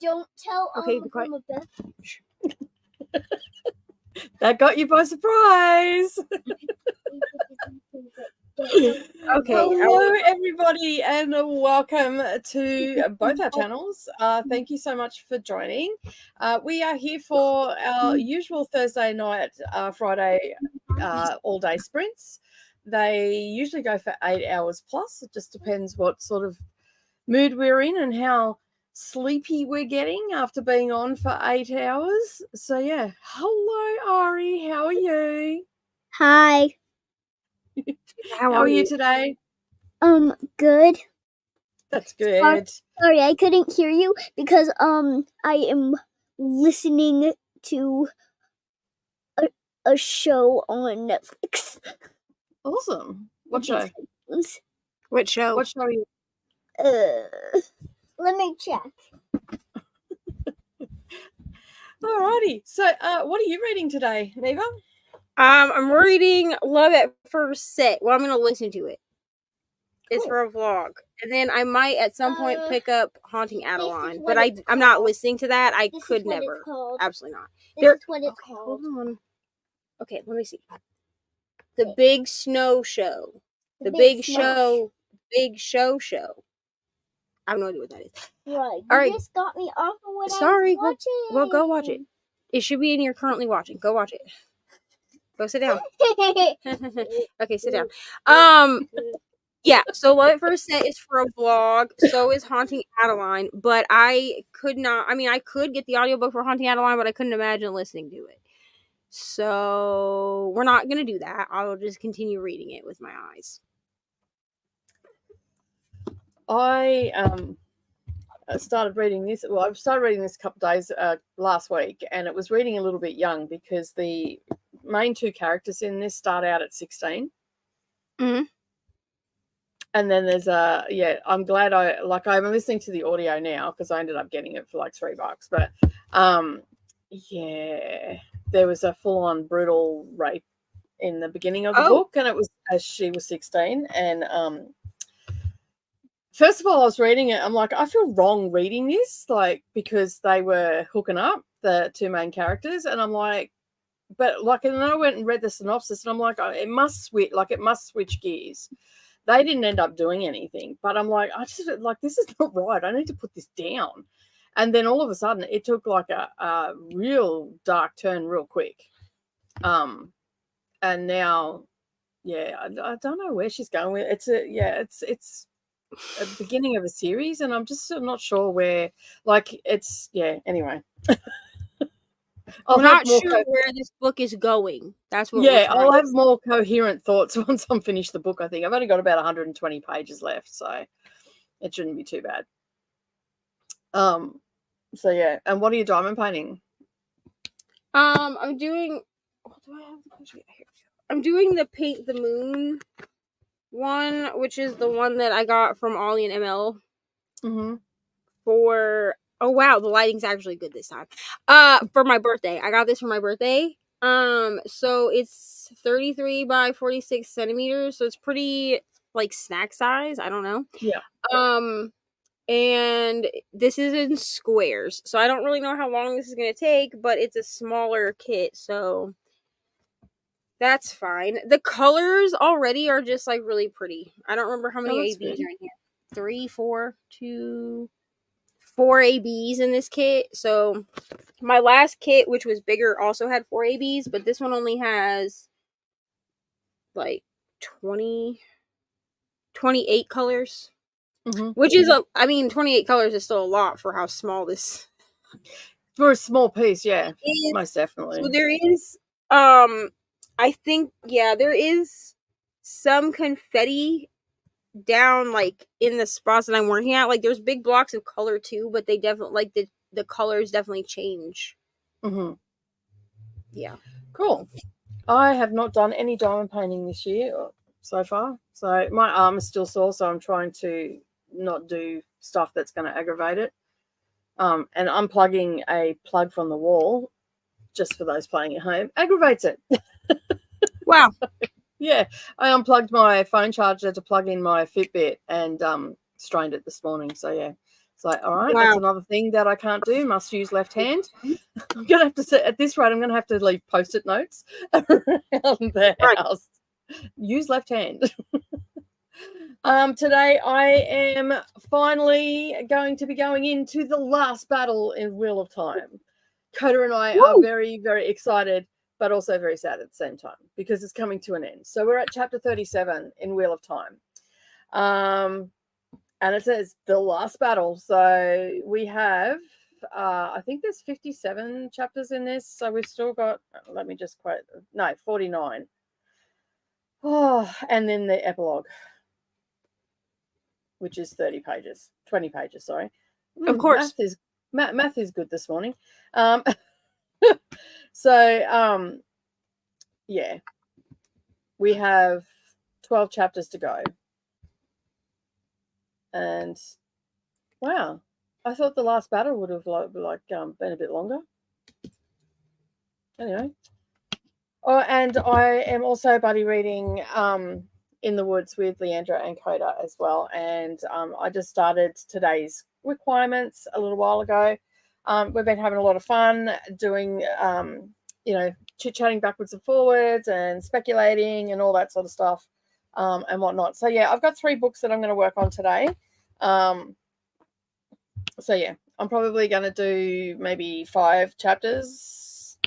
Don't tell Okay, be quiet. Mama Beth. That got you by surprise. Okay. Hello, everybody, and welcome to both our channels. Thank you so much for joining. We are here for our usual Thursday night, Friday, all-day sprints. They usually go for 8 hours plus. It just depends what sort of mood we're in and how sleepy we're getting after being on for 8 hours. So yeah, hello Ari, how are you? Hi. How are you today? Good. That's good. Sorry, I couldn't hear you because I am listening to a show on Netflix. Awesome. What show? What show? What show are you? Let me check. Alrighty. So what are you reading today, Neva? I'm reading Love at First Sight. Well, I'm going to listen to it. It's Cool. for a vlog. And then I might at some point pick up Haunting Adeline. But it's I'm not called. listening to that. I This is could what it's never. called. Absolutely not. This is what it's Hold called. on. Okay, let me see. The Big Snow Show. The Big Big Snow. Show. I have no idea what that is. Right. All right. You just got me off of what Sorry. I was watching. Well, go watch it. It should be in your currently watching. Go watch it. Go sit down. Okay, sit down. Yeah, so Love at First Sight is for a vlog. So is Haunting Adeline. But I could not. I mean, I could get the audiobook for Haunting Adeline, but I couldn't imagine listening to it. So we're not going to do that. I will just continue reading it with my eyes. I started reading this. Well, I started reading this a couple of days last week, and it was reading a little bit young because the main two characters in this start out at 16. Mm-hmm. And then there's I'm glad I'm listening to the audio now because I ended up getting it for like $3. But there was a full-on brutal rape in the beginning of the book, and it was as she was 16. And first of all, I was reading it, I'm like, I feel wrong reading this, like, because they were hooking up, the two main characters, and I'm like, but like, and then I went and read the synopsis, and I'm like, it must switch gears. They didn't end up doing anything, but I'm like, I just like, this is not right. I need to put this down. And then all of a sudden, it took like a real dark turn real quick. And now, I don't know where she's going with it. It's a beginning of a series, and I'm just not sure where. Like, anyway. I'm not sure where this book is going. That's what. Yeah, I'll have more coherent thoughts once I'm finished the book. I think I've only got about 120 pages left, so it shouldn't be too bad. So yeah, and what are you diamond painting? I'm doing. What do I have the picture here? I'm doing the Paint the Moon one, which is the one that I got from Ollie and ML. Mm-hmm. For oh wow, the lighting's actually good this time. For my birthday, I got this for my birthday. So it's 33 by 46 centimeters, so it's pretty like snack size. I don't know. Yeah. And this is in squares, so I don't really know how long this is gonna take, but it's a smaller kit, so that's fine. The colors already are just like really pretty. I don't remember how many ABs are in here. 3, 4, 2, 4 ABs in this kit. So my last kit, which was bigger, also had 4 ABs, but this one only has like 28 colors. Mm-hmm. Which is 28 colors is still a lot for how small this. For a small piece, yeah, most definitely. So there is, I think, there is some confetti down like in the spots that I'm working at. Like there's big blocks of color too, but they definitely like the colors definitely change. Mm-hmm. Yeah. Cool. I have not done any diamond painting this year so far. So my arm is still sore, so I'm trying to not do stuff that's going to aggravate it. And unplugging a plug from the wall, just for those playing at home, aggravates it. Wow. Yeah, I unplugged my phone charger to plug in my Fitbit and strained it this morning. So yeah, it's like, all right, that's another thing that I can't do. Must use left hand. I'm gonna have to say, at this rate, I'm gonna have to leave post-it notes around the house. Use left hand. Today I am finally going to be going into the last battle in Wheel of Time. Coda and I are very, very excited, but also very sad at the same time because it's coming to an end. So we're at chapter 37 in Wheel of Time. And it says the last battle. So we have, I think there's 57 chapters in this. So we've still got, let me just quote, 49. Oh, and then the epilogue, which is 20 pages, sorry. Of course. Math is good this morning. So, yeah, we have 12 chapters to go. And, wow, I thought the last battle would have been a bit longer. Anyway. Oh, and I am also buddy reading In the Woods with Leandra and Coda as well. And I just started today's requirements a little while ago. We've been having a lot of fun doing, chit-chatting backwards and forwards and speculating and all that sort of stuff and whatnot. So, yeah, I've got 3 books that I'm going to work on today. So, yeah, I'm probably going to do maybe 5 chapters,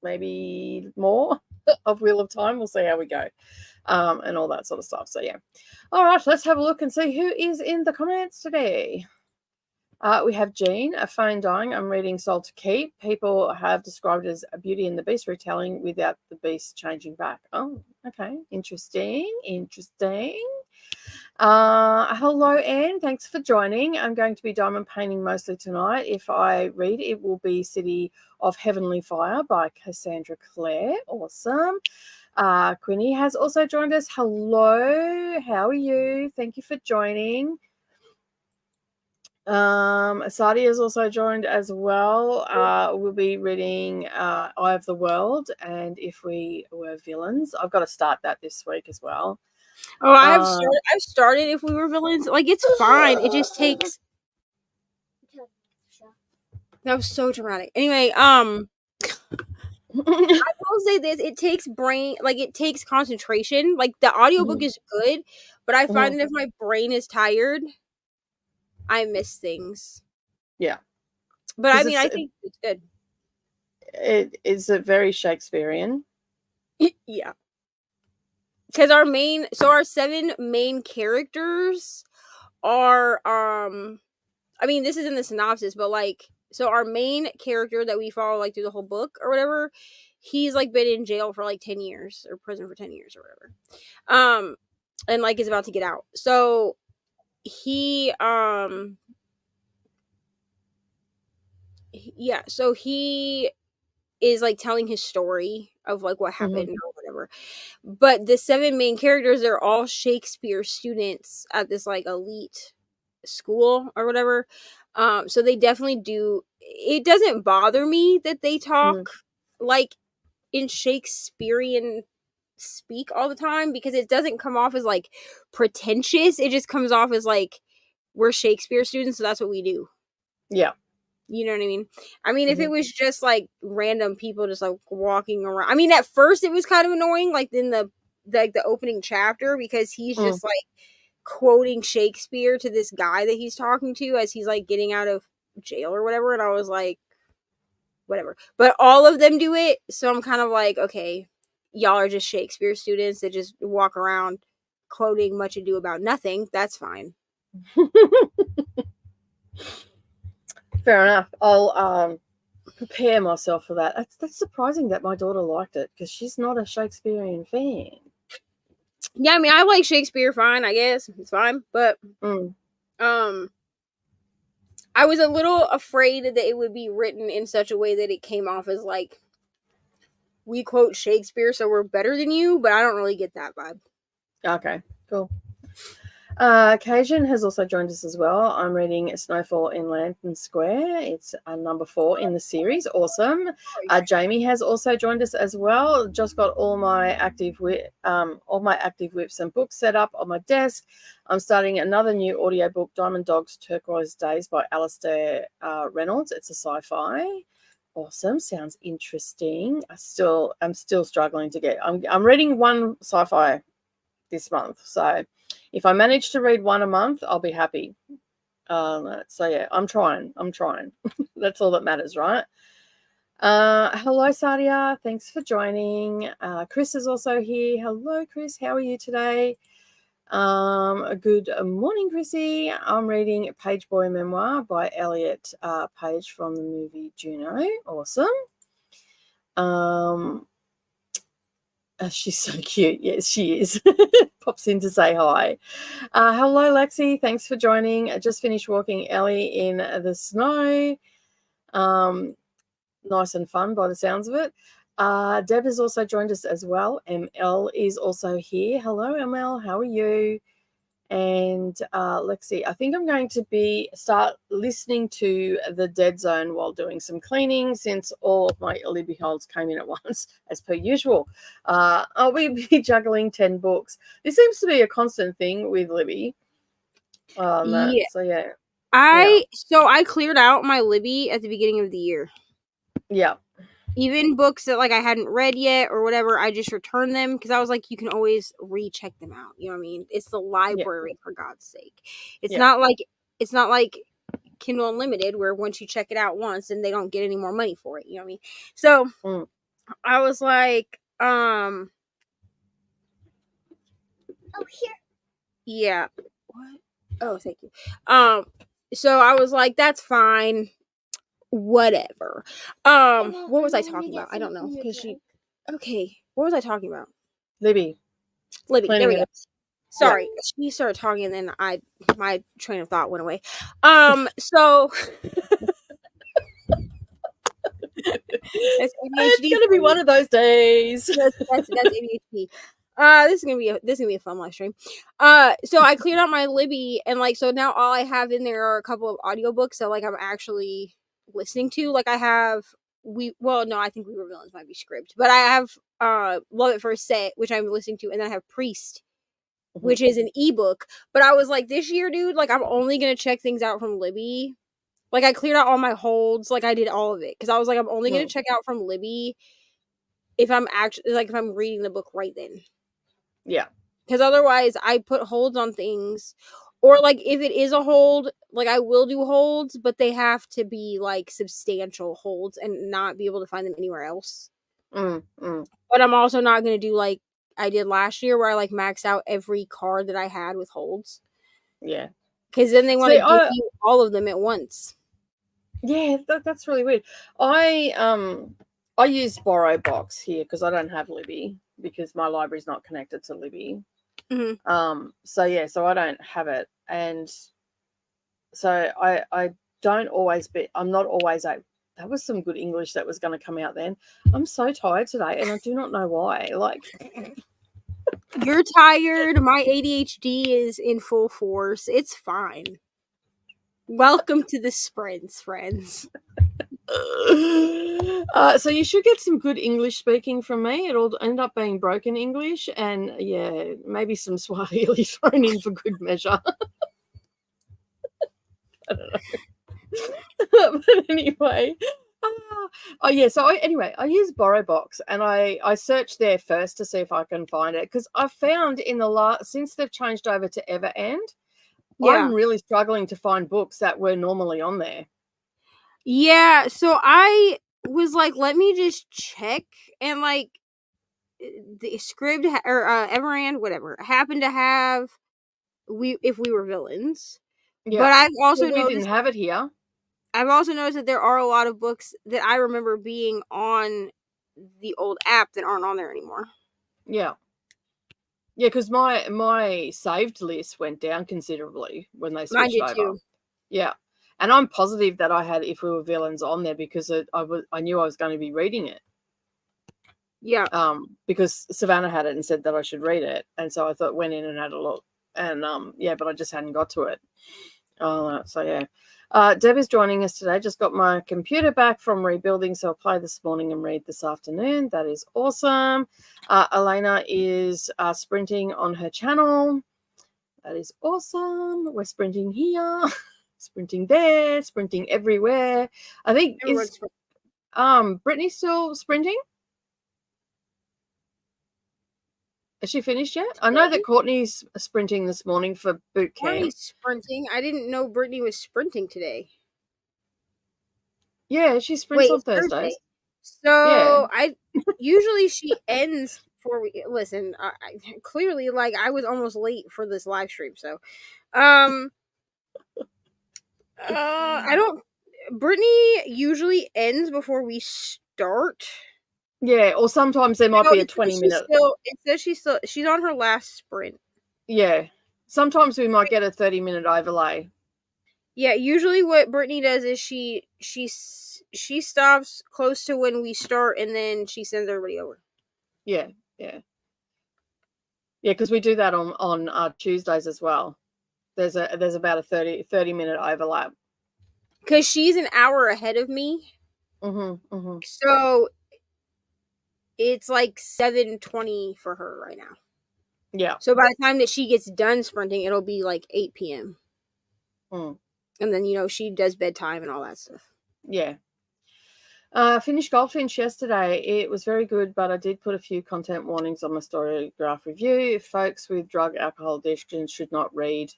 maybe more of Wheel of Time. We'll see how we go and all that sort of stuff. So, yeah. All right, let's have a look and see who is in the comments today. We have Jean, A Phone Dying. I'm reading Soul to Keep. People have described it as a Beauty and the Beast retelling without the Beast changing back. Oh, okay. Interesting. Hello, Anne. Thanks for joining. I'm going to be diamond painting mostly tonight. If I read, it will be City of Heavenly Fire by Cassandra Clare. Awesome. Quinny has also joined us. Hello. How are you? Thank you for joining. Sadi has also joined as well. We'll be reading Eye of the World and If We Were Villains. I've got to start that this week as well. Oh, I've started If We Were Villains. Like, it's fine. It just takes. That was so dramatic. Anyway, I will say this: it takes it takes concentration. Like, the audiobook is good, but I find that if my brain is tired, I miss things. Yeah, but I mean, I think it's good. It is a very Shakespearean. Yeah, because our 7 main characters are I mean, this is in the synopsis, but like, so our main character that we follow like through the whole book or whatever, he's like been in jail for like 10 years or prison for 10 years or whatever. And like is about to get out. So he is like telling his story of like what happened or whatever. But the 7 main characters, they're all Shakespeare students at this like elite school or whatever. So they definitely do. It doesn't bother me that they talk like in Shakespearean speak all the time, because it doesn't come off as like pretentious. It just comes off as like, we're Shakespeare students, so that's what we do. Yeah. You know what I mean? I mean, if it was just like random people just like walking around. I mean, at first it was kind of annoying, like in the opening chapter, because he's just like quoting Shakespeare to this guy that he's talking to as he's like getting out of jail or whatever, and I was like, whatever. But all of them do it, so I'm kind of like, okay, y'all are just Shakespeare students that just walk around quoting Much Ado About Nothing. That's fine. Fair enough. I'll prepare myself for that. That's surprising that my daughter liked it, because she's not a Shakespearean fan. Yeah, I mean, I like Shakespeare fine, I guess. It's fine. But I was a little afraid that it would be written in such a way that it came off as like, we quote Shakespeare, so we're better than you, but I don't really get that vibe. Okay, cool. Cajun has also joined us as well. I'm reading Snowfall in Lantern Square. It's number 4 in the series. Awesome. Jamie has also joined us as well. Just got all my active whips and books set up on my desk. I'm starting another new audiobook, Diamond Dogs Turquoise Days by Alistair Reynolds. It's a sci-fi. Awesome. Sounds interesting. I'm still struggling to get. I'm reading one sci-fi this month, so if I manage to read one a month, I'll be happy. So yeah, I'm trying. That's all that matters, right? Hello, Sadia. Thanks for joining. Chris is also here. Hello, Chris. How are you today? Good morning, Chrissy. I'm reading Page Boy Memoir by Elliot Page from the movie Juno. Awesome. She's so cute. Yes, she is. Pops in to say hi. Hello, Lexi. Thanks for joining. I just finished walking Ellie in the snow. Nice and fun by the sounds of it. Deb has also joined us as well. ML is also here. Hello, ML. How are you? And Lexi, I think I'm going to start listening to The Dead Zone while doing some cleaning, since all of my Libby holds came in at once, as per usual. I'll be juggling 10 books. This seems to be a constant thing with Libby. Yeah. So yeah. I cleared out my Libby at the beginning of the year. Yeah. Even books that like I hadn't read yet or whatever, I just returned them, because I was like, you can always recheck them out. You know what I mean? It's the library, for God's sake. It's not like Kindle Unlimited, where once you check it out once, and they don't get any more money for it. You know what I mean? So I was like, oh, here. Yeah. What? Oh, thank you. So I was like, that's fine. Whatever. What was I talking about? I don't know. Okay. What was I talking about? Libby. There we go. Sorry, she started talking, and then my train of thought went away. So that's It's ADHD. gonna be one of those days. That's ADHD. This is gonna be a fun live stream. So I cleared out my Libby, and like, so now all I have in there are a couple of audiobooks that like I'm actually listening to. Like I have no, I think We Were Villains might be script, but I have Love at First Set, which I'm listening to, and then I have Priest, which is an ebook. But I was like, this year, dude, like I'm only gonna check things out from Libby. Like I cleared out all my holds, like I did all of it because I was like, I'm only gonna check out from Libby if I'm actually like if I'm reading the book right then. Yeah. Because otherwise, I put holds on things, or like if it is a hold, like I will do holds, but they have to be like substantial holds and not be able to find them anywhere else. But I'm also not gonna do like I did last year, where I like maxed out every card that I had with holds. Yeah. Because then they want to give you all of them at once. Yeah, that's really weird. I use Borrow Box here because I don't have Libby because my library's not connected to Libby. So yeah, so I don't have it, and so I don't always be. I'm not always like. That was some good English that was going to come out then. I'm so tired today, and I do not know why. Like, you're tired. My ADHD is in full force. It's fine. Welcome to the sprints, friends. So you should get some good English speaking from me. It'll end up being broken English, and yeah, maybe some Swahili thrown in for good measure. I don't know. But anyway, anyway, I use Borrow Box, and I searched there first to see if I can find it, because I found since they've changed over to Everend, I'm really struggling to find books that were normally on there. Yeah, so I was like, let me just check, and like the Scribd or Everand, whatever, happened to have If We Were Villains. Yeah. But I've also we didn't have it here. I've also noticed that there are a lot of books that I remember being on the old app that aren't on there anymore. Yeah. Yeah, because my saved list went down considerably when they switched over. Too. Yeah. And I'm positive that I had If We Were Villains on there because I knew I was going to be reading it. Yeah. Because Savannah had it and said that I should read it, and so I went in and had a look, and but I just hadn't got to it. So yeah. Deb is joining us today. Just got my computer back from rebuilding, so I'll play this morning and read this afternoon. That is awesome. Elena is sprinting on her channel. That is awesome. We're sprinting here, sprinting there, sprinting everywhere. I think is Brittany still sprinting? Has she finished yet? I know that Courtney's sprinting this morning for boot camp. Courtney's sprinting. I didn't know Brittany was sprinting today. Yeah, she sprints on Thursdays. So I usually she ends before we listen. I clearly, like, I was almost late for this live stream, so I don't. Brittany usually ends before we start. Yeah, or sometimes there might be a 20-minute. It says she's on her last sprint. Yeah, sometimes we might get a 30-minute overlay. Yeah, usually what Brittany does is she stops close to when we start, and then she sends everybody over. Yeah, because we do that on Tuesdays as well. There's about a 30-minute overlap. Because she's an hour ahead of me. So it's like 7:20 for her right now. Yeah. So by the time that she gets done sprinting, it'll be like 8 p.m. And then, she does bedtime and all that stuff. Yeah. Finished Goldfinch yesterday. It was very good, but I did put a few content warnings on my Storygraph review. Folks with drug alcohol addiction should not read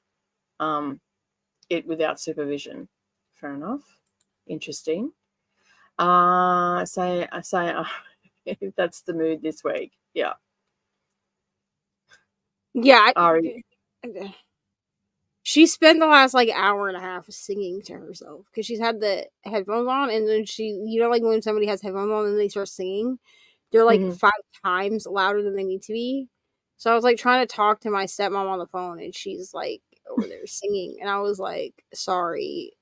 it without supervision. Fair enough. Interesting. I say that's the mood this week. Yeah. Yeah. She spent the last hour and a half singing to herself because she's had the headphones on, and then like when somebody has headphones on and they start singing, they're 5 times louder than they need to be. So I was like trying to talk to my stepmom on the phone, and she's like over there singing, and I was like, sorry.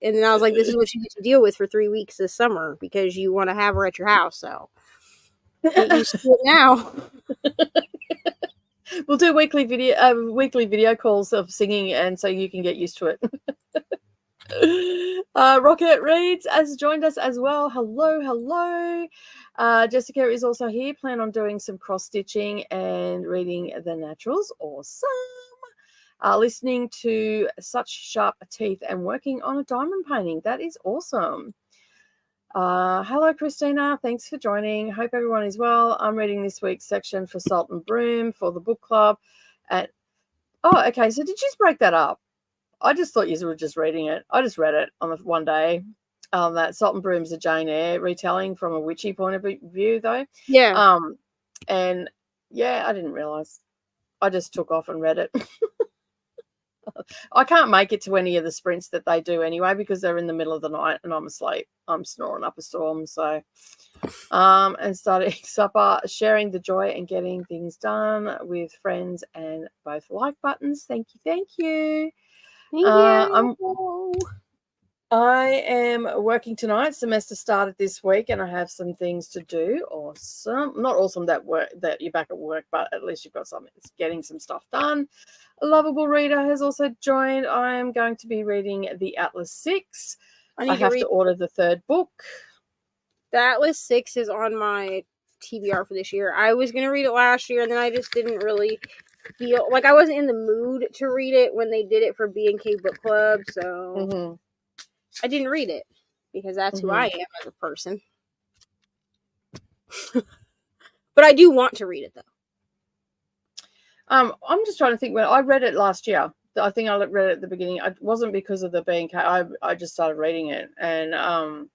And then I was like, this is what you get to deal with for 3 weeks this summer because you want to have her at your house. So get used to it now. We'll do weekly video calls of singing, and so you can get used to it. Rocket Reads has joined us as well. Hello. Jessica is also here. Plan on doing some cross stitching and reading the naturals. Awesome. Listening to such sharp teeth and working on a diamond painting. That is awesome. Hello, Christina. Thanks for joining. Hope everyone is well. I'm reading this week's section for Salt and Broom for the book club. Okay. So did you just break that up? I just thought you were just reading it. I just read it on one day. That Salt and Broom's a Jane Eyre retelling from a witchy point of view, though. Yeah. And yeah, I didn't realize. I just took off and read it. I can't make it to any of the sprints that they do anyway because they're in the middle of the night and I'm asleep. I'm snoring up a storm. So, and starting supper, sharing the joy and getting things done with friends and both like buttons. Thank you. Thank you. I am working tonight. Semester started this week and I have some things to do. Awesome. Not awesome that you're back at work, but at least you've got something. It's getting some stuff done. A lovable reader has also joined. I am going to be reading the Atlas 6. I have to order the third book. The Atlas 6 is on my TBR for this year. I was going to read it last year, and then I just didn't really feel like I wasn't in the mood to read it when they did it for B&K Book Club, so I didn't read it because that's who I am as a person. But I do want to read it, though. I'm just trying to think when I read it last year. I think I read it at the beginning. It wasn't because of the B&K. I just started reading it, and I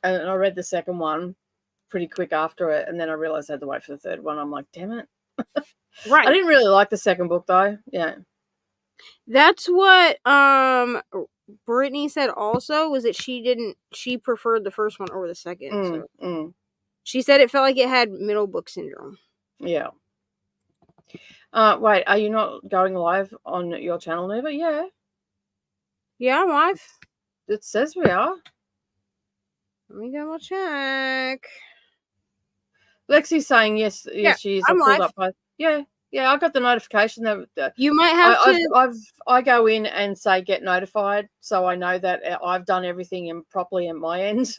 read the second one pretty quick after it, and then I realized I had to wait for the third one. I'm like, damn it. Right. I didn't really like the second book though. Yeah. That's what Brittany said also, was that she preferred the first one over the second. She said it felt like it had middle book syndrome. Yeah. Wait, are you not going live on your channel, Neva? Yeah. Yeah, I'm live. It says we are. Let me double check. Lexi's saying yes, she is. I'm live. Yeah, I got the notification that you might have I go in and say get notified, so I know that I've done everything properly at my end,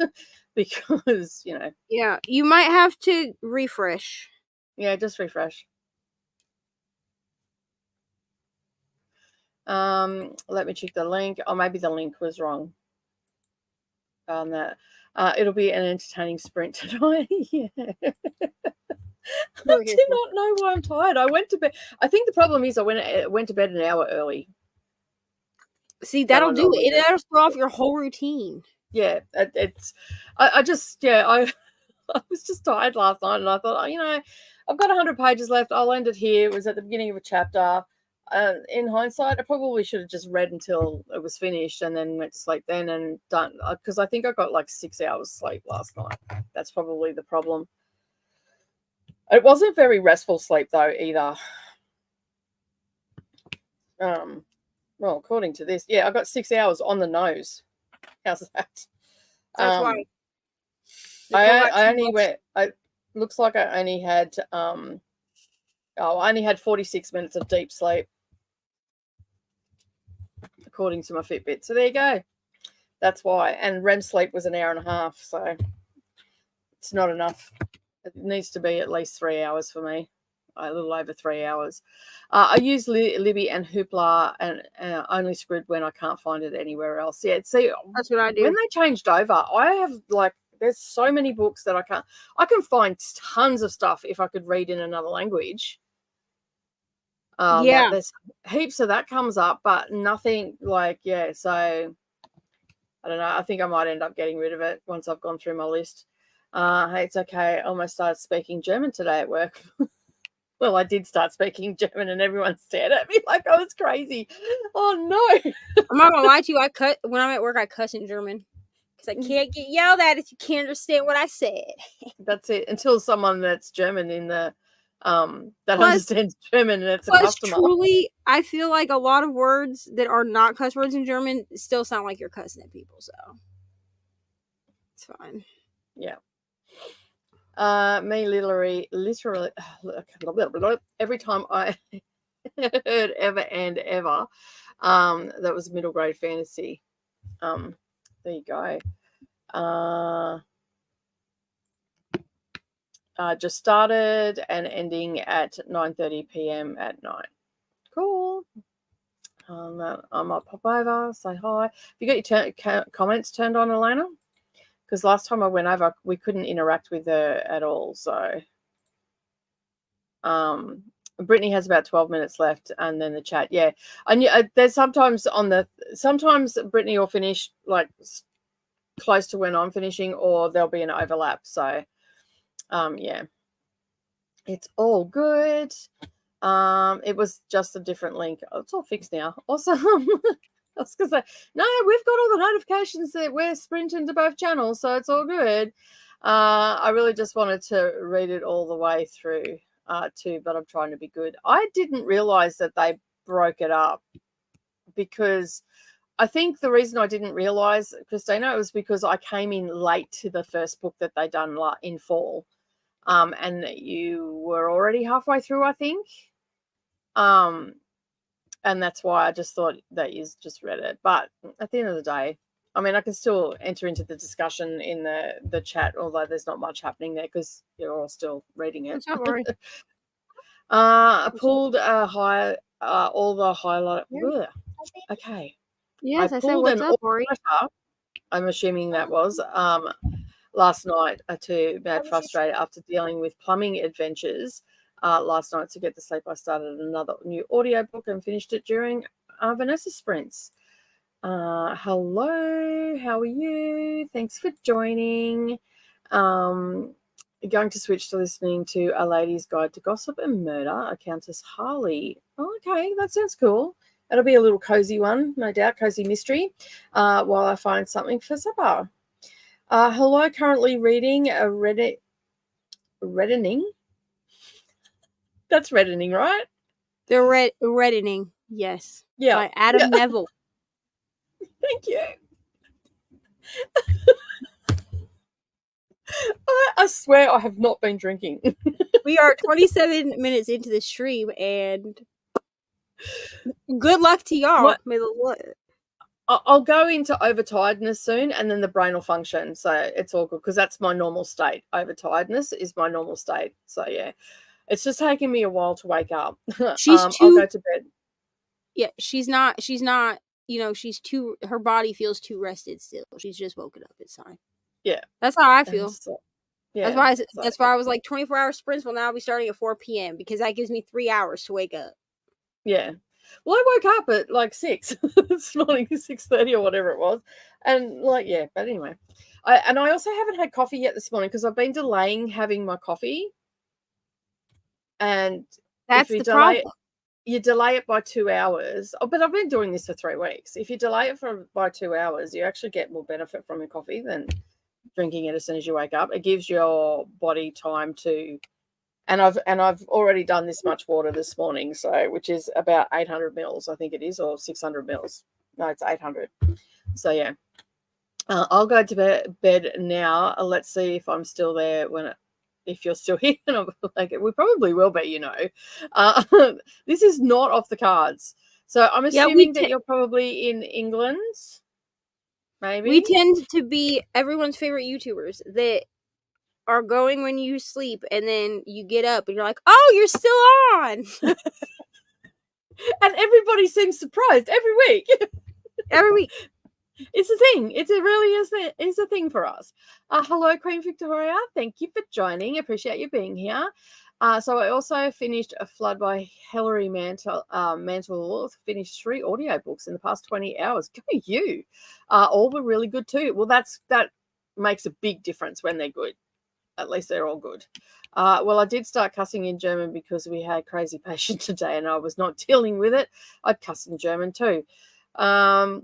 because Yeah, you might have to refresh. Yeah, just refresh. Let me check the link. Oh, maybe the link was wrong. On that. It'll be an entertaining sprint tonight. Yeah. I do not know why I'm tired. I went to bed. I think the problem is I went to bed an hour early. See, that'll do it. That'll throw off your whole routine. Yeah, I was just tired last night, and I thought, I've got 100 pages left. I'll end it here. It was at the beginning of a chapter. In hindsight, I probably should have just read until it was finished and then went to sleep then and done, because I think I got like 6 hours sleep last night. That's probably the problem. It wasn't very restful sleep though either. Well, according to this, yeah, I got 6 hours on the nose. How's that? That's why. I only went. It looks like I only had I only had 46 minutes of deep sleep, according to my Fitbit. So there you go. That's why. And REM sleep was an hour and a half, so it's not enough. It needs to be at least 3 hours for me. A little over 3 hours. I use Libby and Hoopla, and only Squid when I can't find it anywhere else. Yeah, see, that's what I do. When they changed over, I have there's so many books that I can find tons of stuff if I could read in another language. There's heaps of that comes up, but nothing so I don't know. I think I might end up getting rid of it once I've gone through my list. Hey, it's okay. I almost started speaking German today at work. Well, I did start speaking German and everyone stared at me like I was crazy. Oh, no. I'm not going to lie to you. When I'm at work, I cuss in German because I can't get yelled at if you can't understand what I said. That's it. Until someone that's German in the that Plus- understands German and it's a Plus, customer. truly, I feel like a lot of words that are not cuss words in German still sound like you're cussing at people, so it's fine. Yeah. Me literally, every time I heard ever and ever, that was middle grade fantasy. There you go. Just started and ending at 9:30 p.m. at night. Cool. I might pop over, say hi. Have you got your comments turned on, Elena? Because last time I went over, we couldn't interact with her at all. So, Brittany has about 12 minutes left, and then the chat. Yeah, I knew there's sometimes Brittany will finish like close to when I'm finishing, or there'll be an overlap. So, yeah, it's all good. It was just a different link. Oh, it's all fixed now. Awesome. I was going to say, no, we've got all the notifications that we're sprinting to both channels, so it's all good. I really just wanted to read it all the way through too, but I'm trying to be good. I didn't realize that they broke it up, because I think the reason I didn't realize, Christina, was because I came in late to the first book that they done in fall, and you were already halfway through, I think. And that's why I just thought that you just read it. But at the end of the day, I mean, I can still enter into the discussion in the chat, although there's not much happening there because you're all still reading it. Don't worry. I pulled all the highlight. Yeah. Okay. Yes, I said, pulled what's an up, Ori? all-nighter, I'm assuming that was, last night to Mad Frustrated after dealing with plumbing adventures last night to get to sleep. I started another new audiobook and finished it during Vanessa Sprints. Hello, how are you? Thanks for joining. Going to switch to listening to A Lady's Guide to Gossip and Murder, a Countess Harley. Oh, okay, that sounds cool. It'll be a little cozy one, no doubt, cozy mystery, while I find something for supper. Hello, currently reading a reddening. That's reddening, right? The reddening, yes. Yeah. By Adam Neville. Thank you. I swear I have not been drinking. We are 27 minutes into the stream, and good luck to y'all. What? May the I'll go into overtiredness soon, and then the brain will function. So it's all good because that's my normal state. Overtiredness is my normal state. So yeah, it's just taking me a while to wake up. She's I'll go to bed. Yeah, she's not. She's too. Her body feels too rested still. She's just woken up. It's fine. Yeah, that's how I feel. Yeah, that's why I was like 24-hour sprints will now be starting at 4 p.m. because that gives me 3 hours to wake up. Yeah. Well, I woke up at like 6 this morning, 6:30 or whatever it was. And like, yeah, but anyway. I also haven't had coffee yet this morning because I've been delaying having my coffee. And that's the problem. You delay it by 2 hours. Oh, but I've been doing this for 3 weeks. If you delay it by 2 hours, you actually get more benefit from your coffee than drinking it as soon as you wake up. It gives your body time to, and I've already done this much water this morning, so which is about 800 mils, I think it is, or 600 mils. No, it's 800. So yeah, I'll go to bed now. Let's see if I'm still there if you're still here. And I'm like, we probably will be, this is not off the cards. So I'm assuming that you're probably in England. Maybe we tend to be everyone's favorite YouTubers that are going when you sleep, and then you get up and you're like, oh, you're still on. And everybody seems surprised every week. Every week. It's a thing. It really is a thing for us. Hello, Queen Victoria. Thank you for joining. Appreciate you being here. So I also finished A Flood by Hilary Mantel. Finished 3 audiobooks in the past 20 hours. Go you. All were really good too. Well, that makes a big difference when they're good. At least they're all good. Well, I did start cussing in German because we had a crazy patient today and I was not dealing with it. I'd cuss in German too. Does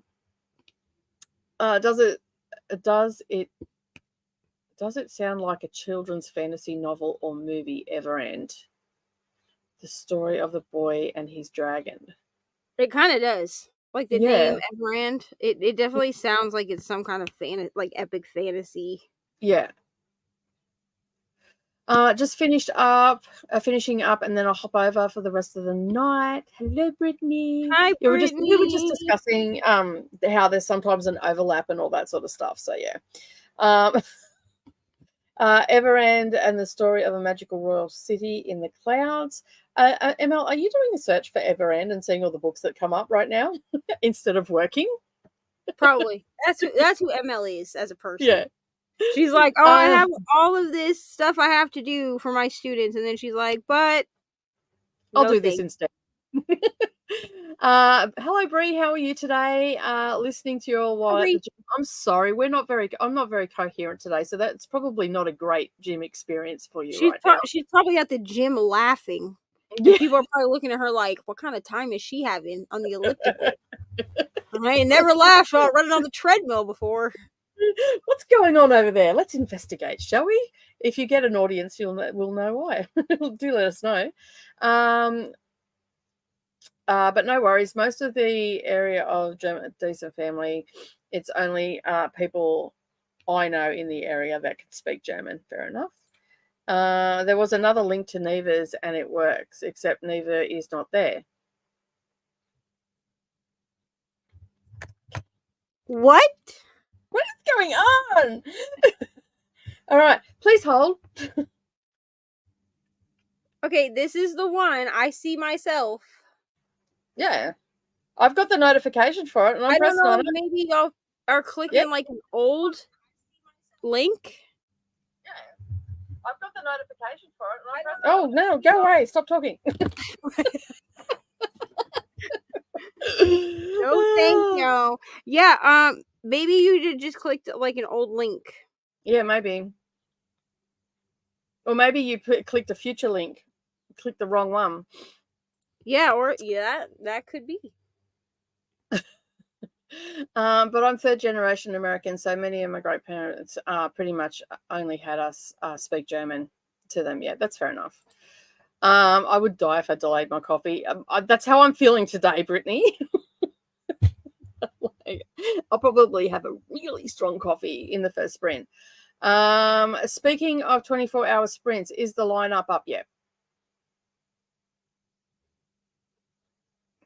it sound like a children's fantasy novel or movie ever end? The story of the boy and his dragon. It kind of does. Like the Yeah. name Everand, it definitely sounds like it's some kind of like epic fantasy. Yeah. Just finishing up, and then I'll hop over for the rest of the night. Hello, Brittany. Hi, Yeah, we were just Brittany. discussing how there's sometimes an overlap and all that sort of stuff. So yeah. Everand and the story of a magical royal city in the clouds. ML, are you doing a search for Everand and seeing all the books that come up right now instead of working? Probably. That's who ML is as a person. Yeah. She's like, oh, I have all of this stuff I have to do for my students, and then she's like, but I'll do this instead. Hello, Bree. How are you today? Listening to your while at the gym. I'm sorry, I'm not very coherent today, so that's probably not a great gym experience for you now. She's probably at the gym laughing. Yeah. People are probably looking at her like, what kind of time is she having on the elliptical? I ain't never laughed while running on the treadmill before. What's going on over there? Let's investigate, shall we? If you get an audience, we'll know why. Do let us know. But no worries. Most of the area of Decent Family, it's only people I know in the area that can speak German. Fair enough. There was another link to Neva's, and it works, except Neva is not there. What? What is going on? All right, please hold. Okay, this is the one. I see myself. Yeah, I've got the notification for it, and I'm pressing on it. Maybe y'all are clicking like an old link. Yeah, I've got the notification for it, and I'm pressing. Oh no! Go away! Stop talking. No, thank you. Yeah, maybe you just clicked like an old link. Yeah, maybe. Or maybe you clicked a future link. Clicked the wrong one. Yeah, or that could be. But I'm third generation American, so many of my great parents pretty much only had us speak German to them. Yeah, that's fair enough. I would die if I delayed my coffee. That's how I'm feeling today, Brittany. I'll probably have a really strong coffee in the first sprint. Speaking of 24-hour sprints, is the lineup up yet?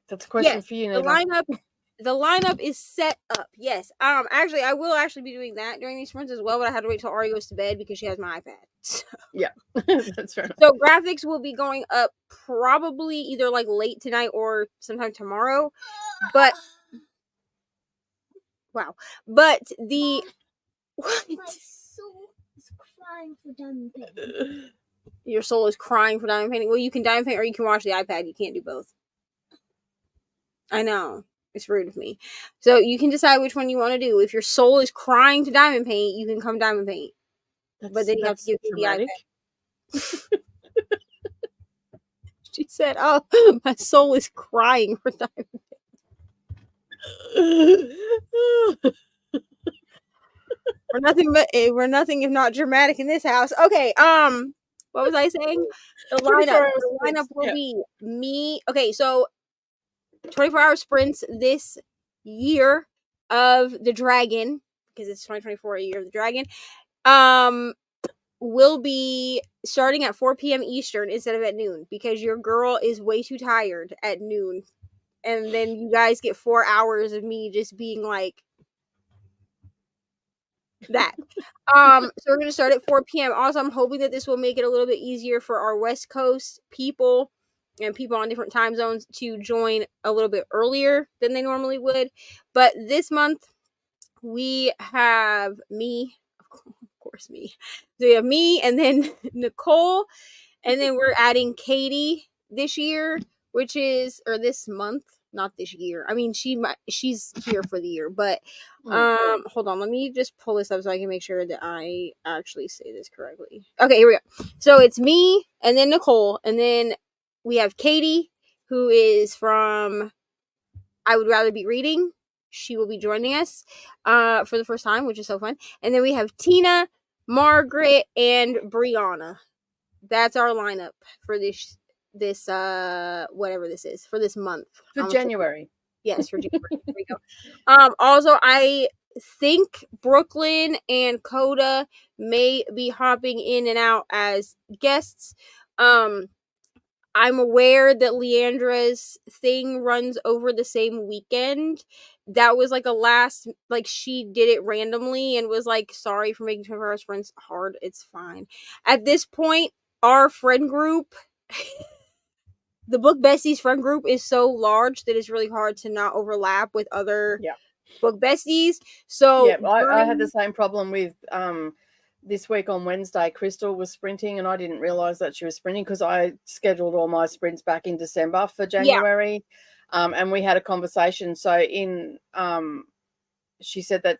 That's a question for you, Neva. The lineup is set up. Yes. Actually, I will be doing that during these sprints as well, but I had to wait till Ari goes to bed because she has my iPad. So. Yeah, that's fair enough. So graphics will be going up probably either like late tonight or sometime tomorrow. But wow. But the what? My soul is crying for diamond painting. Your soul is crying for diamond painting. Well, you can diamond paint or you can watch the iPad. You can't do both. I know. It's rude of me. So you can decide which one you want to do. If your soul is crying to diamond paint, you can come diamond paint. But then you have to give me the iPad. She said, "Oh, my soul is crying for diamond paint." We're nothing if not dramatic in this house. Okay. What was I saying? The lineup will be me. Okay, so 24-hour sprints this year of the dragon, because it's 2024, a year of the dragon, will be starting at 4 p.m. Eastern instead of at noon, because your girl is way too tired at noon, and then you guys get 4 hours of me just being like that. So we're gonna start at 4 p.m. Also, I'm hoping that this will make it a little bit easier for our West Coast people and people on different time zones to join a little bit earlier than they normally would. But this month we have me, of course me. So we have me and then Nicole, and then we're adding Katie this year, or this month, not this year. I mean, she's here for the year, but hold on, let me just pull this up so I can make sure that I actually say this correctly. Okay, here we go. So it's me and then Nicole, and then we have Katie, who is from I Would Rather Be Reading. She will be joining us for the first time, which is so fun. And then we have Tina, Margaret, and Brianna. That's our lineup for this this whatever this is for this month. For January. Yes, for January. There we go. Also, I think Brooklyn and Coda may be hopping in and out as guests. I'm aware that Leandra's thing runs over the same weekend. That was like a last, like she did it randomly and was like, sorry for making 24 Hours Friends hard. It's fine. At this point, our friend group, the Book Besties friend group is so large that it's really hard to not overlap with other Book Besties. So yeah, I had the same problem with this week on Wednesday. Crystal was sprinting and I didn't realize that she was sprinting because I scheduled all my sprints back in December for January. And we had a conversation. So she said that,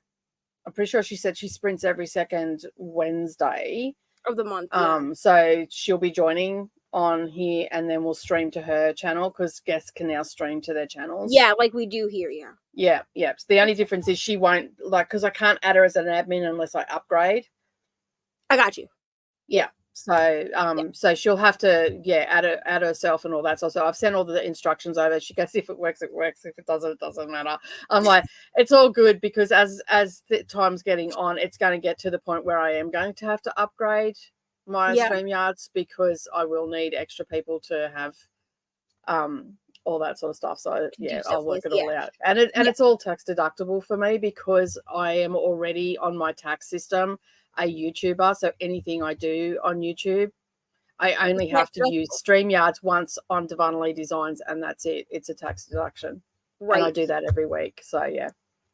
I'm pretty sure she said she sprints every second Wednesday of the month. So she'll be joining on here and then we'll stream to her channel because guests can now stream to their channels. Yeah, like we do here, Yeah. So the only difference is she won't, like, because I can't add her as an admin unless I upgrade. I got you. Yeah. So so she'll have to add herself and all that. So I've sent all the instructions over. She goes, if it works, it works. If it doesn't, it doesn't matter. I'm like, it's all good because as the time's getting on, it's going to get to the point where I am going to have to upgrade my StreamYards because I will need extra people to have all that sort of stuff. So I'll work it all out. And it's all tax deductible for me because I am already on my tax system a YouTuber. So anything I do on YouTube, I only have to use StreamYards once on Divinely Designs and that's it. It's a tax deduction. Right. And I do that every week. So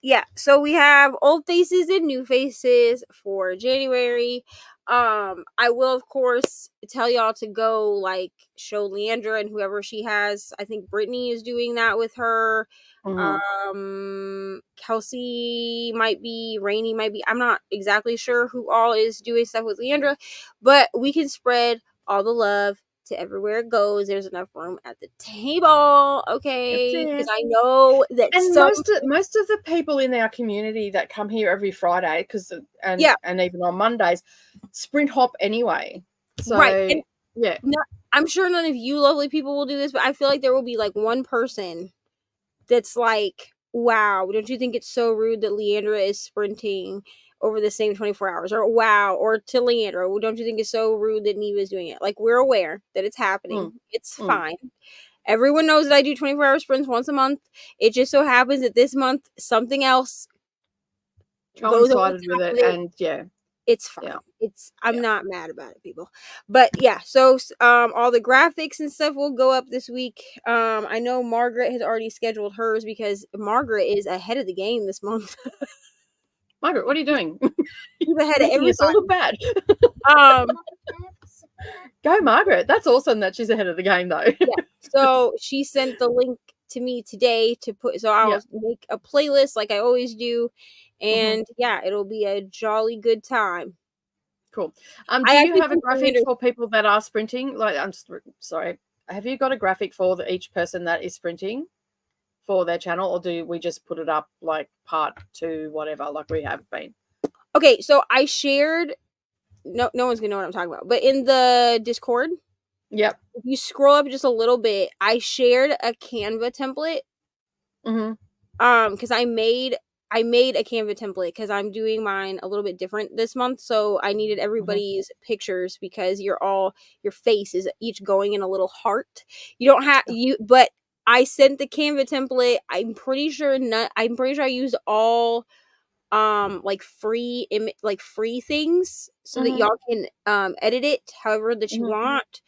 yeah, so we have old faces and new faces for January. I will of course tell y'all to go like show Leandra and whoever she has. I think Brittany is doing that with her. Kelsey might be, Rainy might be. I'm not exactly sure who all is doing stuff with Leandra, but we can spread all the love to everywhere it goes. There's enough room at the table, okay? Because I know that most of the people in our community that come here every Friday, and even on Mondays, sprint hop anyway. So right, I'm sure none of you lovely people will do this, but I feel like there will be like one person that's like, wow, don't you think it's so rude that Leandra is sprinting over the same 24 hours? Or wow, or to Leandra, don't you think it's so rude that Neva is doing it? Like, we're aware that it's happening. It's fine. Everyone knows that I do 24-hour sprints once a month. It just so happens that this month something else coincided with it, and it's fine. I'm not mad about it, people. But so all the graphics and stuff will go up this week. I know Margaret has already scheduled hers because Margaret is ahead of the game this month. Margaret, what are you doing? You're ahead of everybody. It's all bad. Go, Margaret. That's awesome that she's ahead of the game, though. So she sent the link to me today to put. So I'll make a playlist like I always do, and it'll be a jolly good time. Cool. Do you have a graphic for people that are sprinting? Like, I'm sorry. Have you got a graphic for each person that is sprinting for their channel, or do we just put it up like part 2, whatever, like we have been? Okay, so I shared. No one's gonna know what I'm talking about. But in the Discord, if you scroll up just a little bit, I shared a Canva template. Because I made a Canva template because I'm doing mine a little bit different this month. So I needed everybody's pictures because your face is each going in a little heart. You don't have but I sent the Canva template. I'm pretty sure I used all like free things so that y'all can edit it however that you want.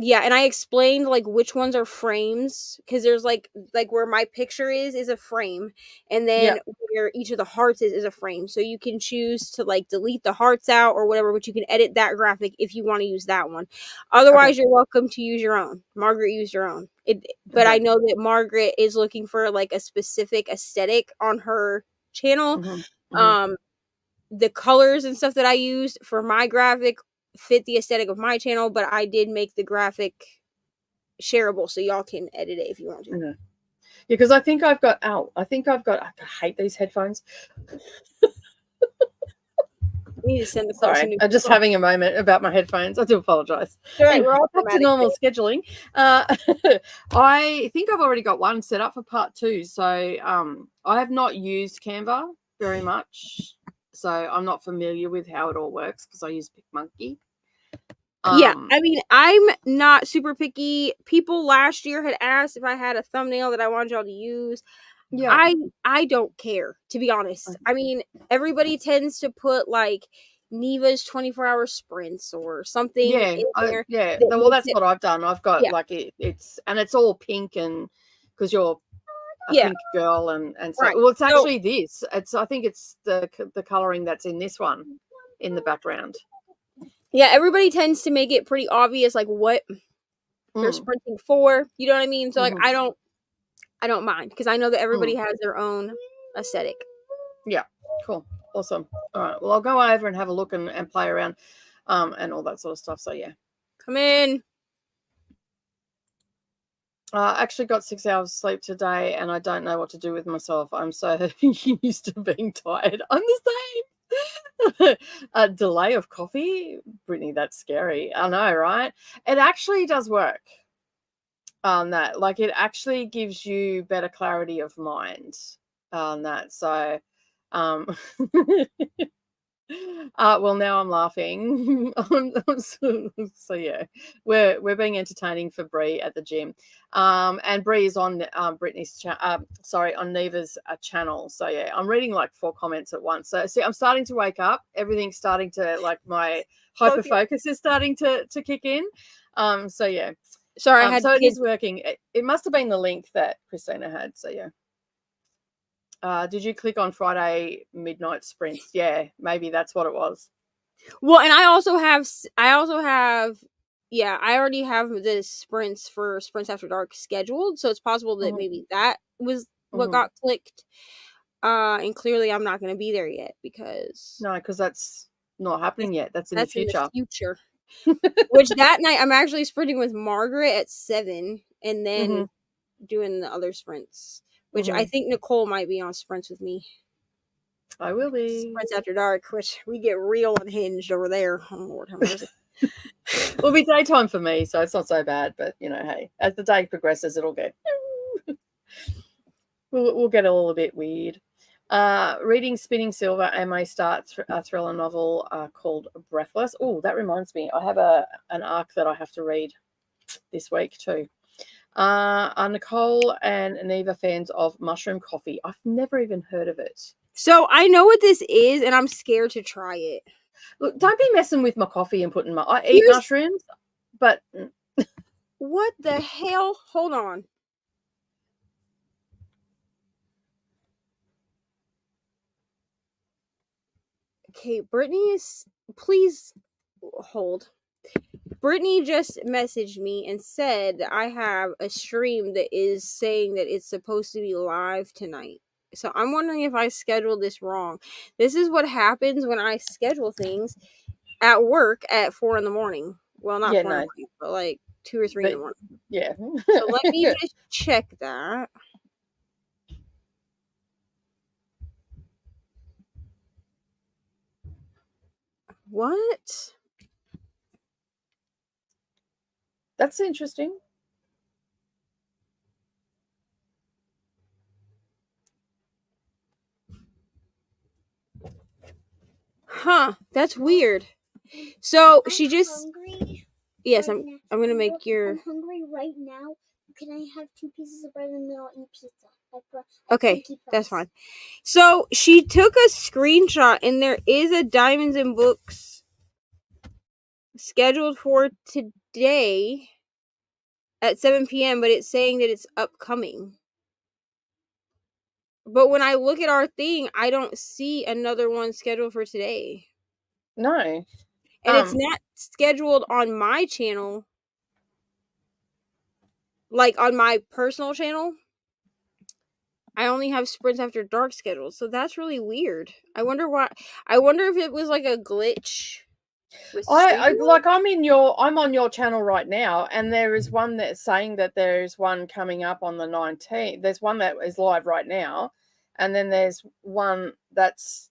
And I explained like which ones are frames because there's like where my picture is a frame, and then where each of the hearts is a frame. So you can choose to like delete the hearts out or whatever, but you can edit that graphic if you want to use that one. Otherwise, you're welcome to use your own. Margaret used her own. But I know that Margaret is looking for like a specific aesthetic on her channel. The colors and stuff that I used for my graphic fit the aesthetic of my channel, but I did make the graphic shareable so y'all can edit it if you want to. Because I think I've got I hate these headphones. need to send the Sorry, person. I'm just having a moment about my headphones. I do apologise. All right, we're all Back to normal scheduling. I think I've already got one set up for part 2. So I have not used Canva very much. So I'm not familiar with how it all works because I use PicMonkey. Yeah, I mean, I'm not super picky. People last year had asked if I had a thumbnail that I wanted y'all to use. Yeah. I don't care, to be honest. I mean, everybody tends to put like Neva's 24-hour sprints or something in there. Well, that's what I've done. I've got like it's all pink, and because you're a pink girl, and so right. well, it's actually this. I think it's the coloring that's in this one in the background. Yeah, everybody tends to make it pretty obvious, like what they're sprinting for. You know what I mean? So like, I don't mind because I know that everybody has their own aesthetic. Yeah, cool, awesome. All right, well, I'll go over and have a look and play around, and all that sort of stuff. So yeah, come in. I actually got 6 hours sleep today, and I don't know what to do with myself. I'm so used to being tired. I'm the same. A delay of coffee, Brittany, that's scary. I know, right? It actually does work on that. Like, it actually gives you better clarity of mind on that. So well, now I'm laughing. So yeah, we're being entertaining for Bree at the gym, and Bree is on Brittany's on Neva's channel. So yeah, I'm reading like 4 comments at once. So see, I'm starting to wake up. Everything's starting to, like, my hyper focus is starting to kick in. So yeah, sorry, I had so it is working. It must have been the link that Christina had. So yeah. Did you click on Friday midnight sprints? Yeah, maybe that's what it was. Well, and I also have, yeah, I already have the sprints for Sprints After Dark scheduled, so it's possible that maybe that was what got clicked. And clearly I'm not going to be there yet because that's not happening yet. That's in the future. Which that night I'm actually sprinting with Margaret at 7, and then doing the other sprints. Which I think Nicole might be on sprints with me. I will be. Sprints After Dark, which we get real unhinged over there. Oh, Lord have mercy. It'll be daytime for me, so it's not so bad. But hey, as the day progresses, it'll get we'll get a little bit weird. Reading Spinning Silver and my start a thriller novel called Breathless. Oh, that reminds me, I have an arc that I have to read this week too. Are Nicole and Neva fans of mushroom coffee? I've never even heard of it. So I know what this is, and I'm scared to try it. Look, don't be messing with my coffee and putting I eat mushrooms, but what the hell? Hold on. Okay, please hold. Brittany just messaged me and said I have a stream that is saying that it's supposed to be live tonight. So I'm wondering if I scheduled this wrong. This is what happens when I schedule things at work at 4 a.m. Well, not 4 a.m, but like 2 or 3 a.m. Yeah. So let me just check that. What? That's interesting. Huh, that's weird. So she just hungry. Yes, I'm gonna make your. I'm hungry right now. Can I have 2 pieces of bread and then I'll eat pizza? Okay, that's fine. So she took a screenshot, and there is a Diamonds and Books scheduled for today at 7 p.m., but it's saying that it's upcoming. But when I look at our thing, I don't see another one scheduled for today. No. And it's not scheduled on my channel. Like, on my personal channel, I only have Sprints After Dark scheduled. So that's really weird. I wonder why. I wonder if it was like a glitch. I'm on your channel right now, and there is one that's saying that there's one coming up on the 19th. There's one that is live right now, and then there's one that's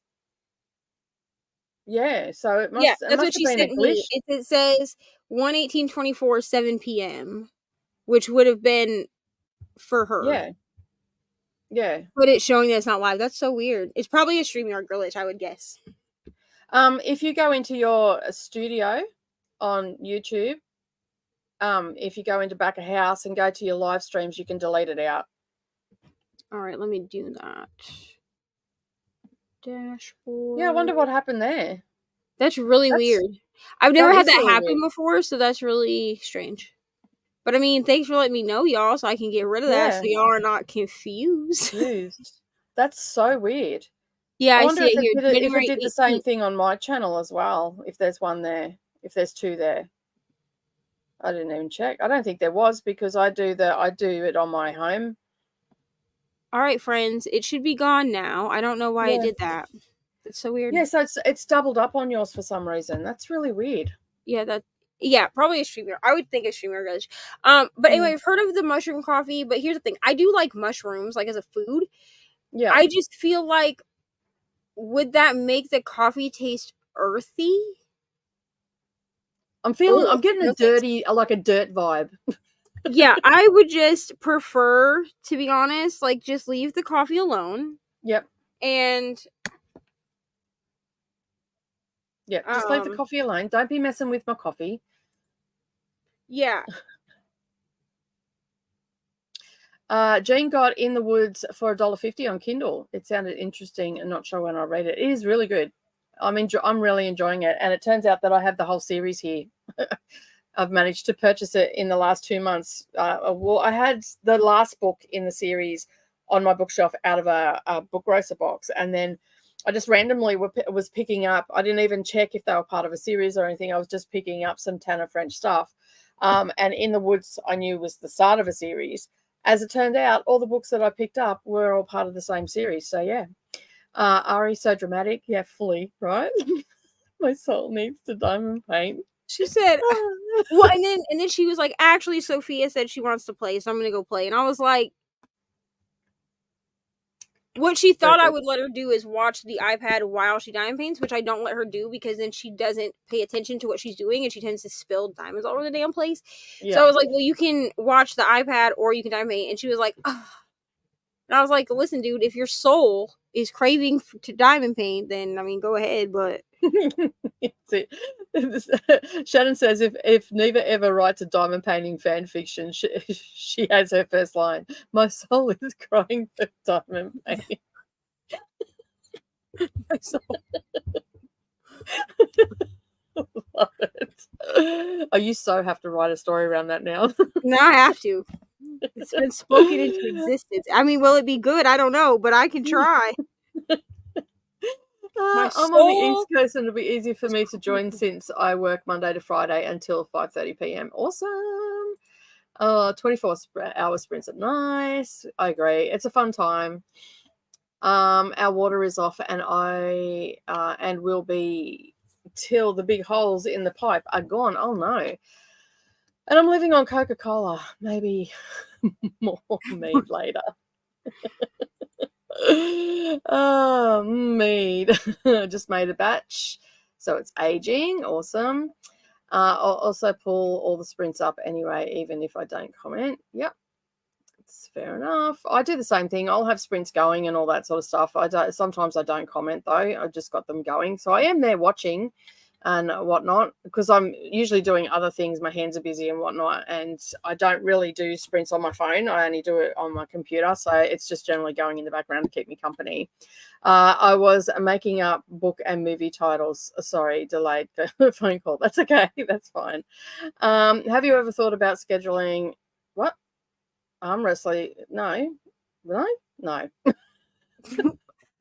Yeah, so it Yeah, must that's what have she been a sent me. glitch. It says 1/18/24, 7 p.m., which would have been for her. Yeah. Yeah. But it's showing that it's not live. That's so weird. It's probably a StreamYard glitch, I would guess. If you go into your studio on YouTube, if you go into back of house and go to your live streams, you can delete it out. All right, let me do that. Dashboard. Yeah, I wonder what happened there. That's really weird. I've never that had is that really happen weird. before, so that's really strange. But I mean, thanks for letting me know, y'all, so I can get rid of that so Yeah. y'all are not confused. Used. That's so weird. Yeah, I I wonder see if it here. if it January did the same 18th. thing on my channel as well. If there's one there, if there's two there, I didn't even check. I don't think there was because I do it on my home. All right, friends, it should be gone now. I don't know why it Yeah. did that. It's so weird. Yeah, so it's doubled up on yours for some reason. That's really weird. Yeah, probably a streamer. I would think a streamer glitch. But anyway, I've heard of the mushroom coffee, but here's the thing. I do like mushrooms, like as a food. Yeah. I just feel like, would that make the coffee taste earthy? I'm Ugh, getting no a thanks. dirty, like a dirt vibe. Yeah, I would just prefer, to be honest, like just leave the coffee alone. Yep. And Just leave the coffee alone. Don't be messing with my coffee. Yeah. Jane got In the Woods for $1.50 on Kindle. It sounded interesting and not sure when I read it. It is really good. I'm really enjoying it. And it turns out that I have the whole series here. I've managed to purchase it in the last 2 months. Well, I had the last book in the series on my bookshelf out of a book grocer box. And then I just randomly was picking up. I didn't even check if they were part of a series or anything. I was just picking up some Tanner French stuff. And In the Woods, I knew was the start of a series. As it turned out, all the books that I picked up were all part of the same series. So, yeah. Ari, so dramatic. Yeah, fully, right? My soul needs to diamond paint. She said, well, and then she was like, actually, Sophia said she wants to play, so I'm going to go play. And I was like, what she thought I would let her do is watch the iPad while she diamond paints, which I don't let her do because then she doesn't pay attention to what she's doing and she tends to spill diamonds all over the damn place. Yeah. So I was like, well, you can watch the iPad or you can diamond paint. And she was like, oh. And I was like, listen, dude, if your soul is craving to diamond paint, then, I mean, go ahead, but... Shannon says if Neva ever writes a diamond painting fan fiction, she has her first line. My soul is crying for diamond painting. My soul. Love it. Oh, you so have to write a story around that now. Now I have to. It's been spoken into existence. I mean, will it be good? I don't know, but I can try. I'm on the East Coast and it'll be easier for me to join since I work Monday to Friday until 5:30 p.m. Awesome. 24-hour sprints are nice. I agree. It's a fun time. Our water is off and and will be till the big holes in the pipe are gone. Oh no. And I'm living on Coca-Cola. Maybe more mead later. Mead. Just made a batch. So it's aging. Awesome. I'll also pull all the sprints up anyway, even if I don't comment. Yep. It's fair enough. I do the same thing. I'll have sprints going and all that sort of stuff. Sometimes I don't comment though. I've just got them going. So I am there watching and whatnot because I'm usually doing other things. My hands are busy and whatnot, and I don't really do sprints on my phone. I only do it on my computer, so it's just generally going in the background to keep me company. I was making up book and movie titles. Sorry, delayed the phone call. That's okay. That's fine. Have you ever thought about scheduling what? Arm wrestling? No.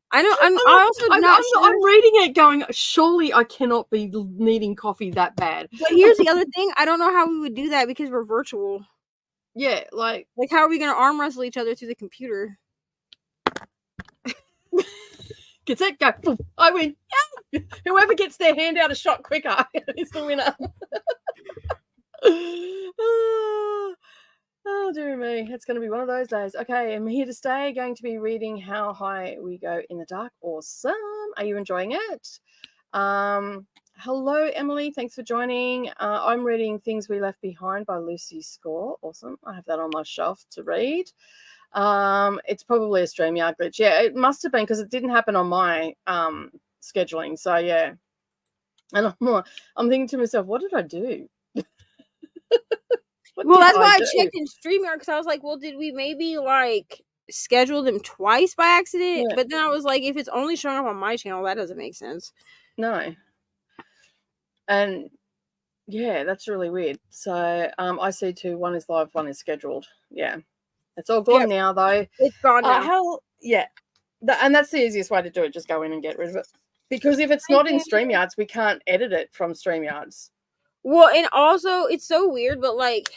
I know. I'm reading it going, surely I cannot be needing coffee that bad. But here's the other thing. I don't know how we would do that because we're virtual. Yeah, like how are we going to arm wrestle each other through the computer? Get set, go. I win. Yeah. Whoever gets their hand out a shot quicker is the winner. Oh, dear me. It's going to be one of those days. Okay, I'm here to stay. Going to be reading How High We Go in the Dark. Awesome. Are you enjoying it? Hello, Emily. Thanks for joining. I'm reading Things We Left Behind by Lucy Score. Awesome. I have that on my shelf to read. It's probably a StreamYard glitch. Yeah, it must have been because it didn't happen on my scheduling. So yeah, and I'm thinking to myself, what did I do? Well, that's why I checked in StreamYard because I was like, well, did we maybe like schedule them twice by accident? Yeah. But then I was like, if it's only showing up on my channel, that doesn't make sense. No. And yeah, that's really weird. So I see two. One is live, one is scheduled. Yeah. It's all gone now, though. It's gone now. And that's the easiest way to do it. Just go in and get rid of it. Because if it's not in StreamYards, we can't edit it from StreamYards. Well, and also it's so weird, but like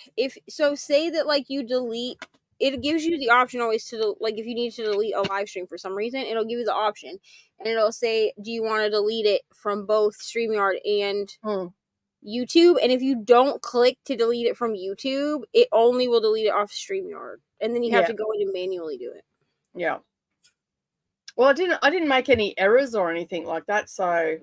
say that like you delete, it gives you the option always to like if you need to delete a live stream for some reason, it'll give you the option, and it'll say, do you want to delete it from both StreamYard and YouTube? And if you don't click to delete it from YouTube, it only will delete it off StreamYard, and then you have to go in and manually do it. Yeah. Well, I didn't make any errors or anything like that, so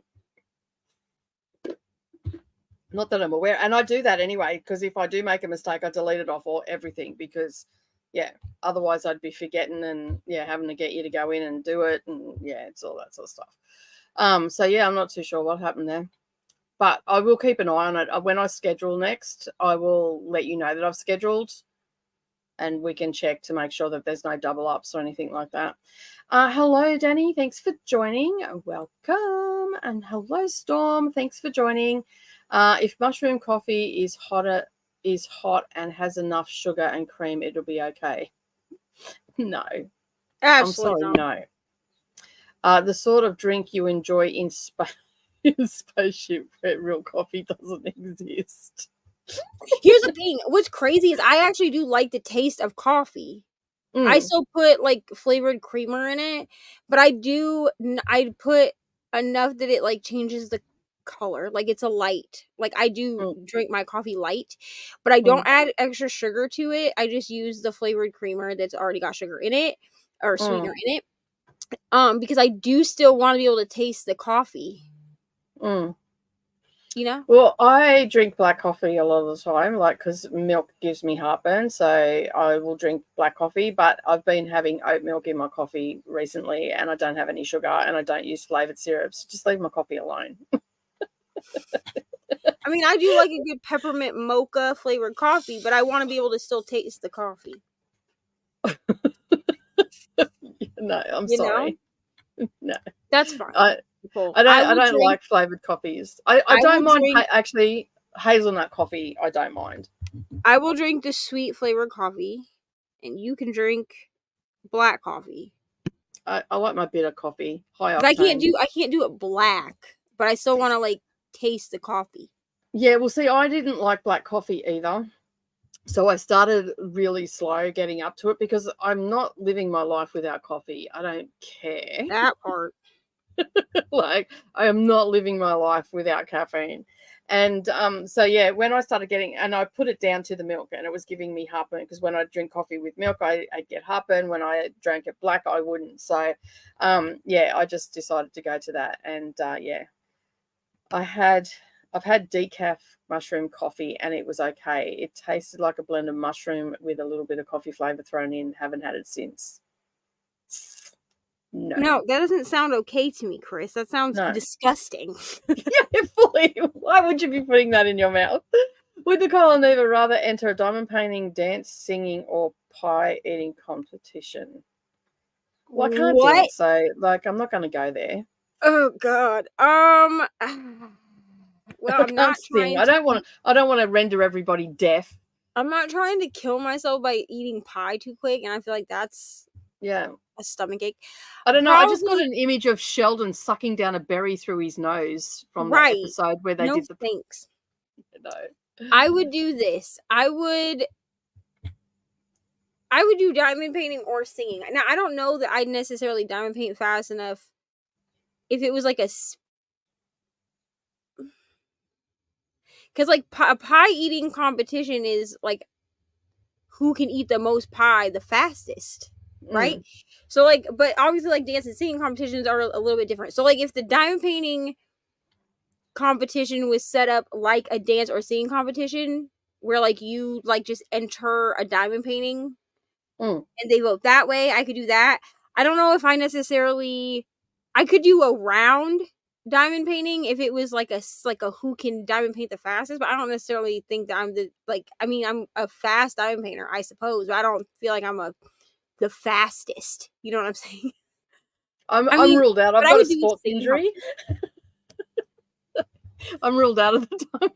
not that I'm aware. And I do that anyway, because if I do make a mistake, I delete it off everything because, yeah, otherwise I'd be forgetting and, yeah, having to get you to go in and do it. And, yeah, it's all that sort of stuff. So, yeah, I'm not too sure what happened there. But I will keep an eye on it. When I schedule next, I will let you know that I've scheduled and we can check to make sure that there's no double ups or anything like that. Hello, Danny. Thanks for joining. Welcome. And hello, Storm. Thanks for joining. If mushroom coffee is hot and has enough sugar and cream, it'll be okay. No. Absolutely I'm sorry, no. The sort of drink you enjoy in spaceship where real coffee doesn't exist. Here's the thing. What's crazy is I actually do like the taste of coffee. I still put like flavored creamer in it, but I put enough that it like changes the color. Like it's a light. Like I do drink my coffee light, but I don't add extra sugar to it. I just use the flavored creamer that's already got sugar in it or sweetener in it. Because I do still want to be able to taste the coffee. You know? Well, I drink black coffee a lot of the time, like because milk gives me heartburn, so I will drink black coffee. But I've been having oat milk in my coffee recently, and I don't have any sugar, and I don't use flavored syrups. Just leave my coffee alone. I mean, I do like a good peppermint mocha flavored coffee, but I want to be able to still taste the coffee. No, I'm sorry. No, that's fine. I don't like flavored coffees. I don't mind actually hazelnut coffee. I don't mind. I will drink the sweet flavored coffee, and you can drink black coffee. I like my bitter coffee. High octane. I can't do it black, but I still want to like taste the coffee. Yeah, well, see, I didn't like black coffee either. So I started really slow getting up to it because I'm not living my life without coffee. I don't care. That part. Like, I am not living my life without caffeine. And so, yeah, when I started and I put it down to the milk and it was giving me heartburn because when I drink coffee with milk, I'd get heartburn. When I drank it black, I wouldn't. So, yeah, I just decided to go to that. And, yeah, I've had decaf mushroom coffee and it was okay. It tasted like a blend of mushroom with a little bit of coffee flavor thrown in. Haven't had it since. No, that doesn't sound okay to me, Chris. That sounds disgusting. Yeah, fully. Why would you be putting that in your mouth? Would Nicole and Neva rather enter a diamond painting, dance, singing, or pie eating competition? Well, I can't dance, so like I'm not going to go there. Oh God. Well, I'm not trying. I don't want to render everybody deaf. I'm not trying to kill myself by eating pie too quick, and I feel like that's a stomach ache. I don't know. I just got an image of Sheldon sucking down a berry through his nose from that episode where they did the thanks. No. I would do this. I would do diamond painting or singing. Now, I don't know that I'd necessarily diamond paint fast enough if it was like because like a pie eating competition is like who can eat the most pie the fastest, right? So like, but obviously like dance and singing competitions are a little bit different. So like if the diamond painting competition was set up like a dance or singing competition, where like you like just enter a diamond painting Mm. and they vote that way. I could do that. I don't know if I could do a round diamond painting if it was like a who can diamond paint the fastest, but I don't necessarily think that I'm a fast diamond painter, I suppose, but I don't feel like I'm the fastest. You know what I'm saying? I'm ruled out. I've but I got a would do sports singing injury. I'm ruled out of the time.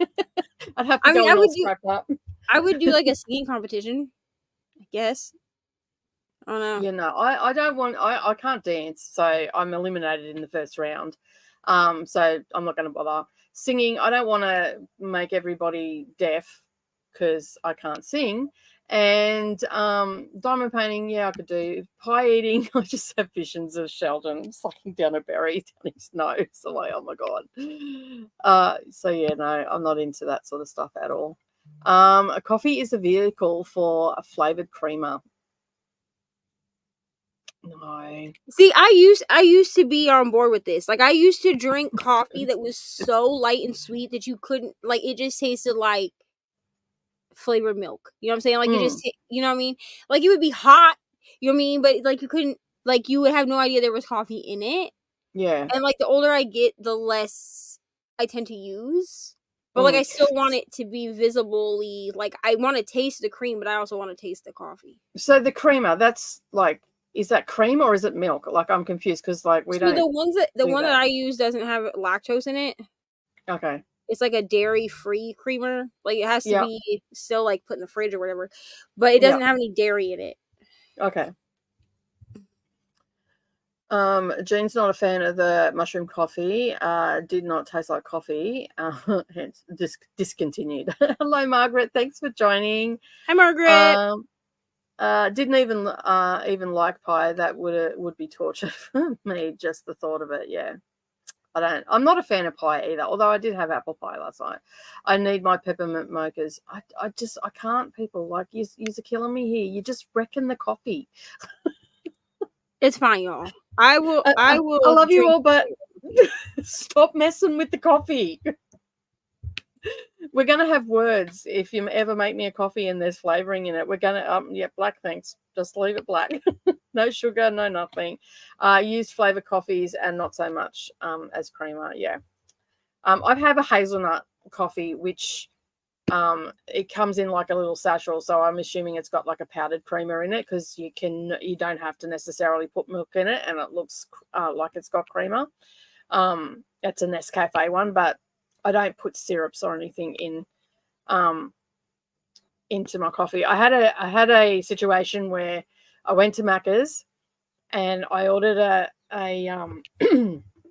I'd have to I mean, go in all scrapped up. I would do like a singing competition, I guess. I don't know. You know, I don't want. I can't dance, so I'm eliminated in the first round. So I'm not going to bother singing. I don't want to make everybody deaf because I can't sing. And diamond painting, yeah, I could do. Pie eating, I just have visions of Sheldon sucking down a berry down his nose. I'm like, oh my god. So yeah, no, I'm not into that sort of stuff at all. A coffee is a vehicle for a flavored creamer. No. See, I used to be on board with this. Like I used to drink coffee that was so light and sweet that you couldn't like it just tasted like flavored milk. You know what I'm saying? Like you know what I mean? Like it would be hot, you know what I mean? But like you couldn't like you would have no idea there was coffee in it. Yeah. And like the older I get, the less I tend to use. But like I still want it to be visibly like I want to taste the cream, but I also want to taste the coffee. So the creamer, that's like, is that cream or is it milk? Like I'm confused because like we don't. The one that I use doesn't have lactose in it. Okay. It's like a dairy-free creamer. Like it has to Yep. be still like put in the fridge or whatever, but it doesn't have any dairy in it. Okay. Jean's not a fan of the mushroom coffee. Did not taste like coffee. Hence discontinued. Hello, Margaret. Thanks for joining. Hi, Margaret. Didn't even like pie. That would be torture for me. Just the thought of it. Yeah. I'm not a fan of pie either, although I did have apple pie last night. I need my peppermint mochas. I can't, people. Like, you're killing me here. You're just wrecking the coffee. It's fine, y'all. I will I love you all, but stop messing with the coffee. We're going to have words if you ever make me a coffee and there's flavoring in it. We're going to, black, thanks. Just leave it black. No sugar, no nothing. Use flavor coffees and not so much as creamer. Yeah. I have a hazelnut coffee, which it comes in like a little satchel. So I'm assuming it's got like a powdered creamer in it because you don't have to necessarily put milk in it and it looks like it's got creamer. It's a Nescafe one, but I don't put syrups or anything in into my coffee. I had a situation where I went to Macca's and I ordered a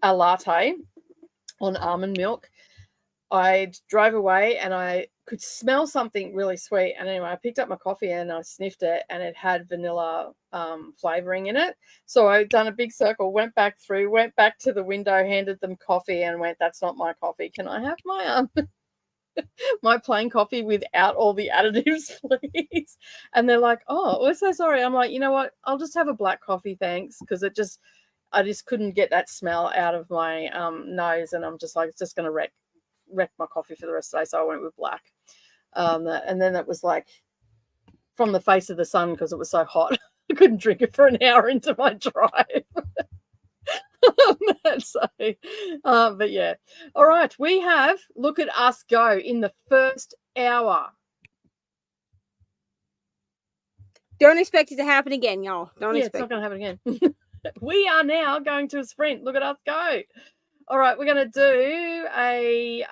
latte on almond milk. I drove away and I could smell something really sweet. And anyway, I picked up my coffee and I sniffed it and it had vanilla flavoring in it. So I done a big circle, went back to the window, handed them coffee and went, that's not my coffee. Can I have my my plain coffee without all the additives, please? And they're like, oh, we're so sorry. I'm like, you know what? I'll just have a black coffee, thanks. Because I just couldn't get that smell out of my nose. And I'm just like, it's just going to wreck my coffee for the rest of the day. So I went with black. And then it was like from the face of the sun because it was so hot. I couldn't drink it for an hour into my drive. But yeah. All right. We have look at us go in the first hour. Don't expect it to happen again, y'all. It's not going to happen again. We are now going to a sprint. Look at us go. All right, we're going to do a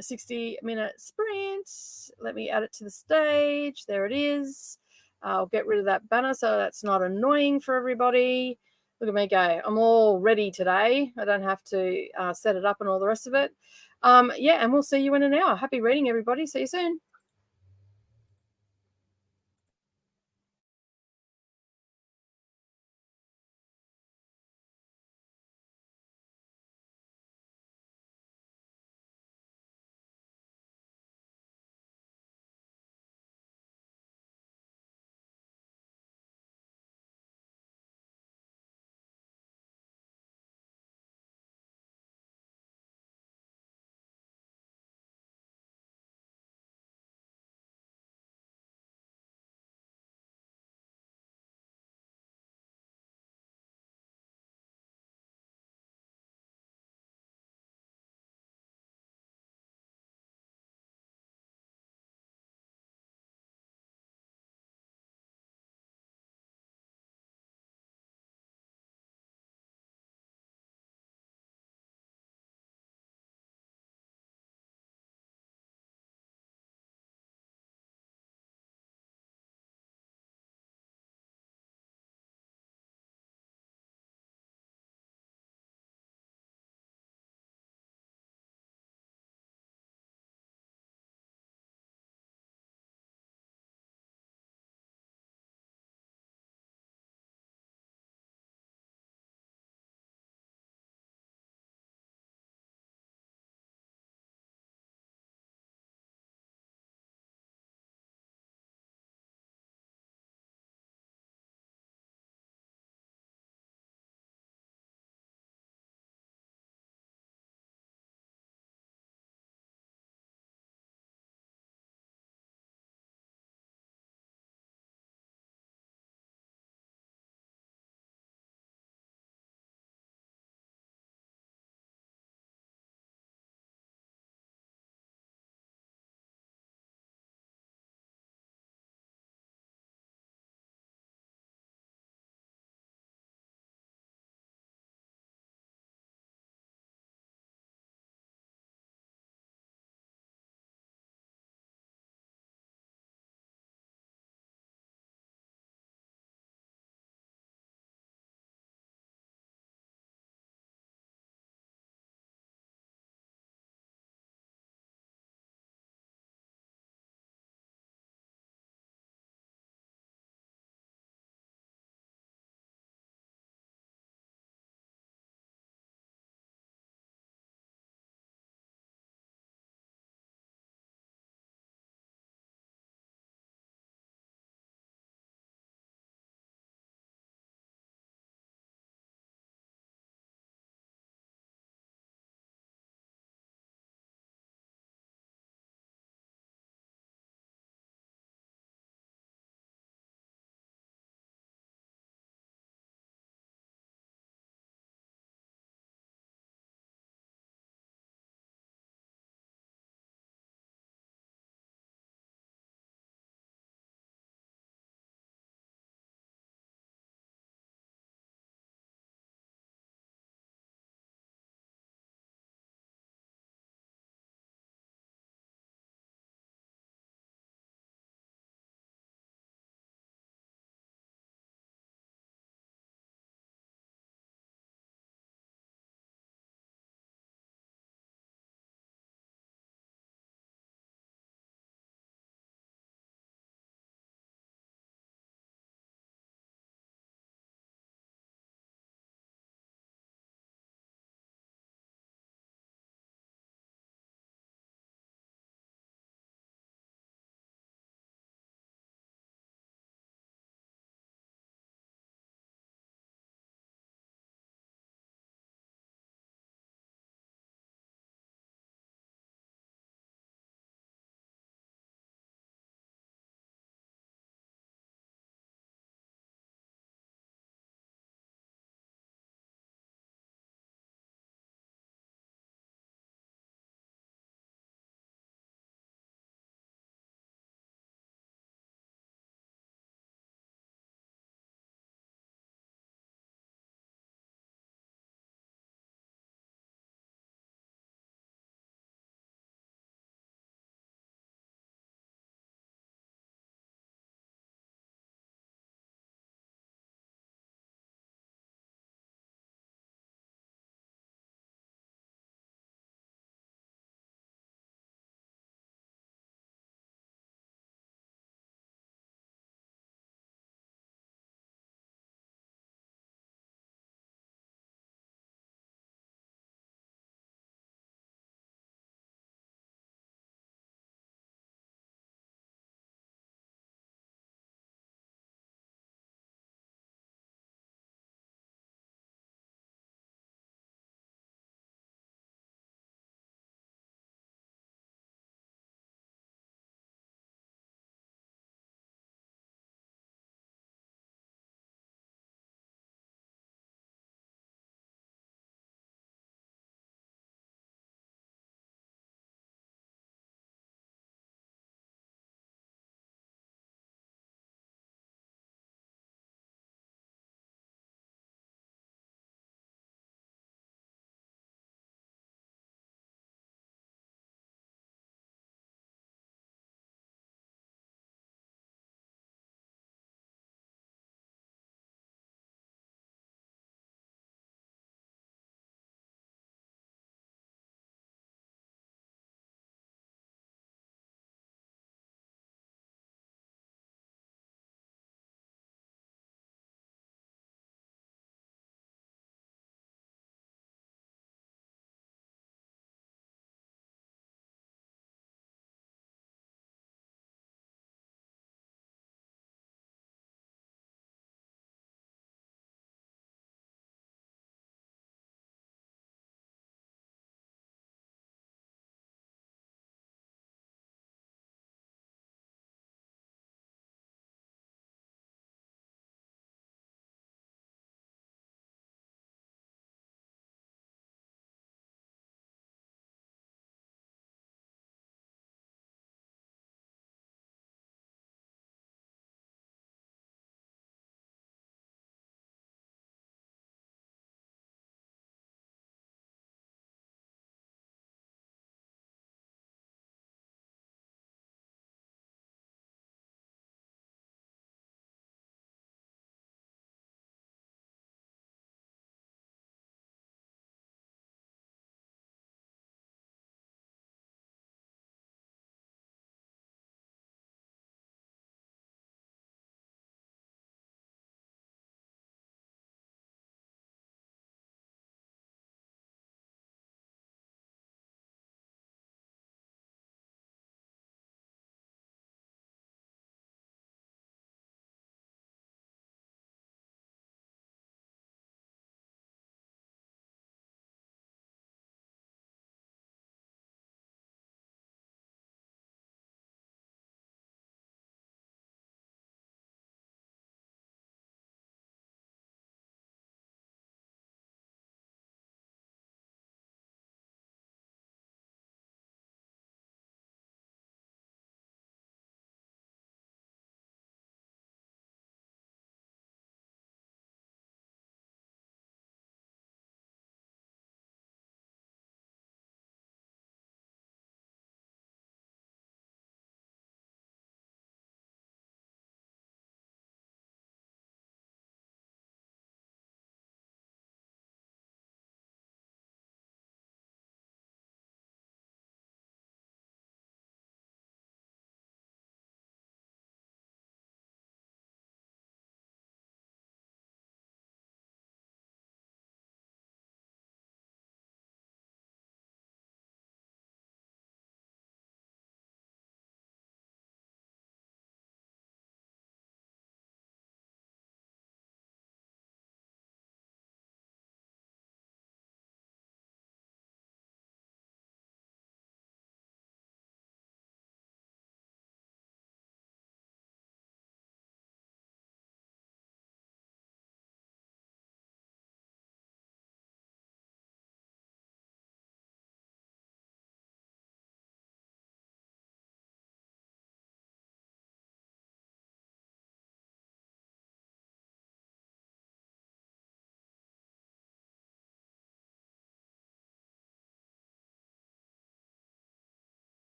60-minute sprint. Let me add it to the stage. There it is. I'll get rid of that banner so that's not annoying for everybody. Look at me go. I'm all ready today. I don't have to set it up and all the rest of it. Yeah, and we'll see you in an hour. Happy reading, everybody. See you soon.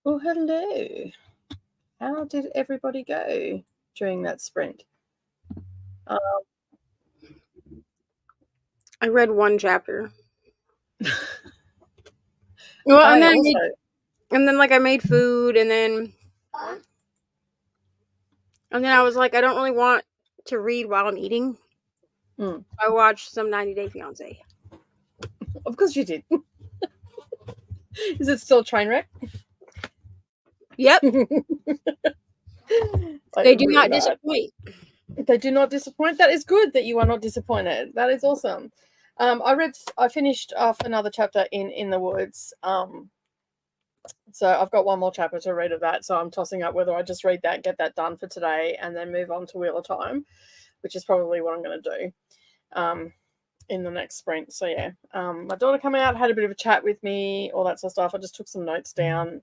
Oh, hello. How did everybody go during that sprint? I read one chapter. Well, and then I made food, and then I was like, I don't really want to read while I'm eating. I watched some 90 Day Fiancé. Of course you did. Is it still Trainwreck? Yep. They do not disappoint. They do not disappoint. That is good that you are not disappointed. That is awesome. I finished off another chapter in the Woods. So I've got one more chapter to read of that. So I'm tossing up whether I just read that, get that done for today, and then move on to Wheel of Time, which is probably what I'm going to do in the next sprint. So yeah, my daughter came out, had a bit of a chat with me, all that sort of stuff. I just took some notes down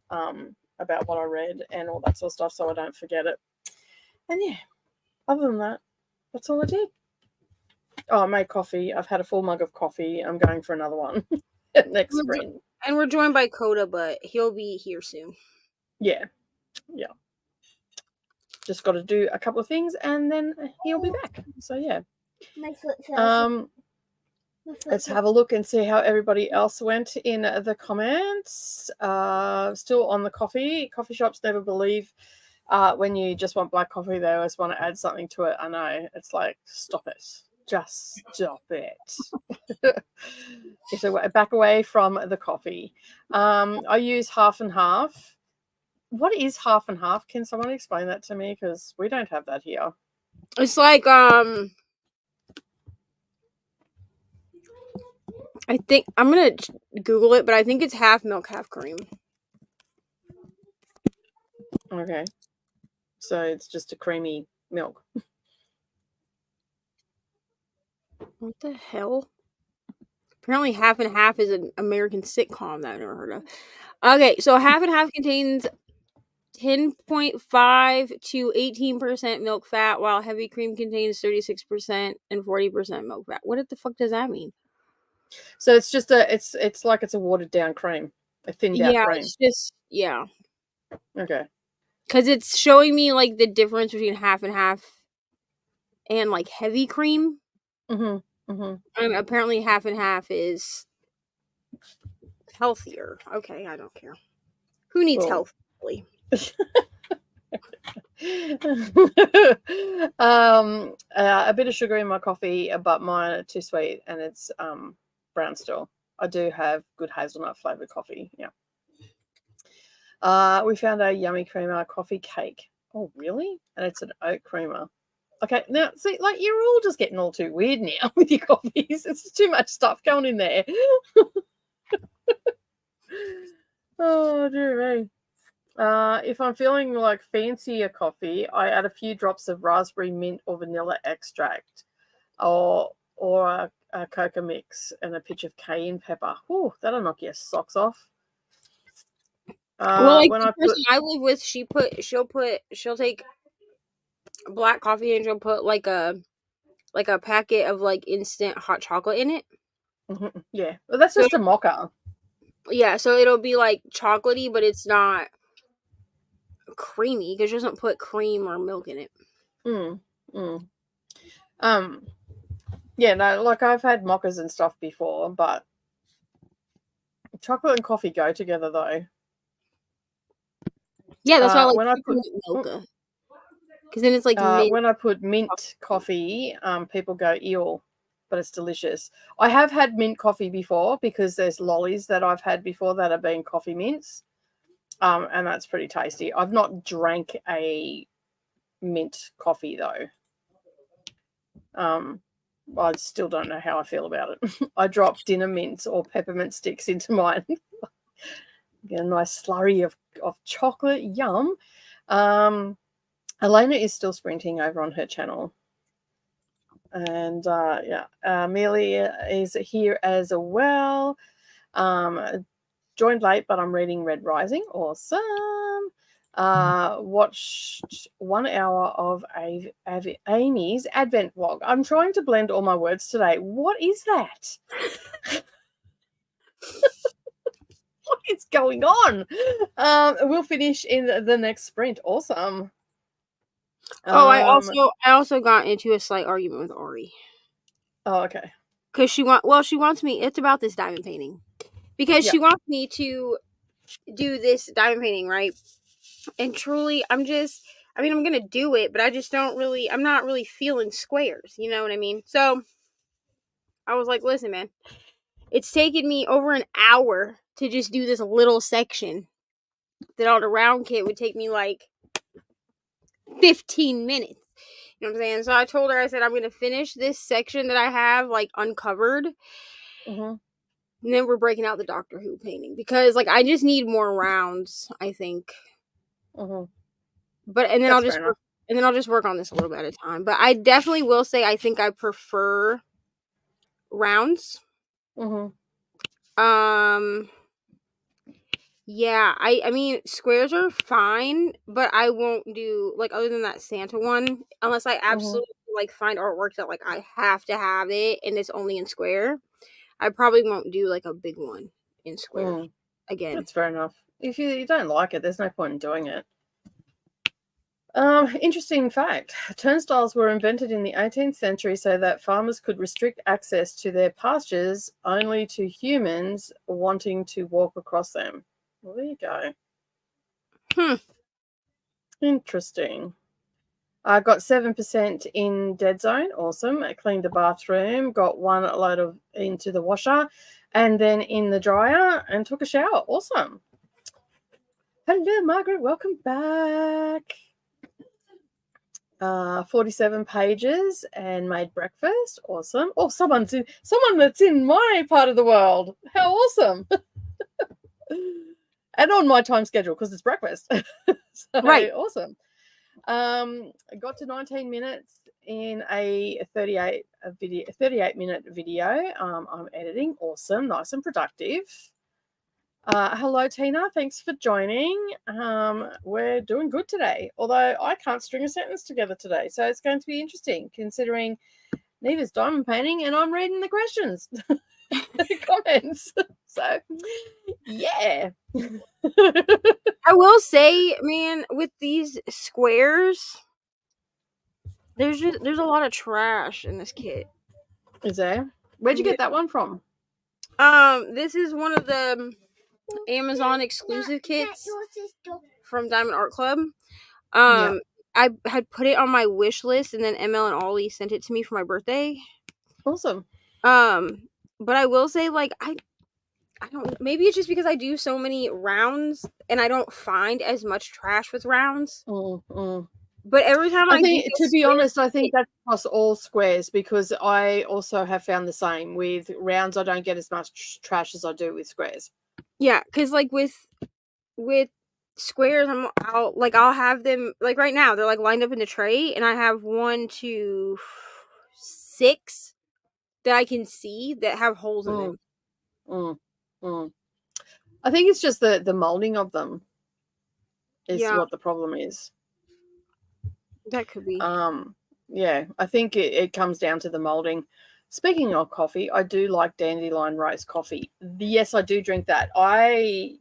about what I read and all that sort of stuff so I don't forget it. And yeah, other than that, that's all I did. Oh, I made coffee. I've had a full mug of coffee. I'm going for another one next sprint. And we're joined by Coda, but he'll be here soon. Yeah. Just got to do a couple of things and then he'll be back. So yeah. My foot fell. Let's have a look and see how everybody else went in the comments. Still on the coffee. Coffee shops never believe when you just want black coffee, they always want to add something to it. I know. It's like, stop it. Just stop it. Get back away from the coffee. I use half and half. What is half and half? Can someone explain that to me? Because we don't have that here. It's like I think I'm gonna Google it, but I think it's half milk, half cream. Okay. So it's just a creamy milk. What the hell? Apparently half and half is an American sitcom that I've never heard of. Okay, so half and half contains 10.5 to 18% milk fat, while heavy cream contains 36% and 40% milk fat. What the fuck does that mean? So it's just it's like it's a watered down cream, a thinned out cream. It's just Okay. Because it's showing me like the difference between half and half and like heavy cream. And apparently half and half is healthier. Okay, I don't care. Who needs health? Really? A bit of sugar in my coffee, but mine are too sweet, and it's brown still. I do have good hazelnut flavored coffee. Yeah. We found a yummy creamer coffee cake. Oh, really? And it's an oat creamer. Okay, now see, like you're all just getting all too weird now with your coffees. It's too much stuff going in there. Oh dear me. If I'm feeling like fancier coffee, I add a few drops of raspberry mint or vanilla extract, or a cocoa mix and a pinch of cayenne pepper. Oh, that'll knock your socks off. Well, like the person I live with, she'll take black coffee and she'll put like a packet of like instant hot chocolate in it. Yeah, well, that's just a mocha. Yeah, so it'll be like chocolatey, but it's not creamy because she doesn't put cream or milk in it. Yeah, no, like I've had mochas and stuff before, but chocolate and coffee go together though. Yeah, that's why I like when I put mocha. Because then it's like mint. When I put mint coffee, people go ew, but it's delicious. I have had mint coffee before because there's lollies that I've had before that have been coffee mints, and that's pretty tasty. I've not drank a mint coffee though. I still don't know how I feel about it. I drop dinner mints or peppermint sticks into mine. Get a nice slurry of chocolate. Yum. Elena is still sprinting over on her channel. And Amelia is here as well. Joined late, but I'm reading Red Rising. Awesome. Watched 1 hour of Amy's Advent vlog. I'm trying to blend all my words today. What is that? What is going on? We'll finish in the next sprint. Awesome. Oh, I also got into a slight argument with Ari. Oh, okay. Because she wants me. It's about this diamond painting. Because she wants me to do this diamond painting, right? And truly, I'm gonna do it, but I'm not really feeling squares. You know what I mean? So I was like, listen, man, it's taken me over an hour to just do this little section that on a round kit would take me like 15 minutes. You know what I'm saying? So I told her, I said, I'm gonna finish this section that I have like uncovered. Mm-hmm. And then we're breaking out the Doctor Who painting because like I just need more rounds, I think. Mm-hmm. But and then I'll just work on this a little bit at a time. But I definitely will say I think I prefer rounds. Mm-hmm. Yeah, I mean squares are fine, but I won't do like other than that Santa one unless I absolutely like find artwork that like I have to have it and it's only in square. I probably won't do like a big one in square again. That's fair enough. If you don't like it, there's no point in doing it. Interesting fact. Turnstiles were invented in the 18th century so that farmers could restrict access to their pastures only to humans wanting to walk across them. Well, there you go. Interesting. I got 7% in Dead Zone. Awesome. I cleaned the bathroom, got one load into the washer, and then in the dryer and took a shower. Awesome. Hello, Margaret. Welcome back. 47 pages and made breakfast. Awesome. Oh, someone that's in my part of the world. How awesome. And on my time schedule because it's breakfast. So, right. Awesome. I got to 19 minutes in a 38-minute video. I'm editing. Awesome. Nice and productive. Hello, Tina. Thanks for joining. We're doing good today, although I can't string a sentence together today. So it's going to be interesting considering Neva's diamond painting and I'm reading the questions, the comments. So, yeah. I will say, man, with these squares, there's a lot of trash in this kit. Is there? Where'd you get that one from? This is one of the Amazon exclusive kits from Diamond Art Club. I had put it on my wish list, and then ML and Ollie sent it to me for my birthday. Awesome. But I will say, like, I don't. Maybe it's just because I do so many rounds, and I don't find as much trash with rounds. But every time I think, to be honest, I think that's across all squares because I also have found the same with rounds. I don't get as much trash as I do with squares. Yeah, because like with squares, I'll have them like right now. They're like lined up in the tray, and I have 1, 2, 6 that I can see that have holes in them. I think it's just the molding of them is what the problem is. That could be. Yeah, I think it comes down to the molding. Speaking of coffee, I do like dandelion roast coffee. Yes, I do drink that. I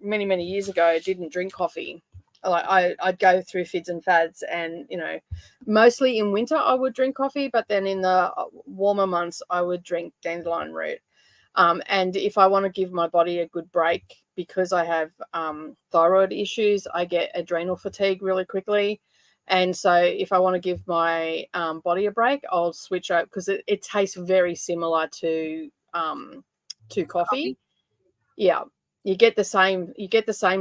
many years ago didn't drink coffee. Like I'd go through fids and fads, and mostly in winter I would drink coffee, but then in the warmer months I would drink dandelion root. And if I want to give my body a good break because I have thyroid issues, I get adrenal fatigue really quickly. And so if I want to give my body a break, I'll switch up because it tastes very similar to coffee. Yeah. You get the same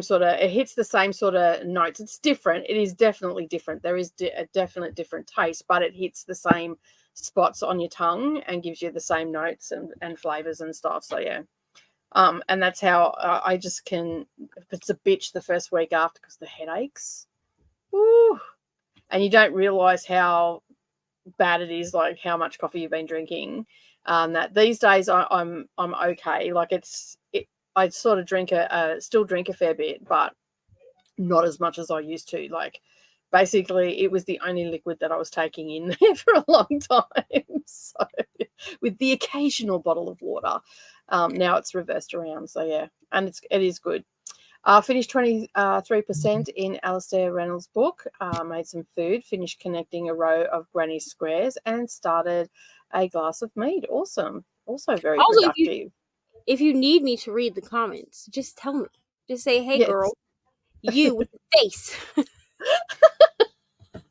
sort of, it hits the same sort of notes. It's different. It is definitely different. There is a definite different taste, but it hits the same spots on your tongue and gives you the same notes and flavors and stuff. So yeah. And that's how I just can, it's a bitch the first week after because the headaches. Woo. And you don't realize how bad it is, like how much coffee you've been drinking. That these days I'm okay. Like I sort of still drink a fair bit, but not as much as I used to. Like basically it was the only liquid that I was taking in there for a long time. So with the occasional bottle of water. Now it's reversed around. So yeah, and it is good. Finished 23% in Alistair Reynolds' book. Made some food. Finished connecting a row of granny squares and started a glass of mead. Awesome. Also very Also, productive. if you need me to read the comments, just tell me. Just say, "Hey, Yes. girl, you with the face."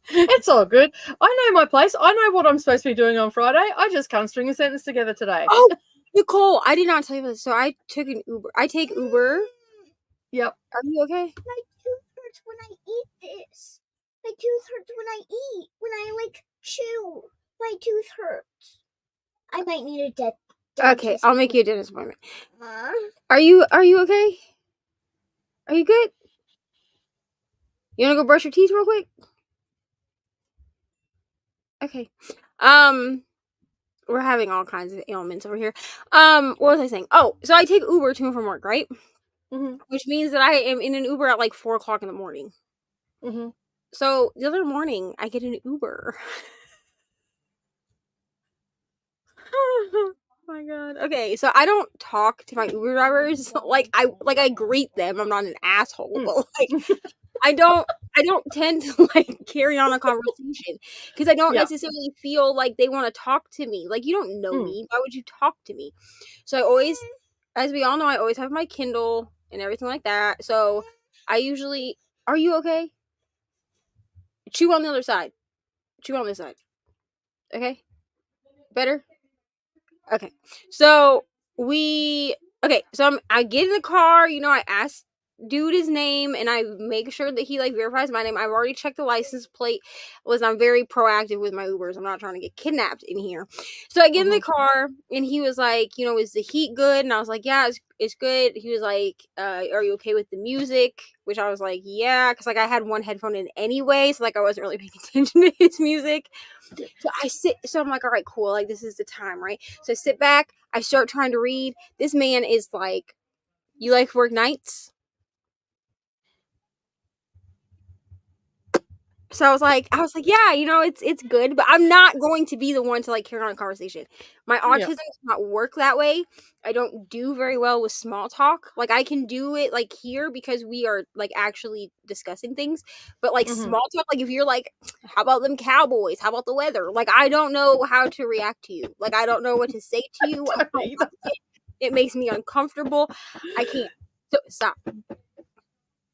It's all good. I know my place. I know what I'm supposed to be doing on Friday. I just can't string a sentence together today. Oh, Nicole, I did not tell you about this. So I took an Uber. I take Uber. Yep. Are you okay? My tooth hurts when I eat this. My tooth hurts when I eat. When I like chew, my tooth hurts. I might need a dentist. Okay, I'll make you a dentist appointment. Are you okay? Are you good? You wanna go brush your teeth real quick? Okay. We're having all kinds of ailments over here. What was I saying? Oh, so I take Uber to and from work, right? Mm-hmm. Which means that I am in an Uber at like 4:00 in the morning. Mm-hmm. So the other morning, I get an Uber. Oh my god. Okay, so I don't talk to my Uber drivers. I greet them. I'm not an asshole, but like I don't tend to like carry on a conversation because I don't Yeah. necessarily feel like they want to talk to me. Like you don't know me. Why would you talk to me? So I always, as we all know, I always have my Kindle and everything like that. So I usually, are you okay? Chew on the other side. Chew on this side. Okay? Better? Okay. So I get in the car, I ask dude his name and I make sure that he like verifies my name. I've already checked the license plate. I'm very proactive with my Ubers. I'm not trying to get kidnapped in here. So I get in the car and he was like, is the heat good? And I was like, yeah, it's good. He was like, are you okay with the music? Which I was like, yeah, because like I had one headphone in anyway, so like I wasn't really paying attention to his music. So I'm like, all right, cool. Like, this is the time, right? So I sit back. I start trying to read. This man is like, you like work nights? So I was like, yeah, it's good, but I'm not going to be the one to like carry on a conversation. My autism does not work that way. I don't do very well with small talk. Like I can do it like here because we are like actually discussing things, but like small talk, like if you're like, how about them Cowboys? How about the weather? Like I don't know how to react to you. Like I don't know what to say to you. I don't like it. It makes me uncomfortable. I can't. So stop.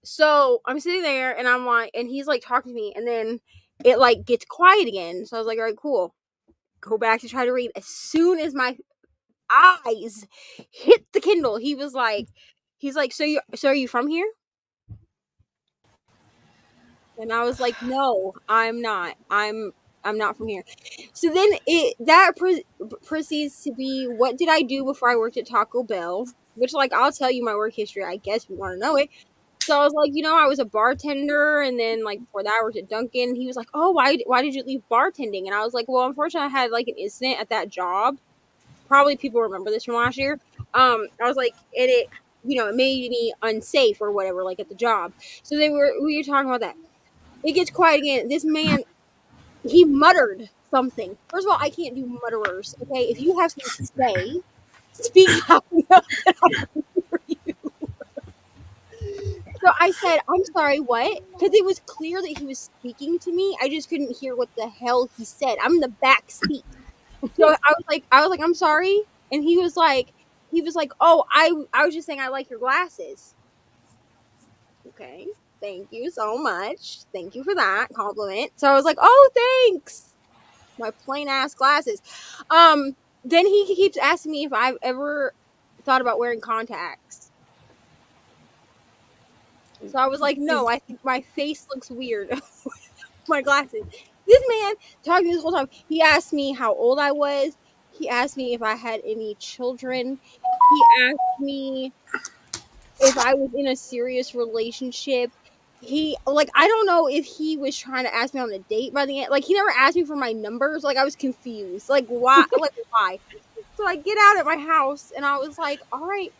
So I'm sitting there and I'm like, and he's like talking to me, and then it like gets quiet again. So I was like, all right, cool. Go back to try to read. As soon as my eyes hit the Kindle, he's like, so are you from here? And I was like, no, I'm not. I'm not from here. So then that proceeds to be, what did I do before I worked at Taco Bell? Which like I'll tell you my work history, I guess, if you want to know it. So I was like, I was a bartender, and then like before that I worked at Dunkin'. He was like, oh, why did you leave bartending? And I was like, well, unfortunately I had like an incident at that job. Probably people remember this from last year. I was like, and it made me unsafe or whatever, like at the job. So we were talking about that. It gets quiet again. This man, he muttered something. First of all, I can't do mutterers. Okay, if you have something to say, speak loud enough that I can hear you. So I said, I'm sorry, what? Because it was clear that he was speaking to me. I just couldn't hear what the hell he said. I'm in the back seat. So I was like, I'm sorry. And he was like, oh, I was just saying I like your glasses. Okay. Thank you so much. Thank you for that compliment. So I was like, oh, thanks. My plain ass glasses. Then he keeps asking me if I've ever thought about wearing contacts. So I was like, no, I think my face looks weird. My glasses. This man talking this whole time. He asked me how old I was. He asked me if I had any children. He asked me if I was in a serious relationship. I don't know if he was trying to ask me on a date by the end. Like he never asked me for my numbers. Like I was confused. Like why? Why? So I get out at my house and I was like, all right.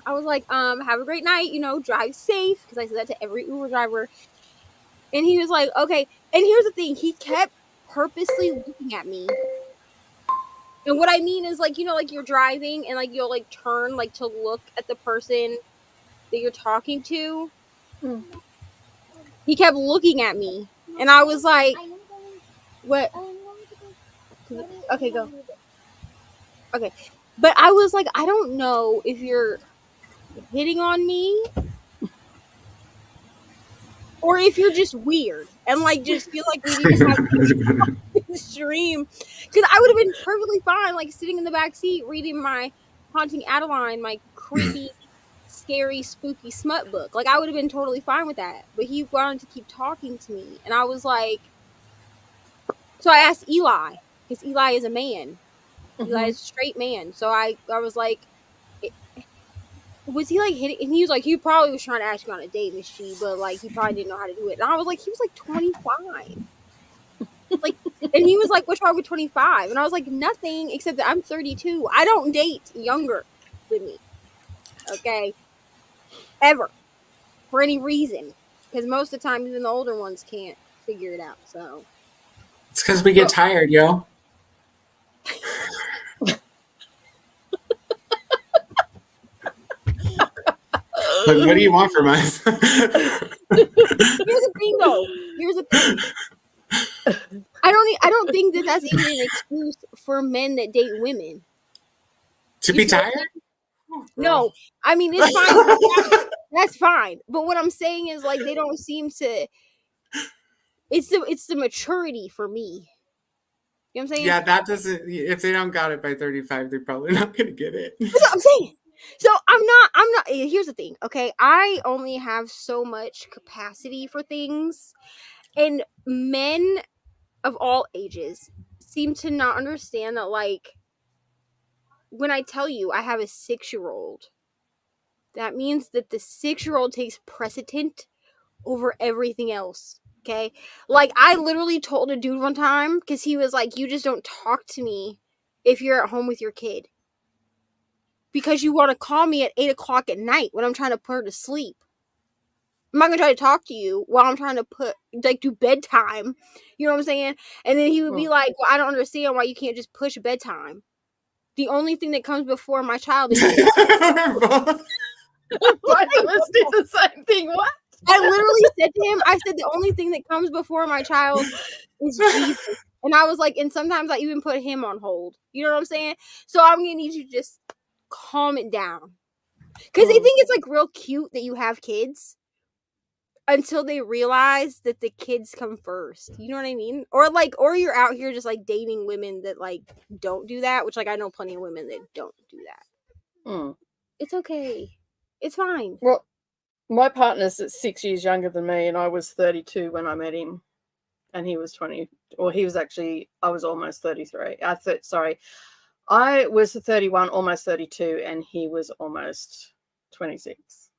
I was like, have a great night, drive safe. Because I said that to every Uber driver. And he was like, okay. And here's the thing. He kept purposely looking at me And what I mean is, like, you know, like you're driving and like you'll like turn like to look at the person that you're talking to. Mm. He kept looking at me, and I was like, "What? Okay, go." Okay, but I was like, I don't know if you're hitting on me or if you're just weird and like just feel like we need to have extreme, because I would have been perfectly fine like sitting in the back seat reading my Haunting Adeline, my creepy, scary, spooky smut book. Like I would have been totally fine with that, but he wanted to keep talking to me, and I was like, so I asked Eli, because Eli is a man. Eli is a straight man. So I was like, was he like hitting? And he was like, he probably was trying to ask you on a date, Miss G, but like he probably didn't know how to do it. And I was like, he was like 25. Like, and he was like, what's wrong with 25? And I was like, nothing, except that I'm 32. I don't date younger than me. Okay. Ever. For any reason. Because most of the time, even the older ones can't figure it out. So. It's because we get tired, yo. Like, what do you want from us? Here's the thing, though. Here's the thing. I don't think that that's even an excuse for men that date women. To be tired? No, I mean it's fine. That's fine. But what I'm saying is like they don't seem to. It's the maturity for me. You know what I'm saying? Yeah, that doesn't. If they don't got it by 35, they're probably not gonna get it. That's what I'm saying. So I'm not. Here's the thing. Okay, I only have so much capacity for things, and men of all ages seem to not understand that. Like when I tell you I have a 6-year-old, that means that the 6-year-old takes precedent over everything else. Okay, like I literally told a dude one time because he was like, "You just don't talk to me if you're at home with your kid because you want to call me at 8 o'clock at night when I'm trying to put her to sleep. I'm not gonna try to talk to you while I'm trying to do bedtime. You know what I'm saying?" And then he would be like, "Well, I don't understand why you can't just push bedtime. The only thing that comes before my child is Jesus." Both of us did the same thing. What? I literally said to him, I said, the only thing that comes before my child is Jesus. And I was like, and sometimes I even put him on hold. You know what I'm saying? So I'm going to need you to just calm it down. Because they think it's like real cute that you have kids until they realize that the kids come first. You know what I mean? Or you're out here just like dating women that like don't do that, which like I know plenty of women that don't do that. It's okay. It's fine. Well, my partner's 6 years younger than me, and I was 32 when I met him, and he was 20. Well, I was almost 33. I was 31, almost 32, and he was almost 26.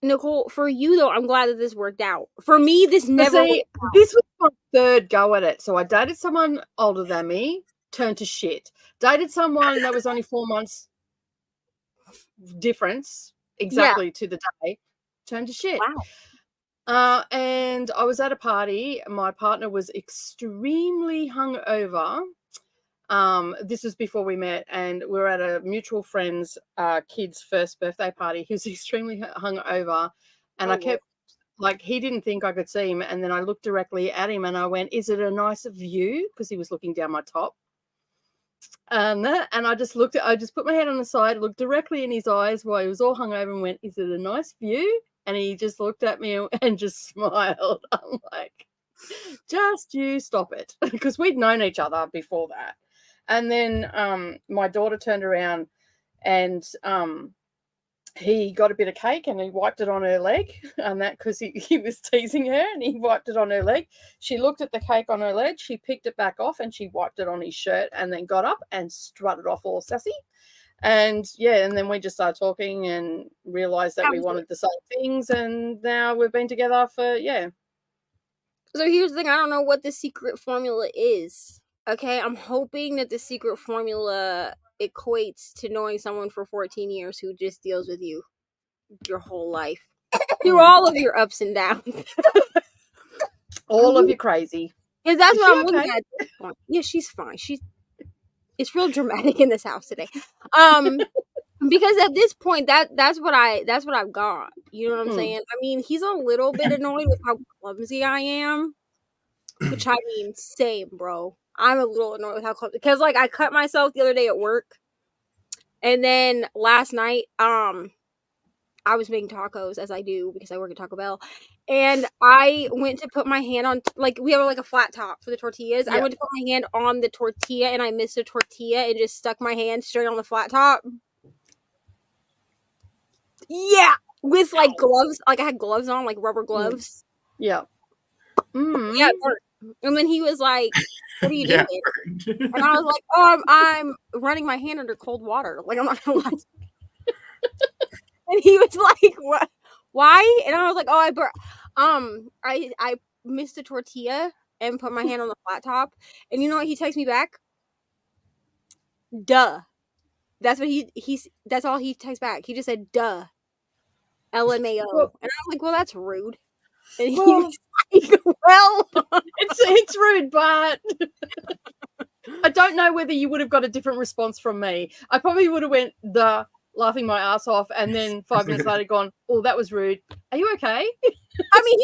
Nicole, for you though, I'm glad that this worked out. For me, this never worked out. This was my third go at it. So I dated someone older than me, turned to shit. Dated someone that was only 4 months difference exactly to the day, turned to shit. Wow. And I was at a party. My partner was extremely hungover. This was before we met, and we were at a mutual friend's kid's first birthday party. He was extremely hungover, and I kept like, he didn't think I could see him, and then I looked directly at him and I went, "Is it a nice view?" Because he was looking down my top. And I just put my head on the side, looked directly in his eyes while he was all hungover, and went, "Is it a nice view?" And he just looked at me and just smiled. I'm like, "Just you stop it," because we'd known each other before that. And then my daughter turned around and he got a bit of cake and he wiped it on her leg, and that because he was teasing her, and he wiped it on her leg. She looked at the cake on her leg, she picked it back off, and she wiped it on his shirt, and then got up and strutted off all sassy. And and then we just started talking and realized that we wanted the same things, and now we've been together for So here's the thing, I don't know what the secret formula is. Okay, I'm hoping that the secret formula equates to knowing someone for 14 years who just deals with you your whole life through all of your ups and downs. all of you crazy. Because that's what I'm looking at. Yeah, she's fine. It's real dramatic in this house today. Because at this point, that's what I've got. You know what I'm saying? I mean, he's a little bit annoyed with how clumsy I am, which I mean, same, bro. I'm a little annoyed with how clumsy, because like I cut myself the other day at work, and then last night, I was making tacos as I do because I work at Taco Bell, and I went to put my hand on like we have like a flat top for the tortillas. I went to put my hand on the tortilla and I missed a tortilla and just stuck my hand straight on the flat top. Yeah, with like gloves, like I had gloves on, like rubber gloves. Yeah. Yeah, it worked. And then he was like, "What are you Yeah. doing?" And I was like, "Oh, I'm running my hand under cold water. Like I'm not gonna lie." And he was like, "What? Why?" And I was like, "Oh, I missed a tortilla and put my hand on the flat top." And you know what? He texts me back. Duh. That's what that's all he texts back. He just said, "Duh." LMAO. Well, and I was like, "Well, that's rude." And he well, was like, "Well, it's rude, but I don't know whether you would have got a different response from me. I probably would have went laughing my ass off, and then 5 minutes later gone, "Oh, that was rude. Are you okay?" I mean,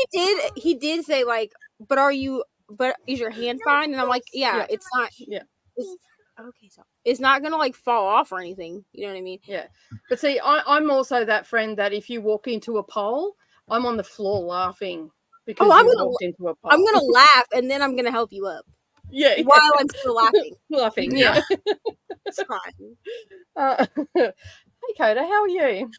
he did say like, but is your hand fine?" And I'm like, "Yeah, it's not. Yeah. It's, okay, so it's not gonna like fall off or anything. You know what I mean?" Yeah. But see, I'm also that friend that if you walk into a pole, I'm on the floor laughing because I'm you gonna walked into a pole. I'm gonna laugh and then I'm gonna help you up. Yeah. While I'm still laughing. Laughing. Yeah. Yeah. It's fine. Hey, Coda, how are you?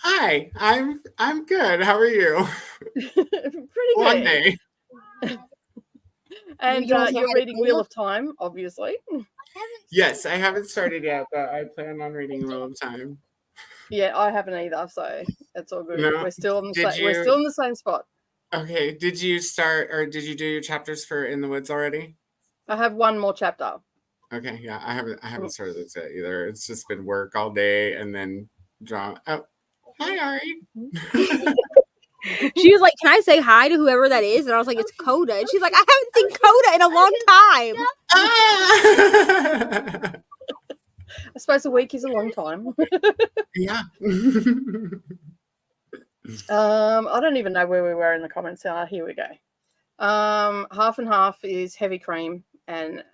Hi, I'm good. How are you? Pretty One good. day. And You also you're had a reading Wheel coma? of Time, obviously. Yes, I haven't started yet, but I plan on reading Wheel of Time. Yeah, I haven't either, so it's all good. No. We're still in the Did same. We're you? still in the same spot. Okay. Did you start or did you do your chapters for In the Woods already? I have one more chapter. Okay. Yeah, I haven't started this yet either. It's just been work all day and then draw. Oh, hi, Ari. She was like, "Can I say hi to whoever that is?" And I was like, "It's Coda." And she's like, "I haven't seen Coda in a long time." Ah! I suppose a week is a long time. Yeah. I don't even know where we were in the comments. Here we go. Half and half is heavy cream and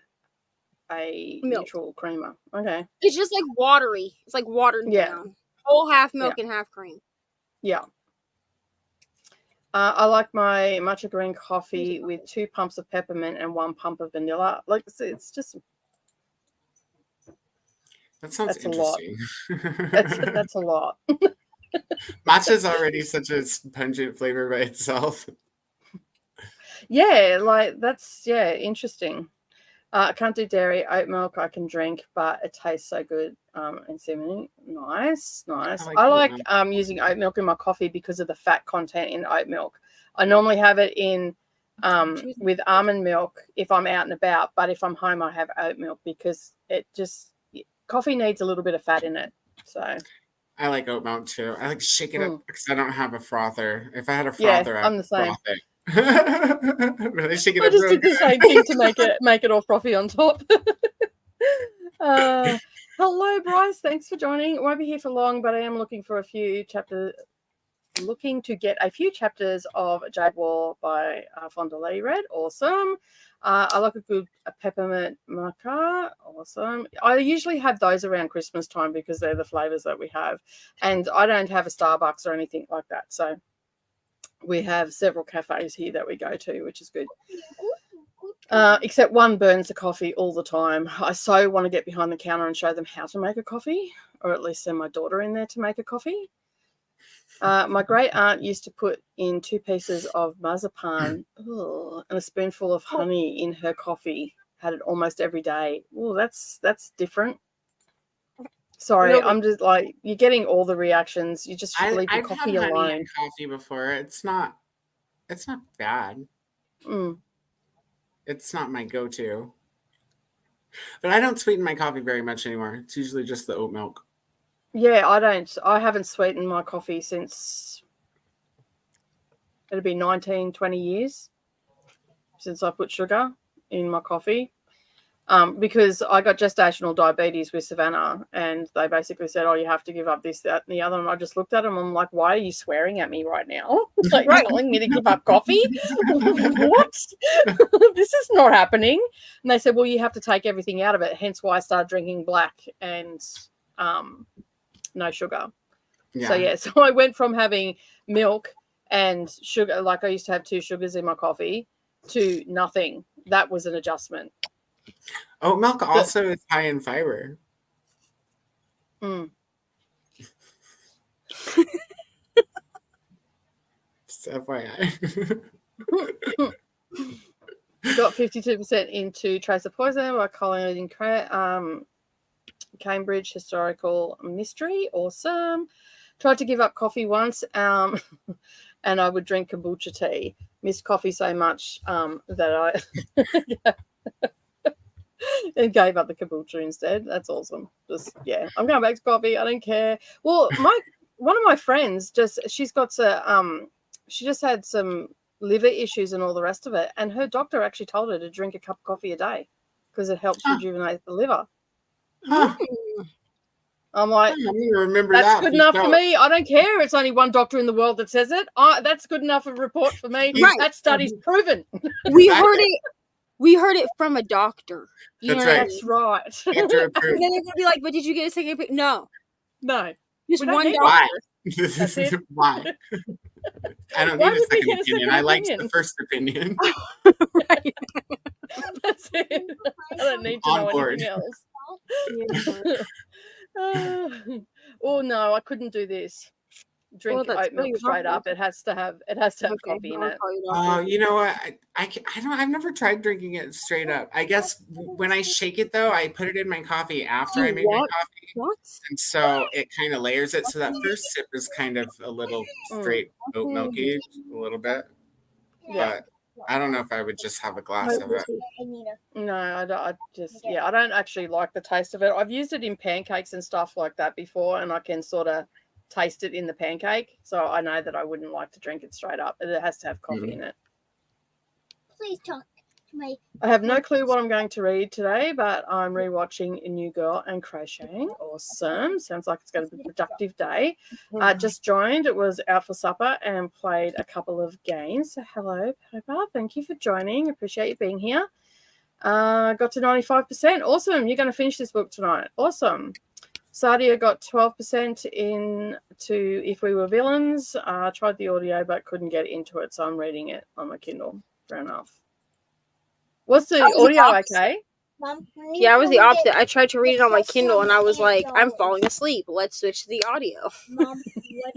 a Milk. neutral creamer. Okay. It's just like watery. It's like watered down. Whole half milk and half cream. Yeah. I like my matcha green coffee with 2 pumps of peppermint and 1 pump of vanilla. Like it's just That sounds interesting. that's a lot. Matcha is already such a pungent flavor by itself. Yeah, like that's interesting. I can't do dairy. Oat milk I can drink, but it tastes so good. And seemingly nice. I like using oat milk in my coffee because of the fat content in oat milk. I normally have it in with almond milk if I'm out and about, but if I'm home I have oat milk because coffee needs a little bit of fat in it. So I like oat milk too. I like to shake it up because I don't have a frother. If I had a frother, yeah, I'm the same. Froth it. Really shake it I up. just did the same thing to make it all frothy on top. Hello, Bryce. Thanks for joining. I won't be here for long, but I am looking to get a few chapters of Jade War by Fondalay read. Awesome. I like a peppermint maca. Awesome. I usually have those around Christmas time because they're the flavors that we have. And I don't have a Starbucks or anything like that. So we have several cafes here that we go to, which is good. Except one burns the coffee all the time. I so want to get behind the counter and show them how to make a coffee, or at least send my daughter in there to make a coffee. My great aunt used to put in 2 pieces of marzipan and a spoonful of honey in her coffee. Had it almost every day. Oh, that's different. Sorry, I'm just like, you're getting all the reactions. You just leave your coffee alone. I've had honey in coffee before. It's not bad. It's not my go-to. But I don't sweeten my coffee very much anymore. It's usually just the oat milk. Yeah, I haven't sweetened my coffee since it'll be 19, 20 years since I put sugar in my coffee. because I got gestational diabetes with Savannah, and they basically said, "Oh, you have to give up this, that, and the other." And I just looked at them. I'm like, "Why are you swearing at me right now? Like telling me to give up coffee? What? This is not happening." And they said, "Well, you have to take everything out of it." Hence why I started drinking black and no sugar. Yeah. So I went from having milk and sugar, like I used to have 2 sugars in my coffee, to nothing. That was an adjustment. Oat milk also is high in fiber. Mm. Just FYI. Got 52% into Trace of Poison by Colin Cambridge Historical Mystery. Awesome. Tried to give up coffee once, and I would drink kombucha tea. Missed coffee so much that I and gave up the kombucha instead. That's awesome. Just I'm going back to coffee. I don't care. Well, one of my friends she just had some liver issues and all the rest of it, and her doctor actually told her to drink a cup of coffee a day because it helps rejuvenate the liver. Huh. I'm like, remember that's that good enough for me. I don't care. It's only one doctor in the world that says it. That's good enough of a report for me. Right. That study's proven. We heard it from a doctor. You That's know right. That's right. And then they're gonna be like, "But did you get a second opinion?" No, No. just We don't one need doctor. That's it. Why? I don't Why need a would we second get a opinion. second I liked the opinion? first opinion. Right. That's it. I don't need to On know board. anything else. Yeah. Oh no, I couldn't do this. Drink Well, that's oat milk really straight up. It has to have coffee in it. You know what? I've never tried drinking it straight up. I guess when I shake it though, I put it in my coffee after I make my coffee. What? And so it kind of layers it. So that first sip is kind of a little straight oat milky, a little bit. Yeah. But I don't know if I would just have a glass of it. No, I don't actually like the taste of it. I've used it in pancakes and stuff like that before, and I can sort of taste it in the pancake. So I know that I wouldn't like to drink it straight up. It has to have coffee in it. Please talk to my. I have no clue what I'm going to read today, but I'm rewatching A New Girl and Crocheting. Awesome. Sounds like it's going to be a productive day. Just joined. It was out for supper and played a couple of games. So hello, Pepper. Thank you for joining. Appreciate you being here. Got to 95%. Awesome. You're going to finish this book tonight. Awesome. Sadia got 12% into If We Were Villains. Tried the audio but couldn't get into it, so I'm reading it on my Kindle. Fair enough. Was the audio okay? Mom, Yeah, I was the opposite. I tried to read it on my Kindle and I was like, I'm falling asleep. Let's switch to the audio. Mom,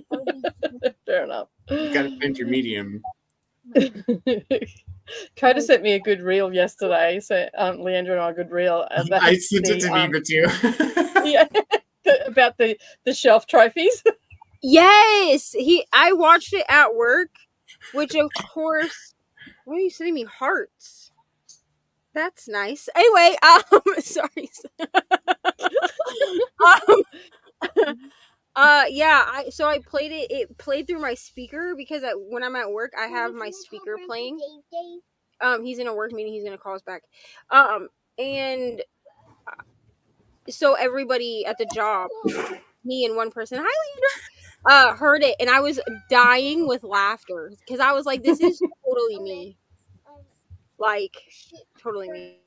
what are we Fair enough. You gotta find your medium. Coda sent me a good reel yesterday. So Leandra and I a good reel. About I sent it to Neva too. Yeah, about the shelf trophies. Yes, I watched it at work, which of course, why are you sending me hearts? That's nice. Anyway, sorry. So I played it. It played through my speaker because when I'm at work, I have my speaker playing. He's in a work meeting. He's gonna call us back. And so everybody at the job, me and one person, hi Leandra, heard it, and I was dying with laughter because I was like, "This is totally me, like totally me."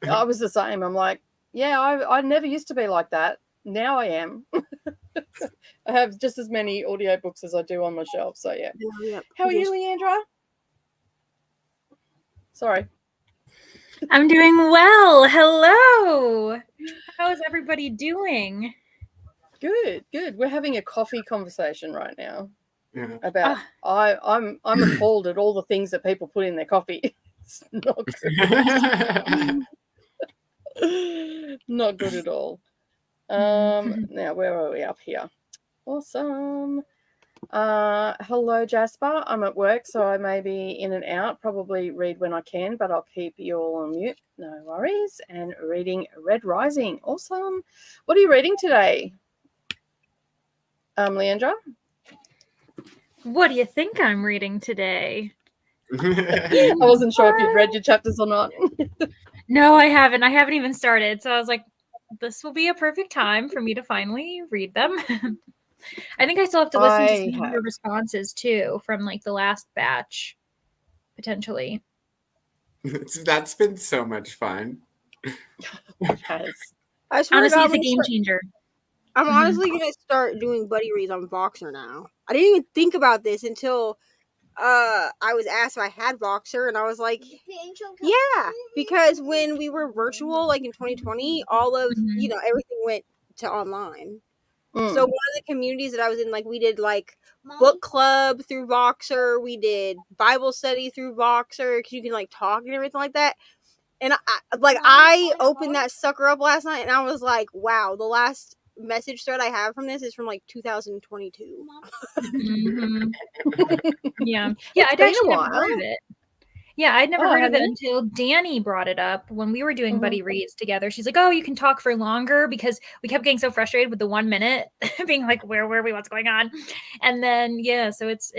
I was the same. I'm like, yeah, I never used to be like that. Now I am. I have just as many audiobooks as I do on my shelf. So yeah. How are you, Leandra? Sorry. I'm doing well. Hello. How is everybody doing? Good. We're having a coffee conversation right now. Yeah. About I'm appalled at all the things that people put in their coffee. It's not good. Not good at all. Now where are we? Up here. Awesome. Hello, Jasper. I'm at work, so I may be in and out. Probably read when I can, but I'll keep you all on mute. No worries. And reading Red Rising. Awesome. What are you reading today, Leandra? What do you think I'm reading today? I wasn't sure if you'd read your chapters or not. No, I haven't. I haven't even started. So I was like, this will be a perfect time for me to finally read them. I think I still have to listen to some of your responses too from like the last batch, potentially. That's been so much fun. Yes. I swear to Honestly, God, it's a game changer. I'm Mhm. honestly gonna start doing buddy reads on Voxer now. I didn't even think about this until I was asked if I had Voxer, and I was like, yeah, because when we were virtual, like in 2020, all of Mhm. everything went to online. Mm. So one of the communities that I was in, like, we did like book club through Voxer, we did Bible study through Voxer because you can like talk and everything like that. And I opened that sucker up last night, and I was like, wow, the last message thread I have from this is from like 2022. Mhm. Yeah. It's I'd been a actually never while. heard of it. Yeah, I'd never Oh, heard of it hadn't until Danny brought it up when we were doing Mhm. buddy reads together. She's like, "Oh, you can talk for longer," because we kept getting so frustrated with the 1 minute, being like, "Where were we? What's going on?" And then yeah, so it's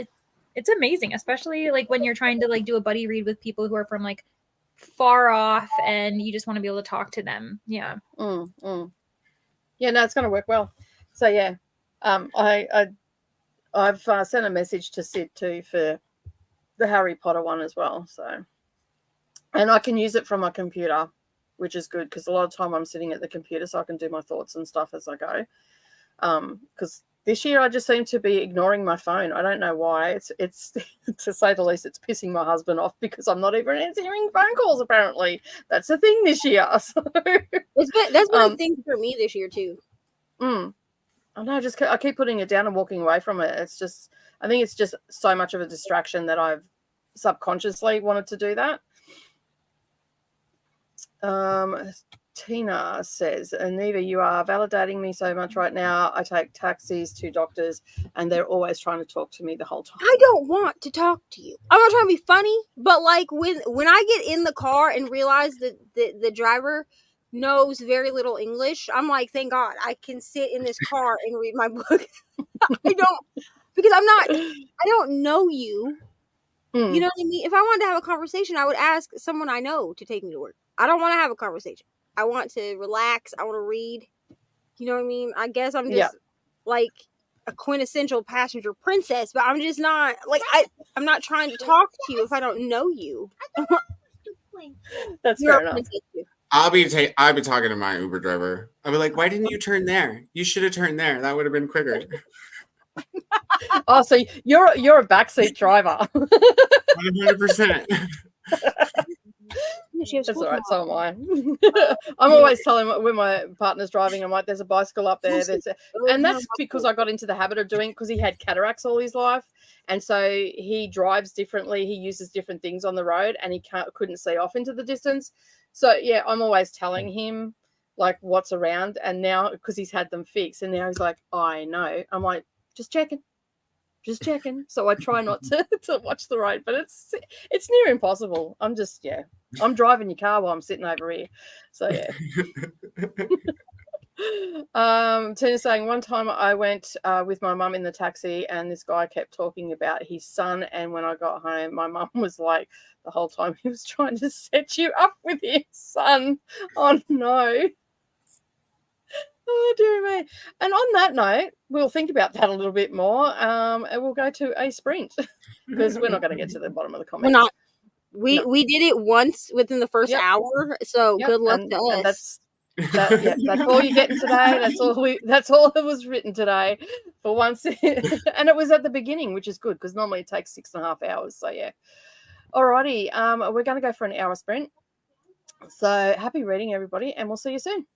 amazing, especially like when you're trying to like do a buddy read with people who are from like far off, and you just want to be able to talk to them. Yeah. Yeah, no, it's going to work well. So yeah, I've sent a message to Sid too for the Harry Potter one as well. So, and I can use it from my computer, which is good because a lot of time I'm sitting at the computer, so I can do my thoughts and stuff as I go. Because this year I just seem to be ignoring my phone. I don't know why. It's to say the least, it's pissing my husband off because I'm not even answering phone calls. Apparently, that's a thing this year. So, That's been a thing for me this year too. I know, I keep putting it down and walking away from it. It's just, I think it's just so much of a distraction that I've subconsciously wanted to do that. Tina says, Neva, you are validating me so much right now. I take taxis to doctors and they're always trying to talk to me the whole time. I don't want to talk to you. I'm not trying to be funny, but like when I get in the car and realize that the driver knows very little English, I'm like, thank God I can sit in this car and read my book. I don't know you. You know what I mean? If I wanted to have a conversation, I would ask someone I know to take me to work. I don't want to have a conversation. I want to relax. I want to read. You know what I mean? I guess I'm just like a quintessential passenger princess, but I'm just not like I'm not trying to talk to you if I don't know you. That's You're fair a enough. princess too. I'll be talking to my Uber driver. I'll be like, why didn't you turn there? You should have turned there. That would have been quicker. Oh, so you're a backseat driver. 100%. That's all right. So am I. I'm always telling when my partner's driving, I'm like, "There's a bicycle up there." And that's because I got into the habit of doing because he had cataracts all his life, and so he drives differently. He uses different things on the road, and he couldn't see off into the distance. So yeah, I'm always telling him like what's around, and now because he's had them fixed, and now he's like, "I know." I'm like, "Just checking." Just checking. So I try not to watch the road, but it's near impossible. I'm driving your car while I'm sitting over here. So yeah. Tina's saying one time I went with my mum in the taxi and this guy kept talking about his son, and when I got home, my mum was like, the whole time he was trying to set you up with his son. Oh no. Oh dear me. And on that note, we'll think about that a little bit more. And we'll go to a sprint because we're not going to get to the bottom of the comments. We're not. We did it once within the first Yep. hour, so Yep. good luck and, to and us. that's all you're getting today. That's all that was written today for once. And it was at the beginning, which is good because normally it takes 6.5 hours. So yeah. Alrighty. We're going to go for an hour sprint. So happy reading, everybody, and we'll see you soon.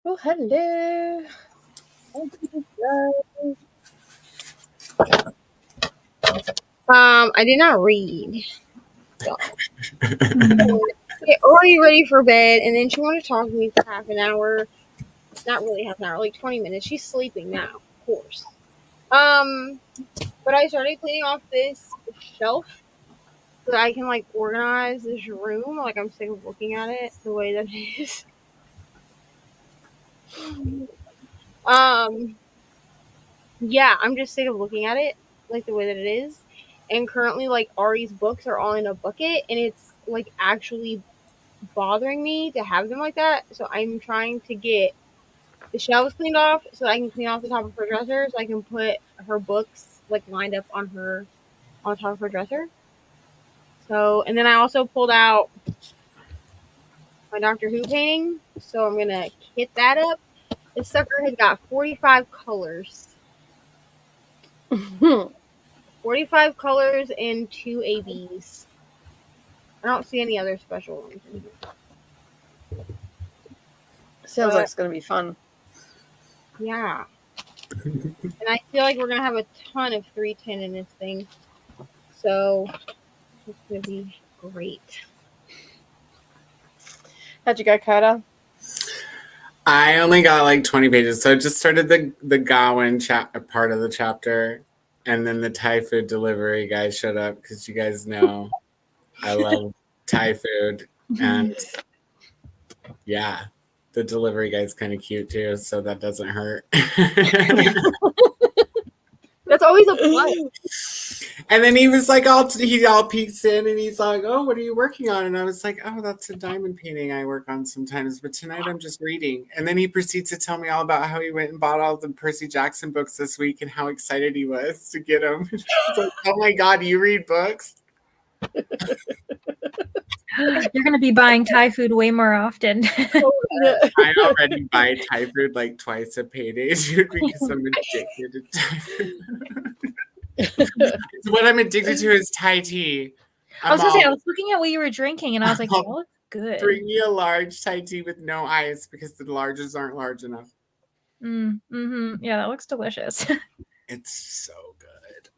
Oh, hello. I did not read. So. Get Ori ready for bed, and then she wanted to talk to me for half an hour. Not really half an hour, like 20 minutes. She's sleeping now, of course. But I started cleaning off this shelf so that I can like organize this room. Like I'm sick of looking at it the way that it is. Yeah, I'm just sick of looking at it like the way that it is. And currently, like Ari's books are all in a bucket, and it's like actually bothering me to have them like that. So I'm trying to get the shelves cleaned off so that I can clean off the top of her dresser so I can put her books like lined up on top of her dresser. So, and then I also pulled out my Doctor Who painting, so I'm gonna kit that up. This sucker has got 45 colors. 45 colors and 2 ABs. I don't see any other special ones in here. Sounds like it's going to be fun. Yeah. And I feel like we're going to have a ton of 310 in this thing. So, it's going to be great. How'd you go, Coda? I only got like 20 pages, so I just started the Gawain part of the chapter, and then the Thai food delivery guy showed up because you guys know I love Thai food, and yeah, the delivery guy's kind of cute too, so that doesn't hurt. That's always a plus. And then he was like, he all peeks in and he's like, "Oh, what are you working on?" And I was like, "Oh, that's a diamond painting I work on sometimes, but tonight I'm just reading." And then he proceeds to tell me all about how he went and bought all the Percy Jackson books this week and how excited he was to get them. He's like, "Oh my God, you read books?" You're going to be buying Thai food way more often. I already buy Thai food like twice a payday, dude, because I'm addicted to Thai food. What I'm addicted to is Thai tea. I was going to say, I was looking at what you were drinking, and I was like, that looks good. Bring me a large Thai tea with no ice because the larges aren't large enough. Mm-hmm. Yeah, that looks delicious. It's so good.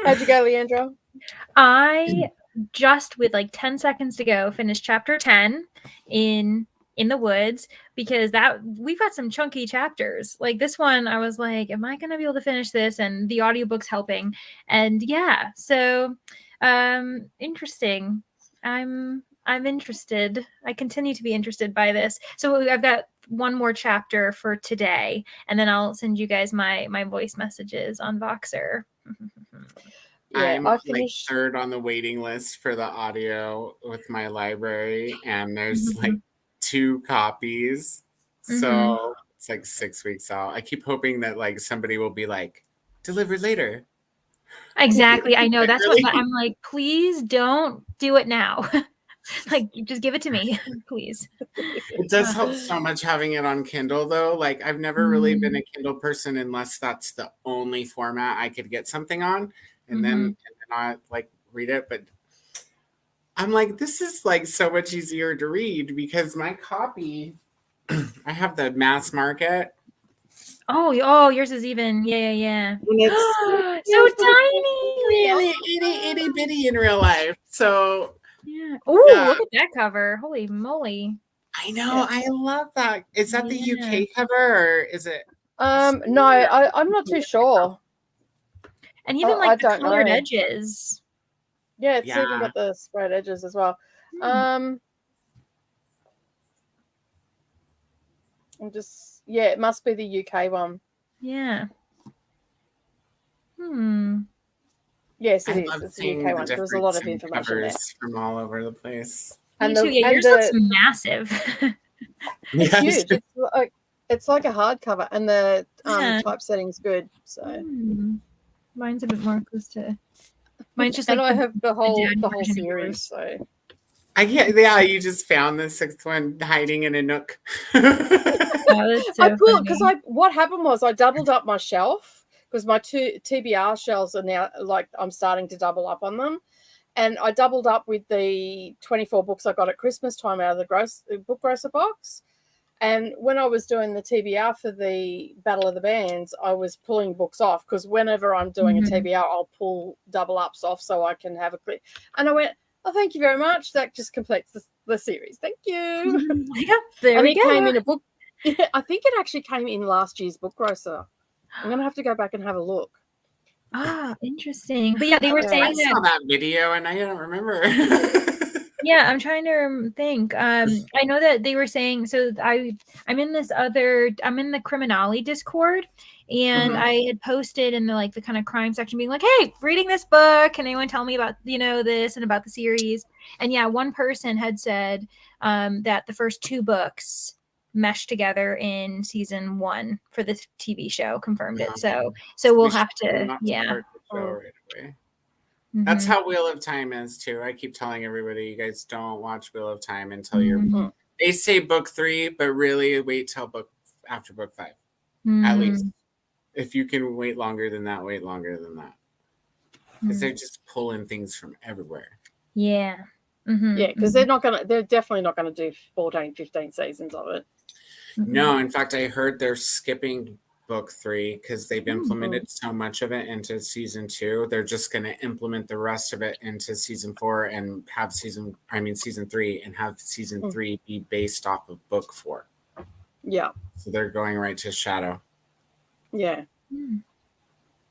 How'd you go, Leandro? I just, with like 10 seconds to go, finished chapter 10 in the woods, because that we've got some chunky chapters. Like this one, I was like, am I going to be able to finish this? And the audiobook's helping. And yeah, so interesting. I'm interested. I continue to be interested by this. So I've got one more chapter for today, and then I'll send you guys my voice messages on Voxer. Yeah, I'm like third on the waiting list for the audio with my library, and there's like 2 copies. So it's like 6 weeks out. I keep hoping that like somebody will be like, delivered later. Exactly. I know. That's what I'm like, please don't do it now. Like, just give it to me, please. It does help so much having it on Kindle, though. Like, I've never really been a Kindle person unless that's the only format I could get something on, and then I like read it. But I'm like, this is like so much easier to read because my copy, I have the mass market. Oh, yours is even. Yeah. And it's so tiny, itty bitty in real life. So yeah. Oh, look at that cover! Holy moly! I know. I love that. Is that the UK cover or is it? No, I'm not too sure. And even like the colored edges. Yeah, it's even got the sprayed edges as well. I'm just it must be the UK one. Yeah. Yes, it is. It's the UK one. There's a lot of information there from all over the place. And yours looks massive. It's huge. It's like a hardcover, and the typesetting's good. So mine's a bit more close to. Mine's just and like I have the whole series. So I can't. Yeah, you just found the 6th one hiding in a nook. What happened was I doubled up my shelf because my 2 TBR shelves are now like I'm starting to double up on them, and I doubled up with the 24 books I got at Christmas time out of the book grocer box. And when I was doing the TBR for the Battle of the Bands, I was pulling books off because whenever I'm doing a TBR, I'll pull double ups off so I can have a clip. And I went, oh, thank you very much. That just completes the series. Thank you. Yeah, there and we it go. came in a book. I think it actually came in last year's book grocer. I'm going to have to go back and have a look. Ah, interesting. But yeah, they were Yeah. saying I saw that. that video and I don't remember. Yeah, I'm trying to think. I know that they were saying, so I'm in the Criminale Discord, and I had posted in the kind of crime section being like, hey, reading this book, can anyone tell me about this and about the series? And yeah, one person had said that the first 2 books meshed together in season 1 for the TV show, confirmed it. So we'll have to, yeah. Right away. That's how Wheel of Time is too. I keep telling everybody, you guys don't watch Wheel of Time until you're. They say book 3, but really wait till after book 5, at least. If you can wait longer than that, wait longer than that, because they're just pulling things from everywhere. Yeah. Yeah, because they're definitely not gonna do 14, 15 seasons of it. No, in fact, I heard they're skipping book 3 because they've implemented so much of it into season 2. They're just going to implement the rest of it into season 4 and have season 3 and have season 3 be based off of book 4. Yeah. So they're going right to Shadow. Yeah.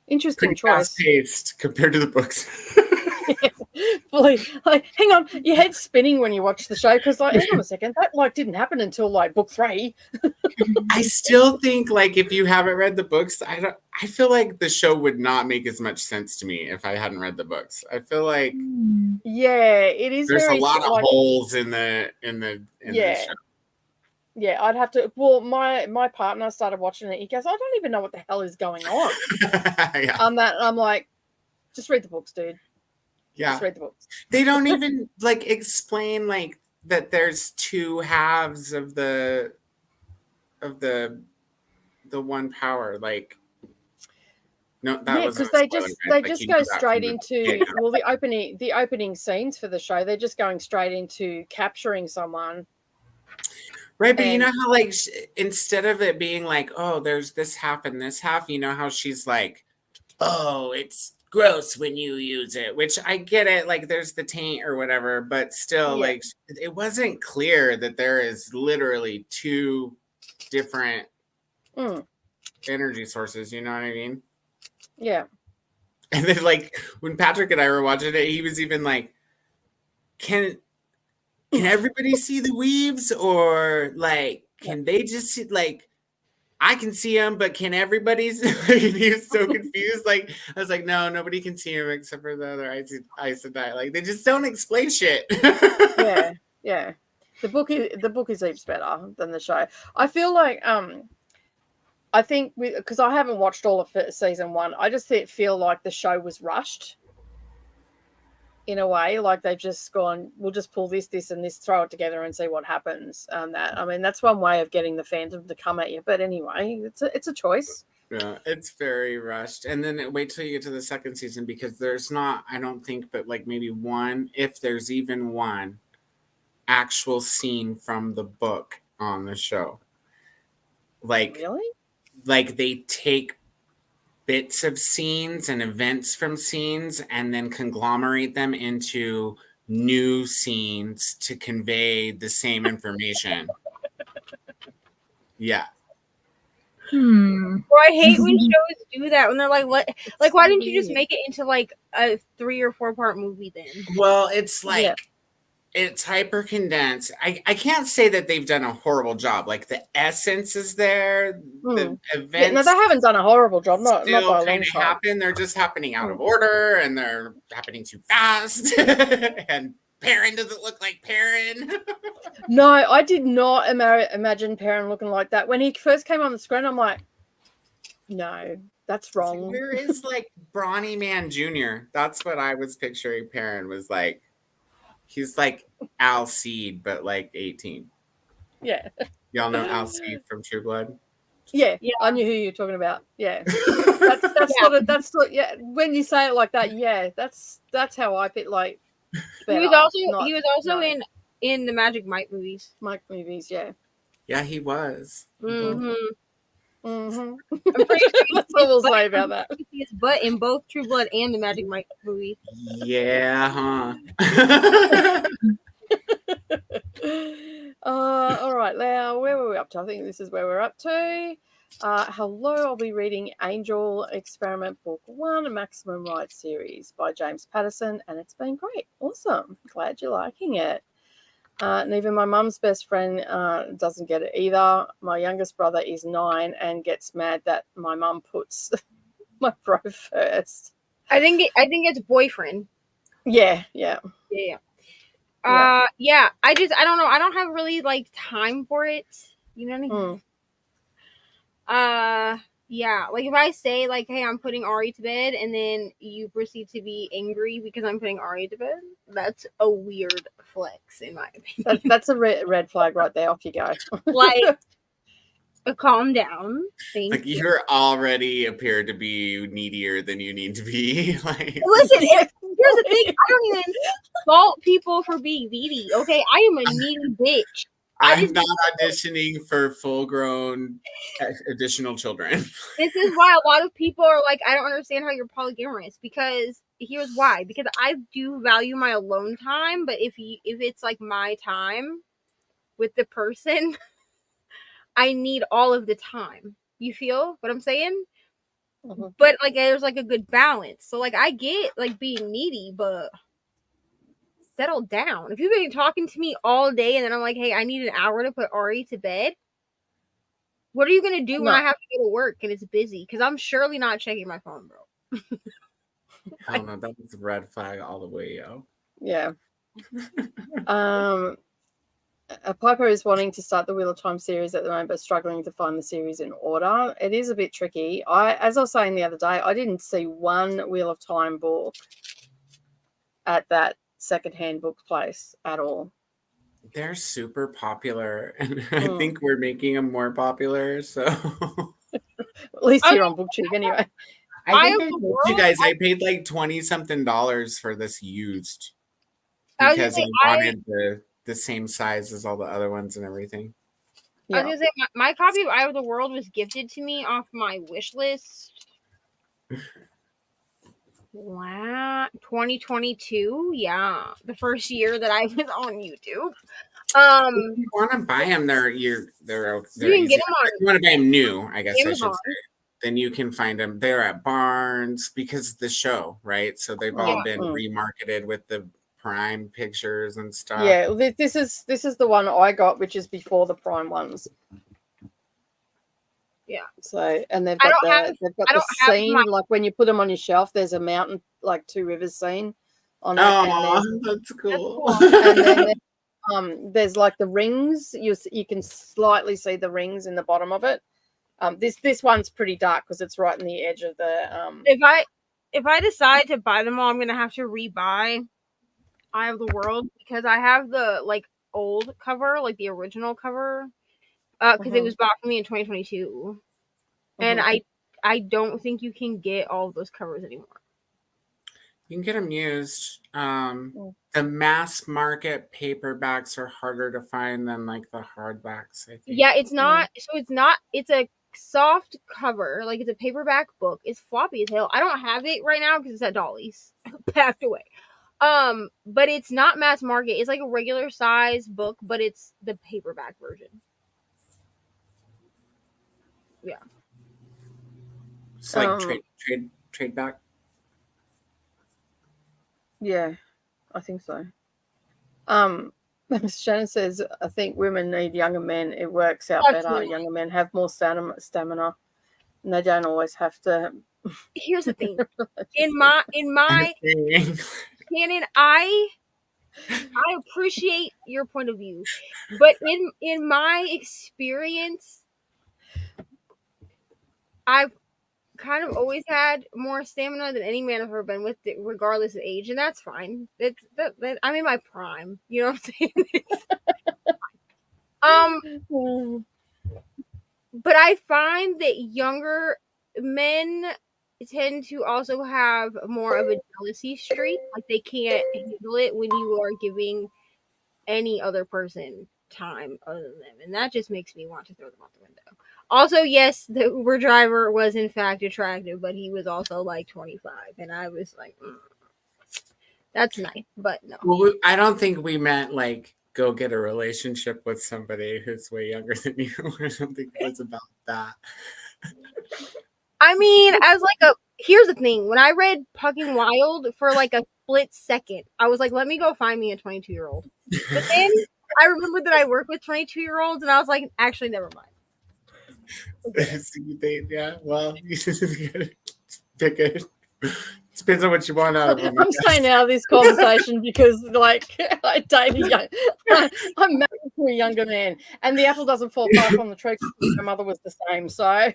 Interesting Pretty choice. fast-paced compared to the books. Fully, hang on, your head's spinning when you watch the show because, hang on a second, that didn't happen until book 3. I still think if you haven't read the books, I feel like the show would not make as much sense to me if I hadn't read the books. I feel like it is. There's very, a lot of holes in the show. Yeah, I'd have to. Well, my partner started watching it. He goes, I don't even know what the hell is going on. Yeah. I'm like, just read the books, dude. Yeah. Just read the books. They don't even explain that there's 2 halves of the one power. No, that was because they just go straight into the opening scenes for the show. They're just going straight into capturing someone. Right, but you know how instead of it being oh, there's this half and this half, you know how she's oh, it's gross when you use it, which I get it, there's the taint or whatever, but still it wasn't clear that there is literally 2 different energy sources, you know what I mean? Yeah. And then when Patrick and I were watching it, he was even can everybody see the weaves, or can they just see I can see him, but can everybody? He was so confused. I was like, no, nobody can see him except for the other Aes Sedai. They just don't explain shit. Yeah. The book is heaps better than the show. I feel I think because I haven't watched all of season 1, I just feel like the show was rushed. In a way, they've just gone, we'll just pull this, and this, throw it together and see what happens. That's one way of getting the fandom to come at you. But anyway, it's a choice. Yeah, it's very rushed. And then wait till you get to the second season, because there's not, I don't think, but maybe one, if there's even one, actual scene from the book on the show. Really? They take bits of scenes and events from scenes and then conglomerate them into new scenes to convey the same information. Yeah. Well, I hate when shows do that, when they're what? Why didn't you just make it into a 3 or 4 part movie then? Well, it's it's hyper condensed. I can't say that they've done a horrible job. The essence is there. The events. No, they haven't done a horrible job. Not by a long shot. Happen. They're just happening out of order, and they're happening too fast. And Perrin doesn't look like Perrin. No, I did not imagine Perrin looking like that. When he first came on the screen, I'm like, no, that's wrong. Where is Brawny Man Jr.? That's what I was picturing Perrin was like. He's Al Seed, but 18. Yeah. Y'all know Al Seed from True Blood? Yeah, I knew who you're talking about. Yeah. That's yeah. When you say it like that, yeah, that's how I pick He was better, also no. in the Magic Mike movies. Mike movies, yeah. Yeah, he was. Mm-hmm. Mm-hmm. I'm pretty sure That's all we'll say about that. you see his butt in both True Blood and the Magic Mike movie. Yeah, huh? All right, now where were we up to? I think this is where we're up to. Hello, I'll be reading Angel Experiment Book 1, Maximum Right series by James Patterson, and it's been great. Awesome. Glad you're liking it. Neva, my mum's best friend doesn't get it either. My youngest brother is 9 and gets mad that my mum puts my bro first. I think it's boyfriend. Yeah. Yeah. Yeah. Yeah. I don't know. I don't have really like time for it. You know what I mean? Yeah. Like if I say like, hey, I'm putting Ari to bed, and then you proceed to be angry because I'm putting Ari to bed, that's a weird flex in my opinion. That's a red flag right there. Off you go. Like, calm down. Like you already appear to be needier than you need to be. Like, listen, here's the thing. I don't even fault people for being needy. Okay, I am a needy bitch. I'm not auditioning for full-grown additional children. This is why a lot of people are like, I don't understand how you're polygamous, because here's why. Because I do value my alone time, but if it's like my time with the person, I need all of the time. You feel what I'm saying? Mm-hmm. But like there's like a good balance. So like I get like being needy, but settle down. If you've been talking to me all day and then I'm like, hey, I need an hour to put Ari to bed, what are you gonna do when I have to go to work and it's busy? Because I'm surely not checking my phone, bro. Hell no, that's a red flag all the way, yo. Yeah. Piper is wanting to start the Wheel of Time series at the moment, but struggling to find the series in order. It is a bit tricky. As I was saying the other day, I didn't see one Wheel of Time book at that secondhand book place at all. They're super popular, and I think we're making them more popular. So at least here on BookTube, anyway. I think I told you guys I paid like $20-something for this used because I wanted the same size as all the other ones and everything. Yeah. I was gonna say my copy of Eye of the World was gifted to me off my wish list. Wow, 2022, yeah, the first year that I was on YouTube. If you want to buy them, they're you can get them on. If you want to buy them new, I guess Amazon. I should say. Then you can find them. They're at Barnes because of the show, right? So they've all been remarketed with the Prime pictures and stuff. Yeah, this is the one I got, which is before the Prime ones. Yeah. So, and they've got the scene, like when you put them on your shelf, there's a mountain, like Two Rivers scene on it. Oh, that's cool. And then there's like the rings. You can slightly see the rings in the bottom of it. This one's pretty dark because it's right in the edge of the. If I decide to buy them all, I'm gonna have to rebuy Eye of the World because I have the like old cover, like the original cover. Because it was bought for me in 2022, and I don't think you can get all of those covers anymore. You can get them used. The mass market paperbacks are harder to find than like the hardbacks, I think. Yeah, it's not. So it's a soft cover, like it's a paperback book. It's floppy as hell. I don't have it right now because it's at Dolly's, packed away. But it's not mass market. It's like a regular size book, but it's the paperback version. Yeah. It's like trade back. Yeah, I think so. Shannon says, I think women need younger men. It works out better. Younger men have more stamina, and they don't always have to. Here's the thing. in my Shannon, I appreciate your point of view, but in my experience, I've kind of always had more stamina than any man I've ever been with, regardless of age, and that's fine. I'm in my prime. You know what I'm saying? But I find that younger men tend to also have more of a jealousy streak. Like they can't handle it when you are giving any other person time other than them, and that just makes me want to throw them out the window. Also, yes, the Uber driver was in fact attractive, but he was also like 25, and I was like, that's nice, but no. Well, I don't think we meant like go get a relationship with somebody who's way younger than you. I don't think it was about that. I mean, as like here's the thing. When I read Pucking Wild for like a split second, I was like, let me go find me a 22-year-old. But then I remembered that I work with 22-year-olds, and I was like, actually, never mind. Okay. Yeah, well, you pick it. Depends on what you want out of them. I'm staying out of this conversation because, like, I date I'm married to a younger man, and the apple doesn't fall far from the tree. My mother was the same, so.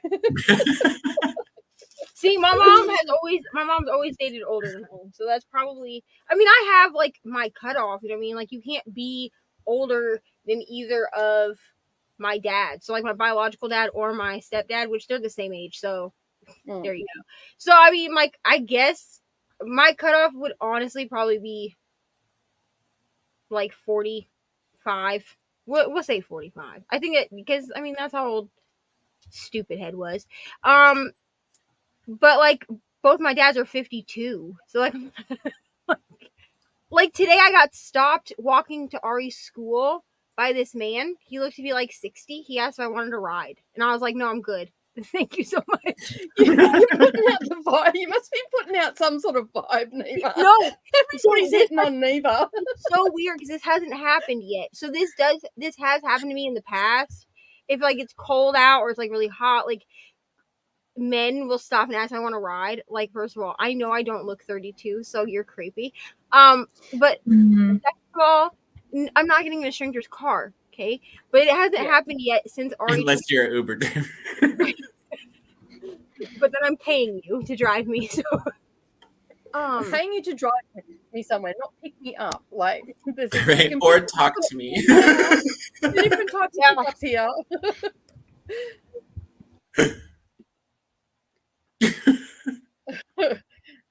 See, my mom's always dated older than her, so that's probably. I mean, I have like my cutoff. You know what I mean? Like, you can't be older than either of my dads. So, like, my biological dad or my stepdad, which they're the same age. So, there you go. So, I mean, like, I guess my cutoff would honestly probably be like 45. We'll say 45. I think it because I mean that's how old Stupid Head was. But like both my dads are 52, so like today I got stopped walking to Ari's school by this man. He looked to be like 60. He asked if I wanted to ride, and I was like, no, I'm good. Thank you so much. You're putting out the vibe. You must be putting out some sort of vibe, Neva. No, everybody's hitting on Neva. It's so weird because this hasn't happened yet. So this has happened to me in the past. If like it's cold out or it's like really hot, like men will stop and ask if I want to ride. Like, first of all, I know I don't look 32, so you're creepy. But second of all, I'm not getting in a stranger's car, okay? But it hasn't happened yet since Ari. Unless you're an Uber driver. But then I'm paying you to drive me, so. I'm paying you to drive me somewhere, not pick me up. Like, right, or talk to me. Different types of pickups here.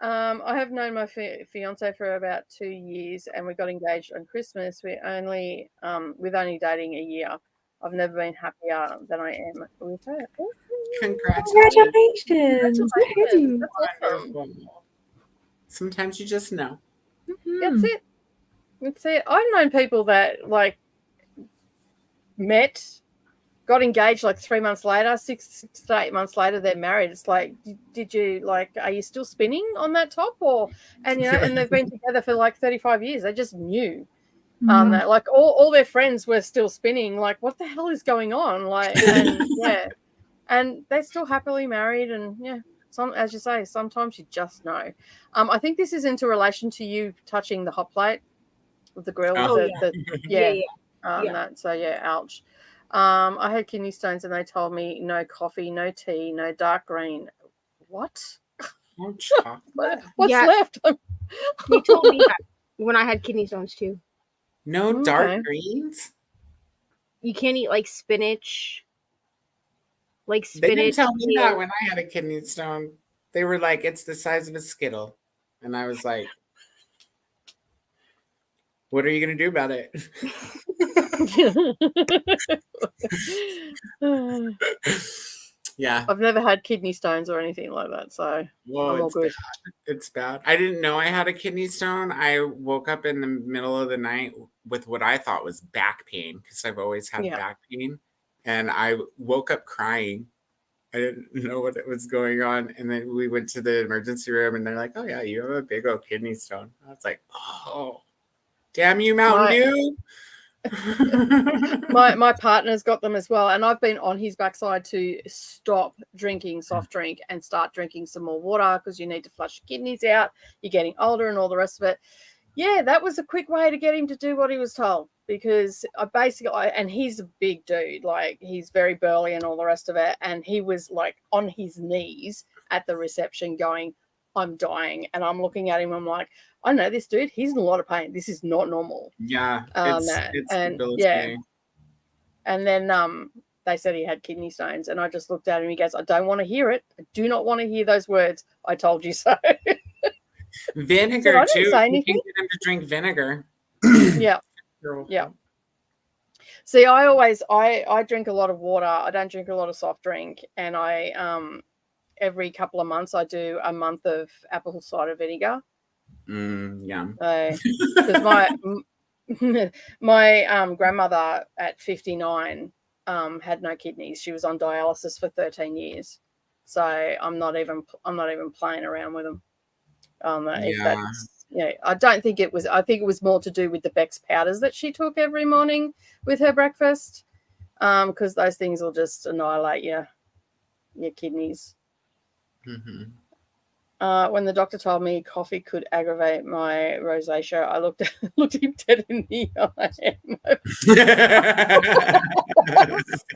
I have known my fiance for about 2 years, and we got engaged on Christmas. We're only dating a year. I've never been happier than I am with her. Congratulations! That's awesome. Sometimes you just know. That's it. That's it. I've known people that like met, got engaged like 3 months later, 6 to 8 months later, they're married. It's like, did you like, are you still spinning on that top? And they've been together for like 35 years. They just knew that like all their friends were still spinning. Like, what the hell is going on? Like, and they're still happily married. And as you say, sometimes you just know. I think this is into relation to you touching the hot plate with the grill. Ouch. I had kidney stones and they told me no coffee, no tea, no dark green. What? What's left? They told me that when I had kidney stones too. No dark greens? You can't eat like spinach. Like spinach. They didn't tell me that when I had a kidney stone. They were like, it's the size of a Skittle. And I was like, what are you going to do about it? Yeah. I've never had kidney stones or anything like that, so I'm all good. It's bad. I didn't know I had a kidney stone. I woke up in the middle of the night with what I thought was back pain because I've always had back pain. And I woke up crying. I didn't know what was going on. And then we went to the emergency room and they're like, oh, yeah, you have a big old kidney stone. I was like, oh, damn you, Mountain Dew. my partner's got them as well, and I've been on his backside to stop drinking soft drink and start drinking some more water because you need to flush your kidneys out. You're getting older and all the rest of it. Yeah, that was a quick way to get him to do what he was told because and he's a big dude, like he's very burly and all the rest of it, and he was like on his knees at the reception going, I'm dying. And I'm looking at him, I'm like, I know this dude, he's in a lot of pain. This is not normal. Yeah. And then they said he had kidney stones. And I just looked at him. He goes, I don't want to hear it. I do not want to hear those words. I told you so. Vinegar, So I didn't too. say You anything. can get him to drink vinegar. Yeah. Yeah. See, I drink a lot of water. I don't drink a lot of soft drink. And I every couple of months I do a month of apple cider vinegar. Yum. Because my grandmother at 59 had no kidneys. She was on dialysis for 13 years. So I'm not even playing around with them. If that's, I don't think it was. I think it was more to do with the Bex powders that she took every morning with her breakfast, because those things will just annihilate your kidneys. Mm-hmm. When the doctor told me coffee could aggravate my rosacea, I looked him dead in the eye.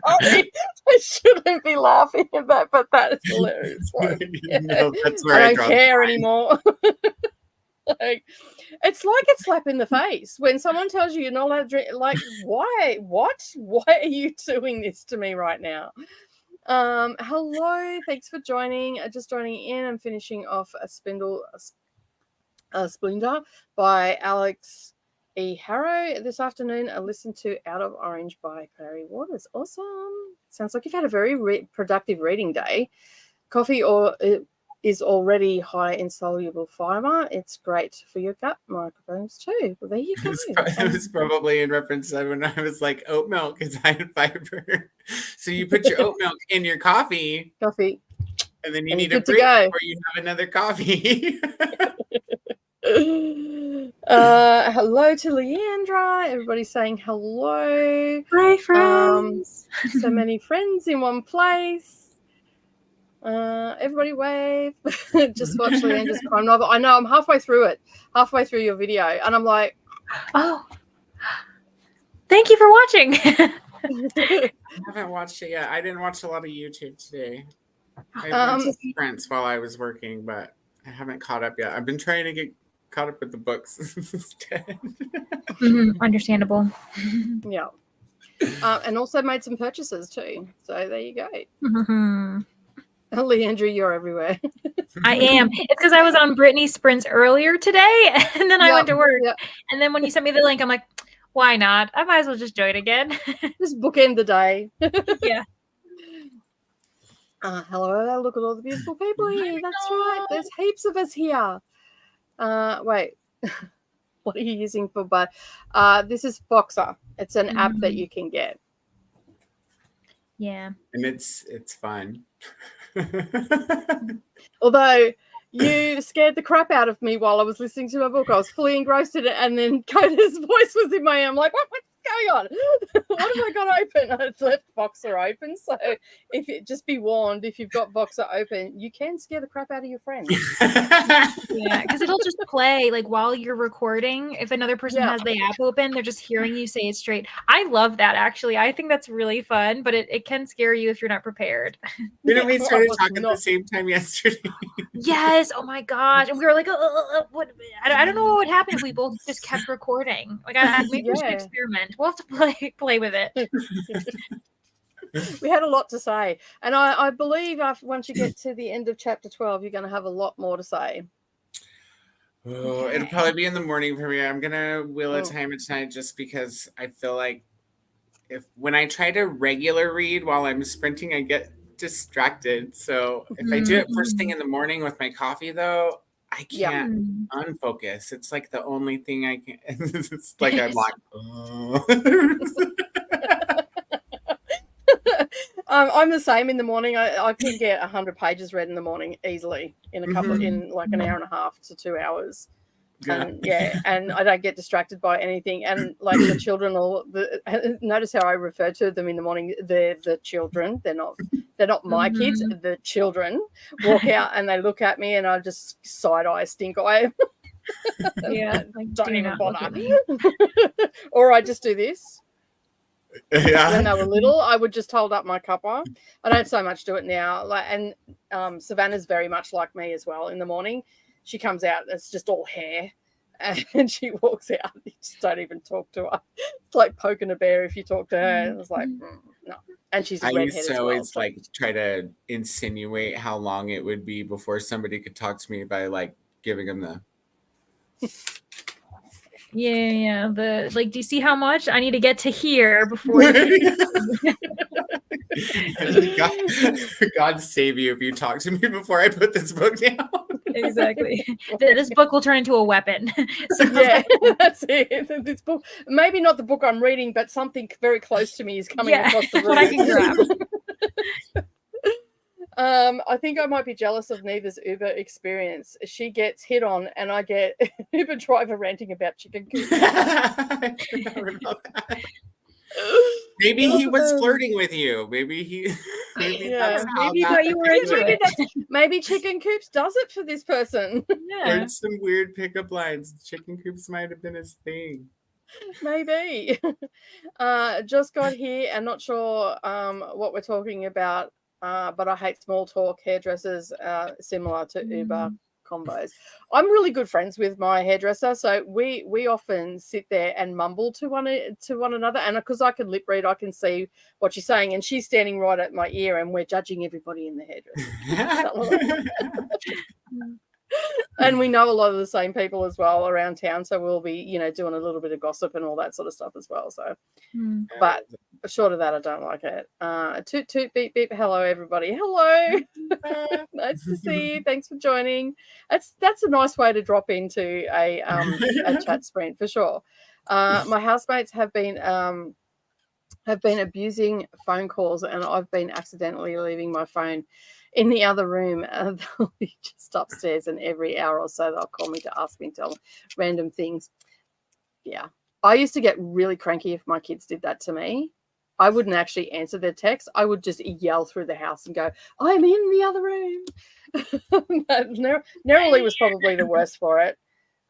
Sorry, I shouldn't be laughing at that, but that is hilarious. No, that's where I don't care anymore. It's like a slap in the face when someone tells you you're not allowed to drink. Like, why? What? Why are you doing this to me right now? Hello, thanks for joining. Just joining in. I'm finishing off a Splinter by Alex E. Harrow this afternoon. I listened to Out of Orange by Clary Waters. Awesome. Sounds like you've had a very productive reading day. Coffee is already high in soluble fiber. It's great for your gut microbiomes too. Well, there you go. It was probably in reference to when I was like, oat milk is high in fiber. So you put your oat milk in your coffee. And then you need a break before you have another coffee. Hello to Leandra. Everybody's saying hello. Hi, friends. So many friends in one place. Everybody wave. Just watch Leandra's crime novel. I know, I'm halfway through your video, and I'm like, oh, thank you for watching. I haven't watched it yet. I didn't watch a lot of YouTube today. I watched sprints while I was working, but I haven't caught up yet. I've been trying to get caught up with the books instead. Understandable. Yeah. And also made some purchases too. So there you go. Leandra, you're everywhere. I am. It's because I was on Brittany's sprints earlier today, and then I went to work. And then when you sent me the link, I'm like, why not? I might as well just join again. Just bookend the day. Yeah. Hello, look at all the beautiful people here. That's right. There's heaps of us here. Wait. What are you using for? But this is Boxer. It's an app that you can get. Yeah. And it's fun. Although you scared the crap out of me while I was listening to my book. I was fully engrossed in it, and then Coda's voice was in my ear. I'm like, what's going on? What have I got open? I've left Boxer open. So just be warned, if you've got Boxer open, you can scare the crap out of your friends. Yeah, because it'll just play like while you're recording. If another person has the app open, they're just hearing you say it straight. I love that, actually. I think that's really fun, but it can scare you if you're not prepared. We started talking at the same time yesterday. Yes. Oh my gosh. And we were like, what? I don't know what would happen if we both just kept recording. Like, maybe we should experiment. We'll have to play with it. We had a lot to say, and I believe once you get to the end of chapter 12, you're going to have a lot more to say. Oh, it'll probably be in the morning for me. I'm gonna wheel a time it tonight just because I feel like when I try to regular read while I'm sprinting, I get distracted. So if I do it first thing in the morning with my coffee, though, I can't unfocus. It's like the only thing I can. It's like I'm like. Oh. I'm the same in the morning. I can get 100 pages read in the morning easily in in like an hour and a half to 2 hours. And I don't get distracted by anything. And like the children, notice how I refer to them in the morning. They're the children. They're not my kids. The children walk out and they look at me, and I just side eye, stink eye. Don't even bother. Or I just do this. When they were little, I would just hold up my cuppa. I don't so much do it now. And Savannah's very much like me as well. In the morning, she comes out, it's just all hair, and she walks out. You just don't even talk to her. It's like poking a bear if you talk to her. It's like, no. and she's a I redhead used as to well. always So. like try to insinuate how long it would be before somebody could talk to me by like giving them the Yeah. The like, do you see how much I need to get to here before you can? God, God save you if you talk to me before I put this book down. Exactly. This book will turn into a weapon. So Yeah, that's it. This book, maybe not the book I'm reading, but something very close to me is coming yeah, across the what I room. can grab. I think I might be jealous of Neva's Uber experience. She gets hit on, and I get Uber driver ranting about chicken coops. I forgot about that. Maybe he was flirting with you. Maybe that's how Maybe that you were into it. Maybe chicken coops does it for this person. Yeah. Heard some weird pickup lines. Chicken coops might have been his thing. Maybe. Just got here and not sure what we're talking about, but I hate small talk hairdressers, similar to Uber combos. I'm really good friends with my hairdresser, so we often sit there and mumble to one another, and because I can lip read, I can see what she's saying, and she's standing right at my ear, and we're judging everybody in the hairdresser. And we know a lot of the same people as well around town, so we'll be doing a little bit of gossip and all that sort of stuff as well. So but short of that, I don't like it. Toot toot beep beep. Hello everybody. Hello. Nice to see you. Thanks for joining. That's a nice way to drop into a chat sprint for sure. My housemates have been abusing phone calls, and I've been accidentally leaving my phone in the other room. They'll be just upstairs, and every hour or so they'll call me to ask me to tell random things. Yeah. I used to get really cranky if my kids did that to me. I wouldn't actually answer their text. I would just yell through the house and go, I'm in the other room. Neroli was probably the worst for it.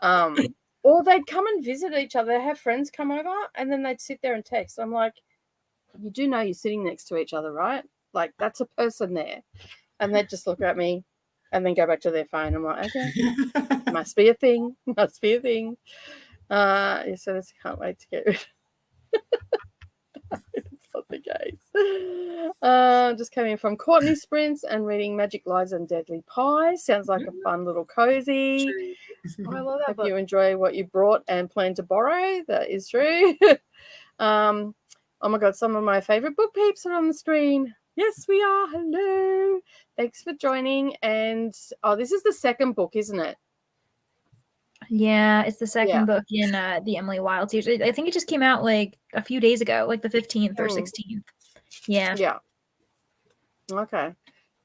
Or they'd come and visit each other, have friends come over, and then they'd sit there and text. I'm like, you do know you're sitting next to each other, right? Like, that's a person there. And they'd just look at me and then go back to their phone. I'm like, okay, must be a thing. Must be a thing. So this can't wait to get rid of it's not the case. Just coming from Courtney Sprints and reading Magic Lives and Deadly Pies. Sounds like a fun little cozy. Oh, I love that Hope book. you enjoy what you brought and plan to borrow. That is true. Oh my god, some of my favorite book peeps are on the screen. Yes, we are. Hello. Thanks for joining. And this is the second book, isn't it? Yeah, it's the second book in the Emily Wilde series. I think it just came out like a few days ago, like the 15th or 16th. Yeah. Yeah. Okay.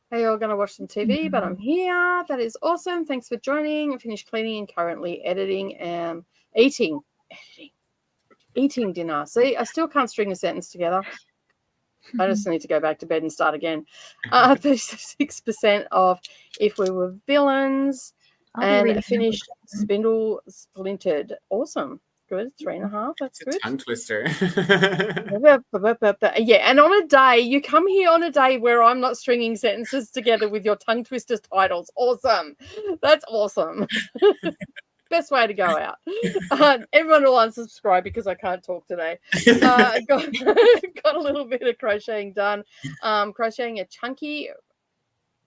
Hey, you're going to watch some TV, but I'm here. That is awesome. Thanks for joining. I finished cleaning and currently editing and eating dinner. See, I still can't string a sentence together. I just need to go back to bed and start again. 36% of If We Were Villains. And finished Spindle Splintered. Awesome. Good. 3.5. That's good. Tongue twister. Yeah, and on a day, you come here on a day where I'm not stringing sentences together with your tongue twisters titles. Awesome. That's awesome. Best way to go out. Everyone will unsubscribe because I can't talk today. Got a little bit of crocheting done. Crocheting a chunky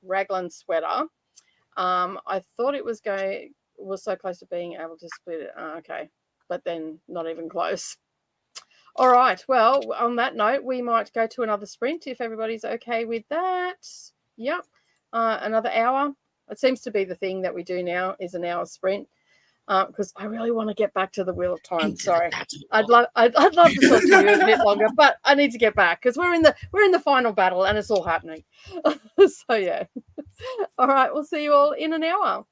raglan sweater. I thought it was so close to being able to split it. Okay, but then not even close. All right. Well, on that note, we might go to another sprint if everybody's okay with that. Yep. Another hour. It seems to be the thing that we do now is an hour sprint. Because I really want to get back to the Wheel of Time. Sorry, I'd love to talk to you a bit longer, but I need to get back because we're in the final battle and it's all happening. So yeah. All right, we'll see you all in an hour.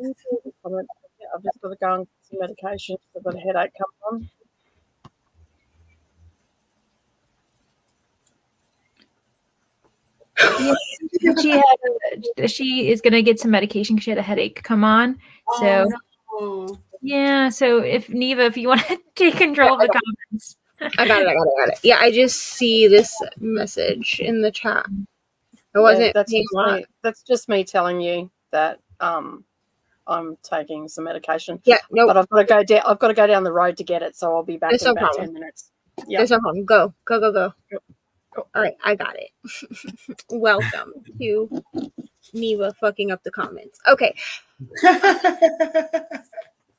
I've just got to go and get some medication because I've got a headache coming on. Yeah, she is gonna get some medication because she had a headache come on. So Oh, yeah, so if Neva, if you want to take control of the comments. I got it. Yeah, I just see this message in the chat. I wasn't that's paying just a lot. me. That's just me telling you that I'm taking some medication. Yeah, no, But I've got to go down. I've got to go down the road to get it, so I'll be back There's in no about problem. 10 minutes. Yeah. there's no problem. Go. Cool. All right, I got it. Welcome to Neva fucking up the comments. Okay,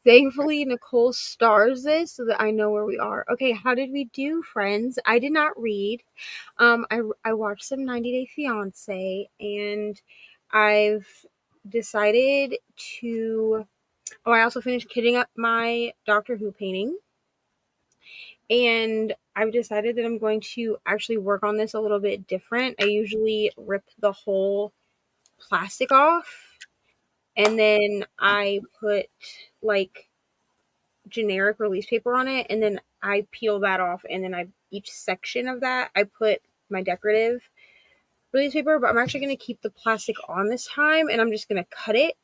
thankfully Nicole stars this so that I know where we are. Okay, how did we do, friends? I did not read. I watched some 90 Day Fiance, and I've decided to. Oh, I also finished kitting up my Doctor Who painting. And I've decided that I'm going to actually work on this a little bit different. I usually rip the whole plastic off, and then I put like generic release paper on it, and then I peel that off, and then each section of that I put my decorative release paper, but I'm actually going to keep the plastic on this time, and I'm just going to cut it.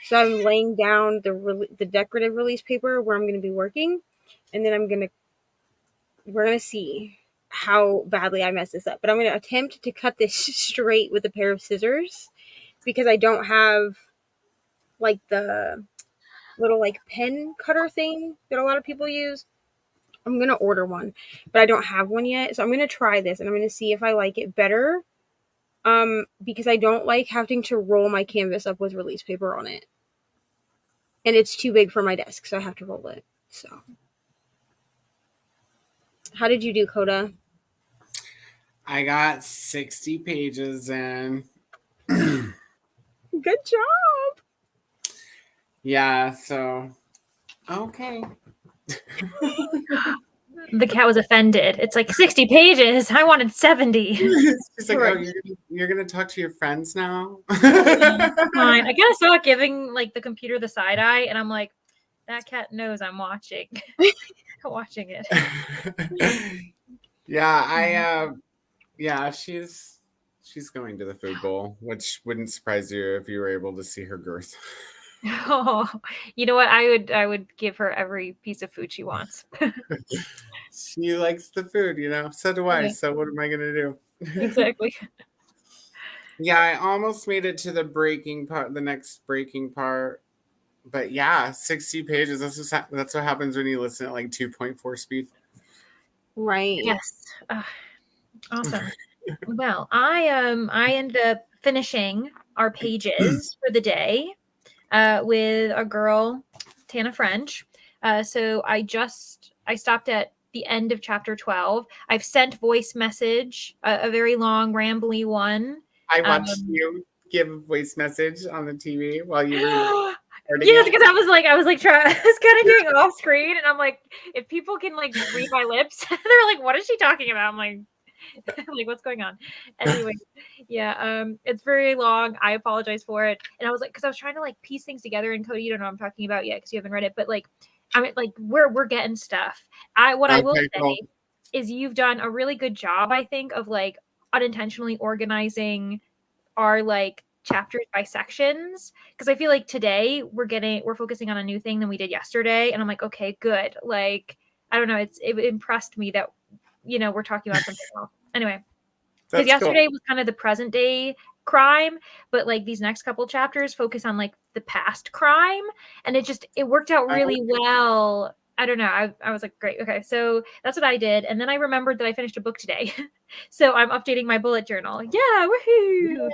So I'm laying down the decorative release paper where I'm going to be working, and then we're going to see how badly I mess this up. But I'm going to attempt to cut this straight with a pair of scissors because I don't have like the little like pen cutter thing that a lot of people use. I'm going to order one, but I don't have one yet. So I'm going to try this and I'm going to see if I like it better. Because I don't like having to roll my canvas up with release paper on it. And it's too big for my desk, so I have to roll it. So, how did you do, Coda? I got 60 pages in. Good job. Yeah, so okay. The cat was offended. It's like 60 pages. I wanted 70. She's like, Correct. oh, you're gonna talk to your friends now? Fine. I guess not giving like the computer the side eye, and I'm like, that cat knows I'm watching. Watching it. Yeah, she's going to the food bowl, which wouldn't surprise you if you were able to see her girth. Oh, you know what? I would give her every piece of food she wants. She likes the food, so do I. Yeah. So what am I gonna do? Exactly. Yeah, I almost made it to the next breaking part. But yeah, 60 pages. That's what happens when you listen at like 2.4 speed. Right. Yes. Awesome. Well, I ended up finishing our pages for the day with our girl Tana French. So I stopped at the end of chapter 12. I've sent voice message, a very long, rambly one. I watched you give a voice message on the TV while you were yes, because I was kind of doing it off screen, and I'm like, if people can like read my lips, they're like, what is she talking about? I'm like, like what's going on? Anyway, yeah, it's very long. I apologize for it, and I was like, because I was trying to like piece things together, and Cody, you don't know what I'm talking about yet because you haven't read it, but like, I mean, like we're getting stuff. I will say is you've done a really good job, I think, of like unintentionally organizing our like chapters by sections, because I feel like today we're focusing on a new thing than we did yesterday, and I'm like, okay, good. Like, I don't know, it impressed me that we're talking about something else. Anyway, because yesterday was kind of the present day crime, but like these next couple chapters focus on like the past crime, and it worked out really well. I don't know. I was like, great. Okay. So that's what I did. And then I remembered that I finished a book today. So I'm updating my bullet journal. Yeah. Woohoo.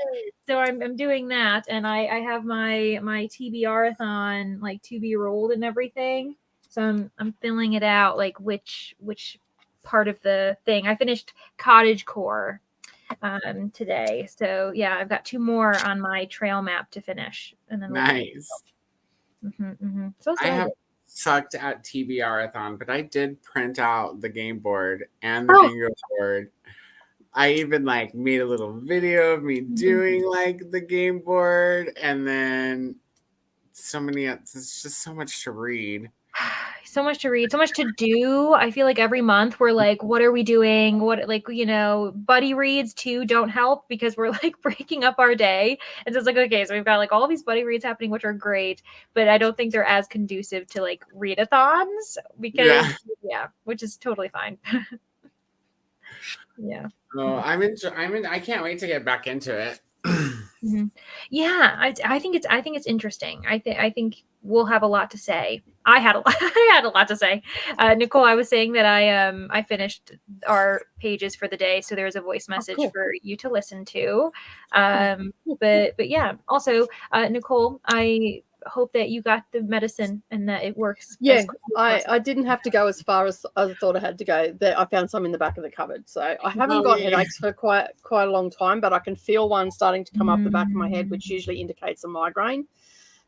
So I'm doing that. And I have my TBR-a-thon like to be rolled and everything. So I'm filling it out, like which part of the thing. I finished Cottage Core today. So yeah, I've got 2 more on my trail map to finish. And then nice. So I have sucked at TBR-a-thon, but I did print out the game board and the bingo board. I even like made a little video of me doing like the game board, and then so many. It's just so much to read. So much to read, so much to do. I feel like every month we're like, what are we doing? What, like, you know, buddy reads too don't help because we're like breaking up our day. And so it's like, okay, so we've got like all these buddy reads happening, which are great, but I don't think they're as conducive to like readathons because yeah, which is totally fine. Yeah. Oh, I can't wait to get back into it. Mm-hmm. Yeah, I think it's interesting. I think we'll have a lot to say. I had a lot, I had a lot to say. Nicole, I was saying that I finished our pages for the day, so there's a voice message cool. for you to listen to. But yeah, also Nicole, I hope that you got the medicine and that it works. Yeah, I didn't have to go as far as I thought I had to go. I found some in the back of the cupboard, so I haven't got headaches for quite a long time, but I can feel one starting to come up the back of my head, which usually indicates a migraine.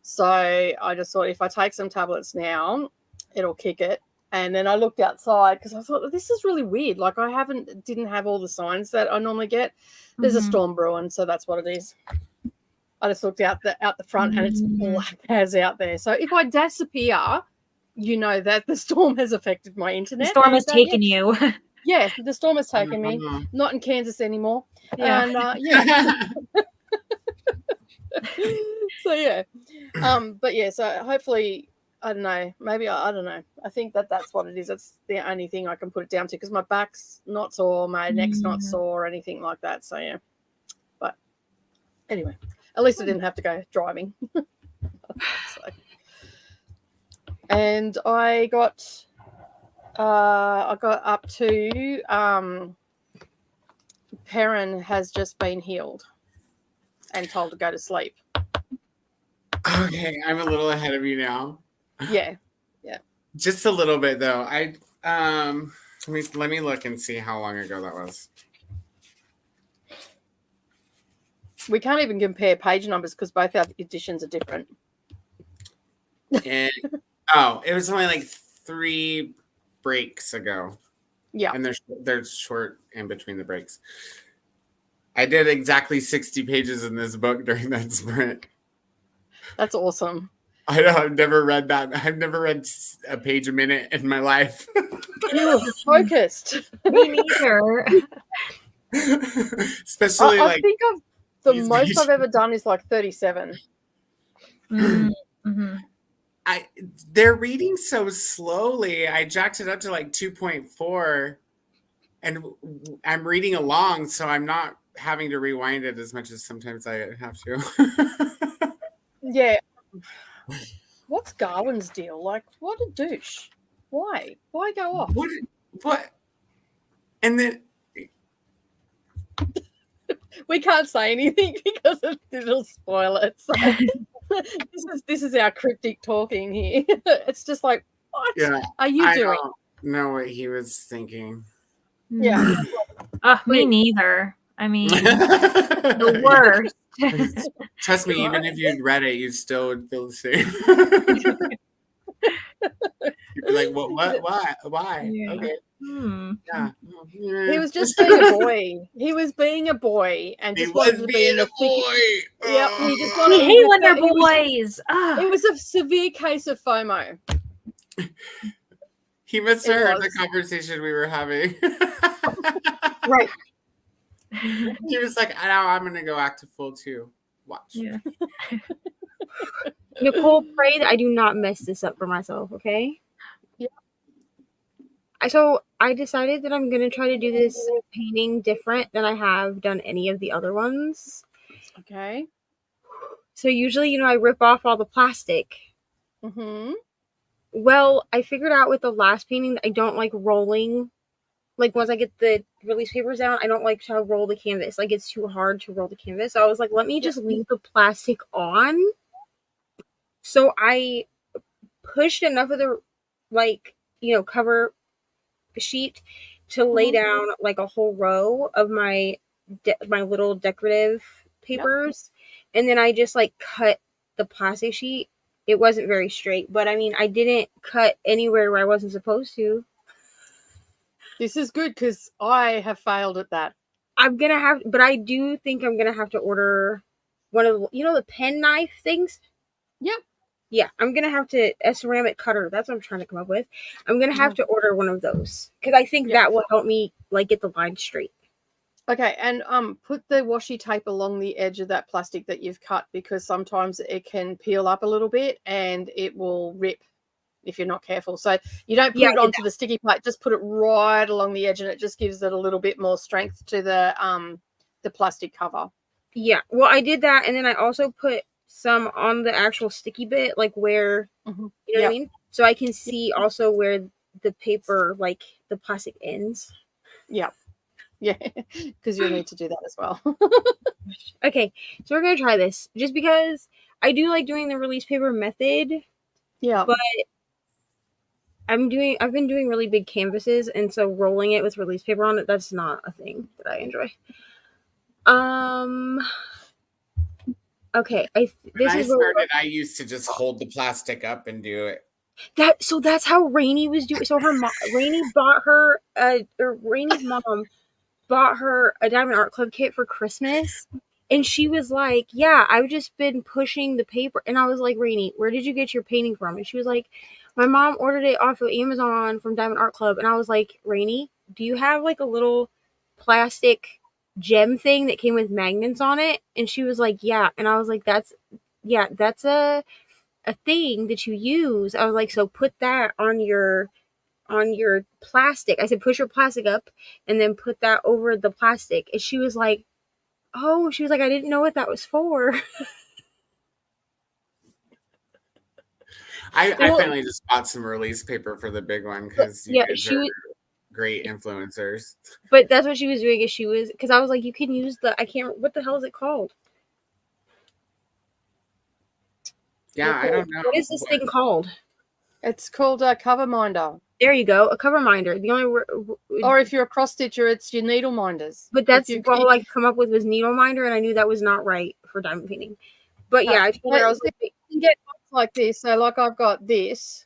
So I just thought if I take some tablets now, it'll kick it. And then I looked outside because I thought this is really weird. Like I didn't have all the signs that I normally get. There's a storm brewing, so that's what it is. I just looked out the front and it's black as out there. So if I disappear, you know that the storm has affected my internet. The storm has taken you. Yeah, the storm has taken me. Not in Kansas anymore. Yeah. And yeah. So yeah. But yeah, so hopefully, I don't know. Maybe I don't know. I think that's what it is. That's the only thing I can put it down to because my back's not sore, my neck's not sore, or anything like that. So yeah. But anyway. At least I didn't have to go driving. And I got up to Perrin has just been healed and told to go to sleep. Okay, I'm a little ahead of you now. Yeah. Just a little bit though. Let me look and see how long ago that was. We can't even compare page numbers because both our editions are different. And, it was only like 3 breaks ago. Yeah. And they're short in between the breaks. I did exactly 60 pages in this book during that sprint. That's awesome. I know, I've never read that. I've never read a page a minute in my life. You were focused. Me neither. Especially I think the these most pages. I've ever done is like 37. Mm-hmm. They're reading so slowly. I jacked it up to like 2.4 and I'm reading along, so I'm not having to rewind it as much as sometimes I have to. Yeah. What's Garwin's deal? Like, what a douche. Why? Why go off? What? And then we can't say anything because it'll spoil it. So this is our cryptic talking here. It's just like, what are you doing? I don't know what he was thinking. Yeah. Me neither. I mean, the worst. Trust me, even if you'd read it, you still would feel the same. You'd be like, what? Why? Yeah. Okay. Yeah. He was just being a boy. He was being a boy and just wanted to be in the boy. Yep, he just wanted We hate when they're boys. It was a severe case of FOMO. He must have heard the conversation we were having. Right. He was like, now I'm going to go act a fool too. Watch. Yeah. Nicole, pray that I do not mess this up for myself, okay? Yeah. So I decided that I'm going to try to do this painting different than I have done any of the other ones. Okay. So usually, I rip off all the plastic. Mm-hmm. Well, I figured out with the last painting that I don't like rolling. Like, once I get the release papers down, I don't like to roll the canvas. Like, it's too hard to roll the canvas. So I was like, let me just leave the plastic on. So I pushed enough of the, cover sheet to lay down, like, a whole row of my little decorative papers. Yep. And then I just, cut the plastic sheet. It wasn't very straight. But, I mean, I didn't cut anywhere where I wasn't supposed to. This is good because I have failed at that. But I do think I'm going to have to order one of the, the pen knife things? Yep. Yeah, I'm gonna have to a ceramic cutter. That's what I'm trying to come up with. I'm gonna have to order one of those because I think that will help me like get the line straight. Okay, and put the washi tape along the edge of that plastic that you've cut, because sometimes it can peel up a little bit and it will rip if you're not careful. So you don't put it onto the sticky plate, just put it right along the edge, and it just gives it a little bit more strength to the plastic cover. Yeah, well, I did that, and then I also put some on the actual sticky bit, like where you know what I mean, so I can see also where the paper, like the plastic ends. Yeah, because you'll need to do that as well. Okay, so we're gonna try this just because I do like doing the release paper method. Yeah, but I've been doing really big canvases, and so rolling it with release paper on it, that's not a thing that I enjoy. Okay, I used to just hold the plastic up and do it. That's how Rainey was doing. So Rainey's mom bought her a Diamond Art Club kit for Christmas, and she was like, "Yeah, I've just been pushing the paper." And I was like, "Rainey, where did you get your painting from?" And she was like, "My mom ordered it off of Amazon from Diamond Art Club." And I was like, "Rainey, do you have like a little plastic gem thing that came with magnets on it?" And she was like, "Yeah." And I was like, that's a thing that you use." I was like, "So put that on your plastic." I said, "Push your plastic up and then put that over the plastic." And she was like, "Oh," she was like, "I didn't know what that was for." I finally just bought some release paper for the big one because you guys are great influencers. But that's what she was doing. Is because I was like, "You can use what the hell is it called?" Yeah, I don't know. What is this thing called? It's called a cover minder. There you go, a cover minder. The only or if you're a cross stitcher, it's your needle minders. But that's all I come up with was needle minder, and I knew that was not right for diamond painting. But yeah, I told her, I was like, you can get like this. So like I've got this,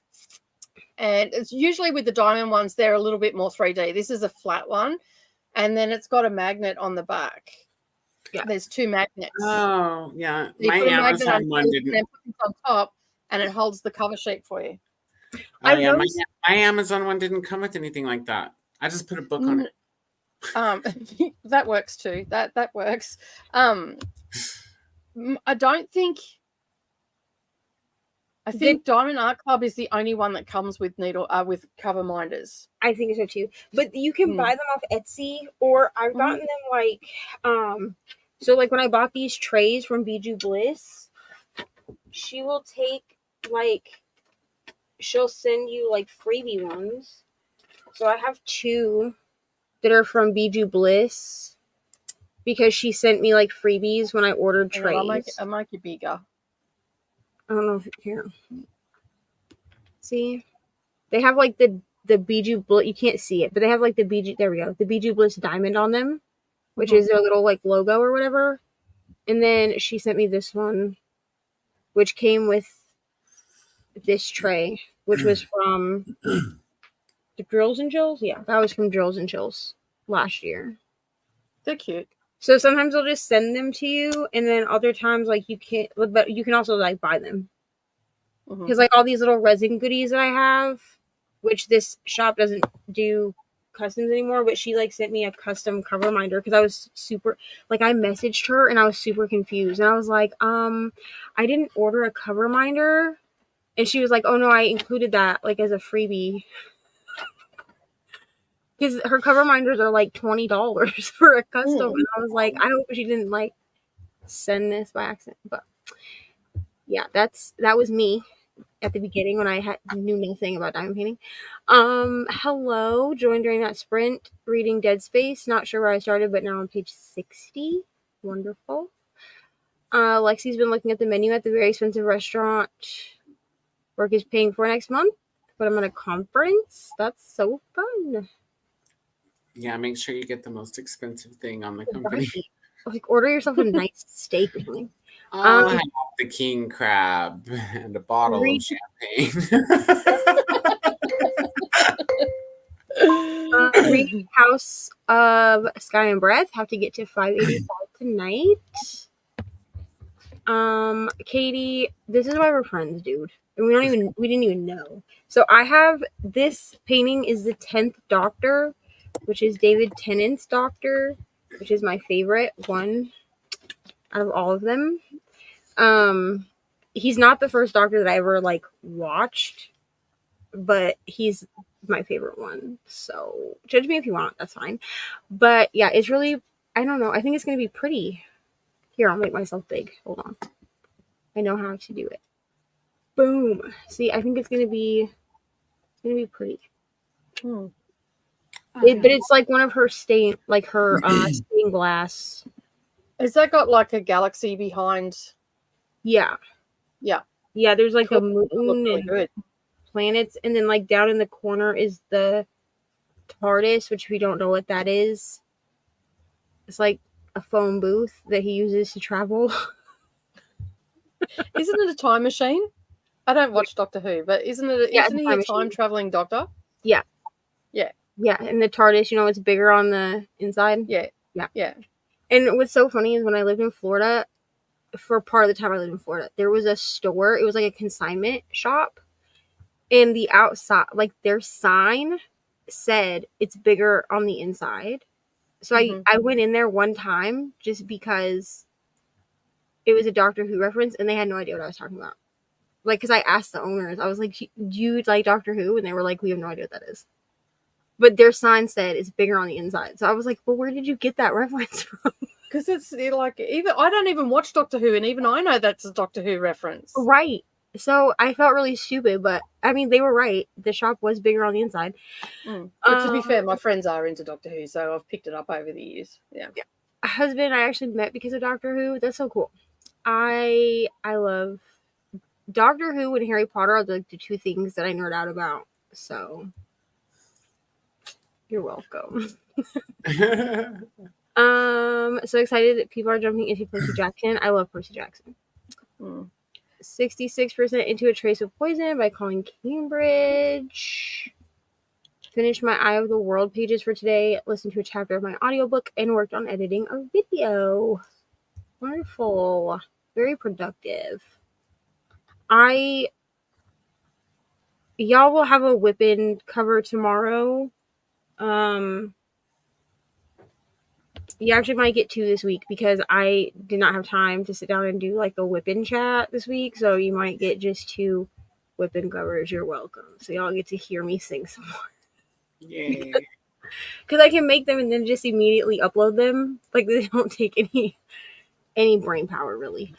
and it's usually with the diamond ones, they're a little bit more 3D. This is a flat one, and then it's got a magnet on the back. Yeah, there's two magnets. Oh yeah, so my Amazon one didn't. And put it on top, and it holds the cover sheet for you. Oh yeah, my Amazon one didn't come with anything like that. I just put a book on it. That works too. That works. I don't think. I think Diamond Art Club is the only one that comes with with cover minders. I think so too. But you can buy them off Etsy, or I've gotten them like so like when I bought these trays from Bijou Bliss, she will take she'll send you like freebie ones. So I have 2 that are from Bijou Bliss because she sent me like freebies when I ordered trays. I'll make it bigger. I don't know if here. See, they have like the Bijou Bliss. You can't see it, but they have like the Bijou. There we go. The Bijou Bliss diamond on them, which is their little like logo or whatever. And then she sent me this one, which came with this tray, which was from the Drills and Chills. Yeah, that was from Drills and Chills last year. They're cute. So sometimes they'll just send them to you, and then other times like you can't. But you can also like buy them. Because like all these little resin goodies that I have, which this shop doesn't do customs anymore, but she like sent me a custom cover minder because I was super like I messaged her and I was super confused, and I was like, I didn't order a cover minder, and she was like, "Oh no, I included that like as a freebie." Because her cover minders are like $20 for a custom, and I was like, I hope she didn't like send this by accident. But yeah, that was me at the beginning when I knew nothing about diamond painting. Hello, joined during that sprint, reading Dead Space. Not sure where I started, but now on page 60. Wonderful. Lexi's been looking at the menu at the very expensive restaurant work is paying for next month, but I'm at a conference. That's so fun. Yeah, make sure you get the most expensive thing on the company. Like order yourself a nice steak or something. I'll have the king crab and a bottle of champagne. Reading House of Sky and Breath. Have to get to 585 tonight. Katie, this is why we're friends, dude. And we didn't even know. So I have this painting is the 10th Doctor, which is David Tennant's Doctor, which is my favorite one out of all of them. He's not the first Doctor that I ever like watched, but he's my favorite one. So judge me if you want, that's fine. But yeah, it's really, I don't know. I think it's gonna be pretty. Here, I'll make myself big. Hold on. I know how to do it. Boom. See, I think it's gonna be pretty. Hmm. But it's like one of her stained stained glass. Has that got like a galaxy behind? Yeah. Yeah. Yeah, there's like Cool. a moon Really and good. planets, and then like down in the corner is the TARDIS, which we don't know what that is. It's like a phone booth that he uses to travel. Isn't it a time machine? I don't watch Doctor Who, but isn't it? Yeah, Isn't it's a he time a time machine. traveling doctor? Yeah. Yeah. Yeah, and the TARDIS, you know, it's bigger on the inside. Yeah. Yeah. Yeah. And what's so funny is when I lived in Florida, for part of the time I lived in Florida, there was a store. It was like a consignment shop, and the outside, like their sign said it's bigger on the inside. So I went in there one time just because it was a Doctor Who reference, and they had no idea what I was talking about. Like, because I asked the owners, I was like, "Do you like Doctor Who?" And they were like, "We have no idea what that is." But their sign said it's bigger on the inside. So I was like, "Well, where did you get that reference from?" Because it's like even I don't even watch Doctor Who, and even I know that's a Doctor Who reference. Right. So I felt really stupid, but I mean, they were right. The shop was bigger on the inside. But to be fair, my friends are into Doctor Who, so I've picked it up over the years. Yeah. A husband I actually met because of Doctor Who. That's so cool. I love Doctor Who and Harry Potter are like the two things that I nerd out about. So you're welcome. So excited that people are jumping into Percy Jackson. I love Percy Jackson. 66% into A Trace of Poison by Colin Cambridge. Finished my Eye of the World pages for today, listened to a chapter of my audiobook, and worked on editing a video. Wonderful. Very productive. Y'all will have a whippin' cover tomorrow. You actually might get two this week because I did not have time to sit down and do like a whippin' chat this week, so you might get just two whippin' covers. You're welcome. So y'all get to hear me sing some more. Yay. Because I can make them and then just immediately upload them. Like, they don't take any brain power, really.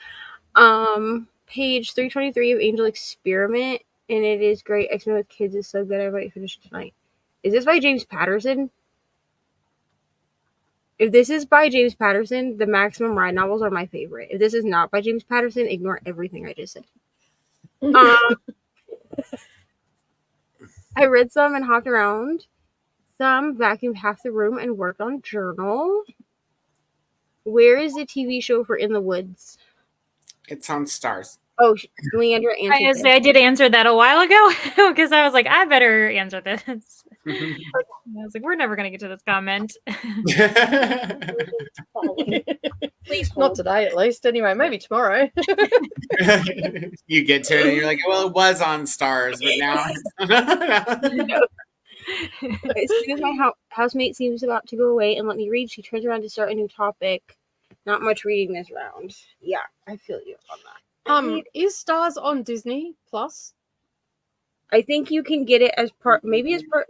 Page 323 of Angel Experiment, and it is great. X-Men with Kids is so good. I might finish it tonight. Is this by James Patterson? If this is by James Patterson, the Maximum Ride novels are my favorite. If this is not by James Patterson, ignore everything I just said. I read some and hopped around. Some vacuumed half the room and worked on journal. Where is the TV show for In the Woods? It's on Stars. Oh, Leandra answered this. I did answer that a while ago because I was like, I better answer this. I was like, we're never going to get to this comment. Please hold. Not today, at least. Anyway, maybe tomorrow. You get to it and you're like, well, it was on Stars, but now. As soon as my housemate seems about to go away and let me read, she turns around to start a new topic. Not much reading this round. Yeah, I feel you on that. Is Stars on Disney Plus? I think you can get it as part. Maybe you can.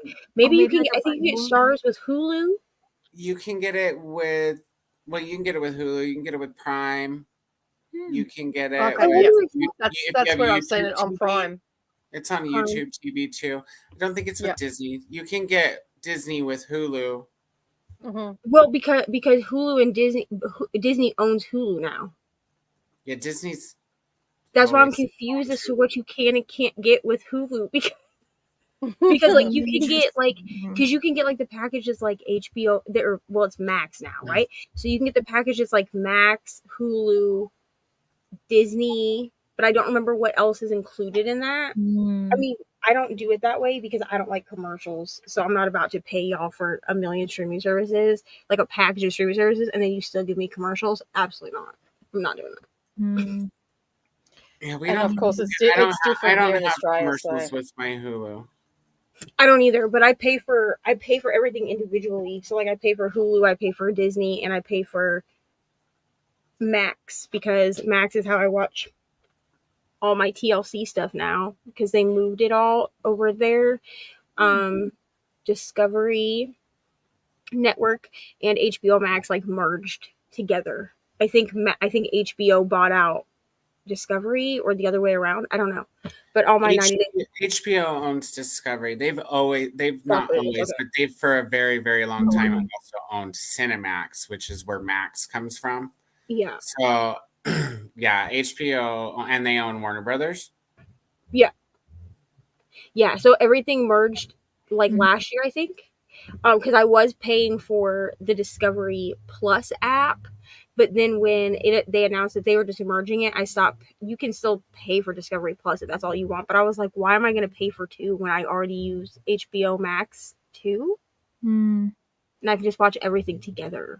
I think you get Stars with Hulu. You can get it with. Well, you can get it with Hulu. You can get it with Prime. You can get it. Okay, with, that's where I've seen it on Prime. It's on YouTube TV too. I don't think it's with Disney. You can get Disney with Hulu. Well, because Hulu and Disney owns Hulu now. Yeah, Disney's. That's why I'm confused as to what you can and can't get with Hulu because like you can get like because you can get like the packages like HBO it's Max now, right? So you can get the packages like Max, Hulu, Disney, but I don't remember what else is included in that. I mean, I don't do it that way because I don't like commercials, so I'm not about to pay y'all for a million streaming services, like a package of streaming services, and then you still give me commercials. Absolutely not. I'm not doing that. Mm. Yeah, we And don't. of course, it's I don't. I different don't here in have Australia. commercials So with my Hulu. I don't either, but I pay for everything individually. So like I pay for Hulu, I pay for Disney, and I pay for Max because Max is how I watch all my TLC stuff now because they moved it all over there. Discovery Network and HBO Max like merged together. I think HBO bought out Discovery or the other way around. I don't know. But all my 90 days HBO owns Discovery. They've not Discovery. always, Okay. but they've for a very, very long time also owned Cinemax, which is where Max comes from. Yeah. So yeah, HBO, and they own Warner Brothers. Yeah, so everything merged like last year, I think. Because I was paying for the Discovery Plus app, but then when they announced that they were just merging it, I stopped. You can still pay for Discovery Plus if that's all you want, but I was like, why am I going to pay for two when I already use HBO Max too, Mm. and I can just watch everything together?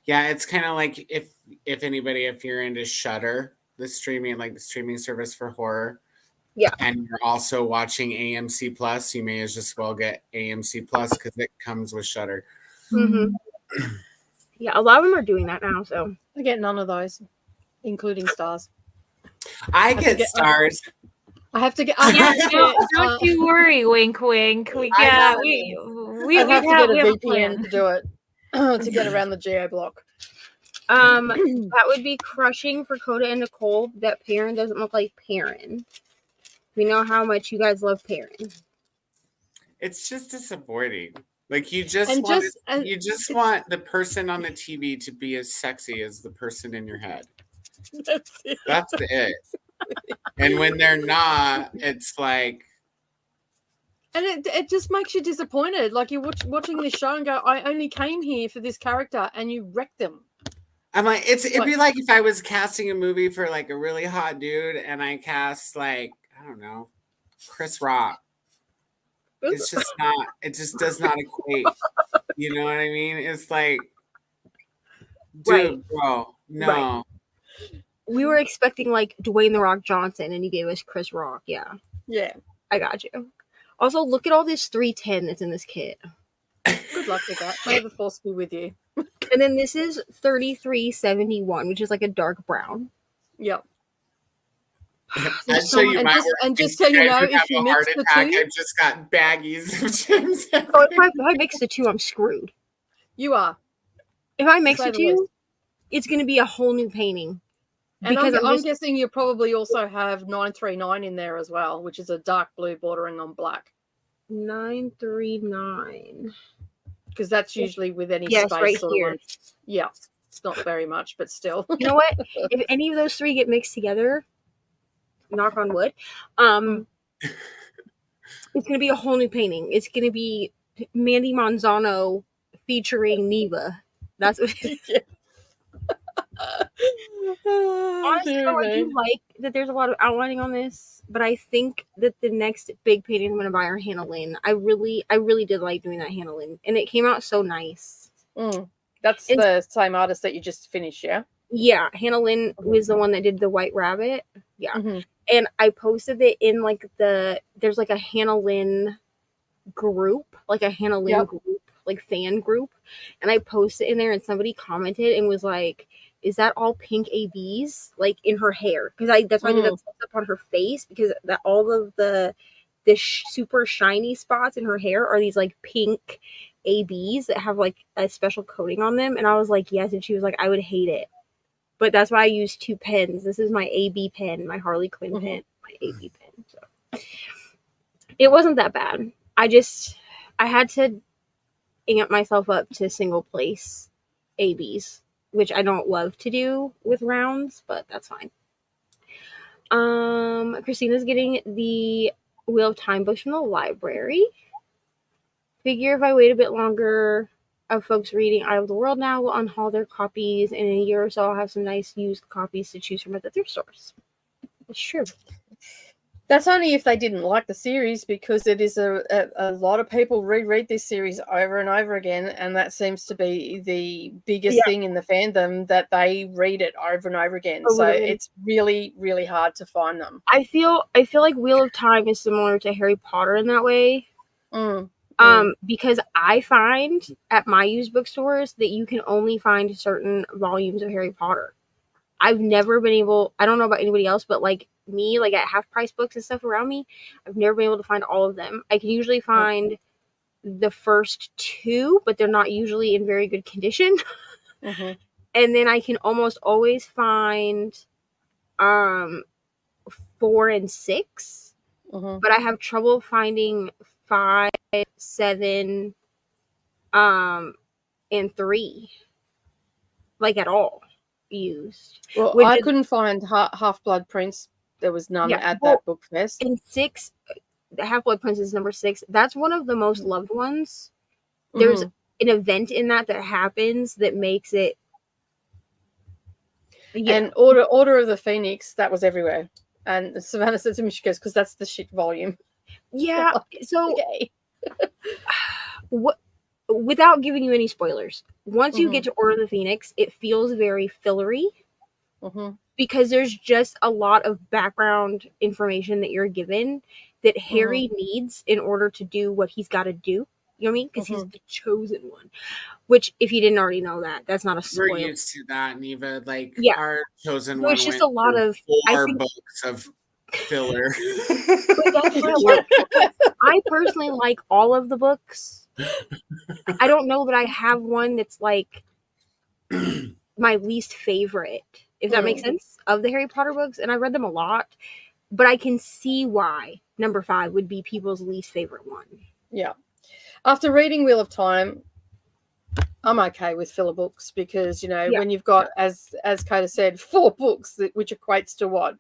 Yeah, it's kind of like if you're into Shudder, the streaming service for horror. Yeah. And you're also watching AMC Plus, you may as just well get AMC Plus because it comes with Shudder. Mm-hmm. Yeah, a lot of them are doing that now. So I get none of those, including stars. I get stars. I have to get. Yeah, don't you worry. Wink, wink. We I have know. we I have to get a we have a VPN plan. to do it to get around the geo block. that would be crushing for Coda and Nicole. That Perrin doesn't look like Perrin. We know how much you guys love Perrin. It's just disappointing. Like you just And want just- and you just want the person on the TV to be as sexy as the person in your head. That's it. That's it. And when they're not, it's like, And it just makes you disappointed. Like you're watching this show and go, I only came here for this character, and you wreck them. I'm like, it'd be like if I was casting a movie for like a really hot dude and I cast like, I don't know, Chris Rock. It's just not, it just does not equate. You know what I mean? It's like, dude, Right. bro, no. Right. We were expecting like Dwayne the Rock Johnson, and you gave us Chris Rock. Yeah. Yeah. I got you. Also, look at all this 310 that's in this kit. Good luck with that. May the force be with you. And then this is 3371, which is like a dark brown. Yep. I'd show you my work. And just so you know, if you mix the two, I've just got baggies of James. Oh, if I mix the two, I'm screwed. you are. If I mix Say the the least. two, it's going to be a whole new painting. And Because I'm guessing you probably also have 939 in there as well, which is a dark blue bordering on black. 939. Because that's usually with any Yes, space right sort here. of one. Yeah. It's not very much, but still. You know what? If any of those three get mixed together, knock on wood, it's going to be a whole new painting. It's going to be Mandy Manzano featuring Neva. That's what Honestly, though, I do like that there's a lot of outlining on this, but I think that the next big painting I'm going to buy are Hannah Lynn. I really did like doing that Hannah Lynn, and it came out so nice. That's the same artist that you just finished, yeah? Yeah, Hannah Lynn was the one that did the White Rabbit. Yeah. Mm-hmm. And I posted it in like there's like a Hannah Lynn group, like a Hannah Lynn group, like fan group. And I posted in there and somebody commented and was like, is that all pink ABs like in her hair? Because that's why I did that stuff up on her face, because that all of the super shiny spots in her hair are these like pink ABs that have like a special coating on them. And I was like, yes. And she was like, I would hate it. But that's why I use two pens. This is my AB pen, my Harley Quinn pen, my AB pen. So it wasn't that bad. I had to amp myself up to single place ABs, which I don't love to do with rounds, but that's fine. Christina's getting the Wheel of Time books from the library. Figure if I wait a bit longer of folks reading Eye of the World now will unhaul their copies, and in a year or so I'll have some nice used copies to choose from at the thrift stores. It's true. That's only if they didn't like the series, because it is a lot of people reread this series over and over again, and that seems to be the biggest thing in the fandom, that they read it over and over again. So it's really, really hard to find them. I feel like Wheel of Time is similar to Harry Potter in that way. Because I find at my used bookstores that you can only find certain volumes of Harry Potter. I've never been able, I don't know about anybody else, but like me, like at half price books and stuff around me, I've never been able to find all of them. I can usually find the first 2, but they're not usually in very good condition. And then I can almost always find 4 and 6, but I have trouble finding 5, 7, and 3, like at all used. Well, I couldn't find Half-Blood Prince. There was none at that book fest. And 6, the Half-Blood Prince is number 6. That's one of the most loved ones. There's an event in that happens that makes it. And Order of the Phoenix, that was everywhere. And Savannah said to me, she goes, because that's the shit volume. Yeah. So, without giving you any spoilers, once you get to Order of the Phoenix, it feels very fillery. Because there's just a lot of background information that you're given that Harry needs in order to do what he's got to do. You know what I mean? Because he's the chosen one. Which, if you didn't already know that, that's not a spoiler. We're used to that, Neva. Like, our chosen so one. It's just a lot of 4 books of filler. But that's what I personally like all of the books. I don't know that I have one that's like my least favorite, if that makes sense, of the Harry Potter books. And I read them a lot, but I can see why number 5 would be people's least favorite one. Yeah. After reading Wheel of Time, I'm okay with filler books, because, you know, when you've got, as Coda said, 4 books, which equates to what,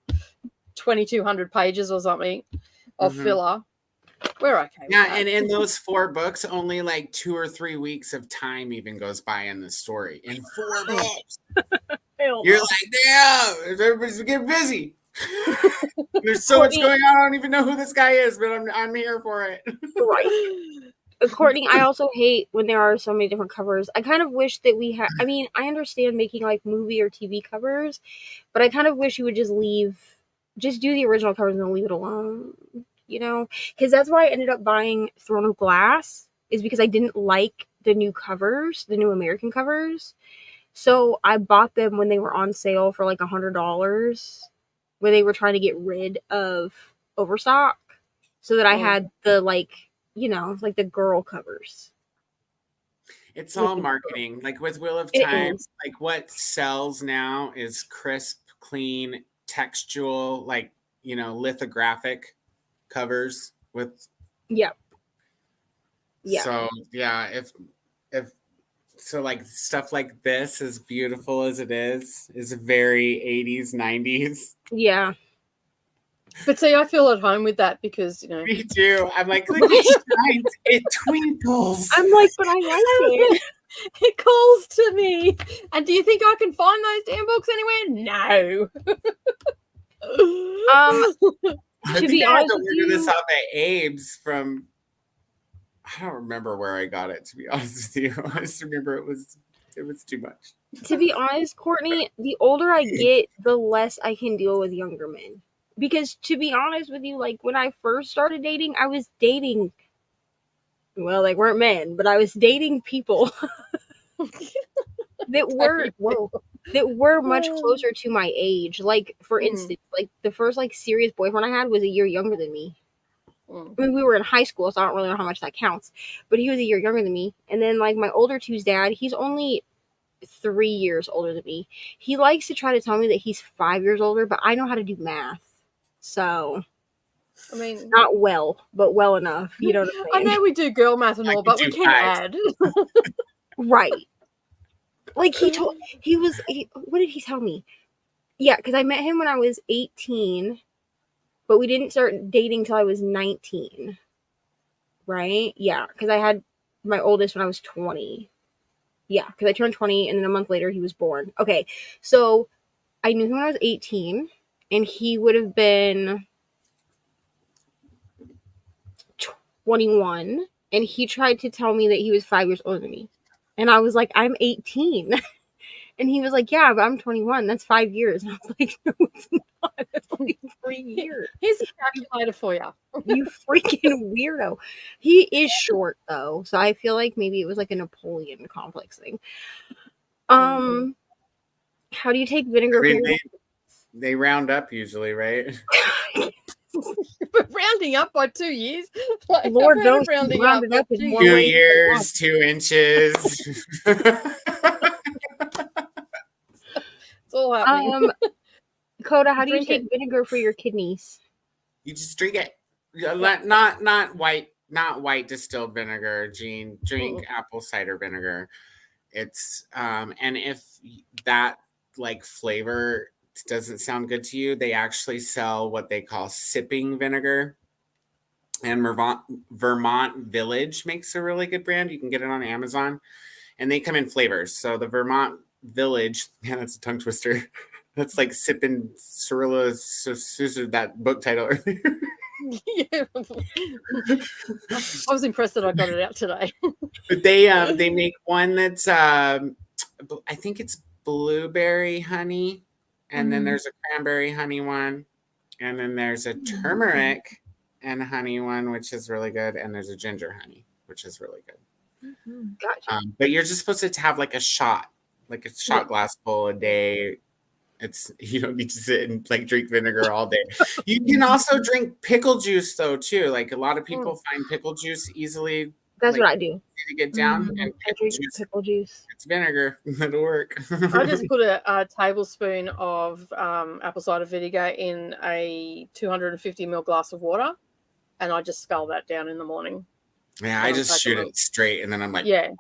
2,200 pages or something of filler, we're okay with that. And in those 4 books, only like 2 or 3 weeks of time even goes by in the story. In 4 books. You're like, damn, everybody's getting busy. There's so much going on. I don't even know who this guy is, but I'm here for it. Right. Courtney, I also hate when there are so many different covers. I kind of wish that we had, I mean, I understand making like movie or TV covers, but I kind of wish you would just do the original covers and leave it alone, you know? Because that's why I ended up buying Throne of Glass, is because I didn't like the new covers, the new American covers. So I bought them when they were on sale for like $100, when they were trying to get rid of Overstock, so that I had the like, you know, like the girl covers. It's all marketing. Like with Wheel of Time, like what sells now is crisp, clean, textual, like, you know, lithographic covers with. So if so, like stuff like this, as beautiful as it is very 80s, 90s. Yeah. But see, I feel at home with that, because, you know. Me too. I'm like, look, it shines, it twinkles. I'm like, but I like it. It calls to me. And do you think I can find those damn books anywhere? No. To be honest with you, this off at Abe's from. I don't remember where I got it, to be honest with you. I just remember it was too much. To be honest, Courtney, the older I get, the less I can deal with younger men. Because to be honest with you, like when I first started dating, I was dating, well, they weren't men, but I was dating people that were much closer to my age. Like, for instance, like the first like serious boyfriend I had was a year younger than me. I mean, we were in high school, so I don't really know how much that counts. But he was a year younger than me. And then like my older two's dad, he's only 3 years older than me. He likes to try to tell me that he's 5 years older, but I know how to do math. So, I mean, not well, but well enough. You know what I'm saying? I know we do girl math and all, but we can add. Right. Like what did he tell me? Yeah, because I met him when I was 18, but we didn't start dating till I was 19. Right? Yeah, because I had my oldest when I was 20. Yeah, because I turned 20, and then a month later he was born. Okay, so I knew him when I was 18, and he would have been 21, and he tried to tell me that he was 5 years older than me. And I was like, I'm 18. And he was like, yeah, but I'm 21. That's 5 years. And I was like, no, it's not. That's only 3 years. Here's a calculator for you. You freaking weirdo. He is short, though. So I feel like maybe it was like a Napoleon complex thing. How do you take vinegar? I mean, they round up usually, right? Rounding up by 2 years. Like, Lord I've heard of knows rounding rounded up up in by more 2 ways than years, 2 inches. It's all happening. Coda, how do you Drink take vinegar for your kidneys? You just drink it. Not white distilled vinegar, Gene. Drink apple cider vinegar. It's and if that like flavor doesn't sound good to you, they actually sell what they call sipping vinegar. And Vermont Village makes a really good brand. You can get it on Amazon. And they come in flavors. So the Vermont Village, man, that's a tongue twister. That's like sipping Cyrillia's that book title earlier. Yeah. I was impressed that I got it out today. But they make one that's I think it's blueberry honey, and then there's a cranberry honey one, and then there's a turmeric and honey one, which is really good, and there's a ginger honey, which is really good. Gotcha. But you're just supposed to have like a shot glass full a day. You don't need to sit and like drink vinegar all day. You can also drink pickle juice though too. Like a lot of people find pickle juice easily. That's like, what I do. to get down, and I drink pickle juice. it's vinegar. That'll work. I just put a tablespoon of apple cider vinegar in a 250 ml glass of water, and I just scull that down in the morning. Yeah, I just shoot it straight, and then I'm like, yeah.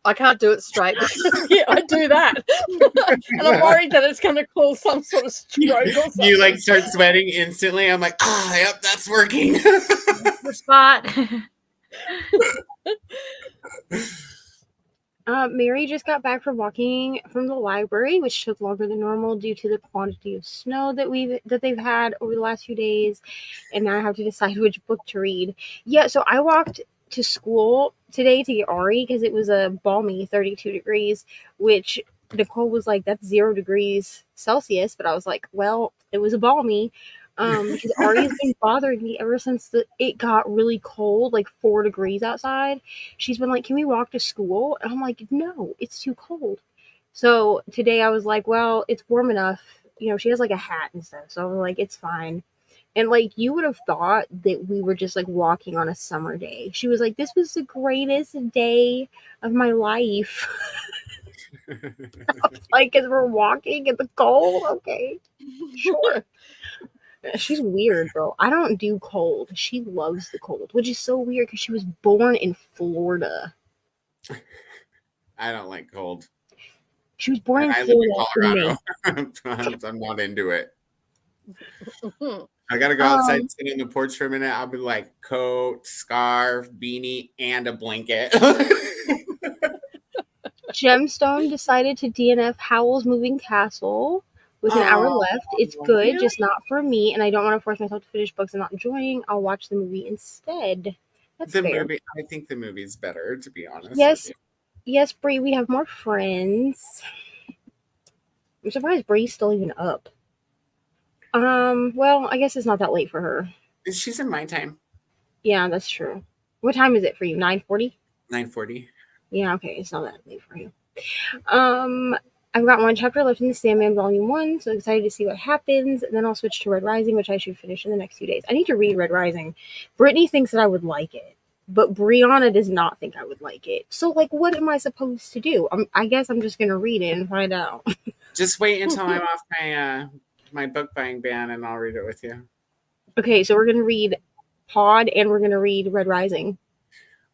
I can't do it straight. Yeah, I do that, and I'm worried that it's going to cause some sort of stroke or something. You like start sweating instantly. I'm like, yep, that's working. The spot. Mary just got back from walking from the library, which took longer than normal due to the quantity of snow that they've had over the last few days, and now I have to decide which book to read. Yeah, so I walked to school today to get Ari because it was a balmy 32 degrees, which Nicole was like, that's 0 degrees Celsius, but I was like, well, it was a balmy. Because Ari's been bothering me ever since it got really cold, like 4 degrees outside. She's been like, can we walk to school? And I'm like, no, it's too cold. So today I was like, well, it's warm enough. You know, she has like a hat and stuff. So I'm like, it's fine. And like, you would have thought that we were just like walking on a summer day. She was like, this was the greatest day of my life. Like, because we're walking in the cold. Okay, sure. She's weird, bro. I don't do cold. She loves the cold, which is so weird because she was born in Florida. I don't like cold. She was born in I live in Florida. Colorado. I'm not into it. I gotta go outside and sit on the porch for a minute. I'll be like coat, scarf, beanie, and a blanket. Gemstone decided to DNF Howl's Moving Castle with an hour left. It's good, really? just not for me, and I don't want to force myself to finish books I'm not enjoying. I'll watch the movie instead. That's fair. Movie, I think the movie's better, to be honest. Yes, Bree, we have more friends. I'm surprised Bree's still even up. Well, I guess it's not that late for her. She's in my time. Yeah, that's true. What time is it for you? 9:40? 9:40. Yeah, okay, it's not that late for you. I've got one chapter left in the Sandman Volume 1, so excited to see what happens. And then I'll switch to Red Rising, which I should finish in the next few days. I need to read Red Rising. Brittany thinks that I would like it, but Brianna does not think I would like it. So, like, what am I supposed to do? I guess I'm just going to read it and find out. Just wait until I'm off my book buying ban, and I'll read it with you. Okay, so we're going to read Pod, and we're going to read Red Rising.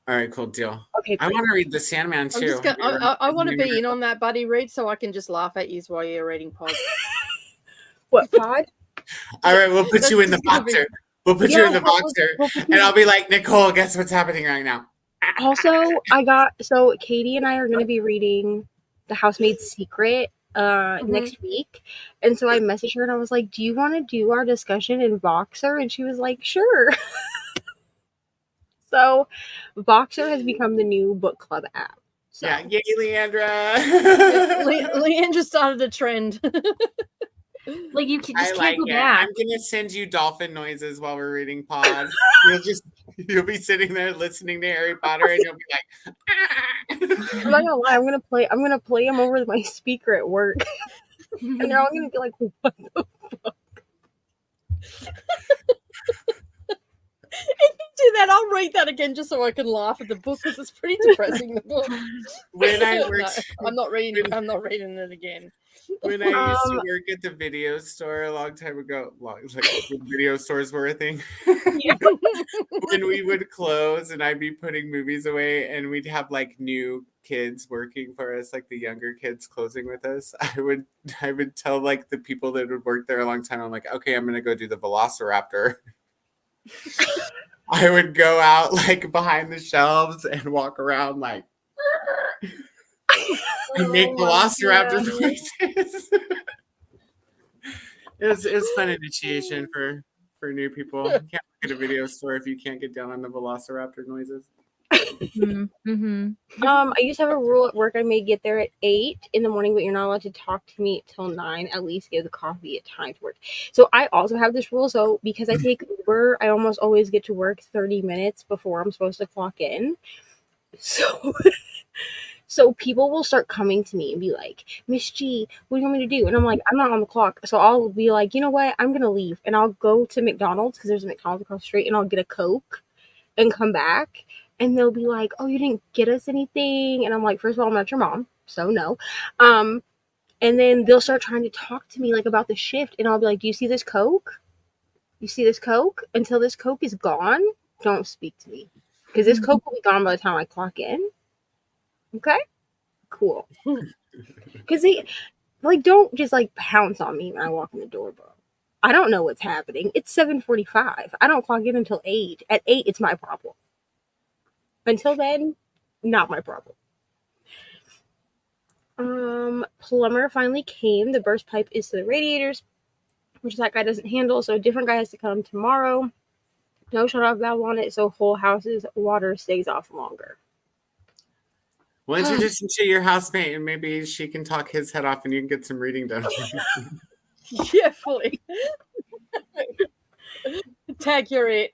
All right, cool deal. Okay, I want to read The Sandman too. I want to be in on that, buddy, read, so I can just laugh at you while you're reading Pod. What, Pod? All right, we'll put you in the boxer. We'll put you in the boxer, and I'll be like, Nicole, guess what's happening right now? Also, Katie and I are going to be reading The Housemaid's Secret next week. And so I messaged her and I was like, do you want to do our discussion in Voxer? And she was like, sure. So, Voxer has become the new book club app. So. Yeah, yay, Leandra. Leandra started a trend. Like you I just like can't go it. back. I'm gonna send you dolphin noises while we're reading pod. You'll be sitting there listening to Harry Potter, and you'll be like, I'm not gonna lie, I'm gonna play them over my speaker at work, and they're all gonna be like, "What the fuck?" If you do that, I'll read that again just so I can laugh at the book because it's pretty depressing. The book. when I No, worked, I'm not reading. I'm not reading it again. when I used to work at the video store a long time ago, like when video stores were a thing. When we would close and I'd be putting movies away and we'd have like new kids working for us, like the younger kids closing with us, I would tell like the people that would work there a long time, I'm like, okay, I'm gonna go do the Velociraptor. I would go out like behind the shelves and walk around like and make Velociraptor noises. It's fun initiation for new people. You can't look at a video store if you can't get down on the Velociraptor noises. Mm-hmm. I used to have a rule at work. I may get there at 8 in the morning, but you're not allowed to talk to me till 9. At least give the coffee a time to work. So I also have this rule. So because I take Uber, I almost always get to work 30 minutes before I'm supposed to clock in. So people will start coming to me and be like, Miss G, what do you want me to do? And I'm like, I'm not on the clock. So I'll be like, you know what? I'm going to leave. And I'll go to McDonald's because there's a McDonald's across the street, and I'll get a Coke and come back. And they'll be like, oh, you didn't get us anything? And I'm like, first of all, I'm not your mom, so no. And then they'll start trying to talk to me like about the shift. And I'll be like, do you see this Coke? You see this Coke? Until this Coke is gone, don't speak to me. Because this Coke will be gone by the time I clock in. Okay? Cool. Because they, like, don't just, like, pounce on me when I walk in the door, bro. I don't know what's happening. It's 7:45. I don't clock in until 8. At 8, it's my problem. Until then, not my problem. Plumber finally came. The burst pipe is to the radiators, which that guy doesn't handle, so a different guy has to come tomorrow. No shut-off valve on it, so whole house's water stays off longer. Well, introduce him to your housemate, and maybe she can talk his head off, and you can get some reading done. Yeah, fully. Tag you're it.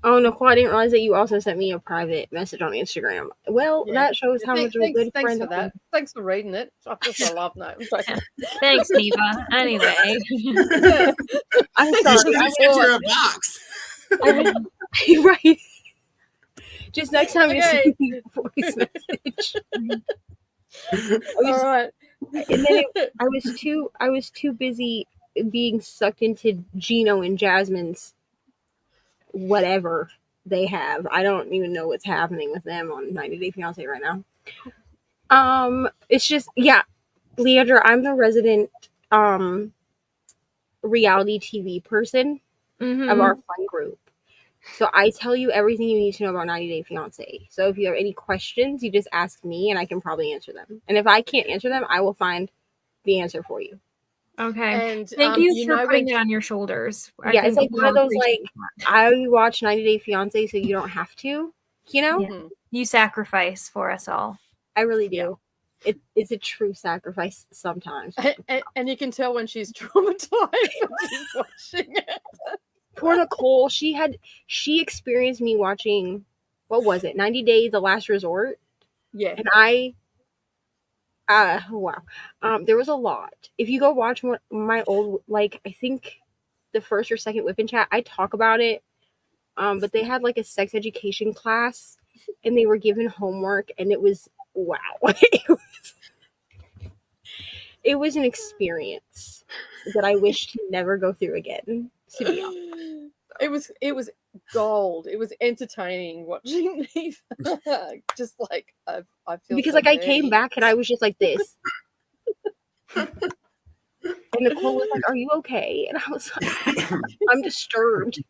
Oh, Nicole, I didn't realize that you also sent me a private message on Instagram. Well, Yeah. that shows how much of a good Thanks friend for that. Thanks for reading it. I love no. Thanks, Neva. Anyway. I'm You sorry. should have sent her a box. Right. Just next time you Okay. send me a voice message. All right. And then I was too busy being sucked into Gino and Jasmine's whatever they have. I don't even know what's happening with them on 90 Day Fiancé right now. It's just, yeah, Leandra, I'm the resident reality TV person of our fun group. So I tell you everything you need to know about 90 Day Fiancé. So if you have any questions, you just ask me and I can probably answer them. And if I can't answer them, I will find the answer for you. Okay. And Thank you for putting it on your shoulders. Yeah, it's like one of those, like, I watch 90 Day Fiancé so you don't have to, you know? Yeah. You sacrifice for us all. I really do. It's a true sacrifice sometimes. And you can tell when she's traumatized when she's watching it. Poor Nicole, she experienced me watching, what was it, 90 Days, The Last Resort? Yeah. And wow. There was a lot. If you go watch my old, like, I think the first or second Whip and Chat, I talk about it. But they had like a sex education class and they were given homework and it was, wow. It was an experience that I wish to never go through again, to be honest. It was gold. It was entertaining watching Neva. Just like I feel because so like I dirty. came back and I was just like this. And Nicole was like, "Are you okay?" And I was like, "I'm disturbed.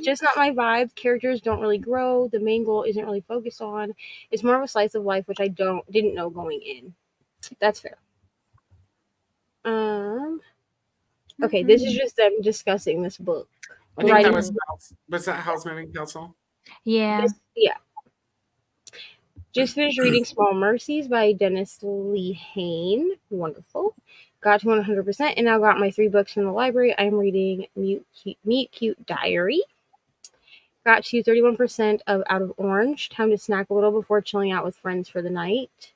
Just not my vibe. Characters don't really grow. The main goal isn't really focused on. It's more of a slice of life, which I didn't know going in. That's fair." Okay, this is just them discussing this book. I think Right. that was that House Moving Castle? Yeah. Yeah. Just finished reading Small Mercies by Dennis Lee Hain. Wonderful. Got to 100% and now got my 3 books from the library. I'm reading Meet Cute Diary. Got to 31% of Out of Orange. Time to snack a little before chilling out with friends for the night.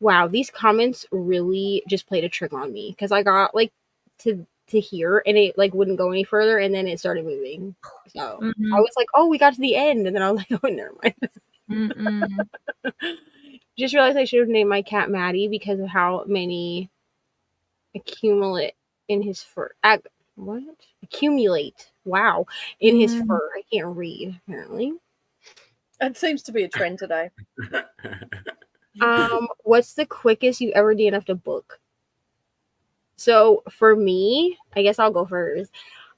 Wow, these comments really just played a trick on me because I got like to here and it like wouldn't go any further and then it started moving. So I was like, oh, we got to the end, and then I was like, oh, never mind. Just realized I should have named my cat Maddie because of how many accumulate in his fur. Accumulate. Wow, in his fur. I can't read apparently. It seems to be a trend today. What's the quickest you ever DNF'd a book? So for me, I guess I'll go first.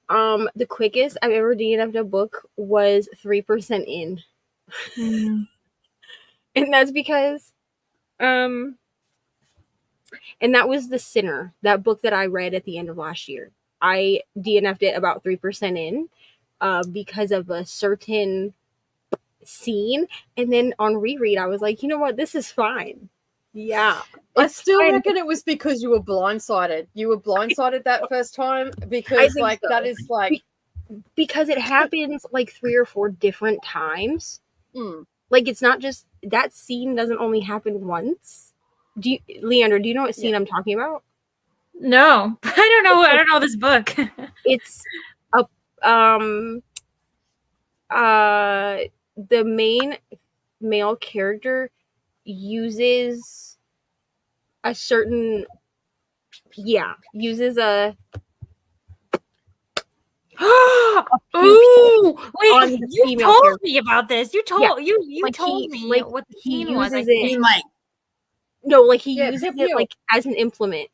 The quickest I've ever DNF'd a book was 3% in. And that's because and that was The Sinner, that book that I read at the end of last year. I DNF'd it about 3% in because of a certain scene, and then on reread I was like, you know what, this is fine. Yeah. I still reckon it was because you were blindsided. You were blindsided that first time because like so. That is like because it happens like 3 or 4 different times. Like it's not just that scene doesn't only happen once. Leander, do you know what scene I'm talking about? No. I don't know this book. It's a the main male character uses a certain uses a Ooh, wait, you told character. me about this. You told you like told me like what the scene was. I think. No, like he uses it like as an implement.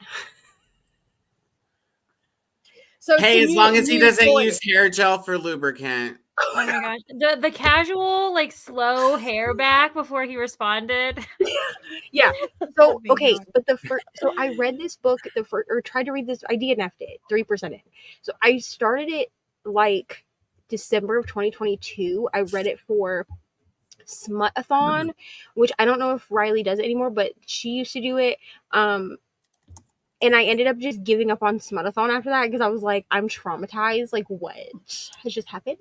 So hey, as long as he doesn't use hair gel for lubricant. Oh my gosh. The casual, like slow hair back before he responded. Yeah. So okay, but so I read this book or tried to read this. I DNF'd it 3% in. So I started it like December of 2022. I read it for Smut-a-thon, which I don't know if Riley does it anymore, but she used to do it. And I ended up just giving up on Smut-a-thon after that because I was like, I'm traumatized. Like, what has just happened?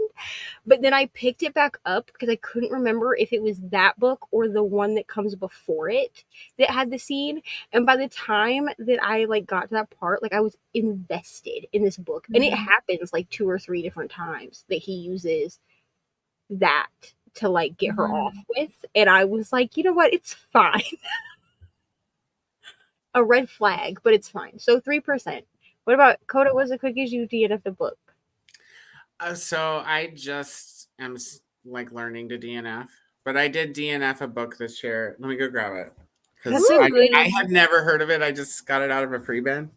But then I picked it back up because I couldn't remember if it was that book or the one that comes before it that had the scene. And by the time that I like got to that part, like I was invested in this book. And it happens like 2 or 3 different times that he uses that to like get her off with. And I was like, you know what? It's fine. A red flag, but it's fine. So 3%. What about Coda? Was the quickest you DNF'd a book? So I just am like learning to DNF, but I did DNF a book this year. Let me go grab it because I have never heard of it. I just got it out of a free bin.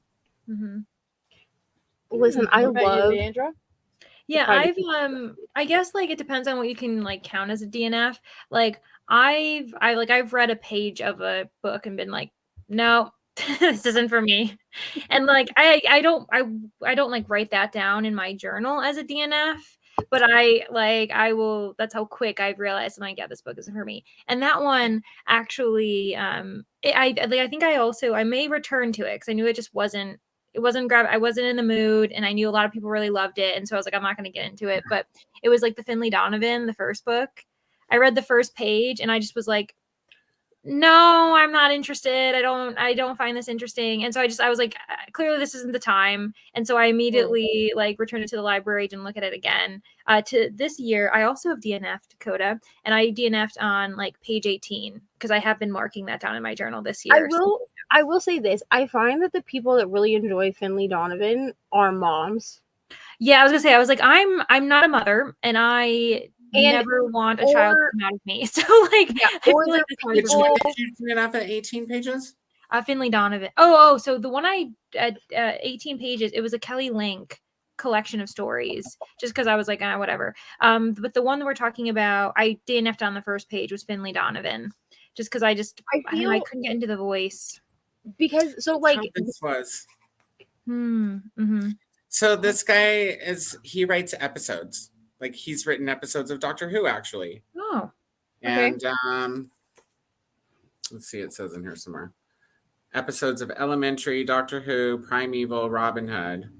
Listen, I love. Yeah, I guess like it depends on what you can like count as a DNF. Like I've read a page of a book and been like, no, this isn't for me. And like I don't like write that down in my journal as a DNF, but I will. That's how quick I've realized I'm like, yeah, this book isn't for me. And that one actually I think I may return to it because I knew it just wasn't. I wasn't in the mood, and I knew a lot of people really loved it, and so I was like, I'm not going to get into it. But it was like the Finley Donovan, the first book. I read the first page, and I just was like, no, I'm not interested. I don't find this interesting. And so I was like, clearly this isn't the time. And so I immediately like returned it to the library, didn't look at it again. To this year, I also have DNF'd Coda, and I DNF'd on like page 18 because I have been marking that down in my journal this year. I will say this. I find that the people that really enjoy Finley Donovan are moms. Yeah, I was gonna say, I was like, I'm not a mother, and I never want a child to come out of me. So like, which one did you DNF at 18 pages? Finley Donovan. So the one I at 18 pages, it was a Kelly Link collection of stories. Just because I was like, whatever. But the one that we're talking about, I DNF'd on the first page was Finley Donovan, just because I couldn't get into the voice. Because so like this was. So this guy he writes episodes. Like he's written episodes of Doctor Who actually. Oh, okay. And let's see, it says in here somewhere. Episodes of Elementary, Doctor Who, Primeval, Robin Hood.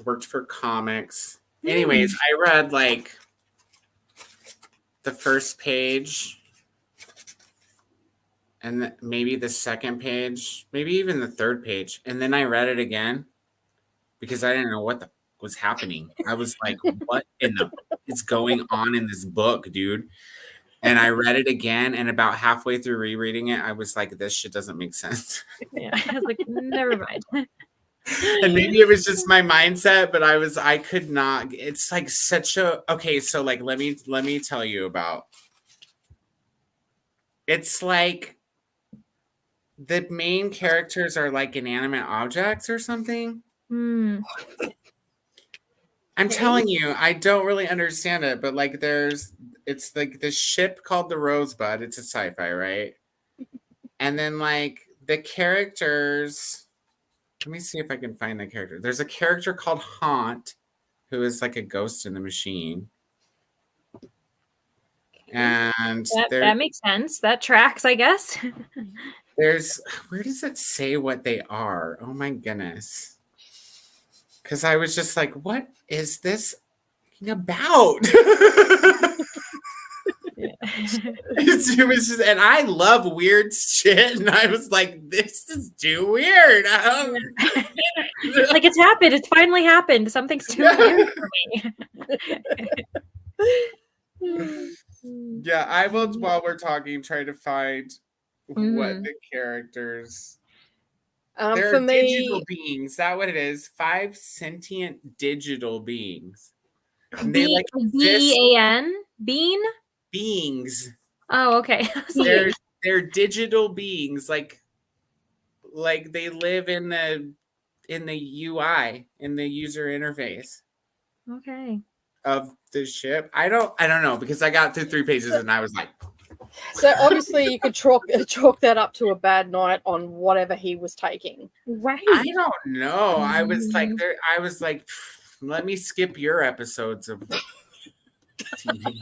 Worked for comics. Anyways, I read like the first page and maybe the second page, maybe even the third page. And then I read it again because I didn't know what was happening. I was like, what is going on in this book, dude? And I read it again, and about halfway through rereading it, I was like, this shit doesn't make sense. Yeah, I was like, never mind. And maybe it was just my mindset, but I could not. It's like such a okay. So like, let me tell you about. It's like the main characters are like inanimate objects or something. Hmm. I'm telling you, I don't really understand it, but like, it's like this ship called the Rosebud. It's a sci-fi, right? And then like the characters. Let me see if I can find the character. There's a character called Haunt, who is like a ghost in the machine. And That makes sense. That tracks, I guess. where does it say what they are? Oh my goodness. Because I was just like, what is this about? It was just, and I love weird shit, and I was like, this is too weird. Like, it's happened. It's finally happened. Something's too weird for me. Yeah, I will, while we're talking, try to find what the characters. They're For me, digital beings. Is that what it is? 5 sentient digital beings. And they like B-E-A-N? Bean? beings. Oh, okay. They're digital beings. Like they live in the UI, in the user interface Okay. of the ship. I don't know, because I got through 3 pages and I was like, so obviously you could chalk that up to a bad night on whatever he was taking. Right. I don't know. I was like, let me skip your episodes of TV.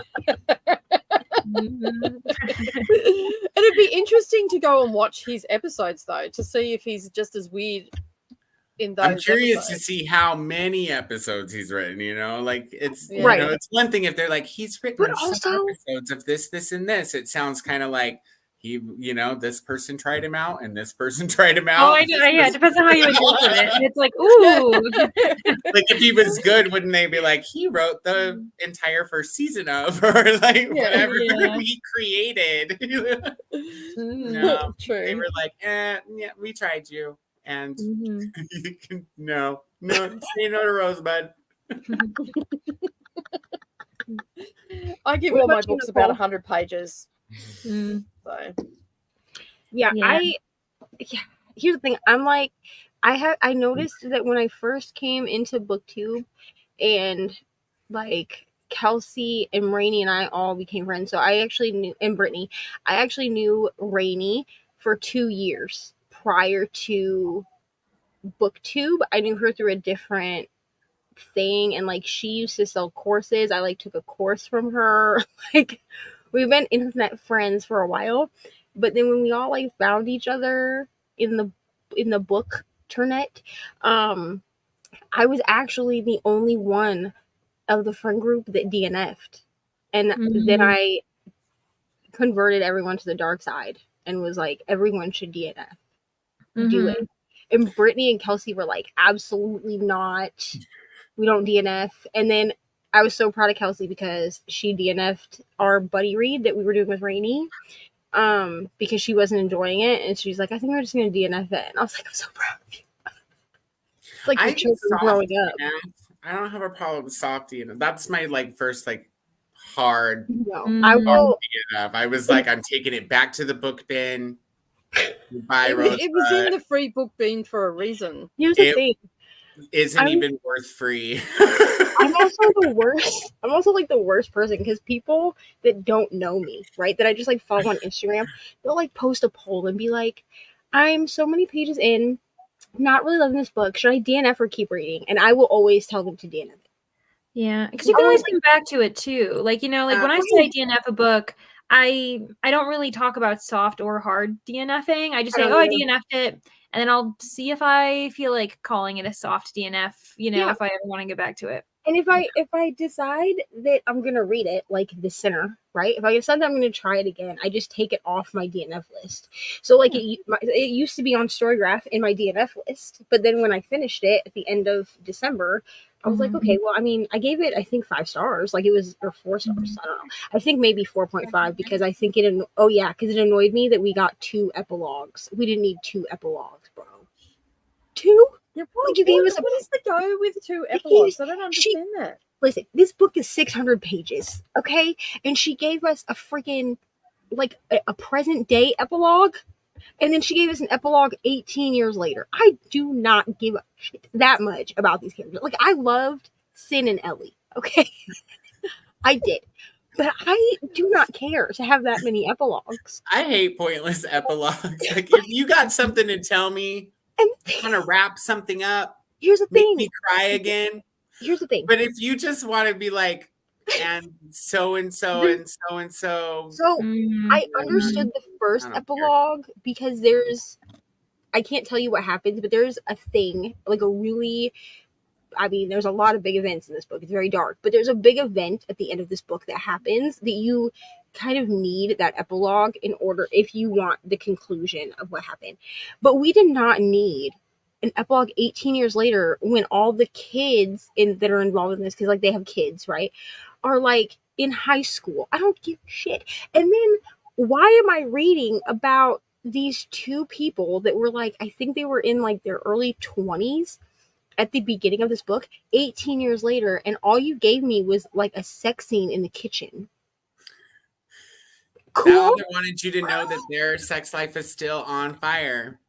It'd be interesting to go and watch his episodes though, to see if he's just as weird in those. I'm curious episodes. to see how many episodes he's written, like it's Right. it's one thing if they're like, he's written But some also- episodes of this and this. It sounds kind of like he, this person tried him out and this person tried him out. Oh, I know. Yeah, it depends on how you interpret it. And it's like, ooh. Like if he was good, wouldn't they be like, he wrote the entire first season of, or like whatever he created? No, True. they were like, yeah, we tried you, and you can no, say no to Rosebud. I give What all my about you, books about Nicole? 100 pages. So Yeah, here's the thing. I'm like, I noticed that when I first came into booktube and like Kelsey and Rainey and I all became friends. So I actually knew, and Brittany, I actually knew Rainey for 2 years prior to booktube. I knew her through a different thing, and like she used to sell courses. I like took a course from her. Like we've been internet friends for a while, but then when we all like found each other in the book internet, I was actually the only one of the friend group that DNF'd, and then I converted everyone to the dark side and was like, everyone should DNF. Do it. And Brittany and Kelsey were like, absolutely not. We don't DNF. And then I was so proud of Kelsey because she DNF'd our buddy read that we were doing with Rainey, because she wasn't enjoying it. And she's like, I think we're just going to DNF it. And I was like, I'm so proud of you. It's like your children growing up. I don't have a problem with softy, and that's my like first like hard. No, I will. I was like, I'm taking it back to the book bin. Bye, it was in the free book bin for a reason. Here's the thing. Isn't even worth free. I'm also the worst. I'm also like the worst person because people that don't know me, right, that I just like follow on Instagram, they'll like post a poll and be like, I'm so many pages in not really loving this book. Should I DNF or keep reading? And I will always tell them to DNF it. Yeah, because you can always come back to it too. Like, when I say DNF a book, I don't really talk about soft or hard DNFing. I just say, I DNF'd it, and then I'll see if I feel like calling it a soft DNF, if I ever want to get back to it. And if I decide that I'm gonna read it, like The Sinner, right? If I decide that I'm gonna try it again, I just take it off my DNF list. So like it used to be on Storygraph in my DNF list, but then when I finished it at the end of December, I was like, okay, well, I mean, I gave it, I think 5 stars, like it was, or 4 stars, I don't know. I think maybe 4.5 because I think because it annoyed me that we got 2 epilogues. We didn't need 2 epilogues, bro. 2? Yeah, Like you gave us what is the go with 2 epilogues? I don't understand that. Listen, this book is 600 pages, okay? And she gave us a freaking, like, a present day epilogue. And then she gave us an epilogue 18 years later. I do not give a shit that much about these characters. Like, I loved Sin and Ellie, okay? I did. But I do not care to have that many epilogues. I hate pointless epilogues. Like, if you got something to tell me, kind of wrap something up, here's the thing. Make me cry again. Here's the thing. But if you just want to be like, and so and so and so and so. So I understood the first epilogue because I can't tell you what happens, but there's a thing, like there's a lot of big events in this book. It's very dark, but there's a big event at the end of this book that happens that you kind of need that epilogue in order if you want the conclusion of what happened. But we did not need an epilogue 18 years later when all the kids that are involved in this, because like they have kids, right, are like in high school. I don't give a shit. And then why am I reading about these 2 people that were like, I think they were in like their early 20s at the beginning of this book, 18 years later, and all you gave me was like a sex scene in the kitchen. Cool. That author wanted you to know that their sex life is still on fire.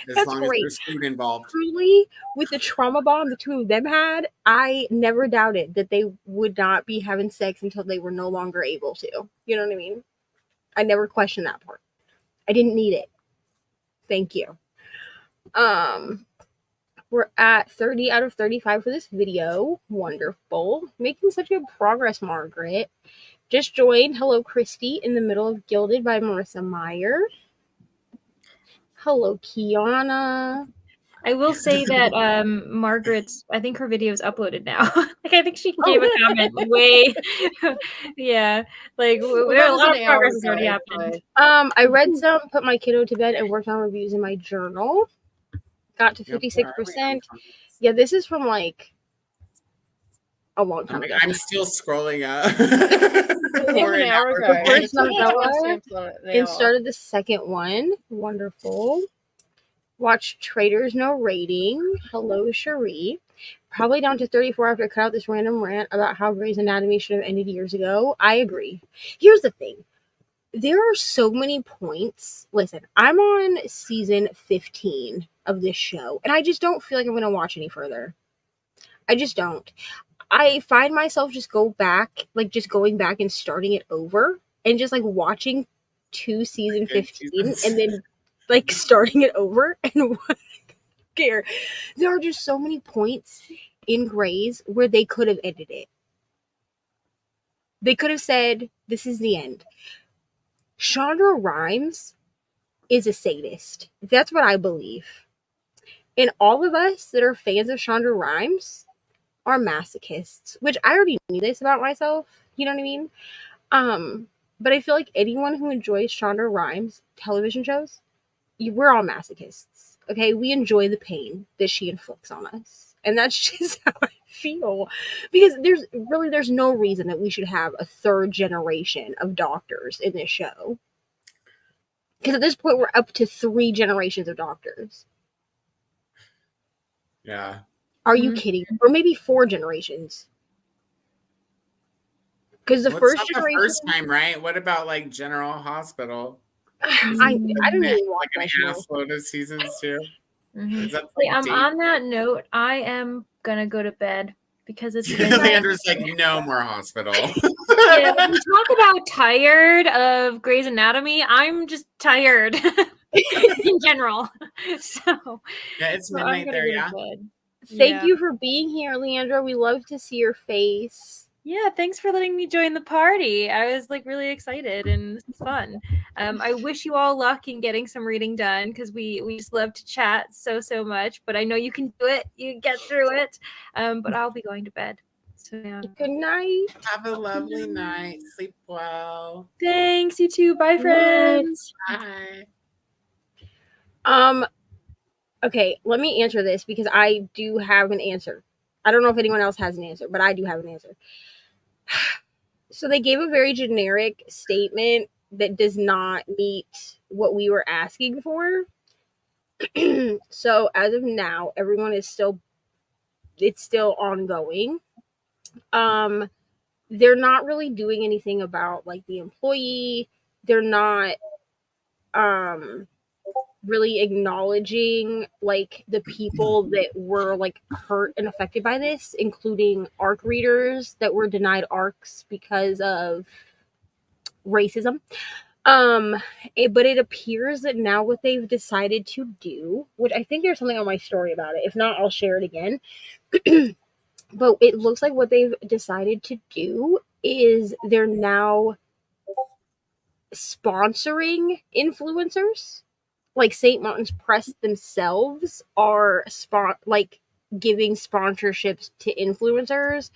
As long as there's food involved. Truly, with the trauma bond the 2 of them had, I never doubted that they would not be having sex until they were no longer able to. You know what I mean? I never questioned that part. I didn't need it. Thank you. We're at 30 out of 35 for this video. Wonderful. Making such good progress, Margaret. Just joined. Hello, Christy, in the middle of Gilded by Marissa Meyer. Hello, Kiana. I will say that Margaret's, I think her video is uploaded now. Like, I think she gave a comment way, yeah. Like, there are a lot of progress has already happened. I read some, put my kiddo to bed, and worked on reviews in my journal. Got to 56%. Yeah, this is from like a long time ago. I'm still scrolling up. An hour ago. First novella, and started the second one. Wonderful. Watch Traders No Rating. Hello, Cherie. Probably down to 34 after I cut out this random rant about how Grey's Anatomy should have ended years ago. I agree. Here's the thing. There are so many points. Listen, I'm on season 15 of this show, and I just don't feel like I'm going to watch any further. I just don't. I find myself just going back and starting it over, and just like watching season 15 and then like starting it over and care. There are just so many points in Grey's where they could have ended it. They could have said, this is the end. Shonda Rhimes is a sadist. That's what I believe. And all of us that are fans of Shonda Rhimes are masochists, which I already knew this about myself. You know what I mean? But I feel like anyone who enjoys Shonda Rhimes television shows, we're all masochists. Okay? We enjoy the pain that she inflicts on us. And that's just how I feel. Because there's no reason that we should have a 3rd generation of doctors in this show. Because at this point, we're up to 3 generations of doctors. Yeah. Are you kidding? Or maybe 4 generations. Because the first generation. The first time, right? What about like General Hospital? I don't really watch like an ass load of seasons too. On that note, I am gonna go to bed because it's Leandra's like, no more hospital. Yeah, when you talk about tired of Grey's Anatomy, I'm just tired. in general. So, Yeah, it's so I'm midnight gonna there, go yeah? to bed. Thank Yeah. you for being here, Leandra. We love to see your face. Yeah, thanks for letting me join the party. I was like really excited and this is fun. I wish you all luck in getting some reading done because we just love to chat so much. But I know you can do it. You can get through it. But I'll be going to bed. So yeah. Good night. Have a lovely night. Sleep well. Thanks, you too. Bye, Good night. friends. Bye. Okay, let me answer this because I do have an answer. I don't know if anyone else has an answer, but I do have an answer. So they gave a very generic statement that does not meet what we were asking for. So as of now, everyone is still ongoing. They're not really doing anything about like the employee. They're not really acknowledging like the people that were like hurt and affected by this, including ARC readers that were denied ARCs because of racism. But it appears that now what they've decided to do, which I think there's something on my story about it. If not, I'll share it again. But it looks like what they've decided to do is they're now sponsoring influencers. Like St. Martin's Press themselves are giving sponsorships to influencers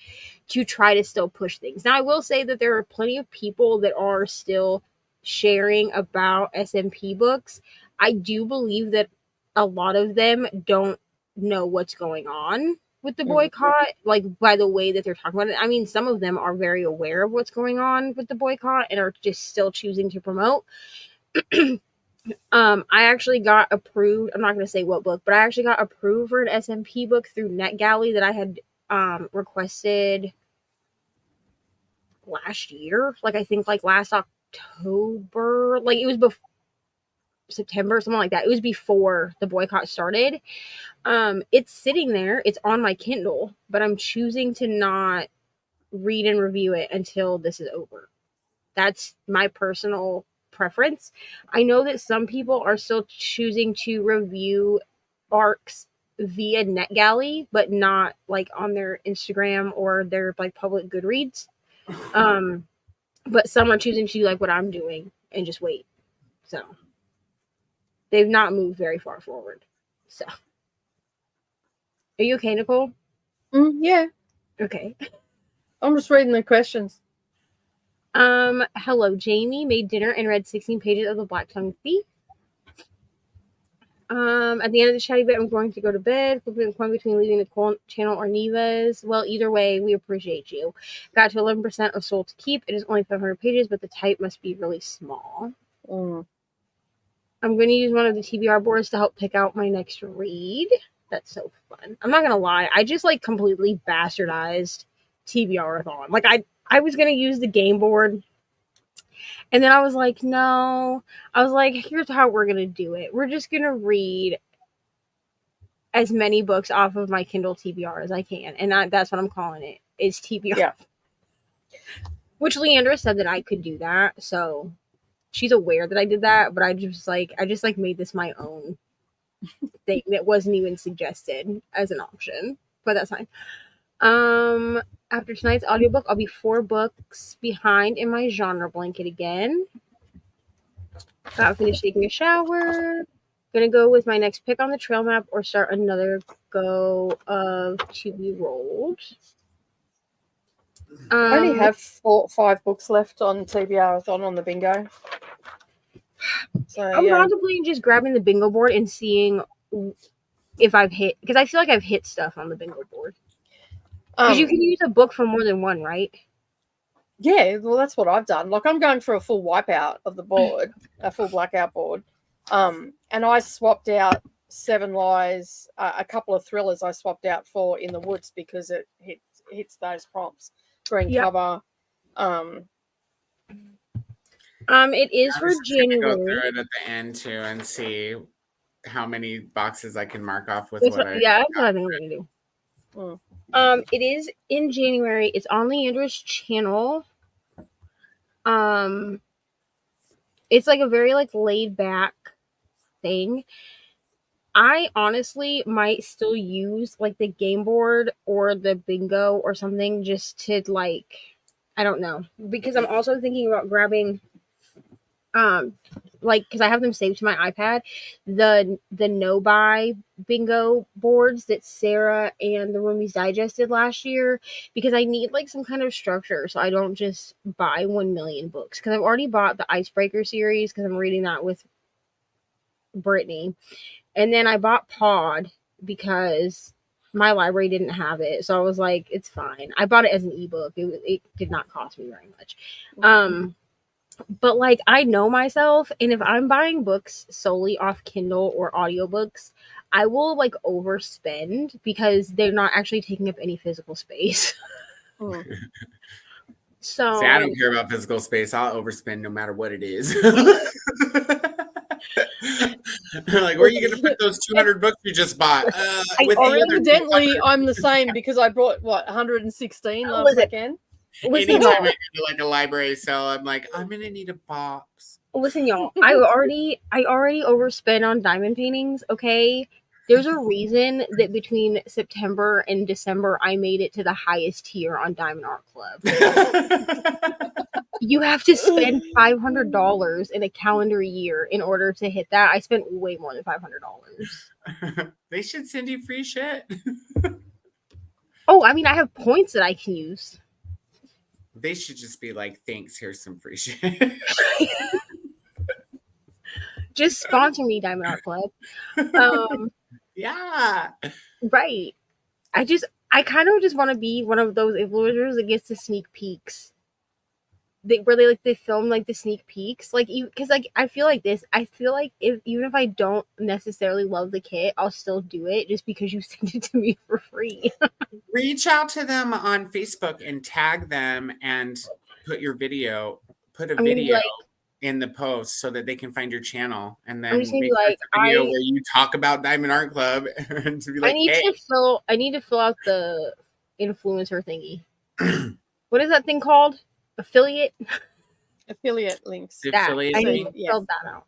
to try to still push things. Now I will say that there are plenty of people that are still sharing about SMP books. I do believe that a lot of them don't know what's going on with the boycott, like by the way that they're talking about it. I mean, some of them are very aware of what's going on with the boycott and are just still choosing to promote. I actually got approved. I'm not going to say what book, but I actually got approved for an SMP book through NetGalley that I had requested last year. Like I think like last October, like it was before September, something like that. It was before the boycott started. It's sitting there. It's on my Kindle, but I'm choosing to not read and review it until this is over. That's my personal preference. I know that some people are still choosing to review ARCs via NetGalley, but not like on their Instagram or their like public Goodreads. But some are choosing to do like what I'm doing and just wait. So they've not moved very far forward. So are you okay, Nicole? Yeah, Okay. I'm just reading the questions. Hello, Jamie made dinner and read 16 pages of The Black Tongue Thief. At the end of the chatty bit, I'm going to go to bed. Flipping a coin between leaving the channel or Neva's. Well, either way, we appreciate you. Got to 11% of Soul to Keep. It is only 500 pages, but the type must be really small. I'm going to use one of the TBR boards to help pick out my next read. That's so fun. I'm not going to lie. I just like completely bastardized TBR-a-thon. Like I was going to use the game board. And then I was like, no. I was like, here's how we're going to do it. We're just going to read as many books off of my Kindle TBR as I can. And that's what I'm calling it. Is TBR. Yeah. Which Leandra said that I could do that. So she's aware that I did that. But I just made this my own thing that wasn't even suggested as an option. But that's fine. After tonight's audiobook, I'll be 4 books behind in my genre blanket again. Got finished taking a shower. Gonna go with my next pick on the trail map or start another go of To Be Rolled. I only have 5 books left on TBR-a-thon on the bingo. So I'm contemplating just grabbing the bingo board and seeing if I've hit, because I feel like I've hit stuff on the bingo board. Because you can use a book for more than one, right? Yeah, well, that's what I've done. Like, I'm going for a full wipeout of the board, a full blackout board. And I swapped out 7 Lies, a couple of thrillers I swapped out for In the Woods because it hits those prompts. Green cover. It is for January. Go through it at the end too and see how many boxes I can mark off with what I. Yeah, that's what I think I'm gonna do. It is in January. It's on Leandra's channel. It's like a very like laid back thing. I honestly might still use like the game board or the bingo or something just to like, I don't know, because I'm also thinking about grabbing like because I have them saved to my iPad, the no buy bingo boards that Sarah and the Roomies Digest did last year, because I need like some kind of structure so I don't just buy 1,000,000 books, because I've already bought the Icebreaker series because I'm reading that with Brittany, and then I bought Pod because my library didn't have it, so I was like, it's fine. I bought it as an ebook. It did not cost me very much. But like I know myself, and if I'm buying books solely off Kindle or audiobooks, I will like overspend because they're not actually taking up any physical space. So See, I don't care about physical space. I'll overspend no matter what it is. Like, where are you going to put those 200 books you just bought? With the other Evidently, 200. I'm the same because I bought what 116 last Listen. weekend. listen, Anytime y'all. I go to like a library sale, I'm like, I'm going to need a box. Listen, y'all. I already overspent on diamond paintings. Okay, there's a reason that between September and December I made it to the highest tier on Diamond Art Club. You have to spend $500 in a calendar year in order to hit that. I spent way more than $500. They should send you free shit. Oh, I mean, I have points that I can use. They should just be like, thanks, here's some free shit. Just sponsor me, Diamond Art Club. Yeah. Right. I kind of just want to be one of those influencers that gets the sneak peeks. Where they film like the sneak peeks, like, because like I feel like even if I don't necessarily love the kit, I'll still do it just because you sent it to me for free. Reach out to them on Facebook and tag them and put a video Like, in the post so that they can find your channel, and I'm then just gonna be make like, a video where you talk about Diamond Art Club and to be like, I need to fill out the influencer thingy. What is that thing called? Affiliate links. that Affiliate I need link? to fill that out,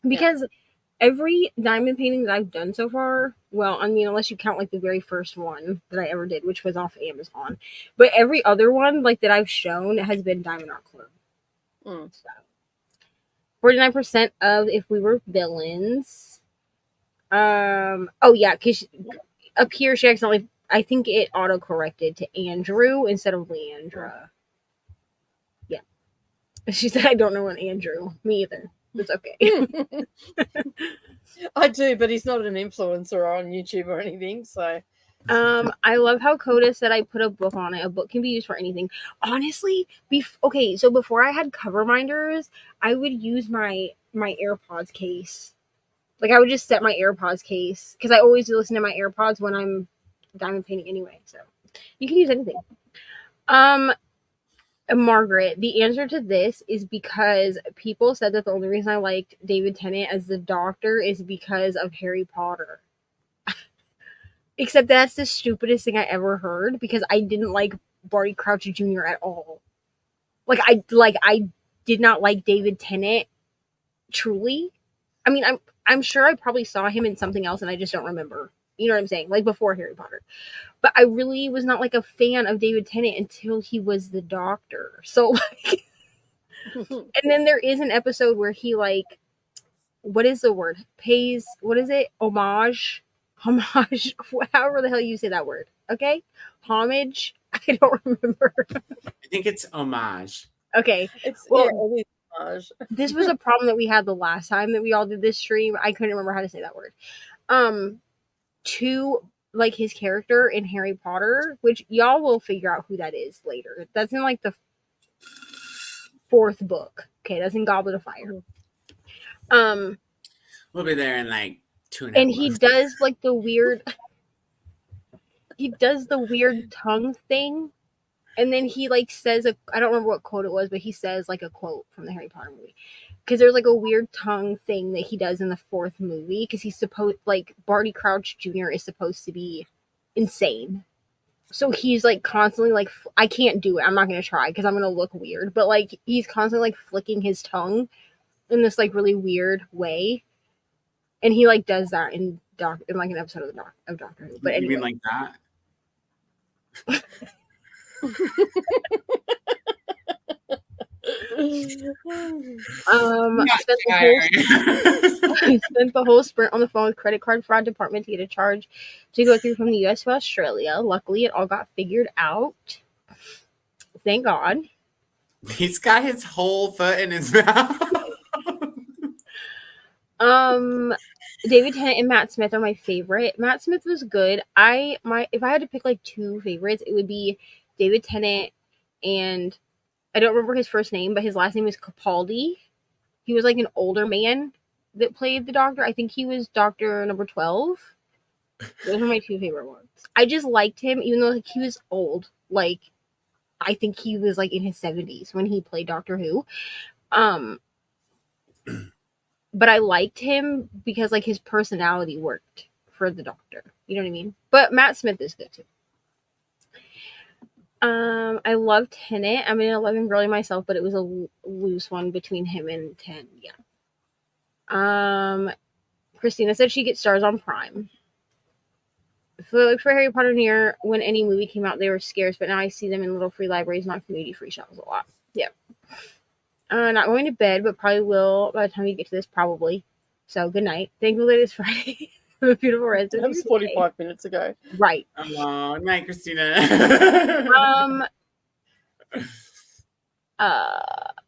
because every diamond painting that I've done so far, well, I mean, unless you count like the very first one that I ever did, which was off Amazon, but every other one like that I've shown has been Diamond Art Club. So 49% of If We Were Villains. Oh yeah, because up here she accidentally, I think it auto corrected to Andrew instead of Leandra. Yeah, she said I don't know an Andrew. Me either. It's okay. I do, but he's not an influencer on YouTube or anything. So I love how Coda said I put a book on it. A book can be used for anything. Honestly, okay, so before I had cover minders, I would use my AirPods case. Like I would just set my AirPods case because I always do listen to my AirPods when I'm diamond painting anyway. So you can use anything. Margaret, the answer to this is because people said that the only reason I liked David Tennant as the Doctor is because of Harry Potter. Except that's the stupidest thing I ever heard, because I didn't like Barty Crouch Jr. at all. I did not like David Tennant truly. I mean, I'm sure I probably saw him in something else and I just don't remember. You know what I'm saying? Like before Harry Potter. But I really was not like a fan of David Tennant until he was the Doctor. So like, and then there is an episode where he like, what is the word? Pays, what is it? Homage, however the hell you say that word. Okay? Homage. I don't remember. I think it's homage. Okay. it's homage. This was a problem that we had the last time that we all did this stream. I couldn't remember how to say that word. To like his character in Harry Potter, which y'all will figure out who that is later. That's in like the 4th book. Okay, that's in Goblet of Fire. We'll be there in like 2.5 and months. he does like the weird tongue thing, and then he like says I don't remember what quote it was, but he says like a quote from the Harry Potter movie, because there's like a weird tongue thing that he does in the 4th movie, because he's supposed, like, Barty Crouch Jr. is supposed to be insane, so he's like constantly like, I can't do it, I'm not gonna try because I'm gonna look weird, but like he's constantly like flicking his tongue in this like really weird way. And he like does that in like an episode of Doctor Who. But You anyway, mean like that? spent the whole sprint on the phone with credit card fraud department to get a charge to go through from the US to Australia. Luckily, it all got figured out. Thank God. He's got his whole foot in his mouth. David Tennant and Matt Smith are my favorite. Matt Smith was good. If I had to pick like two favorites, it would be David Tennant and I don't remember his first name, but his last name is Capaldi. He was like an older man that played the Doctor. I think he was Doctor number 12. Those are my two favorite ones. I just liked him, even though like he was old. Like, I think he was like in his 70s when he played Doctor Who. But I liked him because like his personality worked for the Doctor. You know what I mean? But Matt Smith is good too. I love Tennant. I'm an 11 girly myself, but it was a loose one between him and 10. Yeah. Christina said she gets stars on Prime. For Harry Potter near when any movie came out, they were scarce, but now I see them in little free libraries, not community free shelves a lot. Yeah. Not going to bed, but probably will by the time you get to this, probably. So good night. Thank you, ladies. Friday. Have a beautiful rest of That was your 45 minutes ago. Right. Oh, night, Christina.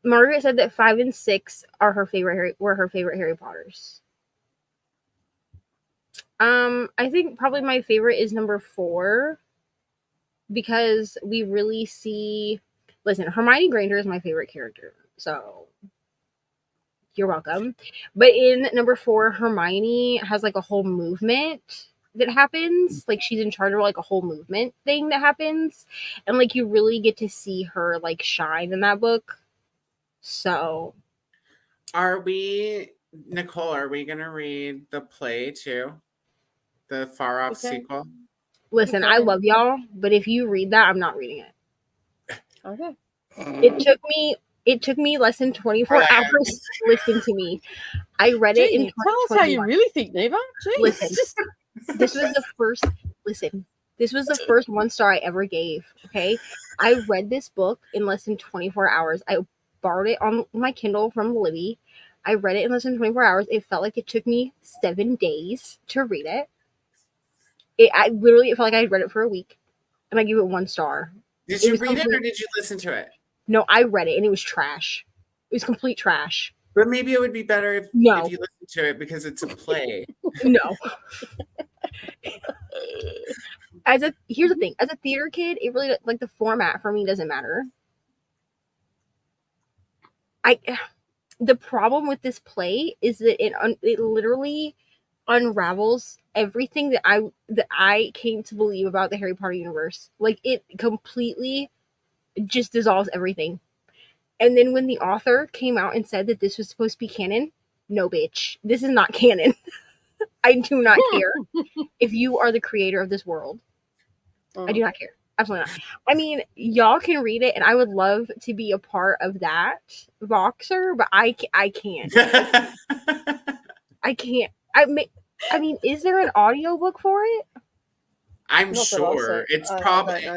Margaret said that 5 and 6 are her favorite Harry Potters. I think probably my favorite is number 4 because we really see. Listen, Hermione Granger is my favorite character, so you're welcome. But in number 4, Hermione has like a whole movement that happens. Like she's in charge of like a whole movement thing that happens, and like you really get to see her like shine in that book. So, Nicole? Are we gonna read the play too? The Far Off sequel? Listen, I love y'all, but if you read that, I'm not reading it. Okay. It took me less than 24 hours to listen to me. I read it in 2021. Tell us how you really think, Neva. Listen, this was the first 1-star I ever gave. Okay, I read this book in less than 24 hours. I borrowed it on my Kindle from Libby. I read it in less than 24 hours. It felt like it took me 7 days to read it. It felt like I had read it for a week, and I gave it 1 star. Did you read it or did you listen to it? No, I read it and it was trash. It was complete trash. But maybe it would be better if you listened to it because it's a play. No. Here's the thing. As a theater kid, it really like the format for me doesn't matter. The problem with this play is that it literally unravels everything that I came to believe about the Harry Potter universe. Like it completely just dissolves everything. And then when the author came out and said that this was supposed to be canon, no bitch, this is not canon. I do not care if you are the creator of this world. I do not care. Absolutely not. I mean, y'all can read it and I would love to be a part of that boxer, but I can't. I can't. I mean, is there an audiobook for it? I'm sure. It's probably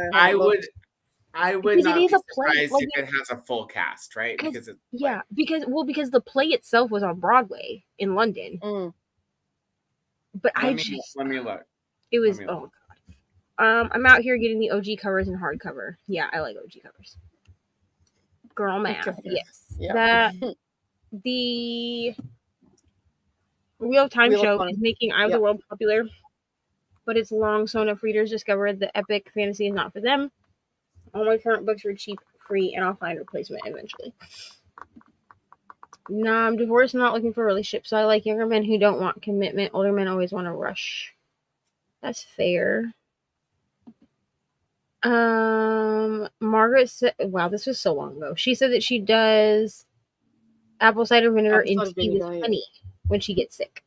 I would not be surprised if it has a full cast, right? Because it's because the play itself was on Broadway in London. But let me look. It was God. I'm out here getting the OG covers and hardcover. Yeah, I like OG covers. Girl math, yes. Yeah. The Wheel of Time show is making Eye of the World popular, but it's long, so enough readers discovered the epic fantasy is not for them. All my current books are cheap, free, and I'll find a replacement eventually. Nah, I'm divorced and not looking for a relationship, so I like younger men who don't want commitment. Older men always want to rush. That's fair. Margaret said, wow, this was so long ago. She said that she does apple cider vinegar in tea with honey when she gets sick.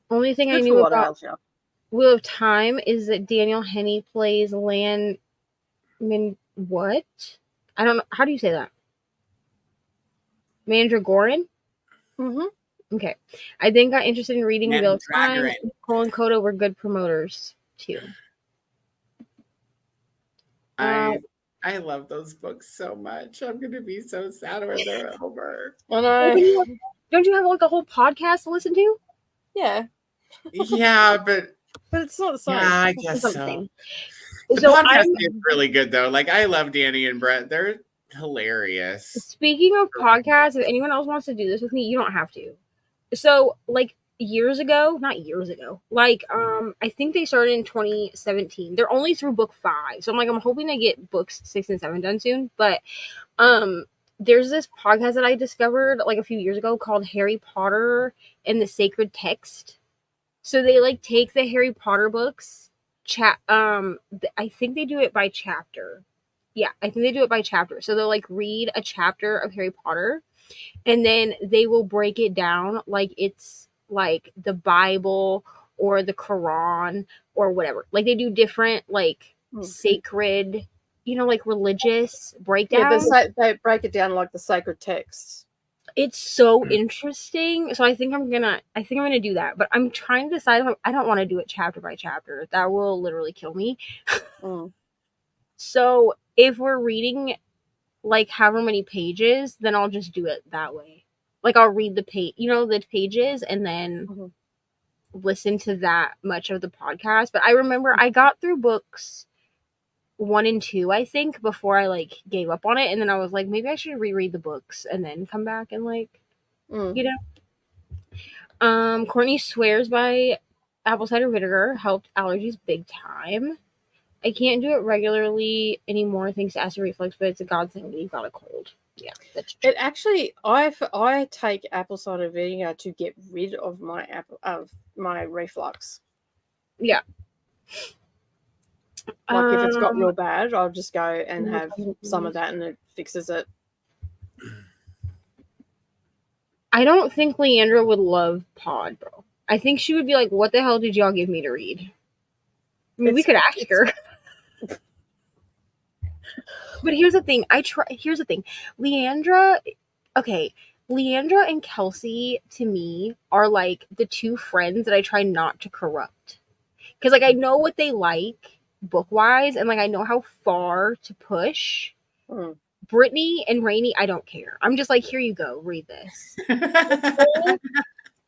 Only thing I knew about Wheel of Time is that Daniel Henney plays what? I don't know. How do you say that? Mandragoran? Mm-hmm. Okay. I then got interested in reading And real Drag time. Race. Nicole and Coda were good promoters too. I love those books so much. I'm gonna be so sad when they're over. I Well, know. don't you have like a whole podcast to listen to? Yeah, Yeah, but it's not the same. yeah, I It's guess not the so. same. The So podcast I'm is really good though. Like I love Danny and Brett. They're hilarious. speaking of podcasts, if anyone else wants to do this with me, you don't have to. So like not years ago, like I think they started in 2017. They're only through book 5. So I'm hoping to get books 6 and 7 done soon. But there's this podcast that I discovered like a few years ago called Harry Potter and the Sacred Text. So they like take the Harry Potter books, I think they do it by chapter. Yeah, I think they do it by chapter. So they'll like read a chapter of Harry Potter and then they will break it down like it's like the Bible or the Quran or whatever. Like they do different like sacred, like religious Yeah, breakdowns. they break it down like the sacred texts. It's so interesting. So I think I'm gonna do that. But I'm trying to decide if I don't want to do it chapter by chapter. That will literally kill me. Mm. So if we're reading like however many pages, then I'll just do it that way. Like I'll read the the pages and then listen to that much of the podcast. But I remember I got through books 1 and 2, I think, before I like gave up on it, and then I was like, maybe I should reread the books and then come back and like, Courtney Swears by Apple Cider Vinegar helped allergies big time. I can't do it regularly anymore thanks to acid reflux, but it's a godsend when you've got a cold. Yeah, that's true. It actually, I take apple cider vinegar to get rid of my reflux. Yeah. Like if it's got real bad, I'll just go and have some of that, and it fixes it. I don't think Leandra would love Pod, bro. I think she would be like, "What the hell did y'all give me to read?" I mean, we could ask her. But here's the thing. Here's the thing. Leandra and Kelsey to me are like the two friends that I try not to corrupt. Because like I know what they like book wise, and like I know how far to push. Brittany and Rainey, I don't care. I'm just like, here you go, read this.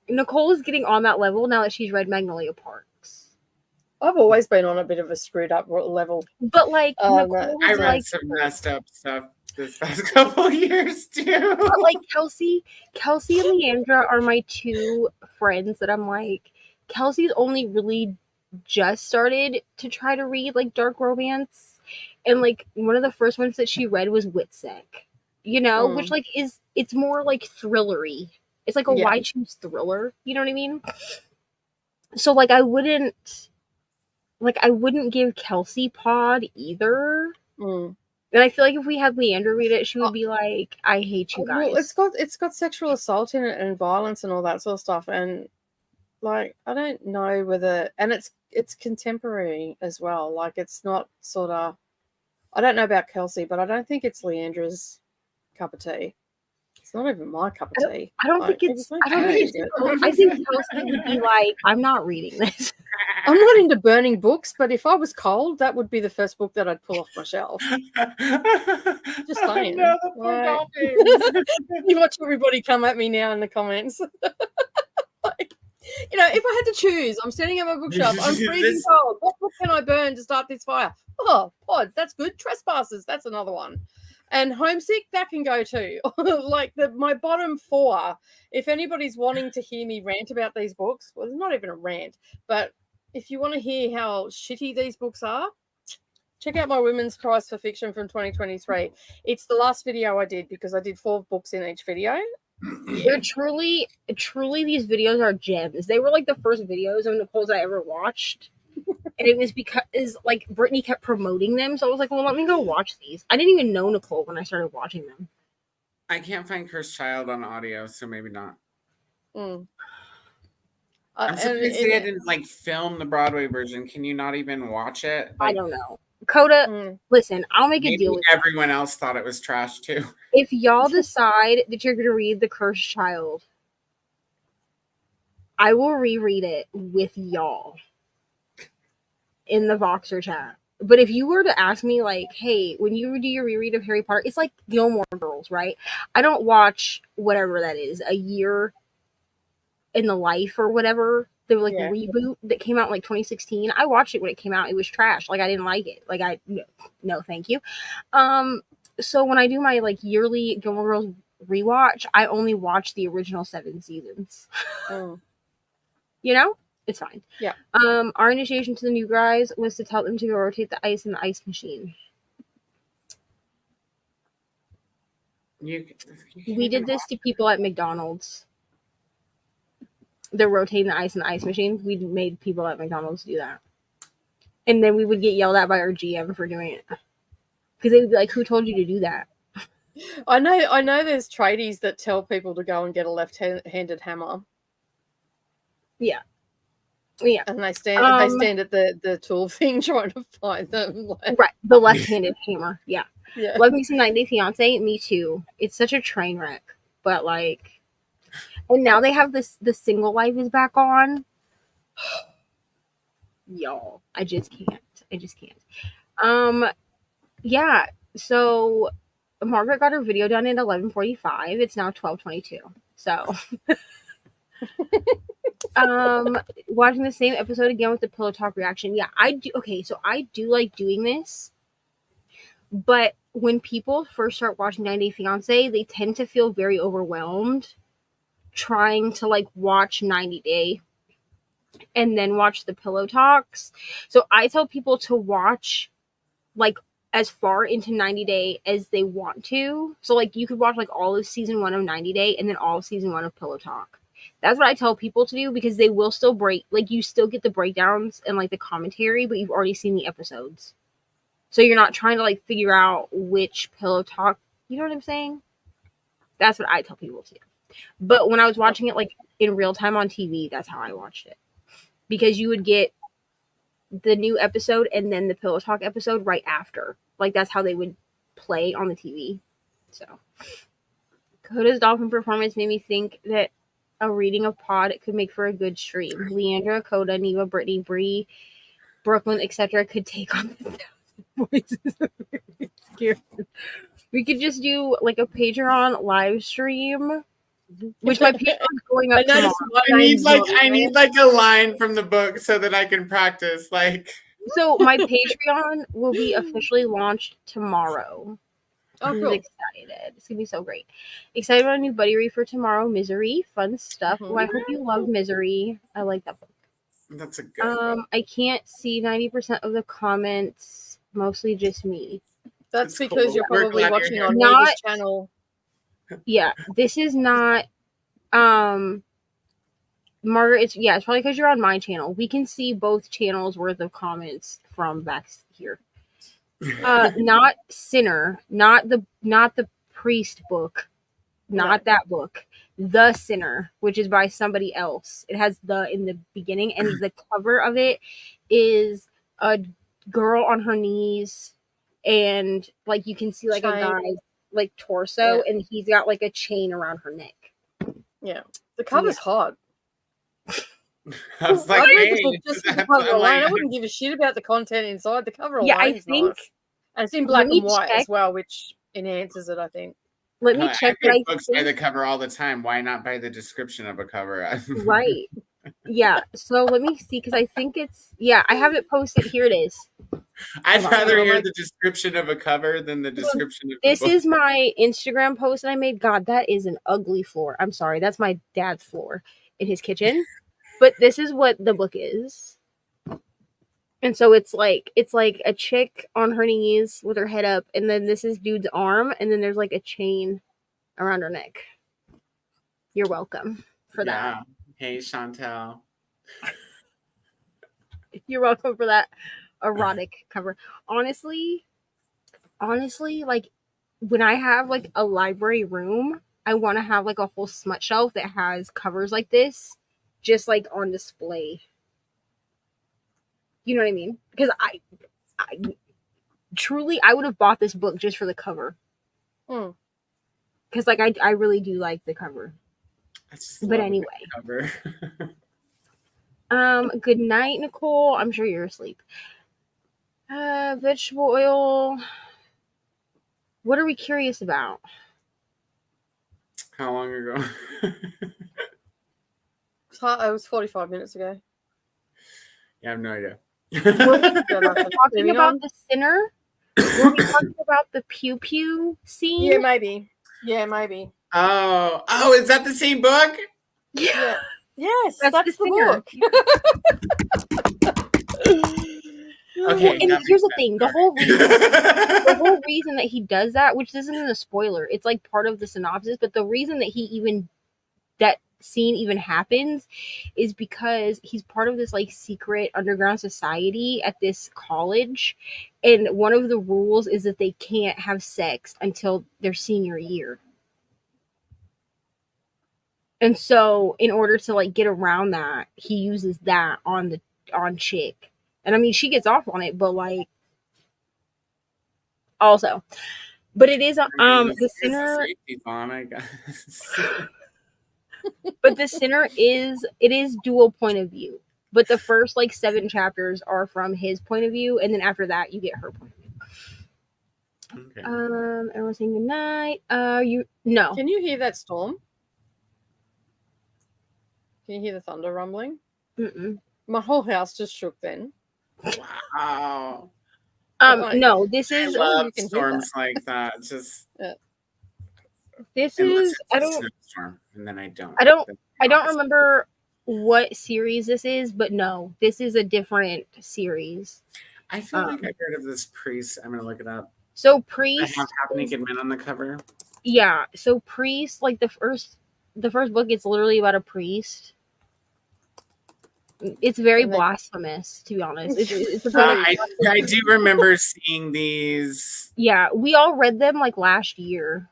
Nicole is getting on that level now that she's read Magnolia Parks. I've always been on a bit of a screwed up level. But like, I read some messed up stuff this past couple years too. But like Kelsey and Leandra are my two friends that I'm like, Kelsey's only really just started to try to read like dark romance. And like one of the first ones that she read was Witsec, which like it's more like thrillery. It's like a why choose thriller, you know what I mean? So like I wouldn't give Kelsey Pod either. And I feel like if we had Leandra read it, she would be like, I hate you guys. Well, it's got sexual assault in it and violence and all that sort of stuff. And like I don't know whether, and it's contemporary as well. Like it's not sort of, I don't know about Kelsey, but I don't think it's Leandra's cup of tea. It's not even my cup of tea. I think Kelsey would be like, I'm not reading this. I'm not into burning books, but if I was cold, that would be the first book that I'd pull off my shelf. Just saying. No, You watch everybody come at me now in the comments. Like, if I had to choose, I'm sitting at my bookshelf, I'm freezing cold. What book can I burn to start this fire? Oh, Pods, that's good. Trespassers, that's another one. And Homesick, that can go too. Like my bottom 4, if anybody's wanting to hear me rant about these books, well, it's not even a rant, but if you want to hear how shitty these books are, check out my Women's Prize for Fiction from 2023. It's the last video I did because I did 4 books in each video. They're truly these videos are gems. They were like the first videos of Nicole's I ever watched. And it was because like Brittany kept promoting them. So I was like, well, let me go watch these. I didn't even know Nicole when I started watching them. I can't find Cursed Child on audio, so maybe not. I'm surprised they didn't like film the Broadway version. Can you not even watch it? I don't know. Coda, listen, I'll make a deal with you. Everyone else thought it was trash too. If y'all decide that you're going to read The Cursed Child, I will reread it with y'all in the Voxer chat. But if you were to ask me, like, hey, when you do your reread of Harry Potter, it's like Gilmore Girls, right? I don't watch whatever that is, a year in the life or whatever. The like Yeah. reboot that came out in like 2016. I watched it when it came out. It was trash. Like I didn't like it. Like no, thank you. So when I do my like yearly Gilmore Girls rewatch, I only watch the original 7 seasons. You know? It's fine. Yeah. Our initiation to the new guys was to tell them to go rotate the ice in the ice machine. We did this to people at McDonald's. They're rotating the ice in the ice machine. We made people at McDonald's do that. And then we would get yelled at by our GM for doing it. Because they would be like, who told you to do that? I know there's tradies that tell people to go and get a left-handed hammer. Yeah. And they stand at the tool thing trying to find them. Like, right. The left-handed hammer. Yeah. Yeah. Love me some 90 Day Fiance. Me too. It's such a train wreck. But like, and now they have this, the single life is back on. Y'all, I just can't. Yeah. So Margaret got her video done at 11:45. It's now 12:22. So, watching the same episode again with the pillow talk reaction. Yeah, I do. Okay, so I do like doing this, but when people first start watching 90 Day Fiance, they tend to feel very overwhelmed trying to like watch 90 Day and then watch the pillow talks. So I tell people to watch like as far into 90 Day as they want to. So like you could watch like all of season 1 of 90 Day and then all of season 1 of Pillow Talk. That's what I tell people to do because they will still break, like you still get the breakdowns and like the commentary, but you've already seen the episodes. So you're not trying to like figure out which Pillow Talk, you know what I'm saying? That's what I tell people to do. But when I was watching it like in real time on TV, that's how I watched it. Because you would get the new episode and then the Pillow Talk episode right after. Like that's how they would play on the TV. So Coda's dolphin performance made me think that a reading of Pod could make for a good stream. Leandra, Coda, Neva, Brittany, Bree, Brooklyn, etc. could take on the voices of Karen. We could just do like a Patreon live stream, which my Patreon's going up tomorrow. I need like a line from the book so that I can practice. Like, so my Patreon will be officially launched tomorrow. Oh, I'm cool. excited. It's gonna be so great. Excited about a new buddy read for tomorrow. Misery, fun stuff. Mm-hmm. Oh, I hope you love Misery. I like that book. That's a good one. I can't see 90% of the comments. Mostly just me. That's It's because cool. you're We're probably glad you're watching here. on Not- Neva's channel. Yeah, this is not. Margaret, it's probably because you're on my channel. We can see both channels worth of comments from back here. Not Sinner, not the priest book, not that book. The Sinner, which is by somebody else. It has the in the beginning, and the cover of it is a girl on her knees, and like you can see like a guy's like torso, and he's got like a chain around her neck. Yeah, the cover's hot. I was like, I hey, just the cover alone. I wouldn't give a shit about the content inside. The cover alone is nice. And it's in black and white as well, which enhances it, I think. Let me check. I get books by the cover all the time. Why not by the description of a cover? Right. Yeah. So let me see, because I think it's I have it posted. Here it is. I'd rather hear the description of a cover than the description of the book. This is my Instagram post that I made. God, that is an ugly floor. I'm sorry. That's my dad's floor in his kitchen. But this is what the book is. And so it's like a chick on her knees with her head up, and then this is dude's arm, and then there's like a chain around her neck. You're welcome for that. Hey, Chantel. You're welcome for that erotic cover. Honestly, like when I have like a library room, I want to have like a whole smut shelf that has covers like this, just like on display. You know what I mean? Because I truly, I would have bought this book just for the cover. Because like I really do like the cover. But anyway, cover. Good night, Nicole. I'm sure you're asleep. Vegetable oil. What are we curious about? How long ago? It was 45 minutes ago. Yeah, I have no idea. Talking about the sinner? Were we talking about the pew pew scene? Yeah, maybe. Yeah, maybe. Oh, is that the same book? Yeah. Yes, That's that's the the sinner. book. Okay. And that here's the makes thing: sense. the whole reason that he does that, which isn't a spoiler, it's like part of the synopsis. But the reason that that scene even happens is because he's part of this like secret underground society at this college, and one of the rules is that they can't have sex until their senior year. And so in order to like get around that, he uses that on chick. And I mean she gets off on it, but like also. But it is the sinner I guess. but the sinner is dual point of view. But the first like 7 chapters are from his point of view, and then after that you get her point of view. Okay. Everyone's saying good night. No. Can you hear that storm? Can you hear the thunder rumbling? Mm-mm. My whole house just shook then. Wow. No, this is I love you can hear storms like that. Just this unless is it's a snowstorm, and then I don't. I don't remember what series this is, but no, this is a different series. I feel like I've heard of this priest. I'm gonna look it up. So I Priest have half naked men on the cover. Yeah, so Priest, like the first book, it's literally about a priest. It's very blasphemous, to be honest. It's about I do remember seeing these. Yeah, we all read them like last year.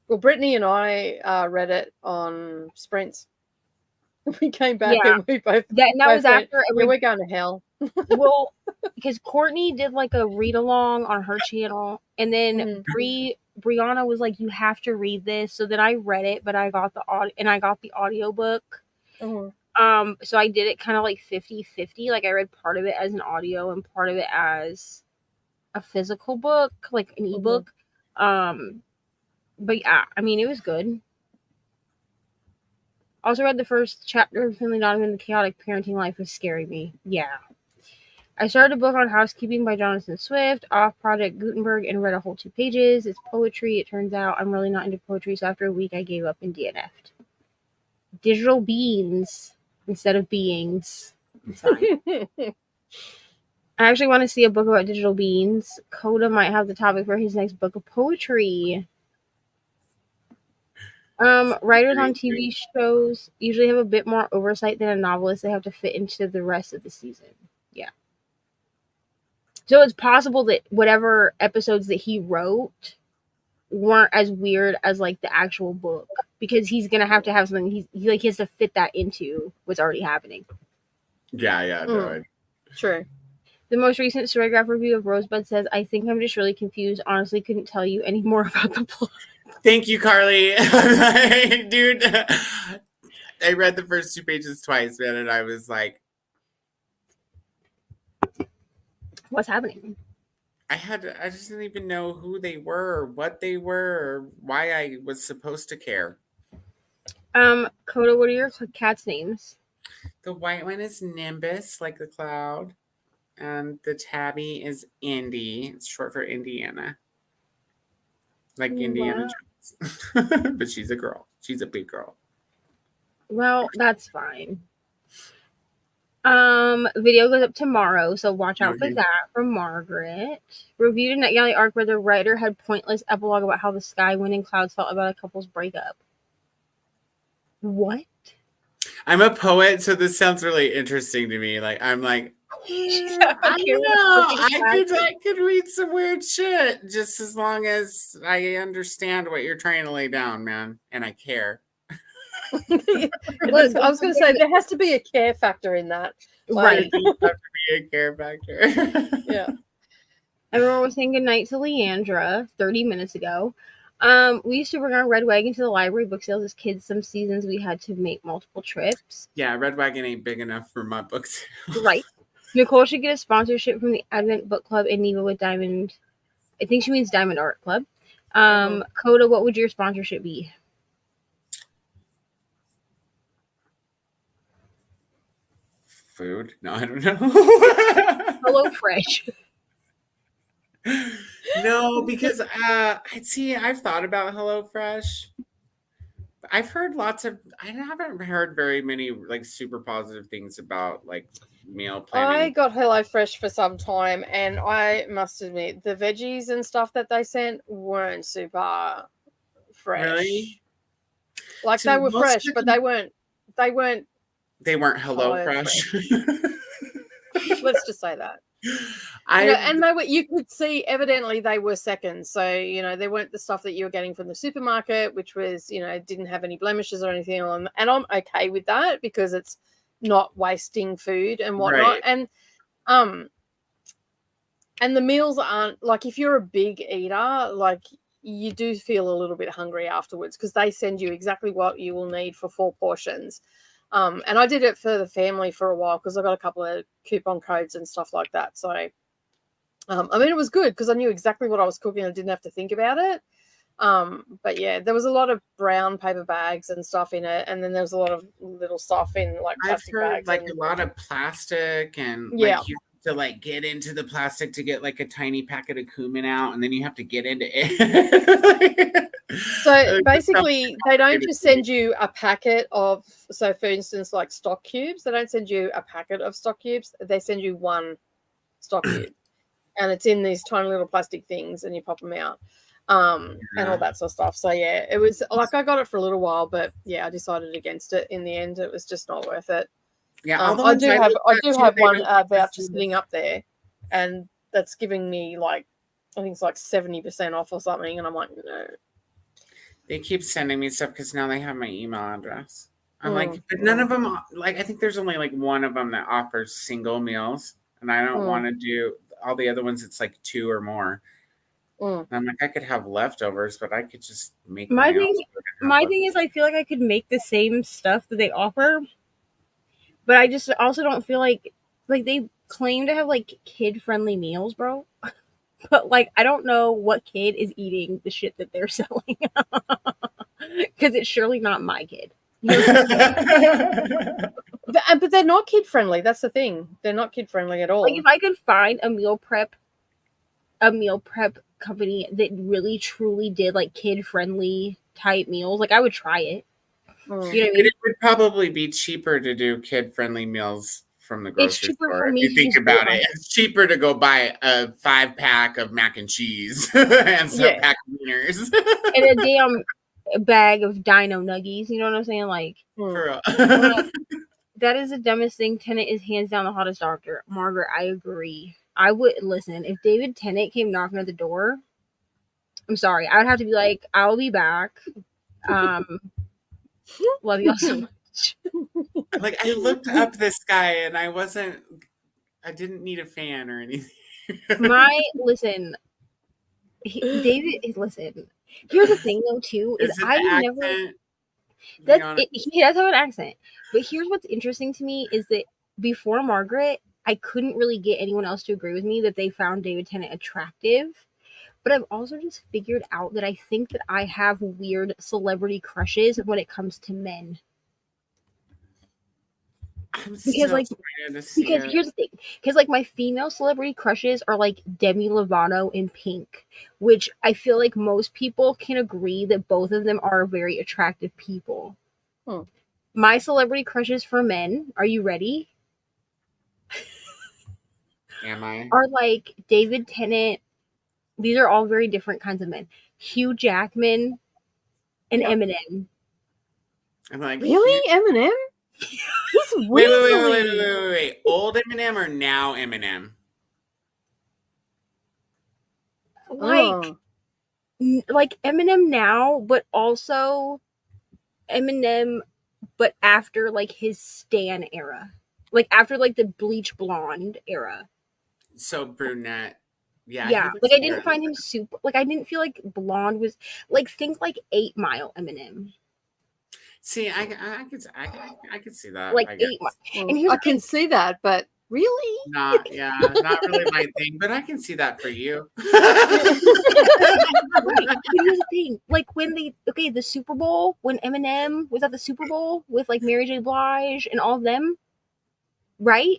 Well, Brittany and I read it on Sprints. We came back and we both that was after we're going to hell. Well, because Courtney did like a read along on her channel, and then Brianna was like, "You have to read this." So then I read it, but I got the audiobook. So I did it kind of like 50-50. Like I read part of it as an audio and part of it as a physical book, like an ebook. But yeah, I mean, it was good. Also read the first chapter of Finley Donovan, The Chaotic Parenting Life, was scaring me. Yeah. I started a book on housekeeping by Jonathan Swift, off Project Gutenberg, and read a whole 2 pages. It's poetry. It turns out I'm really not into poetry, so after a week I gave up and DNF'd. Digital beans instead of beings. I actually want to see a book about digital beans. Coda might have the topic for his next book of poetry. Writers on TV shows usually have a bit more oversight than a novelist. They have to fit into the rest of the season. Yeah. So it's possible that whatever episodes that he wrote weren't as weird as like the actual book, because he's gonna have to have something he has to fit that into what's already happening. Yeah, no. True. The most recent Storygraph review of Rosebud says, "I think I'm just really confused. Honestly, couldn't tell you any more about the plot." Thank you, Carly. Dude, I read the first 2 pages twice, man, and I was like, "What's happening?" I just didn't even know who they were, what they were, or why I was supposed to care. Coda, what are your cats' names? The white one is Nimbus, like the cloud, and the tabby is Indy. It's short for Indiana, like Indiana Jones. But she's a girl. She's a big girl. Well, that's fine. Video goes up tomorrow, so watch out for that from Margaret. Reviewed a NetGalley arc where the writer had pointless epilogue about how the sky, wind, and clouds felt about a couple's breakup. What? I'm a poet, so this sounds really interesting to me. Like, I'm like, I don't know. I could read some weird shit just as long as I understand what you're trying to lay down, man, and I care. Look, I was going to say there has to be a care factor in that, right? There has to be a care factor. Yeah. Everyone was saying goodnight to Leandra 30 minutes ago. We used to bring our red wagon to the library book sales as kids. Some seasons we had to make multiple trips. Yeah, Red Wagon ain't big enough for my books. Right. Nicole should get a sponsorship from the Advent Book Club and Neva with Diamond. I think she means Diamond Art Club. Coda, what would your sponsorship be? Food? No, I don't know. HelloFresh. No, because I've thought about HelloFresh. I've heard I haven't heard very many like super positive things about like meal planning. I got HelloFresh for some time, and I must admit the veggies and stuff that they sent weren't super fresh. Really? Like So they were most fresh, of but them- they weren't. They weren't HelloFresh. Let's just say that. I And they were. You could see evidently they were seconds. So they weren't the stuff that you were getting from the supermarket, which was didn't have any blemishes or anything on. And I'm okay with that because it's not wasting food and whatnot. Right. And the meals aren't like if you're a big eater, like you do feel a little bit hungry afterwards because they send you exactly what you will need for 4 portions. And I did it for the family for a while because I got a couple of coupon codes and stuff like that. So, I mean, it was good because I knew exactly what I was cooking. I didn't have to think about it. But yeah, there was a lot of brown paper bags and stuff in it, and then there was a lot of little stuff in like I've plastic heard bags. like and, a lot of plastic and Yeah. like you have to like get into the plastic to get like a tiny packet of cumin out, and then you have to get into it. So basically, they don't just send you a packet of, so for instance, like stock cubes, they don't send you a packet of stock cubes. They send you one stock cube, and it's in these tiny little plastic things, and you pop them out, and all that sort of stuff. So yeah, it was like I got it for a little while, but yeah, I decided against it in the end. It was just not worth it. Yeah, I do have one voucher sitting up there, and that's giving me like I think it's like 70% off or something, and I'm like, no. They keep sending me stuff because now they have my email address. I'm like, but none of them, like, I think there's only like one of them that offers single meals, and I don't want to do all the other ones. It's like 2 or more. And I'm like, I could have leftovers, but I could just make My thing is, I feel like I could make the same stuff that they offer, but I just also don't feel like they claim to have like kid-friendly meals, bro. But like, I don't know what kid is eating the shit that they're selling because it's surely not my kid. But they're not kid friendly. That's the thing. They're not kid friendly at all. Like if I could find a meal prep company that really truly did like kid friendly type meals, like I would try it. You know what I mean? It would probably be cheaper to do kid friendly meals from the grocery store. If you think about it, it's cheaper to go buy a 5-pack of mac and cheese and some pack of wieners and a damn bag of dino nuggies. You know what I'm saying? Like, that is the dumbest thing. Tennant is hands down the hottest doctor. Margaret, I agree. I would listen if David Tennant came knocking at the door. I'm sorry, I would have to be like, I'll be back. Love you all so much. Like I looked up this guy and I didn't need a fan or anything. Listen, David, listen. Here's the thing though too, is I never. He does have an accent, but here's what's interesting to me is that before Margaret, I couldn't really get anyone else to agree with me that they found David Tennant attractive. But I've also just figured out that I think that I have weird celebrity crushes when it comes to men. Because here's the thing. Because like my female celebrity crushes are like Demi Lovato and Pink, which I feel like most people can agree that both of them are very attractive people. My celebrity crushes for men, are you ready? Am I? Are like David Tennant. These are all very different kinds of men. Hugh Jackman and Eminem. I'm like, really? Eminem? He's wait. Old Eminem or now Eminem? Like Eminem now, but also Eminem, but after like his Stan era. Like after like the bleach blonde era. So brunette Yeah, Yeah, he looks like I weird. didn't find him super. Like I didn't feel like blonde was like things like 8 Mile Eminem. See, I could see that. Like I 8 Mile. guess And here's I the can thing. see that, but really? not really my thing, but I can see that for you. Right. But here's the thing. Like when the Super Bowl, when Eminem was at the Super Bowl with like Mary J. Blige and all of them, right?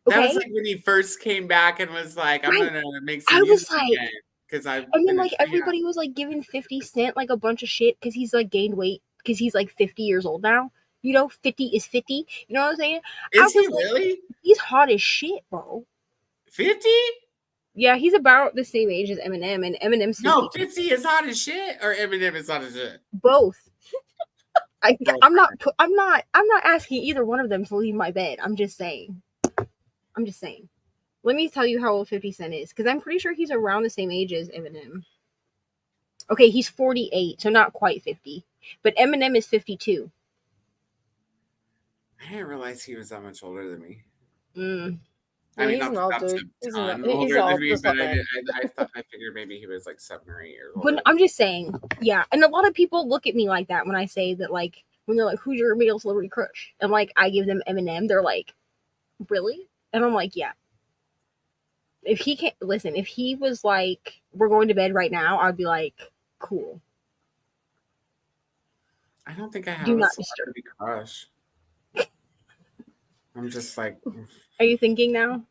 That was Okay. like when he first came back and was like, "I'm Right. gonna make I some was music like, again because I've and then been a like everybody was like giving 50 Cent like a bunch of shit because he's like gained weight because he's like 50 years old now. 50 is 50. You know what I'm saying? I Is he was like, really he's hot as shit, bro. 50? Yeah, he's about the same age as Eminem, and Eminem's 50. No, 50 is hot as shit, or Eminem is hot as shit. Both. Both I'm not asking either one of them to leave my bed. I'm just saying. Let me tell you how old 50 Cent is, because I'm pretty sure he's around the same age as Eminem. Okay, he's 48, so not quite 50. But Eminem is 52. I didn't realize he was that much older than me. Yeah, I mean, he's not an that old that's dude. a He's ton he's older than old, me, just but like me. I figured maybe he was like 7 or 8 years older. But I'm just saying, yeah. And a lot of people look at me like that when I say that, like, when they're like, who's your male celebrity crush? And, like, I give them Eminem. They're like, really? And I'm like, yeah. If he can't, listen, if he was like, we're going to bed right now, I'd be like, cool. I don't think I have Do a not disturb. celebrity crush. I'm just like, Are you thinking now?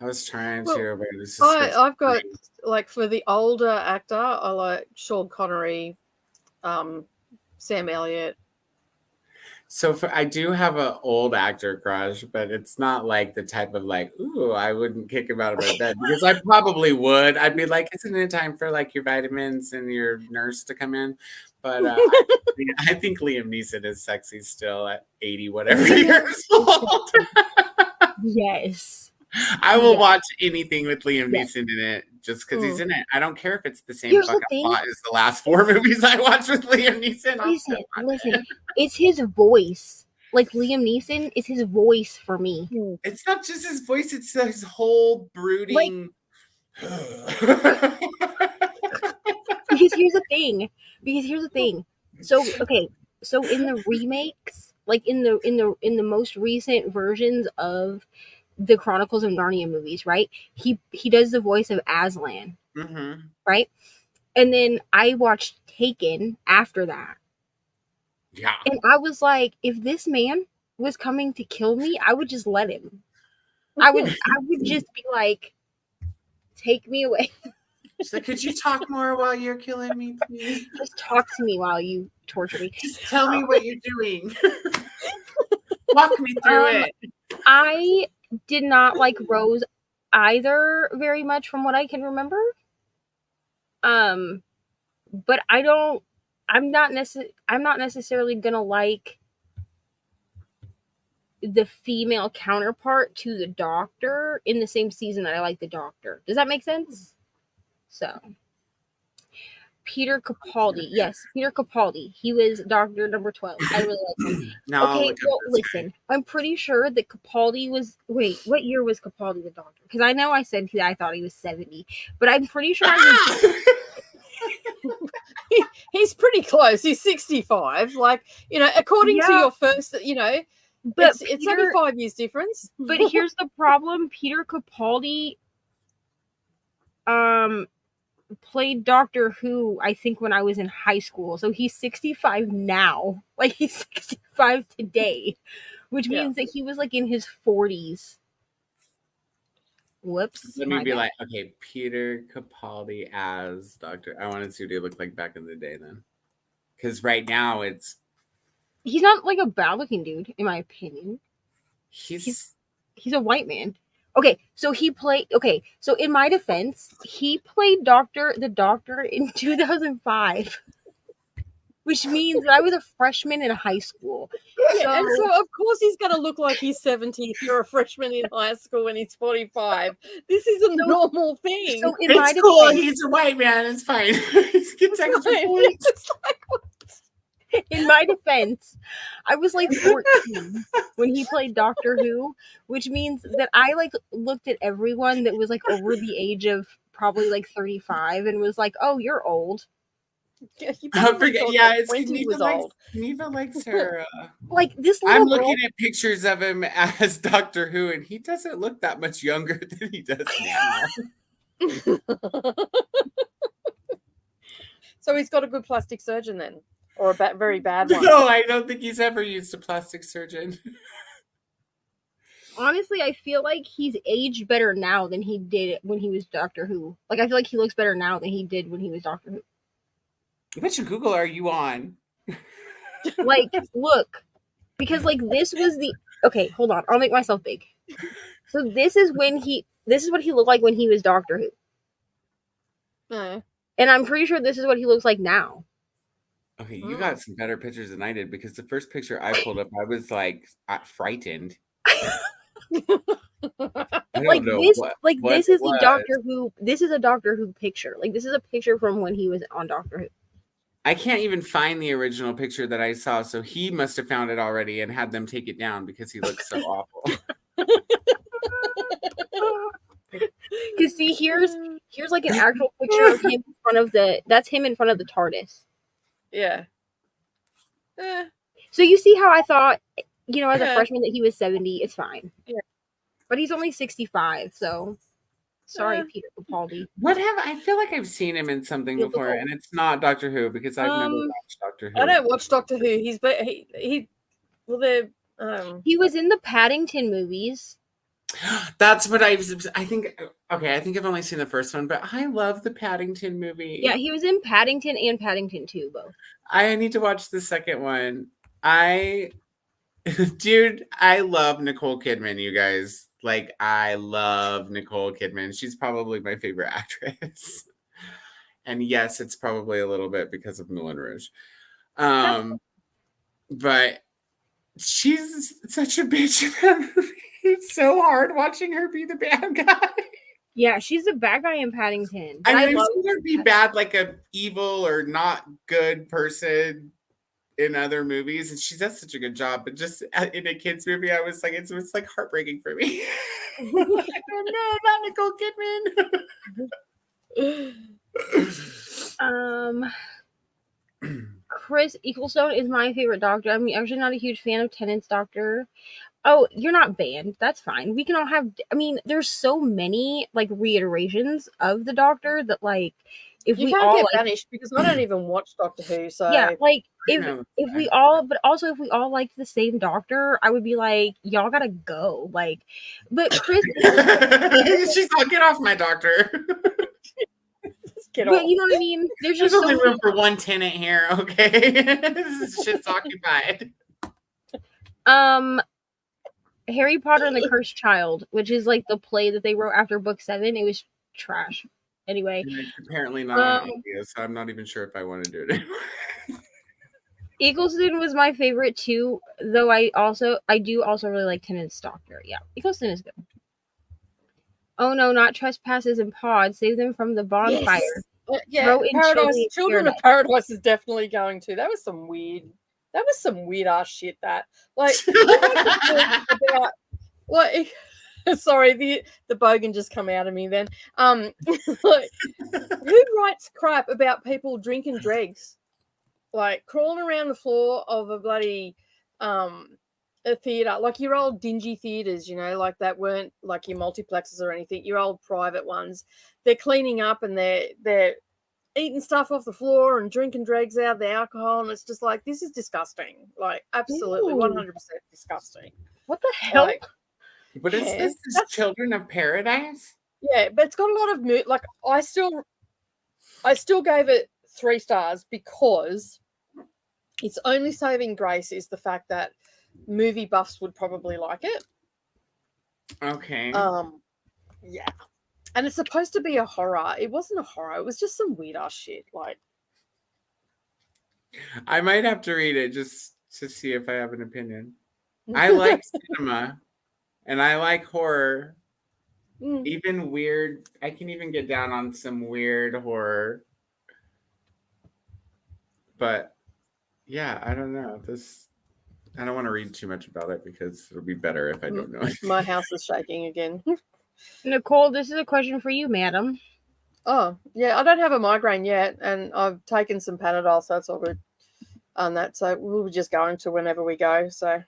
I was trying Well, to, but this is I've got, like, for the older actor, I like Sean Connery, Sam Elliott. So I do have an old actor crush, but it's not like the type of like, ooh, I wouldn't kick him out of my bed because I probably would. I'd be like, isn't it time for like your vitamins and your nurse to come in? But I think Liam Neeson is sexy still at 80 whatever years old. Yes. I will watch anything with Liam Neeson in it just because he's Mm. in it. I don't care if it's the same Here's the fucking thing. plot as the last 4 movies I watched with Liam Neeson. I'll still watch Listen. it. It's his voice. Like, Liam Neeson is his voice for me. It's not just his voice, it's his whole brooding. Because here's the thing. So, okay. So in the remakes, like in the most recent versions of the Chronicles of Narnia movies, right? He does the voice of Aslan, Mm-hmm. right? And then I watched Taken after that. Yeah. And I was like, if this man was coming to kill me, I would just let him. I would just be like, take me away. She's like, could you talk more while you're killing me, please? Just talk to me while you torture me. Just tell me what you're doing. Walk me through it. I did not like Rose either very much from what I can remember. But I'm not necessarily gonna like the female counterpart to the Doctor in the same season that I like the Doctor. Does that make sense? So Peter Capaldi. Yes, Peter Capaldi. He was Doctor number 12. I really like him. Okay, well, listen. I'm pretty sure that Capaldi was... Wait, what year was Capaldi the Doctor? Because I know I said I thought he was 70. But I'm pretty sure He's pretty close. He's 65. Like, according to your first, but it's only 5 years difference. But here's the problem. Peter Capaldi played Doctor Who, I think, when I was in high school. So he's 65 now. Like, he's 65 today. Which means that he was, like, in his 40s. Whoops. Let me be like, okay, Peter Capaldi as Doctor. I want to see what he looked like back in the day then. Because right now he's not, like, a bad-looking dude, in my opinion. He's a white man. Okay, so in my defense, he played the Doctor in 2005. Which means that I was a freshman in high school. Yeah, and so of course he's going to look like he's 70 if you're a freshman in high school when he's 45. This is a normal thing. So in it's cool. He's a white man. It's fine. He gets extra points. Like, what? In my defense, I was like 14 when he played Doctor Who, which means that I like looked at everyone that was like over the age of probably like 35 and was like, "Oh, you're old." Yeah, you I probably forget. thought Yeah, that it's 20 was old. Neva likes her. Like this I'm little girl. looking at pictures of him as Doctor Who, and he doesn't look that much younger than he does now. So he's got a good plastic surgeon then, or a very bad one. No, I don't think he's ever used a plastic surgeon. Honestly, I feel like he's aged better now than he did when he was Doctor Who. Like I feel like he looks better now than he did when he was Doctor Who. Which Google are you on? Like, look, because like this was the okay. Hold on, I'll make myself big. So this is what he looked like when he was Doctor Who, and I'm pretty sure this is what he looks like now. Okay, you got some better pictures than I did because the first picture I pulled up, I was like frightened. Like this, this is a Doctor Who. This is a Doctor Who picture. Like this is a picture from when he was on Doctor Who. I can't even find the original picture that I saw, so he must have found it already and had them take it down because he looks so awful. Because see, here's like an actual picture of him in front of that's him in front of the TARDIS. Yeah. So you see how I thought, as a freshman that he was 70. It's fine. Yeah. But he's only 65, so sorry, Peter Capaldi. I feel like I've seen him in something before, and it's not Doctor Who because I've never watched Doctor Who. I don't watch Doctor Who. He was in the Paddington movies. That's what I think. Okay, I think I've only seen the first one, but I love the Paddington movie. Yeah, he was in Paddington and Paddington 2 both. I need to watch the second one. Dude, I love Nicole Kidman, you guys. Like, I love Nicole Kidman. She's probably my favorite actress. And yes, it's probably a little bit because of Moulin Rouge. But she's such a bitch in that movie. It's so hard watching her be the bad guy. Yeah, she's the bad guy in Paddington. I mean, I've seen her be bad, like a evil or not good person in other movies, and she does such a good job. But just in a kids movie, I was like, it's like heartbreaking for me. Like, oh no, not Nicole Kidman. Chris Ecclestone is my favorite Doctor. I'm actually not a huge fan of Tennant's Doctor. Oh, you're not banned. That's fine. We can all have. I mean, there's so many like reiterations of the Doctor that like if you we can't all get banished because I don't even watch Doctor Who. So yeah, like if we all, but also if we all liked the same Doctor, I would be like, y'all gotta go. Like, but Chris, she's like, get off my Doctor. But you know what I mean? There's just only room for one tenant here, okay? This shit's occupied. Harry Potter and the Cursed Child, which is like the play that they wrote after book 7, it was trash. Anyway. It's apparently not an idea, so I'm not even sure if I want to do it anymore. Eccleston was my favorite too, though I do also really like Tennant's Doctor. Yeah, Eccleston is good. Oh no, not trespasses and pods. Save them from the bonfire. Yes. Yeah, Children of Paradise is definitely going to. That was some weird ass shit. That like, sorry, the bogan just come out of me. Then, like, who writes crap about people drinking dregs, like crawling around the floor of a bloody a theater, like your old dingy theaters, like that weren't like your multiplexes or anything, your old private ones. They're cleaning up and they're eating stuff off the floor and drinking dregs out of the alcohol, and it's just like, this is disgusting. Like, absolutely 100% disgusting. What the hell? Like, what is this? Is Children of Paradise? Yeah, but it's got a lot of like I still gave it 3 stars because its only saving grace is the fact that movie buffs would probably like it. Okay. Yeah. And it's supposed to be a horror. It wasn't a horror. It was just some weird ass shit. Like, I might have to read it just to see if I have an opinion. I like cinema and I like horror. Even weird. I can even get down on some weird horror. But Yeah, I don't know. I don't want to read too much about it because it'll be better if I don't know it. My house is shaking again. Nicole, this is a question for you, madam. Oh, yeah, I don't have a migraine yet, and I've taken some Panadol, so it's all good on that. So we'll be just going to whenever we go. So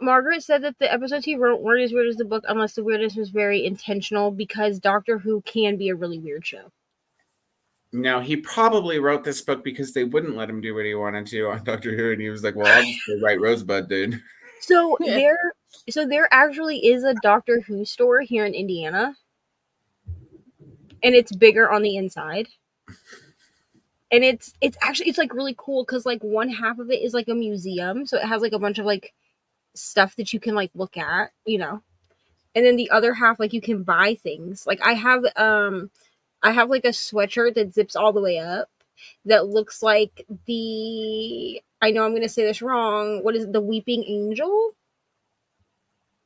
Margaret said that the episodes he wrote weren't as weird as the book, unless the weirdness was very intentional, because Doctor Who can be a really weird show. No, he probably wrote this book because they wouldn't let him do what he wanted to on Doctor Who, and he was like, "Well, I'll just go write Rosebud, dude." So Yeah. there actually is a Doctor Who store here in Indiana, and it's bigger on the inside. And it's actually like really cool because like one half of it is like a museum, so it has like a bunch of like stuff that you can like look at, you know. And then the other half, like you can buy things. Like I have like a sweatshirt that zips all the way up that looks like I know I'm gonna say this wrong. What is it, the Weeping Angel?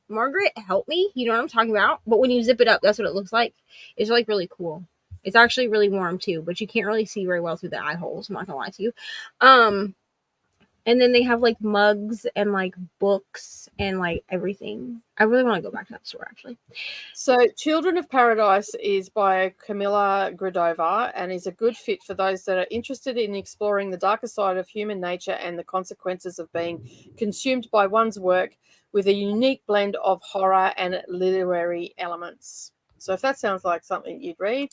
Margaret, help me. You know what I'm talking about. But when you zip it up, that's what it looks like. It's like really cool. It's actually really warm too, but you can't really see very well through the eye holes. I'm not gonna lie to you. And then they have like mugs and like books and like everything. I really want to go back to that store actually. So, Children of Paradise is by Camilla Gradova and is a good fit for those that are interested in exploring the darker side of human nature and the consequences of being consumed by one's work with a unique blend of horror and literary elements. So, if that sounds like something you'd read,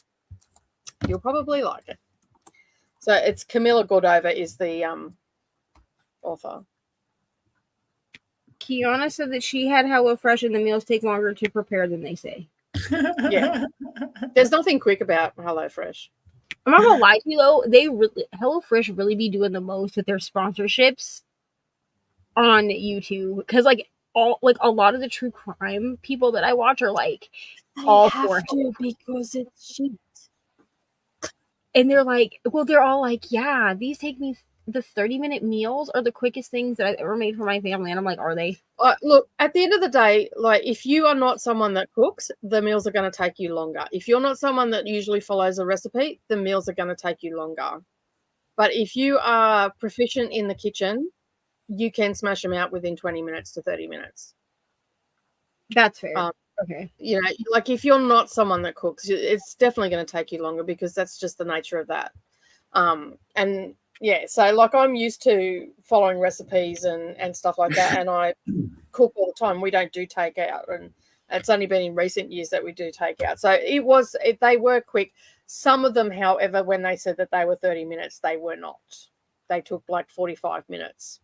you'll probably like it. So, it's Camilla Gordova is the author. Kiana said that she had HelloFresh and the meals take longer to prepare than they say. Yeah. There's nothing quick about HelloFresh. I'm not gonna lie to you though, HelloFresh really be doing the most with their sponsorships on YouTube because like a lot of the true crime people that I watch are like all for because it's cheap. and they're like, well, they're all like, yeah, these take me the 30-minute meals are the quickest things that I've ever made for my family, and I'm like, are they? Look, at the end of the day, like if you are not someone that cooks, the meals are going to take you longer. If you're not someone that usually follows a recipe, the meals are going to take you longer. But if you are proficient in the kitchen, you can smash them out within 20 minutes to 30 minutes. That's fair. Okay. You know, like if you're not someone that cooks, it's definitely going to take you longer because that's just the nature of that. And yeah, so like I'm used to following recipes and stuff like that, and I cook all the time. We don't do takeout, and it's only been in recent years that we do takeout. So they were quick. Some of them, however, when they said that they were 30 minutes, they were not. They took like 45 minutes.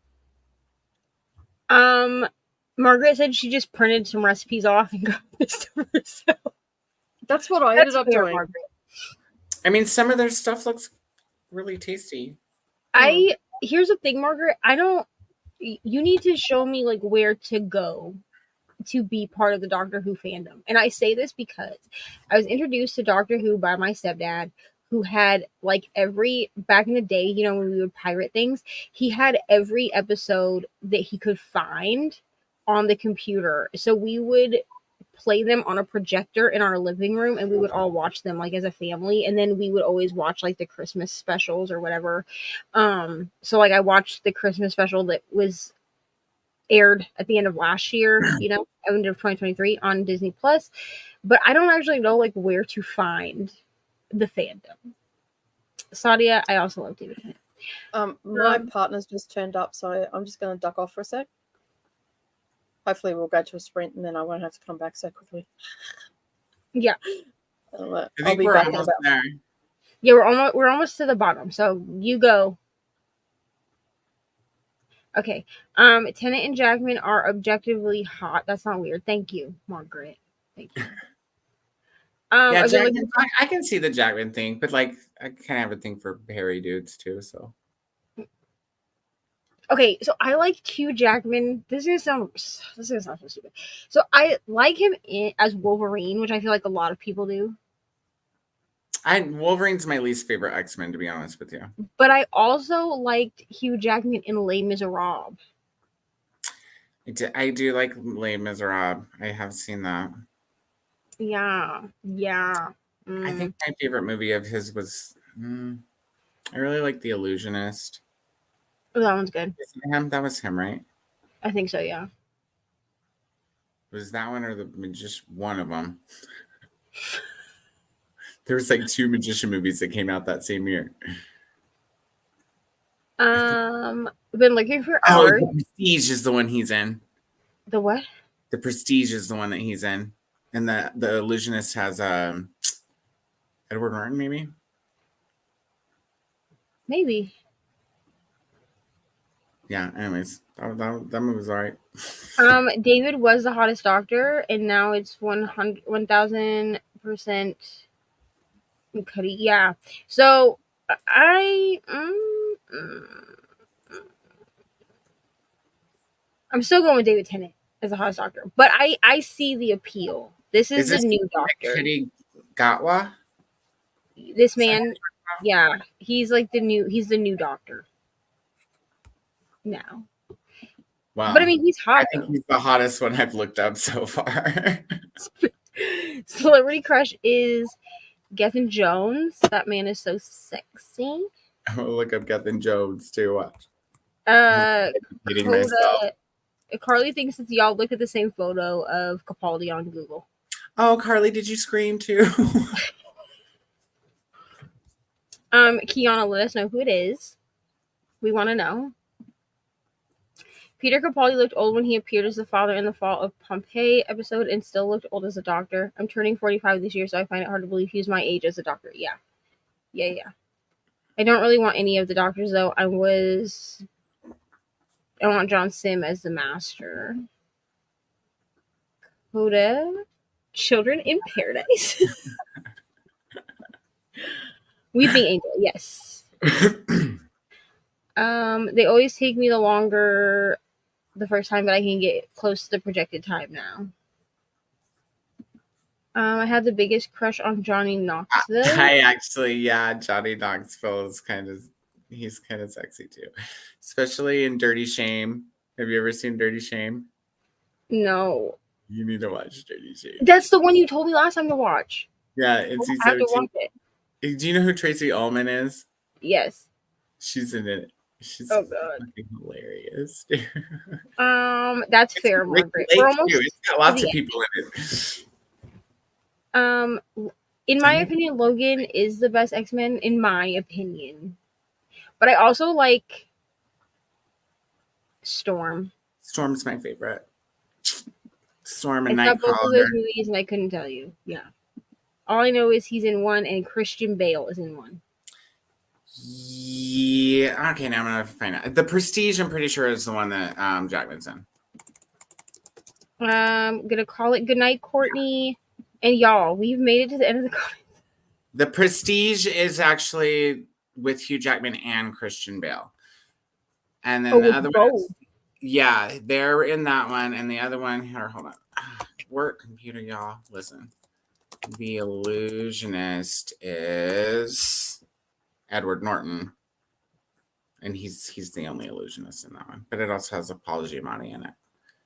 Margaret said she just printed some recipes off and got this to herself. That's what I ended up fair, doing. Margaret. I mean, some of their stuff looks really tasty. Here's the thing, Margaret. You need to show me like where to go to be part of the Doctor Who fandom. And I say this because I was introduced to Doctor Who by my stepdad, who had like back in the day, you know, when we would pirate things, he had every episode that he could find on the computer. So we would play them on a projector in our living room and we would all watch them like as a family, and then we would always watch like the Christmas specials or whatever. So like I watched the Christmas special that was aired at the end of last year, you know, end of 2023 on Disney Plus, but I don't actually know like where to find the fandom. Sadia, I also love David Tennant. My partner's just turned up, so I'm just going to duck off for a sec. Hopefully we'll go to a sprint and then I won't have to come back so quickly. Yeah. I think we're almost there. Yeah, we're almost to the bottom. So you go. Okay. Tennant and Jackman are objectively hot. That's not weird. Thank you, Margaret. Thank you. Yeah, Jackman, I can see the Jackman thing, but like I kind of have a thing for hairy dudes too. So okay, so I like Hugh Jackman. This is not so stupid. So I like him as Wolverine, which I feel like a lot of people do. Wolverine's my least favorite X-Men, to be honest with you. But I also liked Hugh Jackman in Les Miserables. I do like Les Miserables. I have seen that. Yeah. I think my favorite movie of his was I really like The Illusionist. Oh, that one's good. Isn't him? That was him, right? I think so. Yeah. Was that one or just one of them? There was like 2 magician movies that came out that same year. I've been looking for Oh, hours. The Prestige is the one he's in. The what? The Prestige is the one that he's in, and the illusionist has Edward Norton, maybe. Maybe. Yeah. Anyways, that movie was alright. David was the hottest doctor, and now it's 1,000% Cuddy. Yeah. So I'm still going with David Tennant as the hottest doctor, but I see the appeal. This is the this new doctor. Kitty Gatwa? This man, yeah, he's the new doctor now. Wow. But I mean, he's hot. I think he's the hottest one I've looked up so far. Celebrity crush is Gethin Jones. That man is so sexy. I'm gonna look up Gethin Jones too. Watch. Hating Coda, myself. Carly thinks that y'all look at the same photo of Capaldi on Google. Oh, Carly, did you scream too? Kiana, let us know who it is. We want to know. Peter Capaldi looked old when he appeared as the father in the Fall of Pompeii episode and still looked old as a doctor. I'm turning 45 this year, so I find it hard to believe he's my age as a doctor. Yeah. I don't really want any of the doctors, though. I want John Sim as the master. Coda, Children in Paradise. Weeping Angel, yes. They always take me longer the first time, but I can get close to the projected time now. I had the biggest crush on Johnny Knoxville. Johnny Knoxville is he's kind of sexy too, especially in Dirty Shame. Have you ever seen Dirty Shame? No. You need to watch Dirty Shame. That's the one you told me last time to watch. Yeah, it's I have to watch it. Do you know who Tracy Ullman is? Yes. She's in it. She's fucking hilarious. That's fair, Margaret. We're almost it's got lots of people in it. In my opinion, Logan is the best X-Men, in my opinion. But I also like Storm. Storm's my favorite. Storm and I saw both of Nightcrawler. those movies, and I couldn't tell you. Yeah. All I know is he's in one, and Christian Bale is in one. Yeah. Okay, now I'm gonna find out. The Prestige, I'm pretty sure, is the one that Jackman's in. I'm gonna call it goodnight, Courtney. And y'all, we've made it to the end of the comments. The Prestige is actually with Hugh Jackman and Christian Bale. And then the other one, yeah, they're in that one. And the other one, here, hold on. Work computer, y'all. Listen. The Illusionist is Edward Norton. And he's the only illusionist in that one. But it also has Paul Giamatti in it.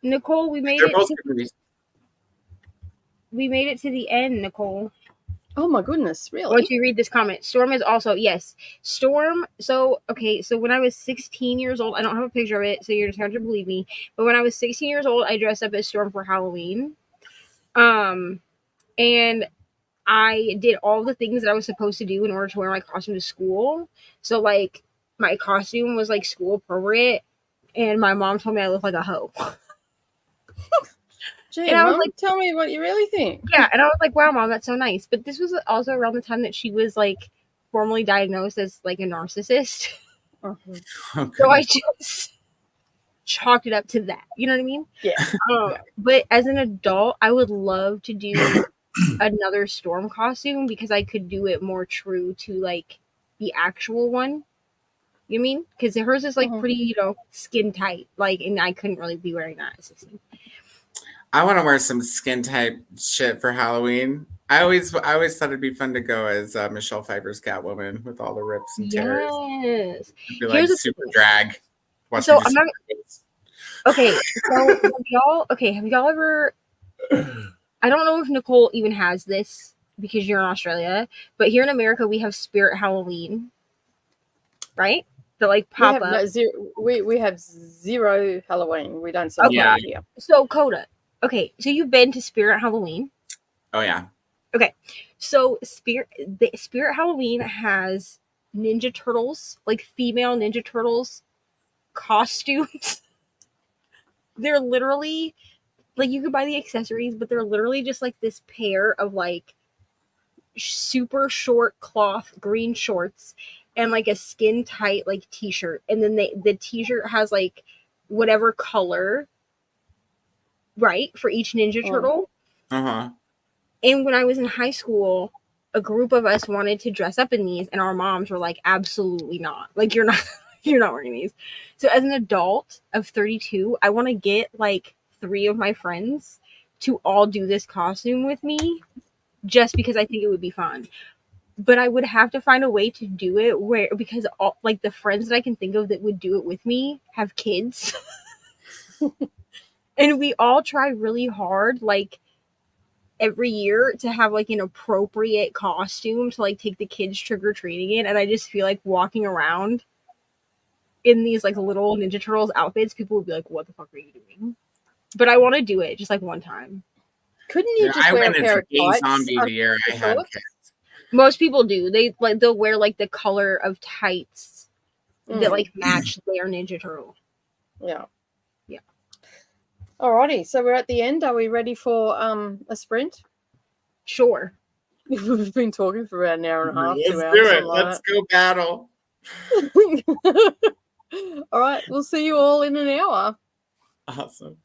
Nicole, we made it to the end, Nicole. Oh my goodness, really? Once you read this comment, Storm is also, yes. Storm, so when I was 16 years old, I don't have a picture of it, so you're just going to believe me, but when I was 16 years old, I dressed up as Storm for Halloween. And I did all the things that I was supposed to do in order to wear my costume to school. So, like, my costume was, like, school appropriate, and my mom told me I looked like a hoe. Gee, and I was like, tell me what you really think. Yeah, and I was like, wow, Mom, that's so nice. But this was also around the time that she was, like, formally diagnosed as, like, a narcissist. Okay. So I just chalked it up to that. You know what I mean? Yeah. But as an adult, I would love to do another Storm costume because I could do it more true to, like, the actual one. You know what I mean? Because hers is, like, pretty, skin tight. Like, and I couldn't really be wearing that at 16. I want to wear some skin tight shit for Halloween. I always thought it'd be fun to go as Michelle Pfeiffer's Catwoman with all the rips and tears. Yes. It'd be like super drag. So I'm not. Okay. So have y'all ever? I don't know if Nicole even has this because you're in Australia, but here in America we have Spirit Halloween, right? that like We pop have up. no zero. We have zero Halloween. We don't celebrate Yeah. it here. So Coda, okay, so you've been to Spirit Halloween. Oh yeah. Okay, so Spirit Halloween has Ninja Turtles, like female Ninja Turtles costumes. They're literally like you could buy the accessories, but they're literally just like this pair of like super short cloth green shorts and like a skin tight like t-shirt, and then the t-shirt has like whatever color, right, for each Ninja Turtle. Uh-huh. And when I was in high school, a group of us wanted to dress up in these, and our moms were like, absolutely not. Like, you're not you're not wearing these. So as an adult of 32, I want to get like 3 of my friends to all do this costume with me just because I think it would be fun. But I would have to find a way to do it where, because all like the friends that I can think of that would do it with me have kids. And we all try really hard, like every year, to have like an appropriate costume to like take the kids trick-or-treating in. And I just feel like walking around in these like little Ninja Turtles outfits, people would be like, what the fuck are you doing? But I want to do it just like one time. Couldn't you Yeah, just I wear a went as pair a of gay tights zombie under the year I the had shorts? kids. Most people do. They'll wear like the color of tights that like match their Ninja Turtle. Yeah. Yeah. Alrighty, so we're at the end. Are we ready for a sprint? Sure. We've been talking for about an hour and a half, Let's 2 do hours, it. something Let's like go battle. that. All right, we'll see you all in an hour. Awesome.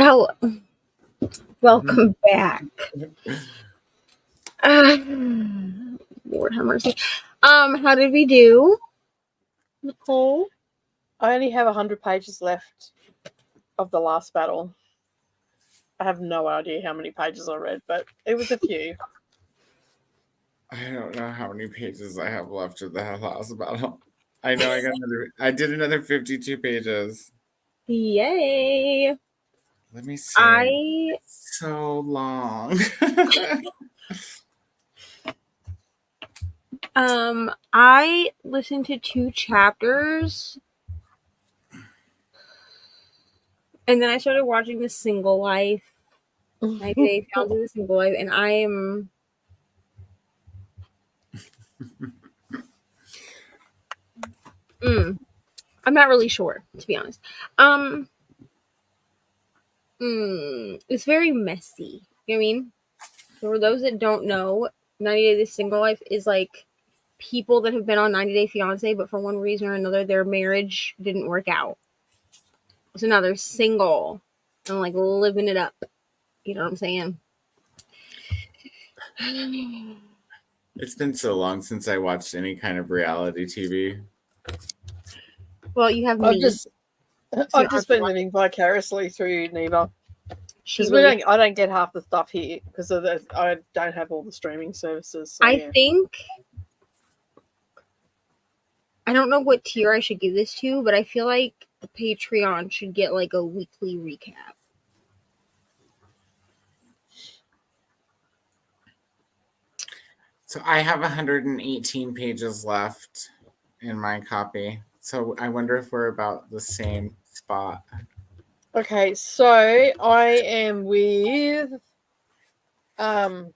Oh, welcome back. Lord have mercy. How did we do, Nicole? I only have 100 pages left of the last battle. I have no idea how many pages I read, but it was a few. I don't know how many pages I have left of that last battle. I know I did another 52 pages. Yay! Let me see. I So long. I listened to 2 chapters, and then I started watching The Single Life. 90 Day Fiancé, The Single Life, and I am I'm not really sure, to be honest. It's very messy. You know what I mean? For those that don't know, 90 Day The Single Life is like people that have been on 90 Day Fiancé, but for one reason or another, their marriage didn't work out. So now they're single and like living it up. You know what I'm saying? It's been so long since I watched any kind of reality TV. Well, you have I've me. just been living vicariously through Neva. Because Really, I don't get half the stuff here because I don't have all the streaming services. So, I think I don't know what tier I should give this to, but I feel like the Patreon should get like a weekly recap. So I have 118 pages left in my copy. So I wonder if we're about the same spot. Okay, so I am with Tuan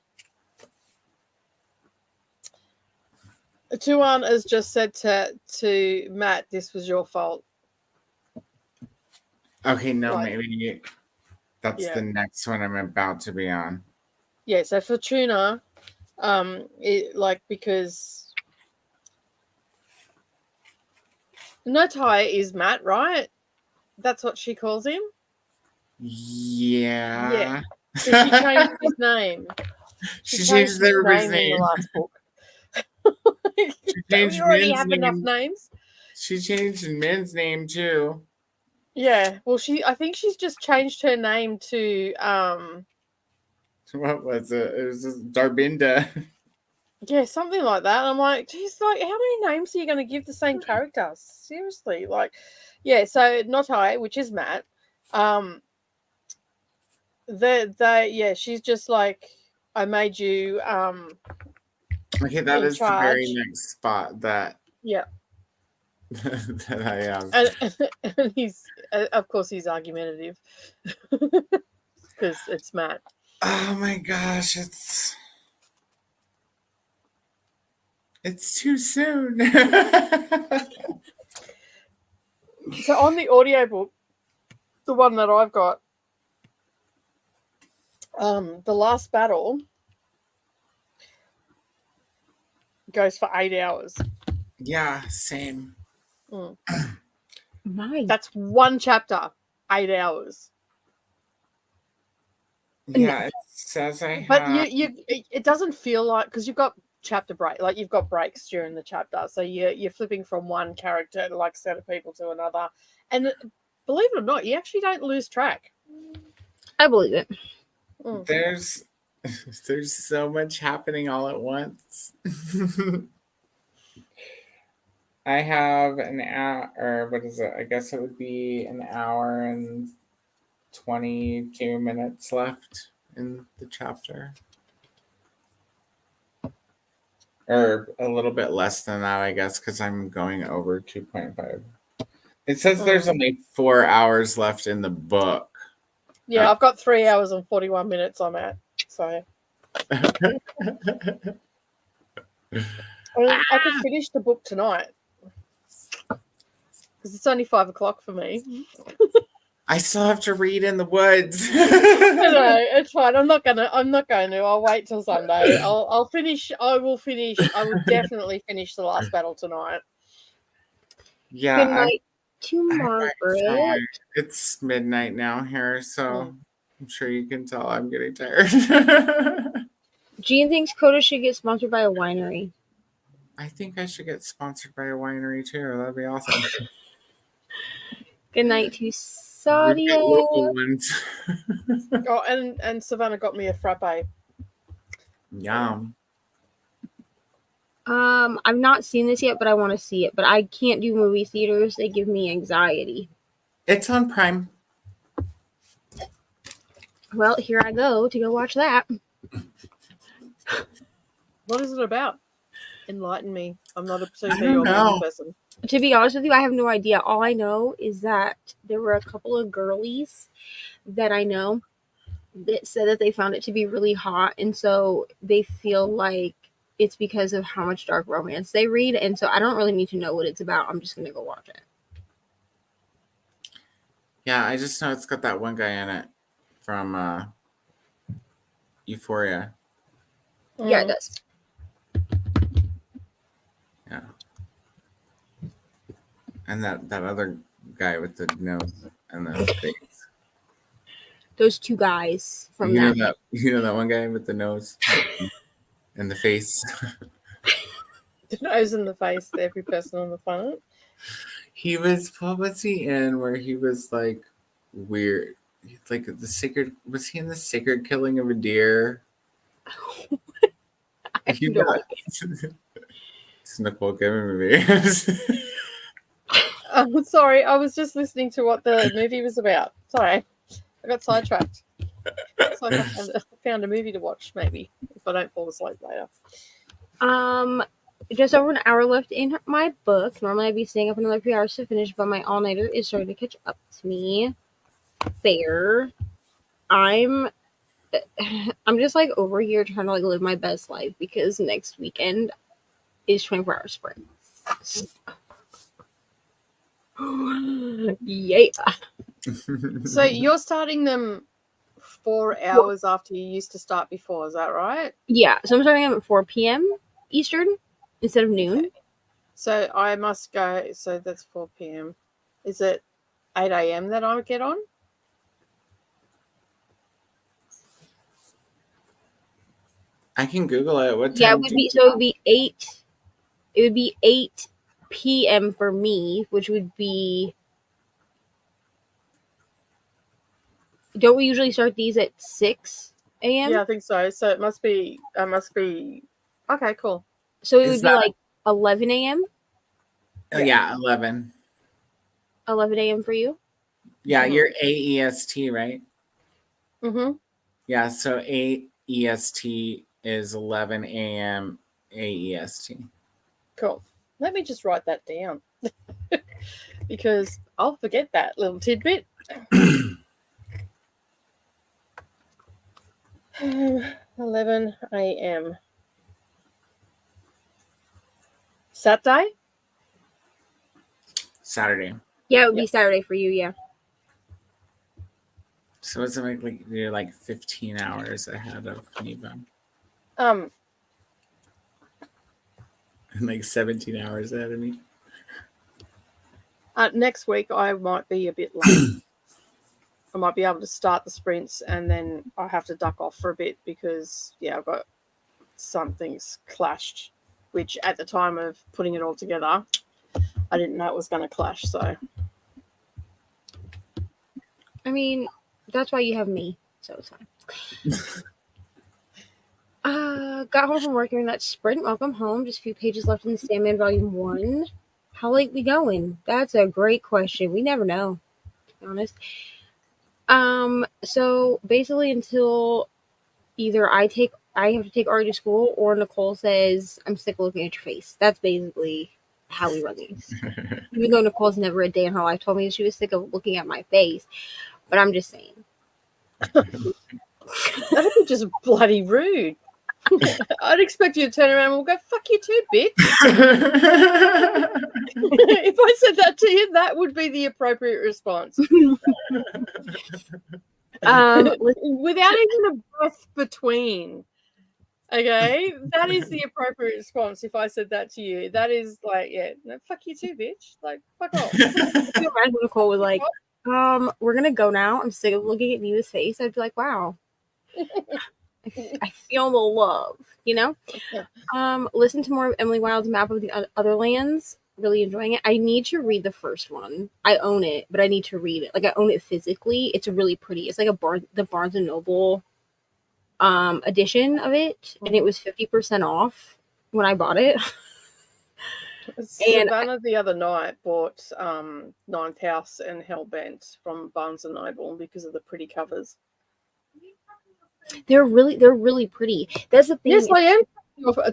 has just said to Matt, this was your fault. Okay, no, Like, maybe that's the next one I'm about to be on. Yeah, so for Tuna, because Notai is Matt, right? That's what she calls him? Yeah. So she changed his name. She changed everybody's name in the last book. She Don't we changed already Min's have name. enough names? She changed Min's name too. Yeah, well, I think she's just changed her name to What was it? It was just Darbinda. yeah, something like that. I'm like, geez, like, how many names are you going to give the same character? Seriously, like, yeah. So Notai, which is Matt, she's just like, I made you Okay, that in is charge. The very next spot that Yeah. that I have. And he's, of course, he's argumentative because it's Matt. Oh my gosh, it's too soon. So on the audiobook, the one that I've got, the last battle goes for 8 hours. Yeah, same. That's one chapter, 8 hours. Yeah, it says I have. But it doesn't feel like, because you've got chapter break, like you've got breaks during the chapter, so you're flipping from one character, like set of people, to another, and believe it or not, you actually don't lose track. I believe it. There's so much happening all at once. I have an hour, or what is it? I guess it would be an hour and 22 minutes left in the chapter. Or a little bit less than that, I guess, because I'm going over 2.5. It says there's only 4 hours left in the book. Yeah, I've got 3 hours and 41 minutes I'm at. So I could finish the book tonight. Because it's only 5 o'clock for me. I still have to read in the woods. No, it's fine. I'm not going to. I'll wait till Sunday. I'll finish. I will finish. I will definitely finish the last battle tonight. Yeah. to I might Margaret. try. It's midnight now here, so I'm sure you can tell I'm getting tired. Jean thinks Coda should get sponsored by a winery. I think I should get sponsored by a winery too. That'd be awesome. Good night to We get Sadia. local ones. Oh, and Savannah got me a frappe. Yum. I've not seen this yet, but I want to see it. But I can't do movie theaters; they give me anxiety. It's on Prime. Well, here I go to go watch that. What is it about? Enlighten me. I'm not a don't TV or know. movie person. To be honest with you, I have no idea. All I know is that there were a couple of girlies that I know that said that they found it to be really hot, and so they feel like it's because of how much dark romance they read, and so I don't really need to know what it's about. I'm just gonna go watch it. Yeah, I just know it's got that one guy in it from Euphoria. Yeah, it does. Yeah. And that other guy with the nose and the face. Those two guys from that. You know that one guy with the nose and the face. The nose and the face to every person on the planet. What was he in where he was like weird? Like was he in the sacred killing of a deer? I have no idea. It's a Nicole Kidman movie. I'm sorry, I was just listening to what the movie was about. Sorry, I got sidetracked. So I found a movie to watch, maybe, if I don't fall asleep later. Just over an hour left in my book. Normally I'd be staying up another few hours to finish, but my all-nighter is starting to catch up to me. Fair. I'm just like over here trying to like live my best life because next weekend is 24-hour sprints. Yeah. So you're starting them 4 hours after you used to start before, is that right? Yeah, so I'm starting them at 4 p.m. Eastern instead of noon. Okay. So I must go, so that's 4 p.m. Is it 8 a.m. that I would get on? I can Google it. What time? Yeah, it would be 8. It would be 8 p.m. for me, which would be. Don't we usually start these at 6 a.m.? Yeah, I think so. So it must be. Okay, cool. So it would be like 11 a.m. Yeah, 11. 11 a.m. for you. Yeah, you're AEST, right? Mm-hmm. Yeah, so 8 EST is 11 a.m. AEST. Cool. Let me just write that down because I'll forget that little tidbit. 11 a.m. Saturday? Saturday. Yeah, it would be Saturday for you. Yeah. So it's like you're like 15 hours ahead of Neva. Um, And like 17 hours ahead of me. Next week I might be a bit late. I might be able to start the sprints and then I have to duck off for a bit because I've got something's clashed, which at the time of putting it all together, I didn't know it was going to clash. So, I mean, that's why you have me, so it's fine. Got home from work during that sprint. Welcome home. Just a few pages left in the Sandman Volume 1. How late we going? That's a great question. We never know, to be honest. So basically until either I have to take Ari to school or Nicole says, I'm sick of looking at your face. That's basically how we run these. Even though Nicole's never a day in her life told me she was sick of looking at my face. But I'm just saying. that'd be just bloody rude. I'd expect you to turn around and go, fuck you too, bitch. If I said that to you, that would be the appropriate response. Without even a breath between. Okay, that is the appropriate response if I said that to you. That is like, yeah, no, fuck you too, bitch. Like, fuck off. Can you imagine when Nicole was like, we're gonna go now. I'm sick of looking at Neva's face. I'd be like, wow. I feel the love, you know? Listen to more of Emily Wilde's Map of the Other Lands. Really enjoying it. I need to read the first one. I own it, but I need to read it. Like, I own it physically. It's really pretty. It's like the Barnes and Noble edition of it, and it was 50% off when I bought it. And Savannah the other night bought Ninth House and Hellbent from Barnes and Noble because of the pretty covers. they're really pretty. That's the thing. Yes, I am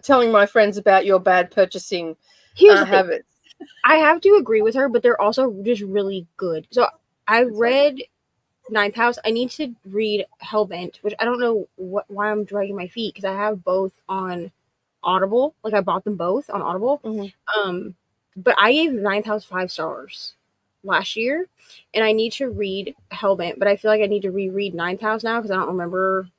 telling my friends about your bad purchasing Here's the thing. habits. I have to agree with her, but they're also just really good. So I read Ninth House. I need to read Hellbent, which I don't know why I'm dragging my feet because I have both on Audible. Like, I bought them both on Audible. Mm-hmm. But I gave Ninth House 5 stars last year, and I need to read Hellbent, but I feel like I need to reread Ninth House now because I don't remember.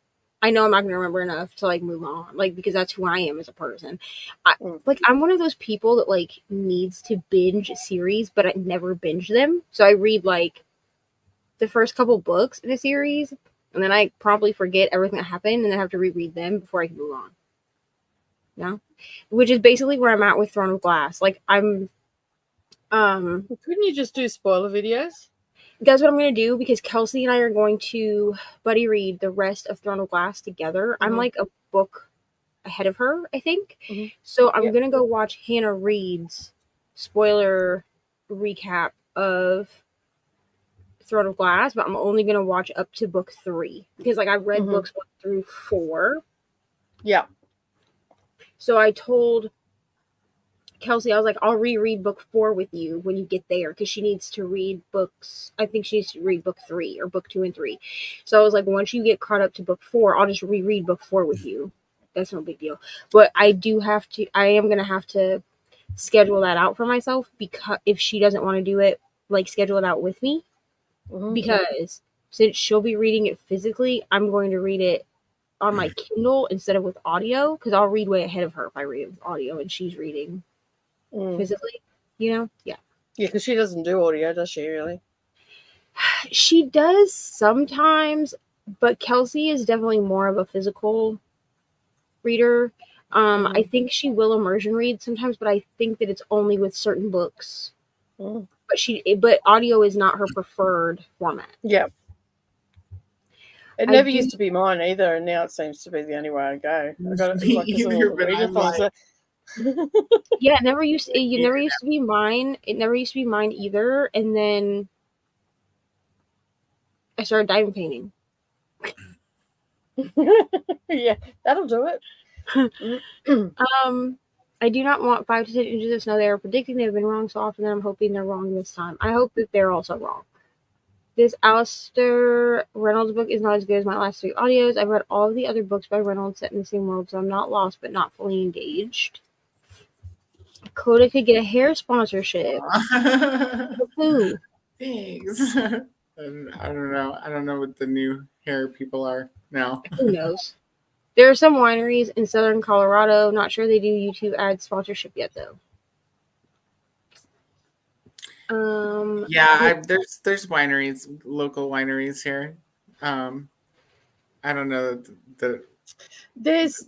I know I'm not going to remember enough to like move on, like, because that's who I am as a person. I'm one of those people that like needs to binge series, but I never binge them. So I read like the first couple books in a series, and then I probably forget everything that happened, and then have to reread them before I can move on. No, which is basically where I'm at with Throne of Glass. Like, I'm Couldn't you just do spoiler videos? That's what I'm going to do, because Kelsey and I are going to buddy read the rest of Throne of Glass together. I'm like a book ahead of her, I think. So I'm going to go watch Hannah Reed's spoiler recap of Throne of Glass, but I'm only going to watch up to book 3 because like I've read books 1 through 4. Yeah. So I told Kelsey, I was like, I'll reread book 4 with you when you get there, because she needs to read books. I think she needs to read book 3 or book 2 and 3. So I was like, once you get caught up to book 4, I'll just reread book 4 with you. That's no big deal. But I am going to have to schedule that out for myself, because if she doesn't want to do it, like, schedule it out with me. Because since she'll be reading it physically, I'm going to read it on my Kindle instead of with audio, because I'll read way ahead of her if I read it with audio and she's reading physically, you know? Yeah, because she doesn't do audio, does she, really? She does sometimes, but Kelsey is definitely more of a physical reader. I think she will immersion read sometimes, but I think that it's only with certain books. But audio is not her preferred format. Yeah. It never used to be mine either, and now it seems to be the only way I go. I got it like yeah, it never used to be mine. It never used to be mine either. And then I started diamond painting. Yeah, that'll do it. I do not want 5 to 10 inches of snow. They are predicting they've been wrong so often that I'm hoping they're wrong this time. I hope that they're also wrong. This Alistair Reynolds book is not as good as my last 3 audios. I've read all of the other books by Reynolds set in the same world, so I'm not lost but not fully engaged. Coda could get a hair sponsorship. Who? Thanks. I don't know. I don't know what the new hair people are now. Who knows? There are some wineries in southern Colorado. Not sure they do YouTube ad sponsorship yet, though. Yeah, there's wineries, local wineries here. I don't know there is a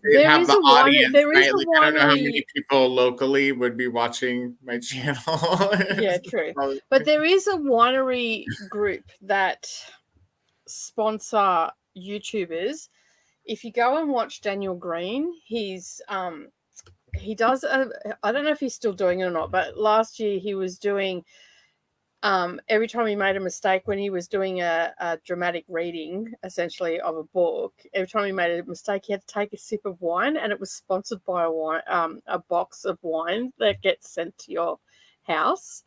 winery. I don't know how many people locally would be watching my channel. Yeah, true. But there is a winery group that sponsor YouTubers. If you go and watch Daniel Green, he does I don't know if he's still doing it or not, but last year he was doing every time he made a mistake when he was doing a dramatic reading, essentially, of a book, every time he made a mistake, he had to take a sip of wine, and it was sponsored by a box of wine that gets sent to your house.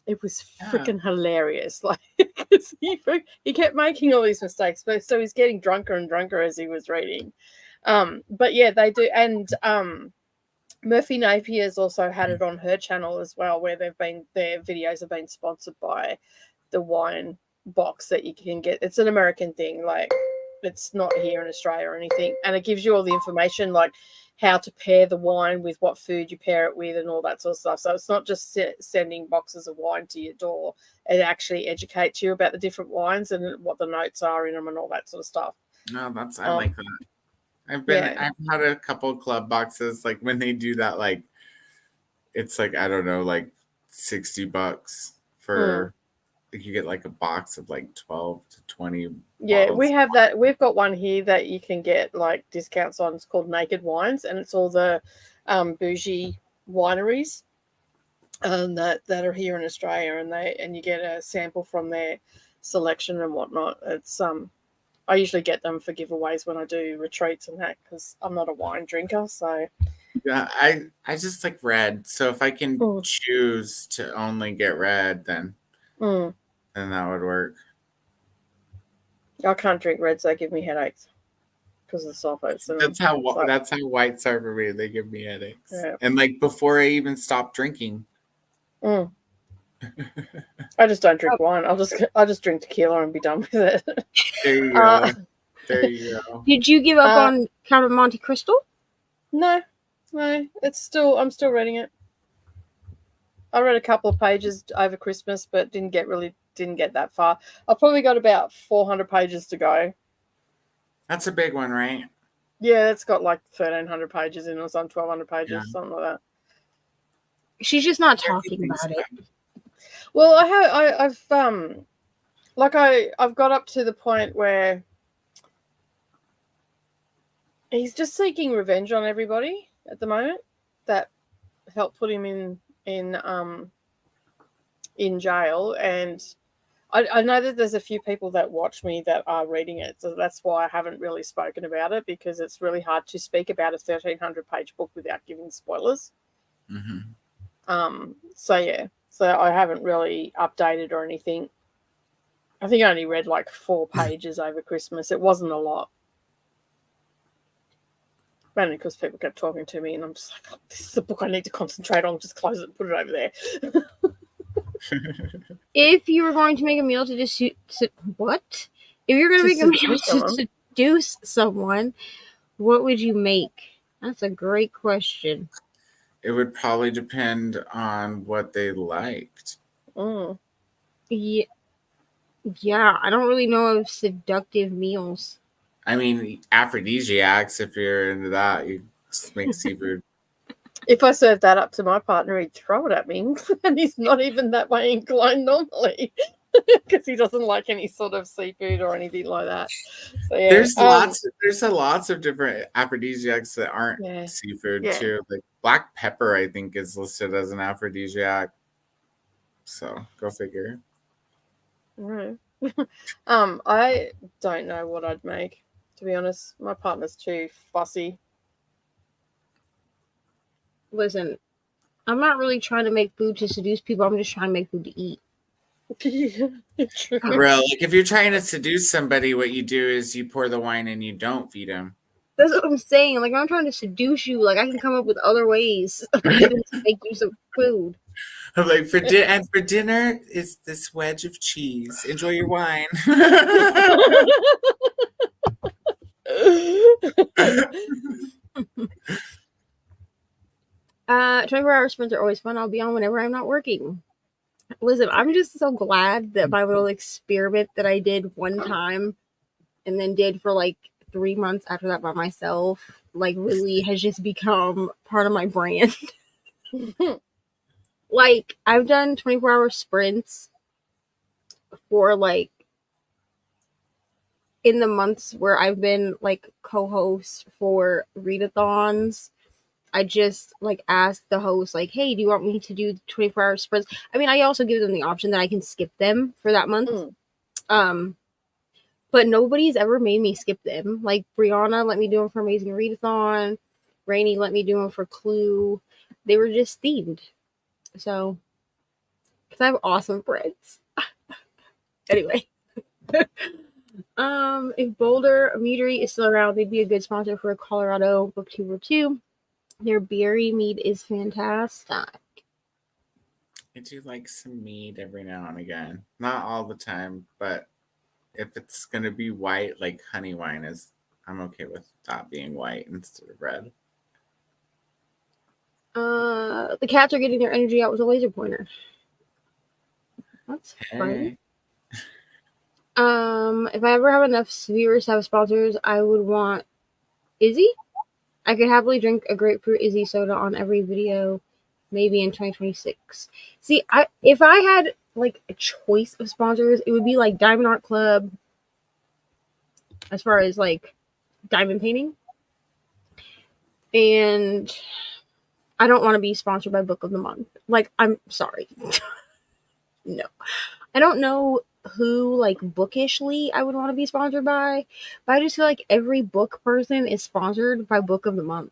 It was freaking hilarious. Like, he kept making all these mistakes, but so he's getting drunker and drunker as he was reading. But yeah, they do, and Murphy Napier's also had it on her channel as well, where their videos have been sponsored by the wine box that you can get. It's an American thing. Like, It's not here in Australia or anything, and it gives you all the information like how to pair the wine with what food you pair it with and all that sort of stuff. So it's not just sending boxes of wine to your door. It actually educates you about the different wines and what the notes are in them and all that sort of stuff. No, I like that. I've had a couple club boxes, like when they do that, like it's like, I don't know, like $60 for you get like a box of like 12 to 20 Yeah, bottles. we have that. We've got one here that you can get like discounts on. It's called Naked Wines, and it's all the bougie wineries that are here in Australia, and you get a sample from their selection and whatnot. It's I usually get them for giveaways when I do retreats and that, because I'm not a wine drinker. So Yeah, I just like red. So if I can choose to only get red, then that would work. I can't drink reds; they give me headaches because of the sulfates. That's how whites are for me. They give me headaches. Yeah. And like before I even stop drinking. I just don't drink wine. I'll just drink tequila and be done with it. There you go. There you go. Did you give up on Count of Monte Cristo? No. I'm still reading it. I read a couple of pages over Christmas, but didn't get that far. I've probably got about 400 pages to go. That's a big one, right? Yeah, it's got like 1,300 pages in it, or something, 1,200 pages, something like that. She's just not talking about it. Well, I've got up to the point where he's just seeking revenge on everybody at the moment that helped put him in jail, and I know that there's a few people that watch me that are reading it, so that's why I haven't really spoken about it, because it's really hard to speak about a 1,300-page book without giving spoilers. So I haven't really updated or anything. I think I only read like 4 pages over Christmas. It wasn't a lot. Mainly because people kept talking to me, and I'm just like, oh, this is a book I need to concentrate on. Just close it and put it over there. If you were going to make a meal to what? If you're going to make a meal to seduce someone, what would you make? That's a great question. It would probably depend on what they liked. Yeah, I don't really know of seductive meals. I mean, aphrodisiacs, if you're into that, you just make seafood. If I served that up to my partner, he'd throw it at me, and he's not even that way inclined normally, because he doesn't like any sort of seafood or anything like that. So yeah, there's lots of different aphrodisiacs that aren't seafood too. Like black pepper, I think, is listed as an aphrodisiac. So go figure. Right. I don't know what I'd make, to be honest. My partner's too fussy. Listen, I'm not really trying to make food to seduce people. I'm just trying to make food to eat. True. Bro, like if you're trying to seduce somebody, what you do is you pour the wine and you don't feed them. That's what I'm saying. Like, I'm trying to seduce you. Like, I can come up with other ways to make you some food. I'm like, for dinner is this wedge of cheese. Enjoy your wine. 24-hour sprints are always fun. I'll be on whenever I'm not working. Listen, I'm just so glad that my little experiment that I did one time and then did for like 3 months after that by myself, like really has just become part of my brand. Like, I've done 24-hour sprints for like in the months where I've been like co-host for readathons. I just like ask the host, like, hey, do you want me to do 24-hour sprints? I mean, I also give them the option that I can skip them for that month. But nobody's ever made me skip them. Like, Brianna let me do them for Amazing Readathon. Rainey let me do them for Clue. They were just themed. So, because I have awesome friends. Anyway. If Boulder Meadery is still around, they'd be a good sponsor for a Colorado booktuber too. Their berry mead is fantastic. I do like some mead every now and again. Not all the time, but if it's gonna be white, like honey wine is, I'm okay with that being white instead of red. The cats are getting their energy out with a laser pointer. That's fun. If I ever have enough viewers to have sponsors, I would want Izzy. I could happily drink a grapefruit Izzy soda on every video, maybe in 2026. See, if I had like a choice of sponsors, it would be like Diamond Art Club, as far as like diamond painting. And I don't want to be sponsored by Book of the Month. Like, I'm sorry. No. I don't know who, like, bookishly I would want to be sponsored by, but I just feel like every book person is sponsored by Book of the Month.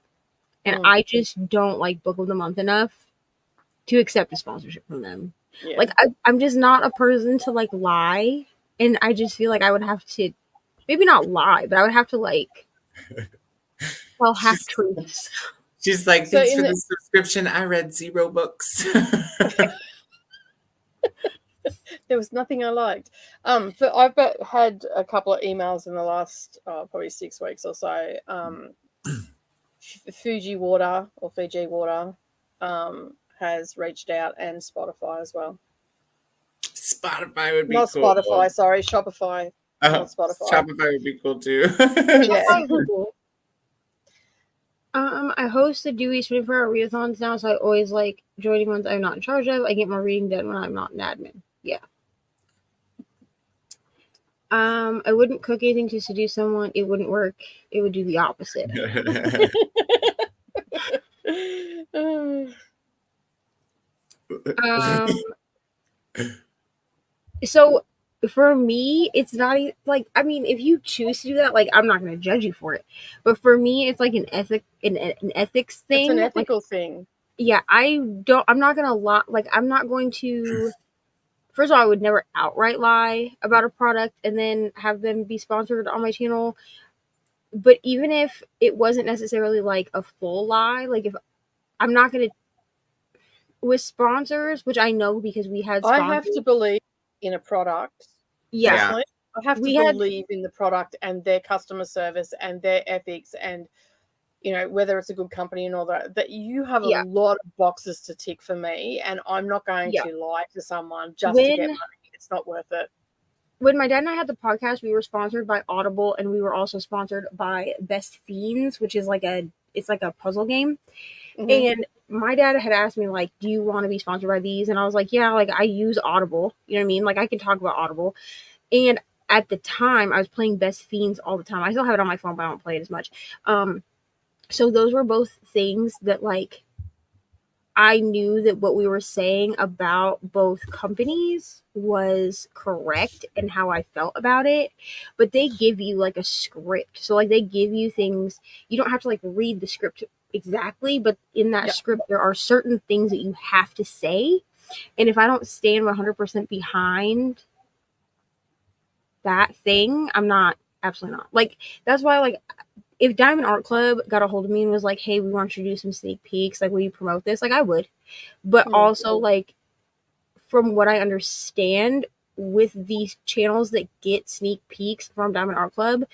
And I just don't like Book of the Month enough to accept a sponsorship from them. Yeah. Like, I'm just not a person to, like, lie. And I just feel like I would have to, maybe not lie, but I would have to, like, tell half truths. She's like, So thanks in for the- the subscription. I read 0 books. There was nothing I liked. I've had a couple of emails in the last probably 6 weeks or so. Fuji Water or Fiji Water has reached out, and Spotify as well. Spotify would be Not cool. Spotify, sorry, Shopify. Not Spotify. Shopify would be cool too. Yeah. I host the Dewey's 24-hour readathons now, so I always like joining ones I'm not in charge of. I get my reading done when I'm not an admin. Yeah. I wouldn't cook anything to seduce someone. It wouldn't work. It would do the opposite. So for me, it's not like, I mean, if you choose to do that, like, I'm not going to judge you for it. But for me, it's like an ethics thing. It's an ethical thing. Yeah, I'm not going to lie. Like, I'm not going to. First of all, I would never outright lie about a product and then have them be sponsored on my channel. But even if it wasn't necessarily like a full lie, like if I'm not going to, with sponsors, which I know because we had sponsors. I have to believe in a product. Yeah. Personally. I have to believe in the product and their customer service and their ethics, and whether it's a good company and all that you have a lot of boxes to tick for me, and I'm not going to lie to someone just to get money. It's not worth it. When my dad and I had the podcast, we were sponsored by Audible, and we were also sponsored by Best Fiends, which is like a puzzle game. And my dad had asked me, like, do you want to be sponsored by these? And I was like, yeah, like, I use Audible. You know what I mean? Like, I can talk about Audible. And at the time, I was playing Best Fiends all the time. I still have it on my phone, but I don't play it as much. So those were both things that, like, I knew that what we were saying about both companies was correct and how I felt about it. But they give you, like, a script. So, like, they give you things. You don't have to, like, read the script exactly, but in that script, there are certain things that you have to say. And if I don't stand 100% behind that thing, I'm not, absolutely not. Like, that's why, like, if Diamond Art Club got a hold of me and was like, hey, we want you to do some sneak peeks, like, will you promote this? Like, I would. But also, like, from what I understand, with these channels that get sneak peeks from Diamond Art Club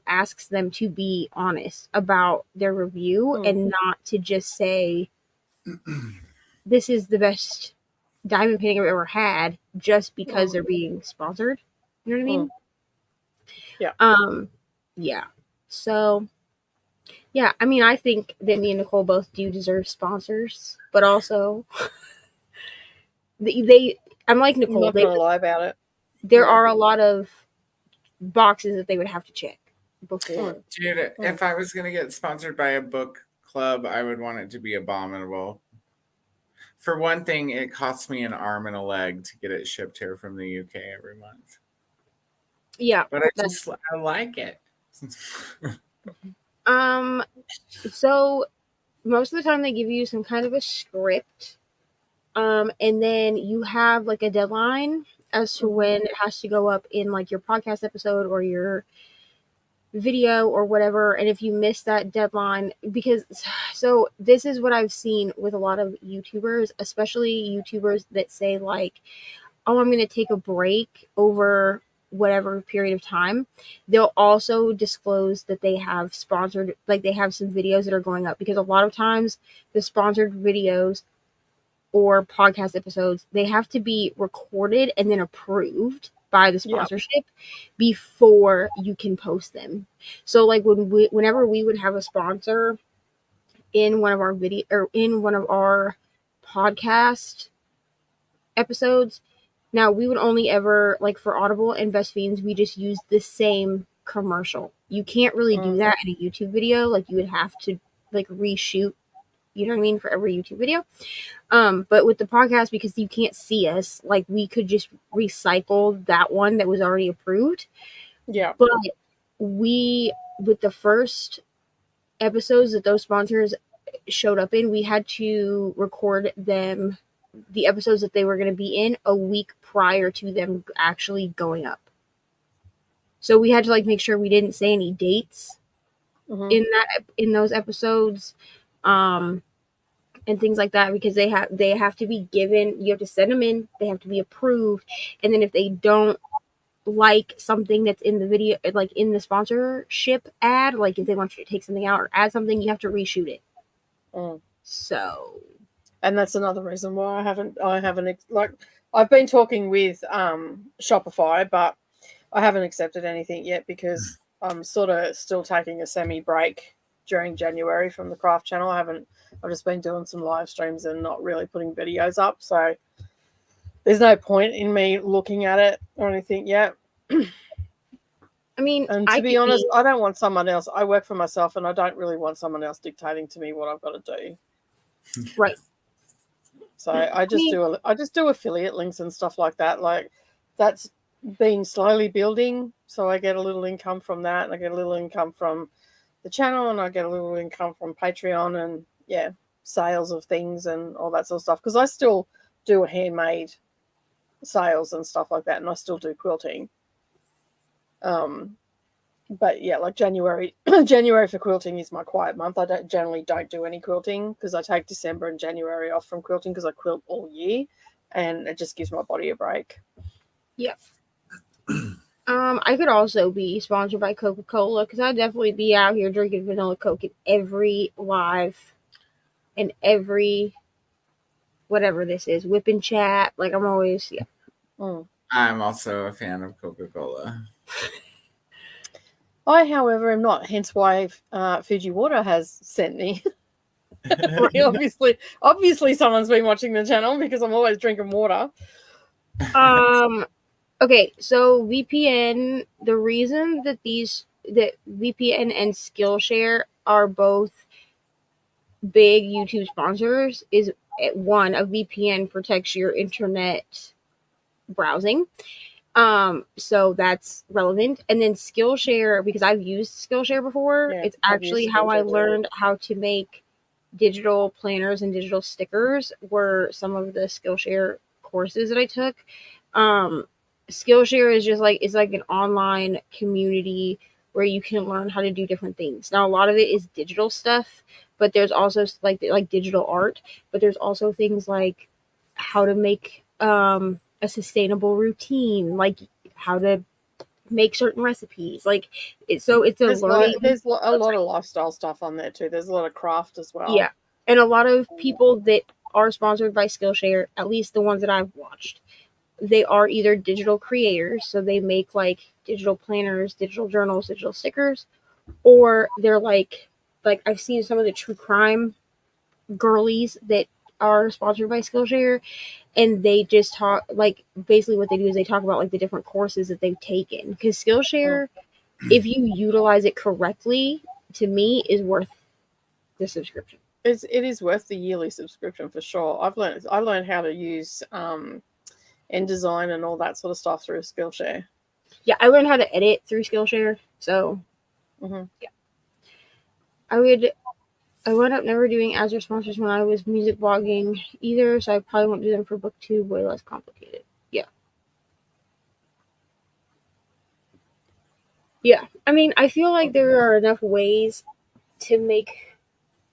asks them to be honest about their review and not to just say, this is the best diamond painting I've ever had, just because they're being sponsored. You know what I mean? Yeah. Yeah. So, yeah, I mean, I think that me and Nicole both do deserve sponsors, but also I'm like Nicole. I'm not going to lie about it. There are a lot of boxes that they would have to check before. Dude, if I was going to get sponsored by a book club, I would want it to be Abominable. For one thing, it costs me an arm and a leg to get it shipped here from the UK every month. Yeah. But I like it. So most of the time they give you some kind of a script. And then you have, like, a deadline as to when it has to go up in, like, your podcast episode or your video or whatever. And if you miss that deadline, so this is what I've seen with a lot of YouTubers, especially YouTubers that say, like, oh, I'm going to take a break over whatever period of time, they'll also disclose that they have sponsored, like they have some videos that are going up, because a lot of times the sponsored videos or podcast episodes, they have to be recorded and then approved by the sponsorship before you can post them. So like whenever we would have a sponsor in one of our video or in one of our podcast episodes, now we would only ever, like for Audible and Best Fiends, we just use the same commercial. You can't really do that in a YouTube video. Like you would have to like reshoot, you know what I mean, for every YouTube video. But with the podcast, because you can't see us, like we could just recycle that one that was already approved. Yeah. But with the first episodes that those sponsors showed up in, we had to record them, the episodes that they were going to be in, a week prior to them actually going up. So we had to like make sure we didn't say any dates in those episodes. And things like that, because they have to be given, you have to send them in, they have to be approved, and then if they don't like something that's in the video, like in the sponsorship ad, like if they want you to take something out or add something, you have to reshoot it. So, and that's another reason why I haven't like, I've been talking with Shopify, but I haven't accepted anything yet because I'm sort of still taking a semi break during January from the craft channel. I've just been doing some live streams and not really putting videos up, so there's no point in me looking at it or anything yet. I mean, and to be honest, I don't want someone else. I work for myself, and I don't really want someone else dictating to me what I've got to do. Right. So I just do affiliate links and stuff like that. Like that's been slowly building, so I get a little income from that, and I get a little income from the channel, and I get a little income from Patreon, and sales of things and all that sort of stuff, because I still do handmade sales and stuff like that, and I still do quilting. But yeah, like January for quilting is my quiet month. I generally don't do any quilting because I take December and January off from quilting because I quilt all year, and it just gives my body a break. Yeah. I could also be sponsored by Coca-Cola, because I'd definitely be out here drinking vanilla Coke in every live and every whatever this is, whip and chat. Like I'm always I'm also a fan of Coca-Cola. I, however, am not. Hence why Fiji Water has sent me. Obviously, someone's been watching the channel because I'm always drinking water. Okay, so VPN. The reason that VPN and Skillshare are both big YouTube sponsors is, one, a VPN protects your internet browsing. So that's relevant. And then Skillshare, because I've used Skillshare before, it's actually how I learned how to make digital planners and digital stickers, were some of the Skillshare courses that I took. Skillshare is just like, it's like an online community where you can learn how to do different things. Now, a lot of it is digital stuff, but there's also like digital art, but there's also things like how to make a sustainable routine, like how to make certain recipes. Like there's a learning. There's a lot of lifestyle stuff on there too. There's a lot of craft as well. Yeah, and a lot of people that are sponsored by Skillshare, at least the ones that I've watched, they are either digital creators, so they make like digital planners, digital journals, digital stickers, or they're like I've seen some of the true crime girlies that are sponsored by Skillshare, and they just talk, like, basically what they do is they talk about like the different courses that they've taken, because Skillshare, if you utilize it correctly, to me is worth the subscription. It is worth the yearly subscription for sure. I learned how to use InDesign and all that sort of stuff through Skillshare. Yeah, I learned how to edit through Skillshare, so yeah. I wound up never doing ads or sponsors when I was music blogging either, so I probably won't do them for BookTube. Way less complicated. Yeah. I mean, I feel like there are enough ways to make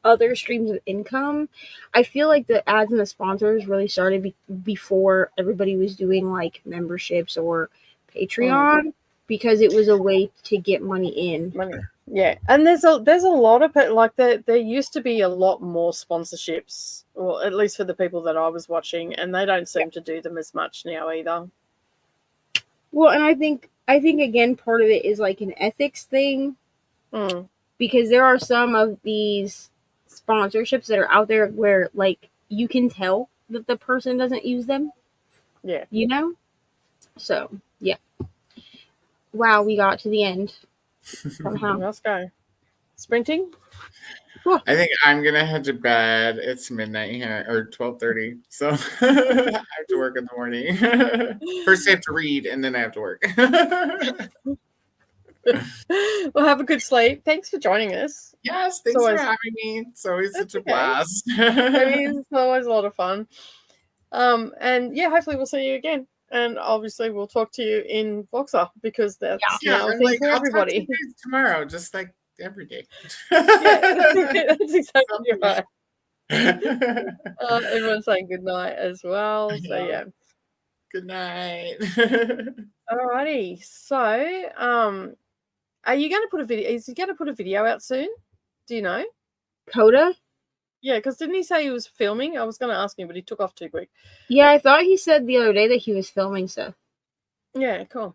other streams of income. I feel like the ads and the sponsors really started before everybody was doing like memberships or Patreon because it was a way to get money in. Money. Yeah, and there's a lot of it. Like there used to be a lot more sponsorships, or at least for the people that I was watching, and they don't seem to do them as much now either. Well, and I think again part of it is like an ethics thing because there are some of these sponsorships that are out there where like you can tell that the person doesn't use them. Yeah. You know? So, yeah. Wow, we got to the end somehow. Let's go. Sprinting? I think I'm gonna head to bed. It's midnight here, or 12:30, so I have to work in the morning. First, I have to read, and then I have to work. Well, have a good sleep. Thanks for joining us. Yes, thanks for having me. It's always such a blast. It is. It's always a lot of fun. And yeah, hopefully we'll see you again. And obviously we'll talk to you in Voxer because that's now a thing for everybody. I'll talk to you guys tomorrow, just like every day. That's exactly right. Everyone's saying good night as well. So yeah. Good night. Alrighty. So, are you going to put a video? Is he going to put a video out soon? Do you know? Coda? Yeah, because didn't he say he was filming? I was going to ask him, but he took off too quick. Yeah, I thought he said the other day that he was filming stuff. Yeah, cool.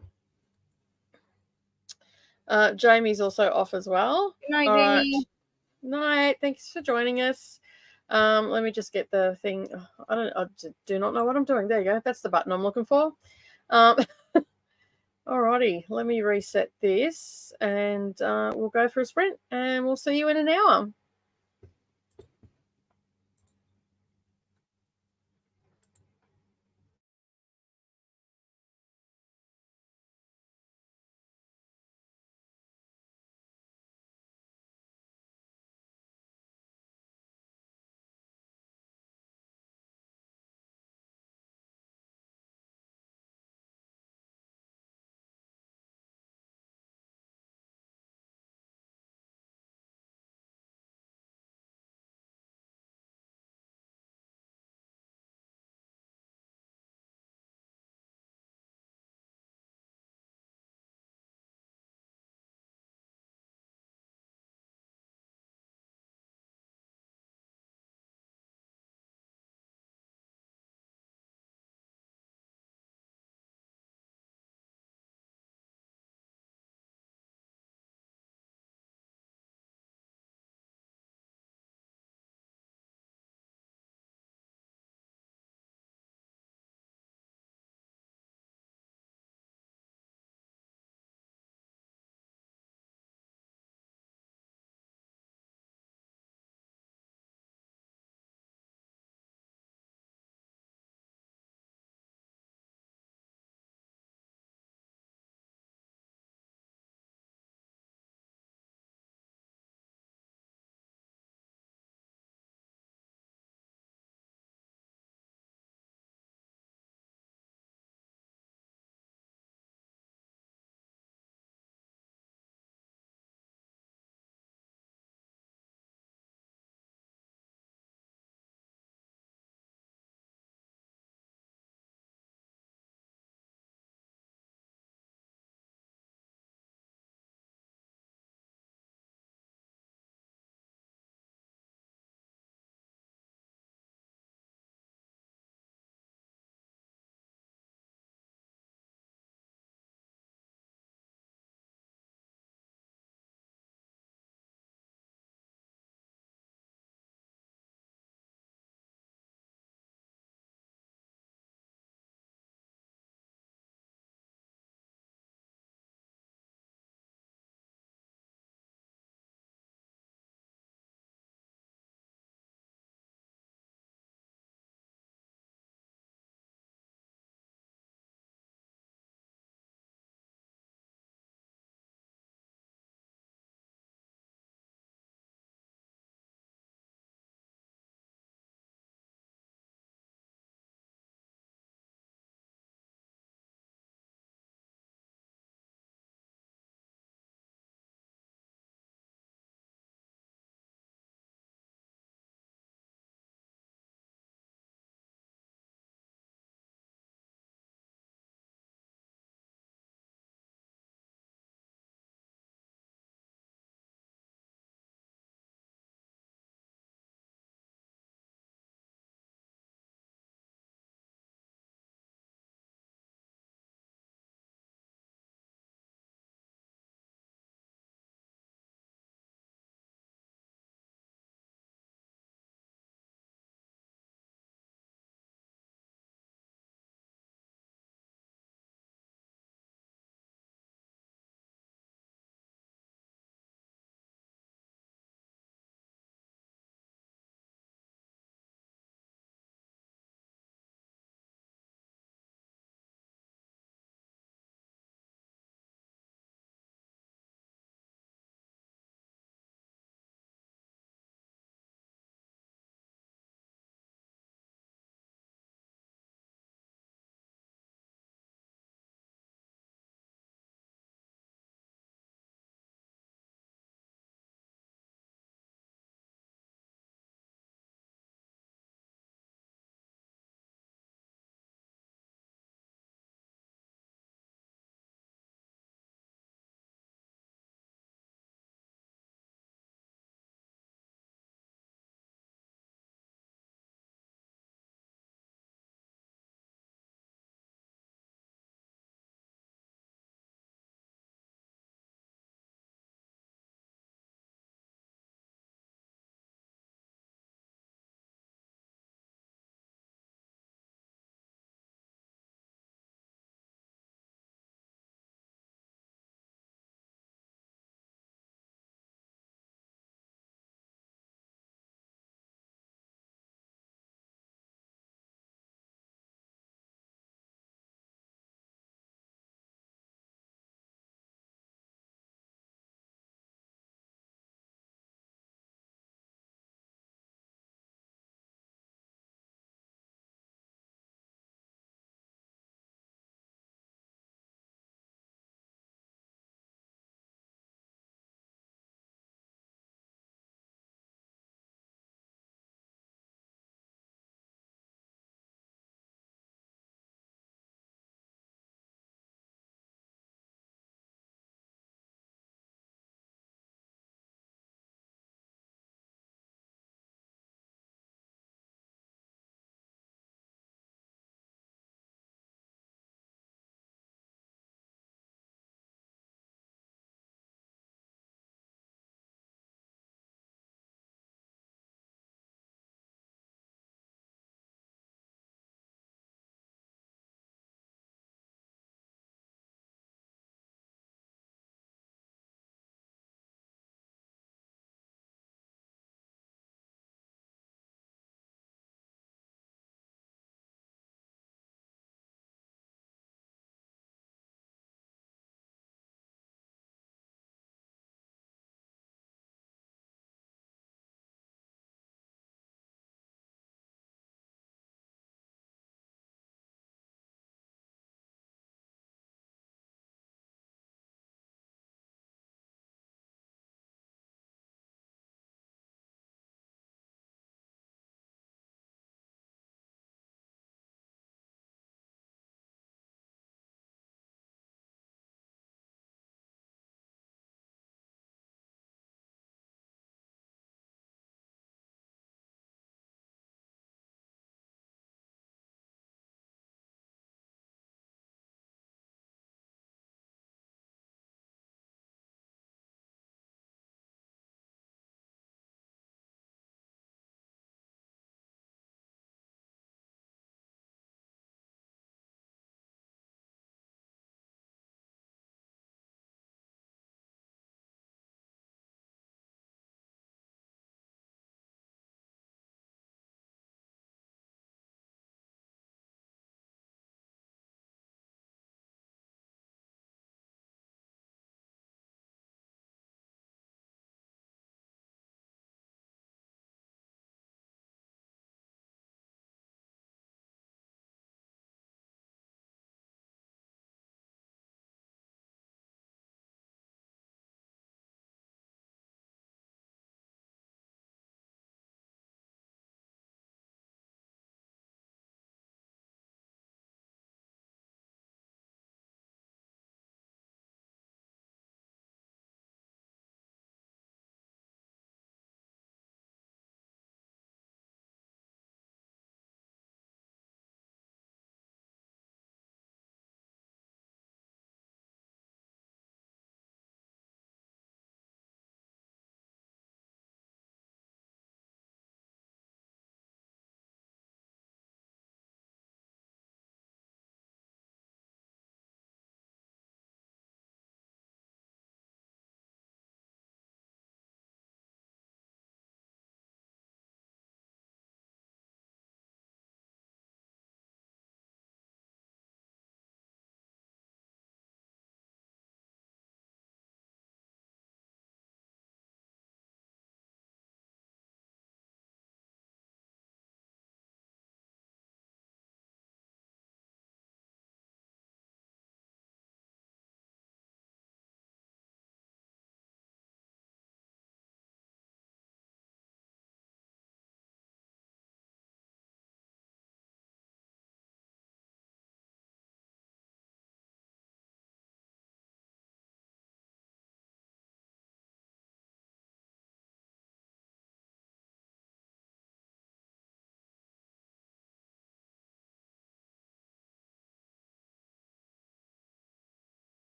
Jamie's also off as well. Good night, Jamie. Night. Thanks for joining us. Let me just get the thing. I do not know what I'm doing. There you go. That's the button I'm looking for. Alrighty, let me reset this and we'll go for a sprint and we'll see you in an hour.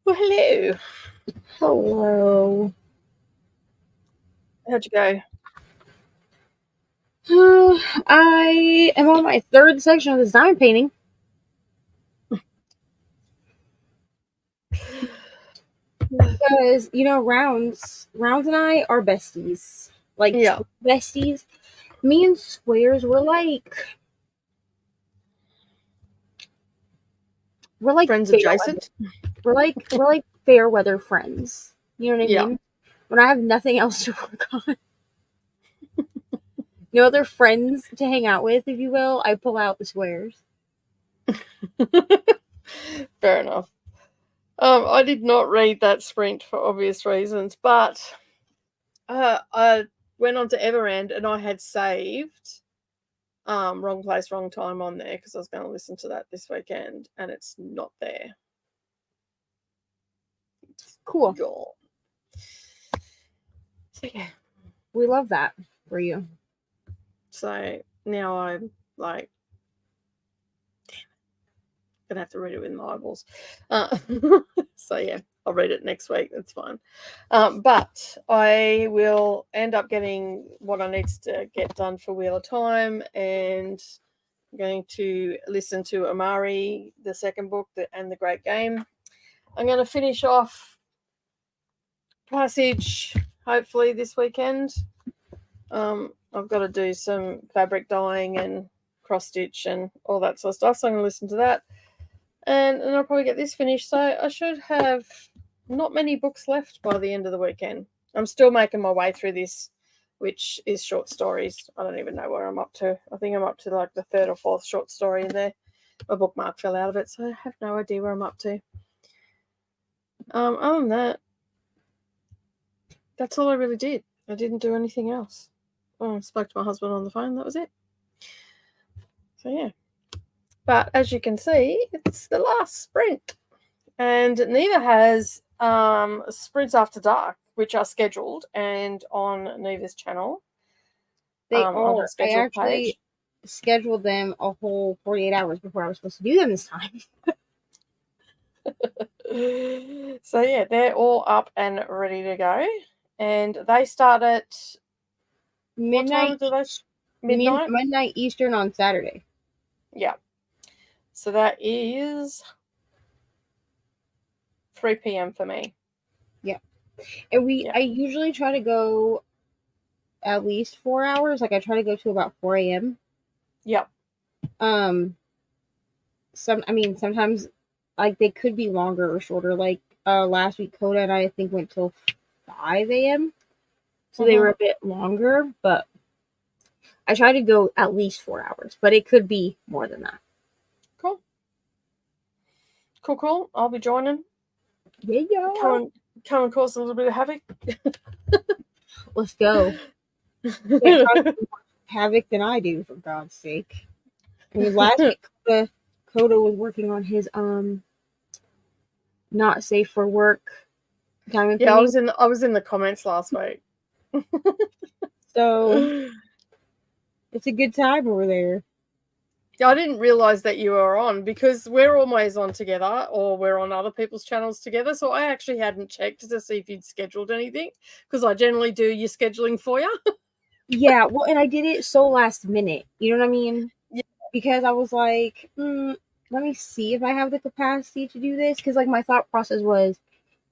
Well, hello. Hello. How'd you go? I am on my third section of this diamond painting. Because, Rounds and I are besties. Like, Yeah. besties. Me and Squares were like Friends fair adjacent? weather. We're like fair weather friends. You know what I Yeah. mean? When I have nothing else to work on. Other friends to hang out with, if you will, I pull out the Squares. Fair enough. I did not read that sprint for obvious reasons, but I went on to Everend and I had saved Wrong Place, Wrong Time on there because I was going to listen to that this weekend, and it's not there. Cool. Gone. So yeah. We love that for you. So now I'm like, damn it, gonna have to read it with my eyeballs. So yeah, I'll read it next week. That's fine. But I will end up getting what I need to get done for Wheel of Time, and I'm going to listen to Amari, the second book, and the Great Game. I'm going to finish off Passage hopefully this weekend. I've got to do some fabric dyeing and cross stitch and all that sort of stuff, so I'm going to listen to that, and I'll probably get this finished. So I should have not many books left by the end of the weekend. I'm still making my way through this, which is short stories. I don't even know where I'm up to. I think I'm up to like the third or fourth short story in there. My bookmark fell out of it, so I have no idea where I'm up to. Other than that, that's all I really did. I didn't do anything else. I spoke to my husband on the phone. That was it. So yeah. But as you can see, it's the last sprint. And Neva has sprints after dark, which are scheduled and on Neva's channel. They on are. her scheduled page. Scheduled them a whole 48 hours before I was supposed to do them this time. So yeah, they're all up and ready to go. And they start at Midnight. What time do they? Midnight? Midnight Eastern on Saturday. Yeah. So that is 3 p.m. for me. Yeah. And I usually try to go at least 4 hours. Like I try to go to about 4 a.m. Yep. Sometimes like they could be longer or shorter. Like last week Coda and I think went till 5 a.m. So they were a bit longer, but I try to go at least 4 hours, but it could be more than that. Cool. Cool. I'll be joining. Yeah. Come and cause a little bit of havoc. Let's go. Can't cause more havoc than I do, for God's sake. I mean, last week Coda was working on his not safe for work diamond Yeah, painting. I was in the comments last week. So it's a good time over there. Yeah, I didn't realize that you were on because we're always on together or we're on other people's channels together. So I actually hadn't checked to see if you'd scheduled anything because I generally do your scheduling for you. Yeah, well, and I did it so last minute. You know what I mean? Yeah. Because I was like, let me see if I have the capacity to do this. Because like my thought process was,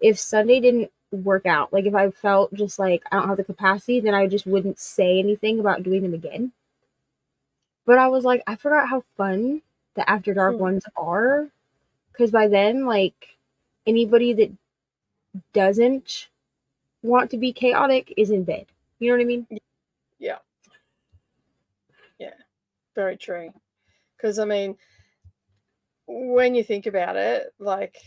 if Sunday didn't work out, like if I felt just like I don't have the capacity, then I just wouldn't say anything about doing them again. But I was like, I forgot how fun the After Dark ones are. Because by then, like, anybody that doesn't want to be chaotic is in bed. You know what I mean? Yeah. Yeah. Very true. Because, I mean, when you think about it, like,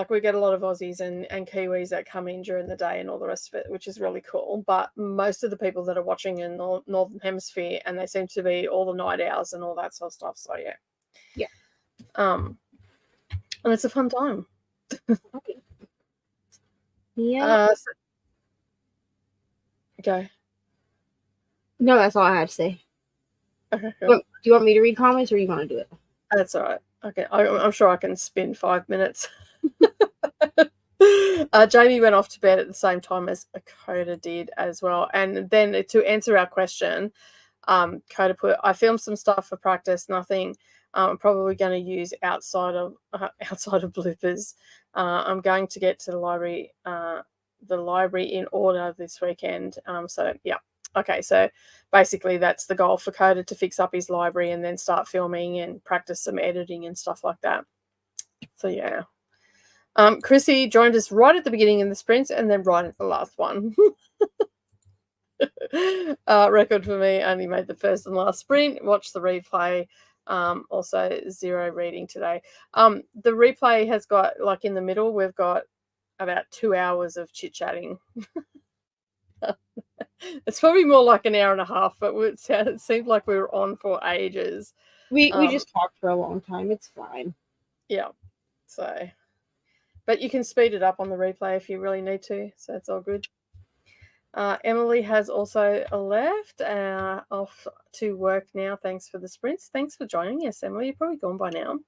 we get a lot of Aussies and Kiwis that come in during the day and all the rest of it, which is really cool. But most of the people that are watching in the Northern Hemisphere, and they seem to be all the night owls and all that sort of stuff. So yeah. Yeah. And it's a fun time. Okay. Yeah. Go. No, that's all I had to say. Okay. Cool. Do you want me to read comments or you want to do it? That's all right. Okay. I'm sure I can spend 5 minutes. Jamie went off to bed at the same time as Coda did as well. And then to answer our question, Coda put, I filmed some stuff for practice, nothing I'm probably going to use outside of bloopers. I'm going to get to the library in order this weekend. So yeah. Okay, so basically that's the goal for Coda, to fix up his library and then start filming and practice some editing and stuff like that. So yeah. Chrissy joined us right at the beginning of the sprint and then right at the last one. Record for me, only made the first and last sprint. Watch the replay. Also 0 reading today. The replay has got, like, in the middle, we've got about 2 hours of chit-chatting. It's probably more like an hour and a half, but it seemed like we were on for ages. We just talked for a long time. It's fine. Yeah. So, but you can speed it up on the replay if you really need to. So it's all good. Emily has also left, off to work now. Thanks for the sprints. Thanks for joining us, Emily. You're probably gone by now.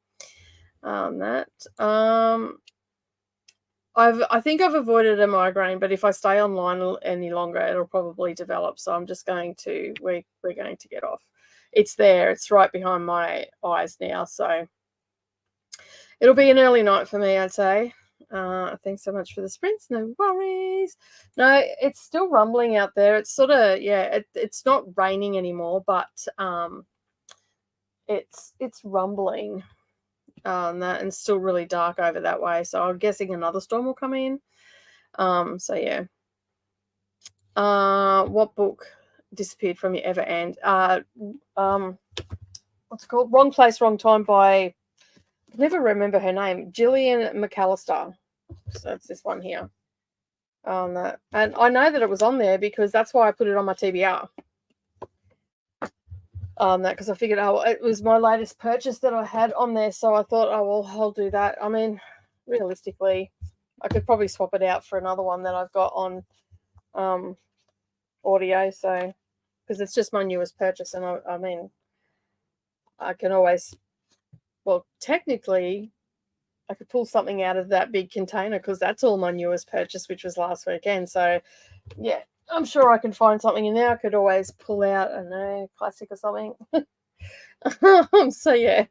I think I've avoided a migraine, but if I stay online any longer, it'll probably develop. So I'm just going to, we're going to get off. It's there. It's right behind my eyes now. So it'll be an early night for me, I'd say. Thanks so much for the sprints. No worries. No, it's still rumbling out there. It's sort of, yeah, it's not raining anymore, but it's rumbling. And it's still really dark over that way, so I'm guessing another storm will come in. So yeah. What book disappeared from your ever end? What's it called? Wrong Place, Wrong Time by, I never remember her name, Gillian McAllister. So it's this one here. And I know that it was on there because that's why I put it on my TBR. Because I figured, it was my latest purchase that I had on there, so I thought, I'll do that. I mean, realistically, I could probably swap it out for another one that I've got on audio, so, because it's just my newest purchase, and I mean, I can always, well, technically, I could pull something out of that big container because that's all my newest purchase, which was last weekend. So, yeah, I'm sure I can find something in there. I could always pull out, I don't know, classic or something. So, yeah.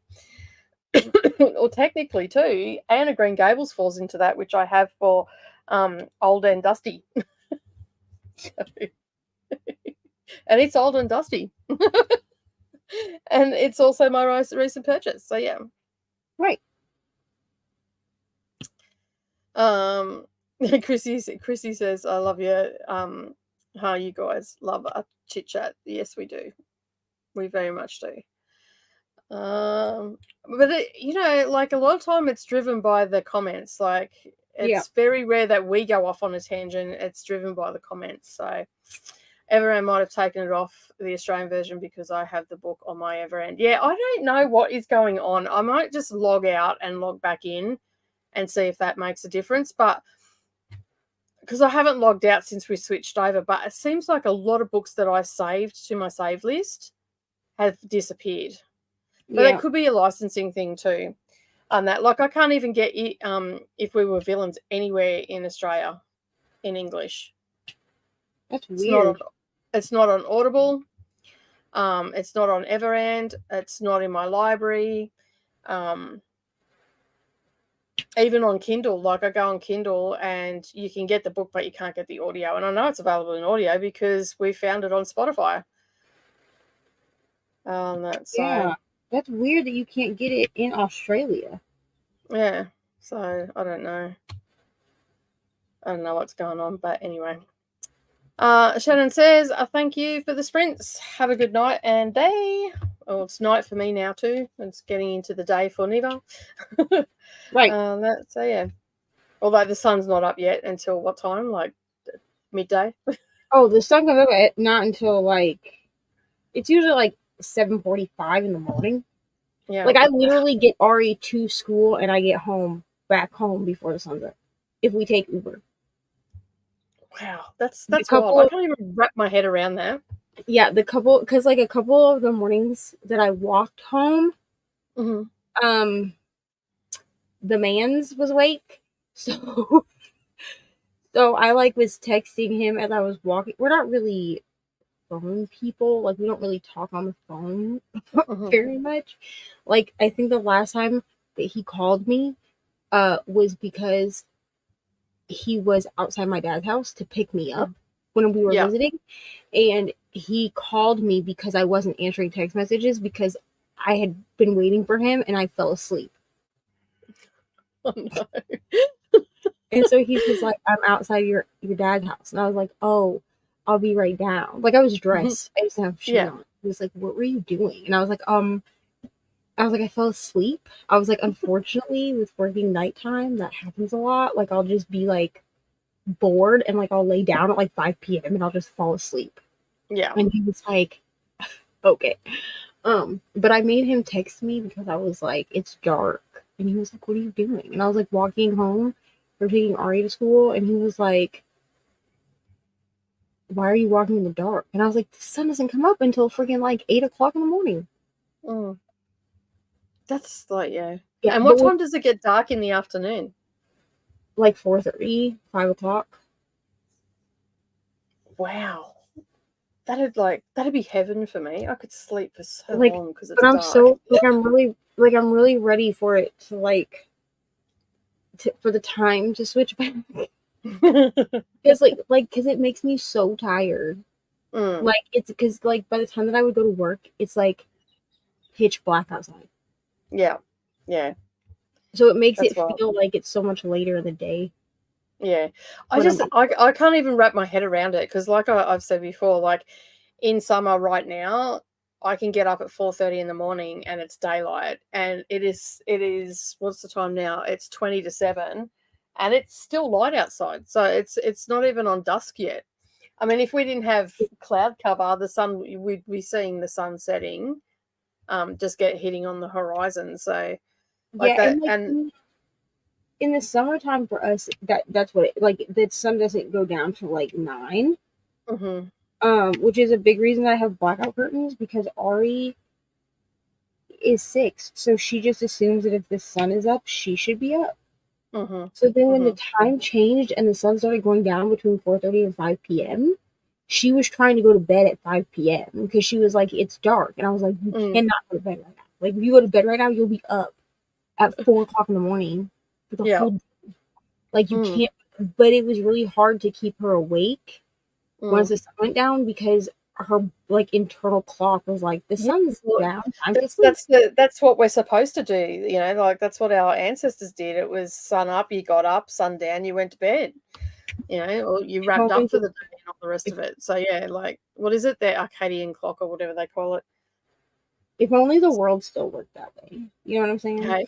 Or technically, too, Anne of Green Gables falls into that, which I have for Old and Dusty. And it's old and dusty. And it's also my most recent purchase. So, yeah. Right. Chrissy says, I love you. How you guys love a chit chat. Yes, we do. We very much do. But like a lot of time it's driven by the comments. Like it's very rare that we go off on a tangent. It's driven by the comments. So Everend might have taken it off the Australian version because I have the book on my Everend. Yeah, I don't know what is going on. I might just log out and log back in and see if that makes a difference. But because I haven't logged out since we switched over, but it seems like a lot of books that I saved to my save list have disappeared. But it could be a licensing thing too. That, like, I can't even get If We Were Villains anywhere in Australia in English. That's weird. It's not on Audible. It's not on Everend. It's not in my library. Even on Kindle, like I go on Kindle and you can get the book, but you can't get the audio. And I know it's available in audio because we found it on Spotify. That's weird that you can't get it in Australia. Yeah, so I don't know. I don't know what's going on, but anyway. Shannon says, thank you for the sprints. Have a good night and day. Well, it's night for me now too. It's getting into the day for Neva. Right. So yeah. Although the sun's not up yet until what time? Like midday? Oh, the sun comes up not until it's usually like 7:45 in the morning. Yeah. Like I literally get Ari to school and I get back home before the sun's up. If we take Uber. Wow, that's wild. I can't even wrap my head around that. Yeah, because a couple of the mornings that I walked home, mm-hmm. The man's was awake, so So I like was texting him as I was walking. We're not really phone people. Like we don't really talk on the phone very much. Like I think the last time that he called me was because he was outside my dad's house to pick me up when we were Yeah. visiting, and he called me because I wasn't answering text messages because I had been waiting for him and I fell asleep. Oh, no. And so he was like, "I'm outside your dad's house," and I was like, "Oh, I'll be right down." Like I was dressed, I just didn't have shoes on. He was like, "What were you doing?" And I was like, I fell asleep. I was like, unfortunately, with working nighttime, that happens a lot. Like I'll just be like bored and like I'll lay down at like 5 p.m. and I'll just fall asleep. Yeah. And he was like, okay. But I made him text me because I was like, it's dark. And he was like, what are you doing? And I was like walking home for taking Ari to school, and he was like, why are you walking in the dark? And I was like, the sun doesn't come up until freaking like 8 o'clock in the morning. That's like, yeah. Yeah. And what time does it get dark in the afternoon? Like 4:30, 5 o'clock. Wow. That'd be heaven for me. I could sleep for so Like, long because it's but I'm dark. so like I'm really ready for it to like for the time to switch back. Because because it makes me so tired. Like it's because like by the time that I would go to work, it's like pitch black outside. Yeah. Yeah. So it makes That's it right. feel like it's so much later in the day. Yeah. when I'm- I can't even wrap my head around it because like I've said before, like in summer right now, I can get up at 4:30 in the morning and it's daylight, and it is what's the time now? It's 20 to 7 and it's still light outside. So it's not even on dusk yet. I mean, if we didn't have cloud cover, we'd be seeing the sun setting, just hitting on the horizon. So like yeah, that, and like and in the summertime for us, that's what like the sun doesn't go down to like 9. Which is a big reason I have blackout curtains because Ari is 6, so she just assumes that if the sun is up, she should be up. So then when the time changed and the sun started going down between 4:30 and 5 p.m., she was trying to go to bed at 5 p.m. because she was like, it's dark. And I was like, you cannot go to bed right now. Like, if you go to bed right now, you'll be up at 4 o'clock in the morning for the whole day. Like, you can't. But it was really hard to keep her awake once the sun went down because her like internal clock was like the sun's down. That's what we're supposed to do. You know, like that's what our ancestors did. It was sun up, you got up, sun down, you went to bed. You know, or you wrapped up for the day and all the rest of it. So yeah, like what is it? The Arcadian clock or whatever they call it. If only the world still worked that way. You know what I'm saying? Okay.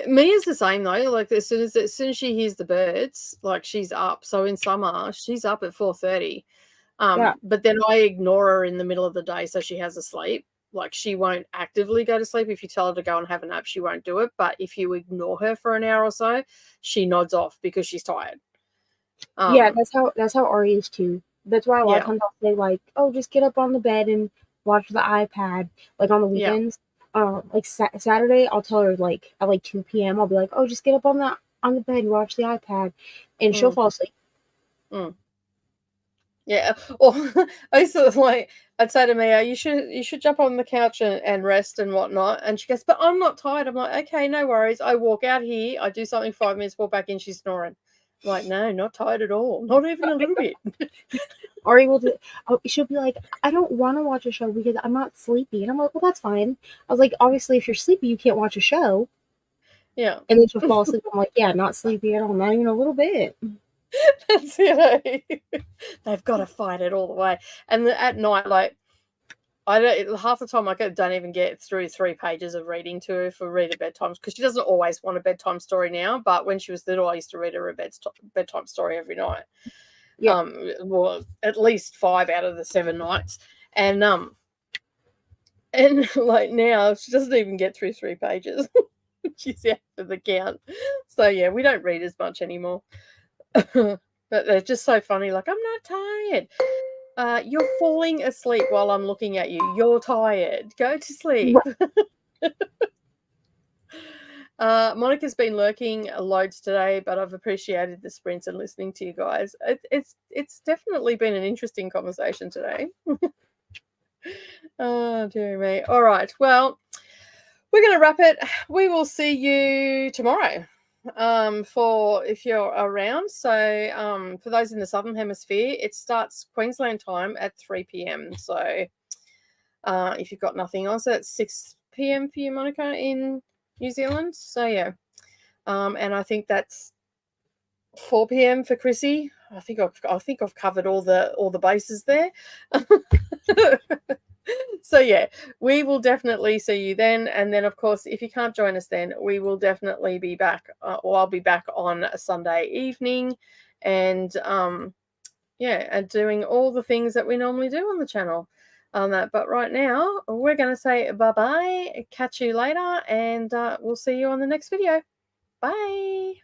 Me is the same though. Like as soon as she hears the birds, like she's up. So in summer, she's up at 4:30. But then I ignore her in the middle of the day, so she has a sleep. Like she won't actively go to sleep. If you tell her to go and have a nap, she won't do it. But if you ignore her for an hour or so, she nods off because she's tired. Yeah, that's how Ari is too. That's why a lot of times I'll say like, "Oh, just get up on the bed and watch the iPad." Like on the weekends, like Saturday, I'll tell her like at like 2 p.m. I'll be like, "Oh, just get up on the bed and watch the iPad," and she'll fall asleep. Yeah. Or I used to like I'd say to Mia, you should jump on the couch and rest and whatnot. And she goes, but I'm not tired. I'm like, okay, no worries. I walk out here, I do something 5 minutes, walk back in, she's snoring. I'm like, no, not tired at all. Not even a little bit. Ari will she'll be like, I don't want to watch a show because I'm not sleepy. And I'm like, well, that's fine. I was like, obviously, if you're sleepy, you can't watch a show. Yeah. And then she'll fall asleep. I'm like, yeah, not sleepy at all. Not even a little bit. That's it. They've got to fight it all the way. And at night, like, half the time I don't even get through 3 pages of reading to her for read a bedtime because she doesn't always want a bedtime story now. But when she was little, I used to read her a bedtime story every night. Yeah. Well, at least 5 out of the 7 nights, and like now she doesn't even get through 3 pages. She's out for the count. So yeah, we don't read as much anymore. But they're just so funny. Like, I'm not tired. You're falling asleep while I'm looking at you. You're tired. Go to sleep. Monica's been lurking loads today, but I've appreciated the sprints and listening to you guys. It's definitely been an interesting conversation today. Oh, dear me. All right. Well, we're going to wrap it. We will see you tomorrow for if you're around. So for those in the Southern Hemisphere, it starts Queensland time at 3 p.m. So if you've got nothing else, it's 6 p.m. for you, Monica, in New Zealand. So yeah. And I think that's 4 p.m. for Chrissy. I think I've covered all the bases there. So yeah, we will definitely see you then. And then, of course, if you can't join us then, we will definitely be back. I'll be back on a Sunday evening, and and doing all the things that we normally do on the channel. But right now, we're going to say bye-bye. Catch you later, and we'll see you on the next video. Bye.